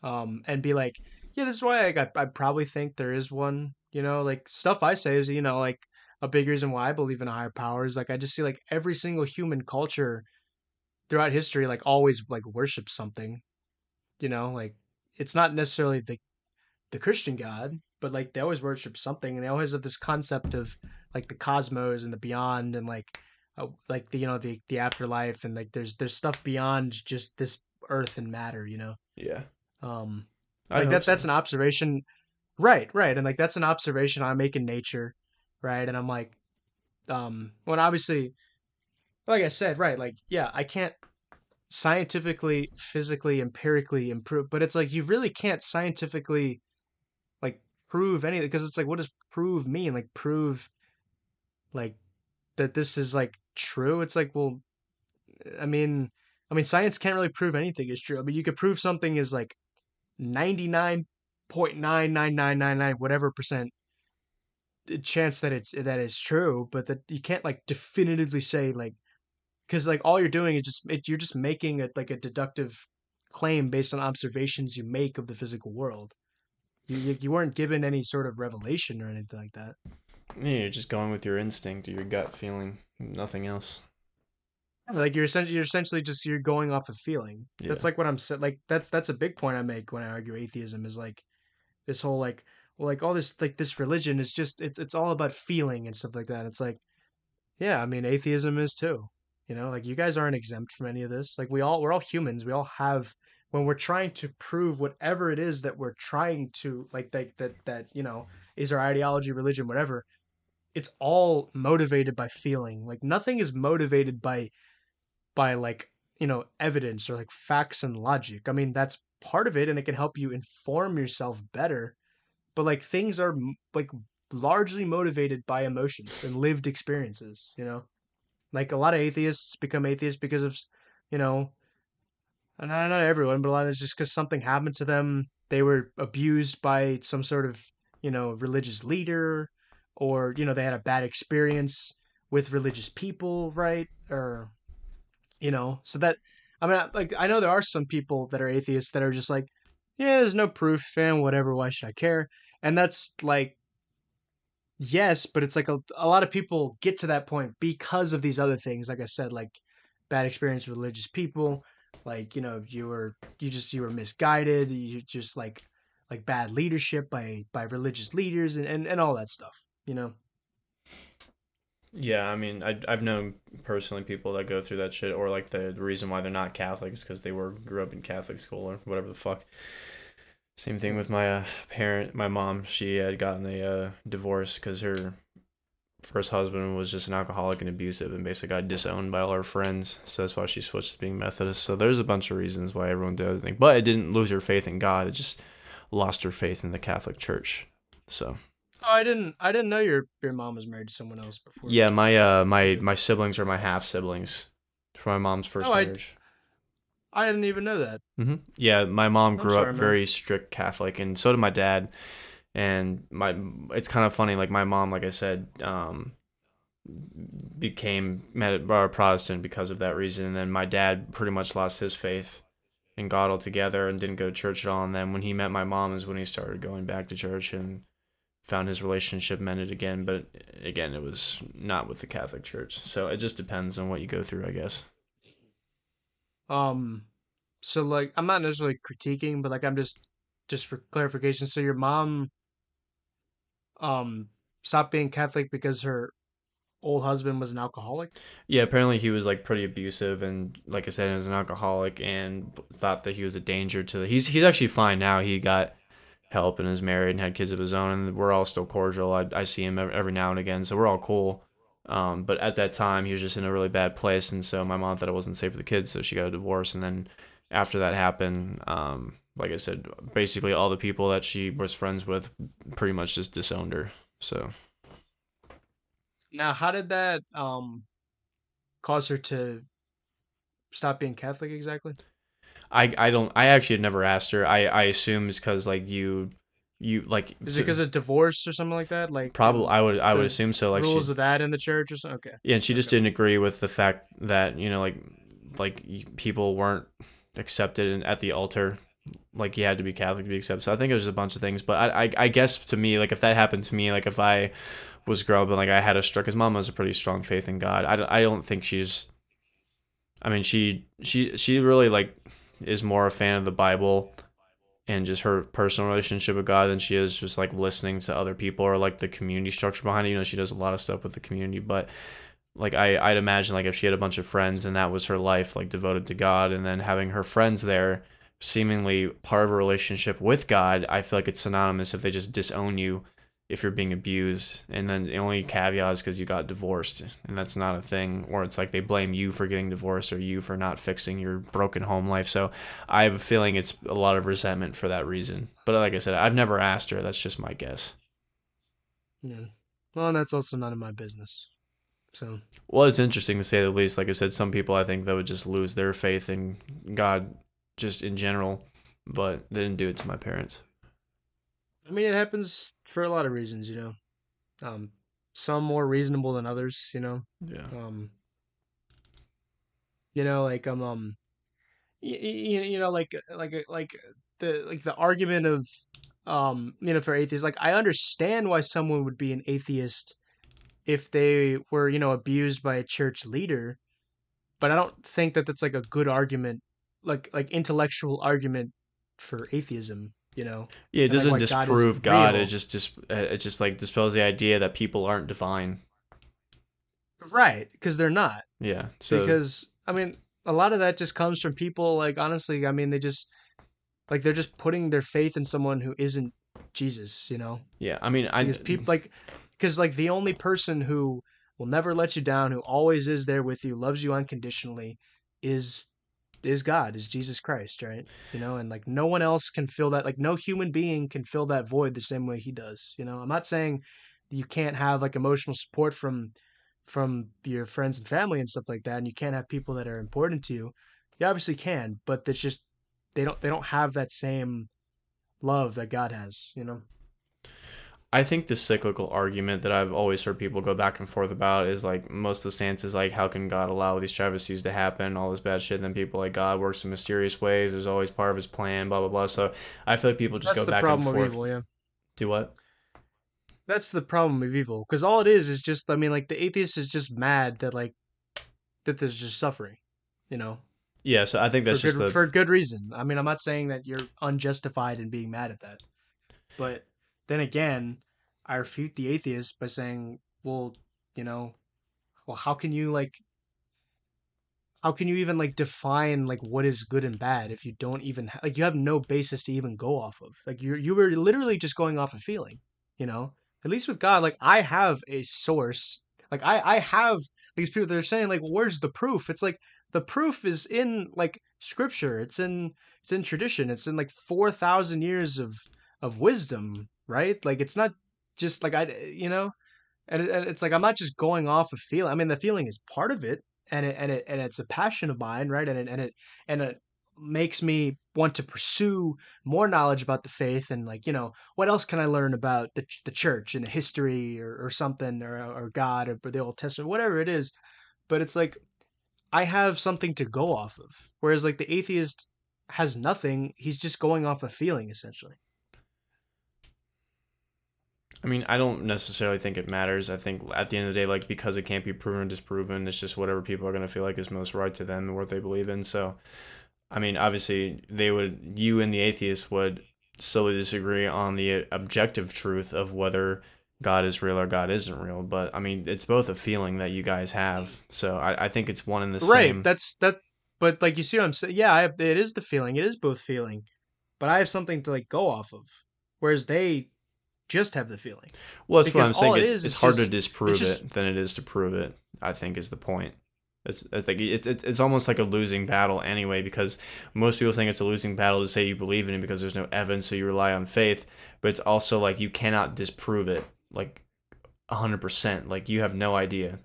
and be like, yeah, this is why I probably think there is one. Like stuff I say is, like a big reason why I believe in a higher power is like I just see like every single human culture throughout history like always like worships something. Like it's not necessarily the Christian God, but like they always worship something, and they always have this concept of like the cosmos and the beyond, and like the afterlife, and like there's stuff beyond just this earth and matter. Yeah. Um, I like hope that's so. an observation, right, right, and like that's an observation I make in nature, right, and I'm like, when obviously, like I said, right, like yeah, I can't scientifically, physically, empirically improve, but it's like you really can't scientifically like prove anything because it's like what does prove mean? Like prove like that this is like true? It's like, well, I mean, science can't really prove anything is true. I mean, you could prove something is like 99.99999 whatever percent chance that it's true, but that you can't like definitively say like because like all you're doing is you're just making it like a deductive claim based on observations you make of the physical world. You weren't given any sort of revelation or anything like that. Yeah, you're just going with your instinct or your gut feeling, nothing else. Like you're essentially just you're going off of feeling. That's Yeah. like what I'm saying. Like that's a big point I make when I argue atheism is like this whole like well like all this like this religion is just it's all about feeling and stuff like that. It's like yeah, I mean atheism is too. Like you guys aren't exempt from any of this. Like we're all humans. We all have when we're trying to prove whatever it is that we're trying to like that is our ideology, religion, whatever. It's all motivated by feeling. Like nothing is motivated by like evidence or like facts and logic. I mean that's part of it and it can help you inform yourself better, but like things are like largely motivated by emotions and lived experiences. Like a lot of atheists become atheists because of you know and not everyone, but a lot of it's just because something happened to them. They were abused by some sort of religious leader, or they had a bad experience with religious people, right? Or so that I mean like I know there are some people that are atheists that are just like yeah there's no proof and whatever, why should I care? And that's like yes, but it's like a lot of people get to that point because of these other things like I said, like bad experience with religious people, like you were misguided, you just like bad leadership by religious leaders and all that stuff you know Yeah, I mean, I've known personally people that go through that shit, or like the reason why they're not Catholic is because they grew up in Catholic school or whatever the fuck. Same thing Sure. with my my mom. She had gotten a divorce because her first husband was just an alcoholic and abusive, and basically got disowned by all her friends. So that's why she switched to being Methodist. So there's a bunch of reasons why everyone did everything, but it didn't lose her faith in God. It just lost her faith in the Catholic Church. So Oh, I didn't know your mom was married to someone else before. yeah, my Okay. my siblings are my half siblings from my mom's Oh, first I marriage. I didn't even know that. Yeah, my mom I'm grew up sorry, man. very strict Catholic, and so did my dad. And it's kind of funny. Like my mom, like I said, became Protestant because of that reason. And then my dad pretty much lost his faith in God altogether and didn't go to church at all. And then when he met my mom is when he started going back to church and found his relationship mended again. But again, it was not with the Catholic Church. So it just depends on what you go through, I guess. Um, so like I'm not necessarily critiquing, but like I'm just for clarification. So your mom um stopped being Catholic because her old husband was an alcoholic? Yeah, apparently he was like pretty abusive, and like I said, he was an alcoholic, and thought that he was a danger to the. He's actually fine now. He got help and is married and had kids of his own, and we're all still cordial. I see him every now and again, so we're all cool. But at that time, he was just in a really bad place, and so my mom thought it wasn't safe for the kids, so she got a divorce. And then after that happened, like I said, basically all the people that she was friends with pretty much just disowned her. So Now, how did that cause her to stop being Catholic exactly? I don't I actually had never asked her. I assume it's because like you like Is it because of divorce or something like that? Like, probably and I would the assume so. Like rules she of that in the church or something? Okay. Yeah, and she just Okay. didn't agree with the fact that like people weren't accepted at the altar. Like you had to be Catholic to be accepted. So I think it was a bunch of things. But I guess to me, like if that happened to me, like if I was growing up and like I had a strong, because mom has a pretty strong faith in God. I don't think she's. I mean, she really like is more a fan of the Bible and just her personal relationship with God than she is just like listening to other people or like the community structure behind it. You know, she does a lot of stuff with the community, but like I'd imagine like if she had a bunch of friends and that was her life like devoted to God, and then having her friends there seemingly part of a relationship with God, I feel like it's synonymous if they just disown you if you're being abused. And then the only caveat is because you got divorced, and that's not a thing. Or it's like they blame you for getting divorced or you for not fixing your broken home life. So I have a feeling it's a lot of resentment for that reason. But like I said, I've never asked her. That's just my guess. Yeah. Well, and that's also none of my business. So, Well, it's interesting to say the least. Like I said, some people I think that would just lose their faith in God just in general, but they didn't do it to my parents. I mean, it happens for a lot of reasons, Um, some more reasonable than others, Yeah. Um, like like the argument of for atheists, like I understand why someone would be an atheist if they were abused by a church leader, but I don't think that that's like a good argument, like intellectual argument for atheism, Yeah, it and like doesn't why God isn't disprove God. real. It just like dispels the idea that people aren't divine. Right, because they're not. Yeah. So Because I mean, a lot of that just comes from people, like, honestly, I mean, they're just putting their faith in someone who isn't Jesus, yeah, I mean I because people like because like the only person who will never let you down, who always is there with you, loves you unconditionally, is is God, is Jesus Christ, right? And like no one else can fill that, like no human being can fill that void the same way he does. I'm not saying you can't have like emotional support from your friends and family and stuff like that, and you can't have people that are important to you. You obviously can, but that's just they don't have that same love that God has. I think the cyclical argument that I've always heard people go back and forth about is like most of the stance is like how can God allow these travesties to happen, all this bad shit, and then people like God works in mysterious ways, there's always part of his plan, blah blah blah. So I feel like people just That's go the back and problem of forth. evil, yeah. Do what? That's the problem of evil, because all it is just, I mean, like the atheist is just mad that like that there's just suffering, you know, Yeah, so I think for that's just good the for good reason. I mean, I'm not saying that you're unjustified in being mad at that, but then again, I refute the atheist by saying, well, you know, well, how can you even like define like what is good and bad if you don't even like you have no basis to even go off of? Like you were literally just going off a feeling, you know? At least with God, like I have a source. Like I have these people that are saying like, well, where's the proof? It's like the proof is in like scripture. It's in tradition. It's in like 4,000 years of wisdom, right? Like it's not just like and it's like I'm not just going off of feeling. I mean, the feeling is part of it, and it's a passion of mine, right? And it makes me want to pursue more knowledge about the faith, and like what else can I learn about the church and the history or something or God or the Old Testament, whatever it is. But it's like I have something to go off of, whereas like the atheist has nothing. He's just going off a feeling essentially. I mean, I don't necessarily think it matters. I think at the end of the day, like because it can't be proven or disproven, it's just whatever people are gonna feel like is most right to them and what they believe in. So I mean, obviously, you and the atheist would solely disagree on the objective truth of whether God is real or God isn't real, but I mean, it's both a feeling that you guys have. So I think it's one and the Right. same. That's that. But like you see what I'm saying? Yeah, it is the feeling. It is both feeling, but I have something to like go off of, whereas they just have the feeling Well, that's what because I'm saying. all it It's is harder to just it's disprove just it than it is to prove it. I think is the point. It's like it's almost like a losing battle anyway, because most people think it's a losing battle to say you believe in it because there's no evidence, so you rely on faith. But it's also like you cannot disprove it like 100%. Like you have no idea.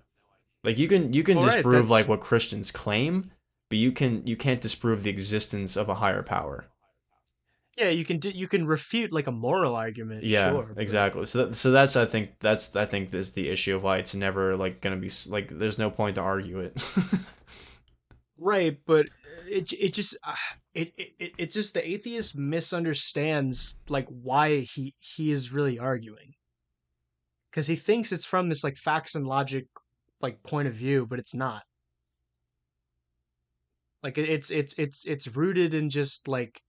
Like you can all right. disprove like That's what Christians claim, but you can't disprove the existence of a higher power. yeah. You can refute like a moral argument, Yeah, sure, but exactly. So that's I think is the issue of why it's never like gonna be like there's no point to argue it. right, but it just it's just the atheist misunderstands like why he is really arguing because he thinks it's from this like facts and logic like point of view, but it's not. Like it's rooted in just like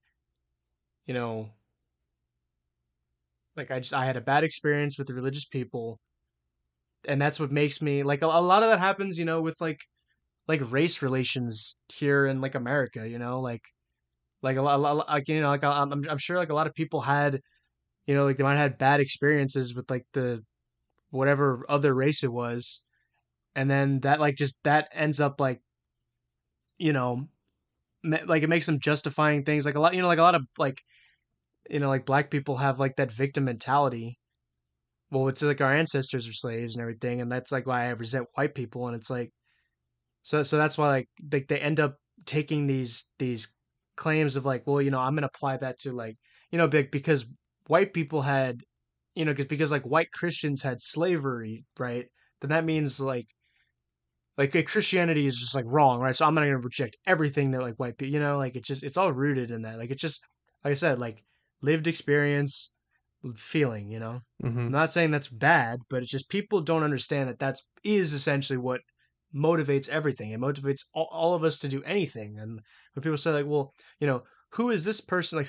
you know like I had a bad experience with the religious people, and that's what makes me like a lot of that happens with like race relations here in like America, like a lot like like I'm sure like a lot of people had like they might have had bad experiences with like the whatever other race it was, and then that like just that ends up like you know like it makes them justifying things like a lot like a lot of like like black people have like that victim mentality. Well, it's like our ancestors are slaves and everything, and that's like why I resent white people, and it's like so that's why like they end up taking these claims of like, well, I'm gonna apply that to like because white people had because like white Christians had slavery, right? Then that means like Christianity is just like wrong, right? So I'm not gonna reject everything that like white people, like it's all rooted in that. Like it's just like I said, like lived experience, feeling. Hmm. I'm not saying that's bad, but it's just people don't understand that that's is essentially what motivates everything. It motivates all of us to do anything. And when people say like, well, who is this person? Like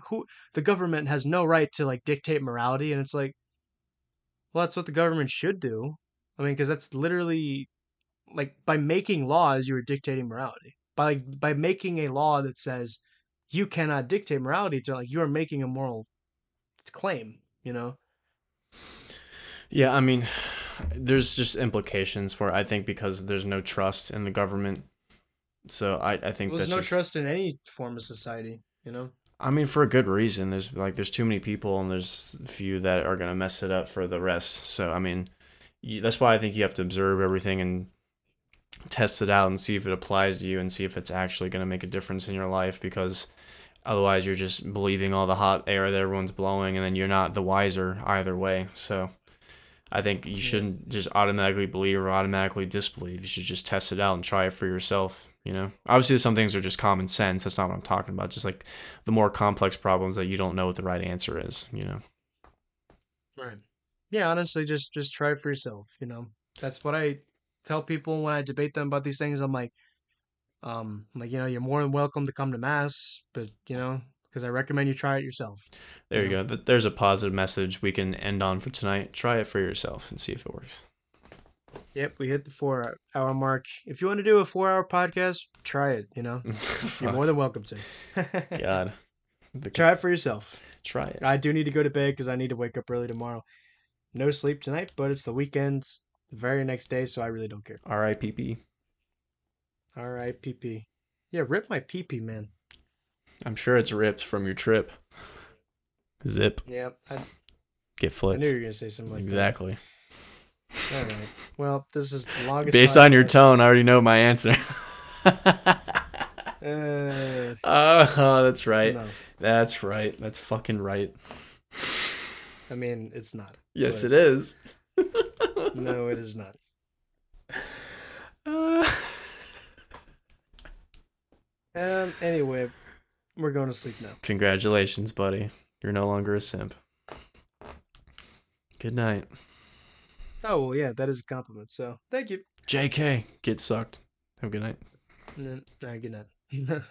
who the government has no right to like dictate morality, and it's like, well, that's what the government should do. I mean, because that's literally like by making laws you are dictating morality by making a law that says you cannot dictate morality to like you are making a moral claim. Yeah, I mean, there's just implications where I think because there's no trust in the government, so I think Well, there's that's no just. trust in any form of society. I mean, for a good reason. There's too many people, and there's a few that are gonna mess it up for the rest. So I mean, that's why I think you have to observe everything and test it out and see if it applies to you and see if it's actually gonna make a difference in your life. Because otherwise, you're just believing all the hot air that everyone's blowing, and then you're not the wiser either way. So I think you Yeah. shouldn't just automatically believe or automatically disbelieve. You should just test it out and try it for yourself. Obviously, some things are just common sense. That's not what I'm talking about. Just like the more complex problems that you don't know what the right answer is. Right. Yeah, honestly, just try it for yourself. That's what I tell people when I debate them about these things. I'm like, you're more than welcome to come to mass, but because I recommend you try it yourself. You There you know. go. There's a positive message we can end on for tonight. Try it for yourself and see if it works. Yep, we hit the 4 hour mark. If you want to do a 4 hour podcast, try it. You're more Fuck. than welcome to. God. Try it for yourself. Try it. I do need to go to bed because I need to wake up early tomorrow. No sleep tonight, but it's the weekend, the very next day, so I really don't care. R.I.P.P. All right, PP. Yeah, rip my PP, man. I'm sure it's ripped from your trip. Zip. Yeah, Get I knew you flipped. were gonna say something like that. Exactly. All right. Well, this is the longest Based on your podcast. tone, I already know my answer. Uh, Oh, that's right. no. That's right. That's fucking right. I mean, it's not. Yes, But it is. no, it is not. Uh, Anyway, we're going to sleep now. Congratulations, buddy. You're no longer a simp. Good night. Oh well, yeah, that is a compliment. So thank you. JK, get sucked. Have a good night. Good night.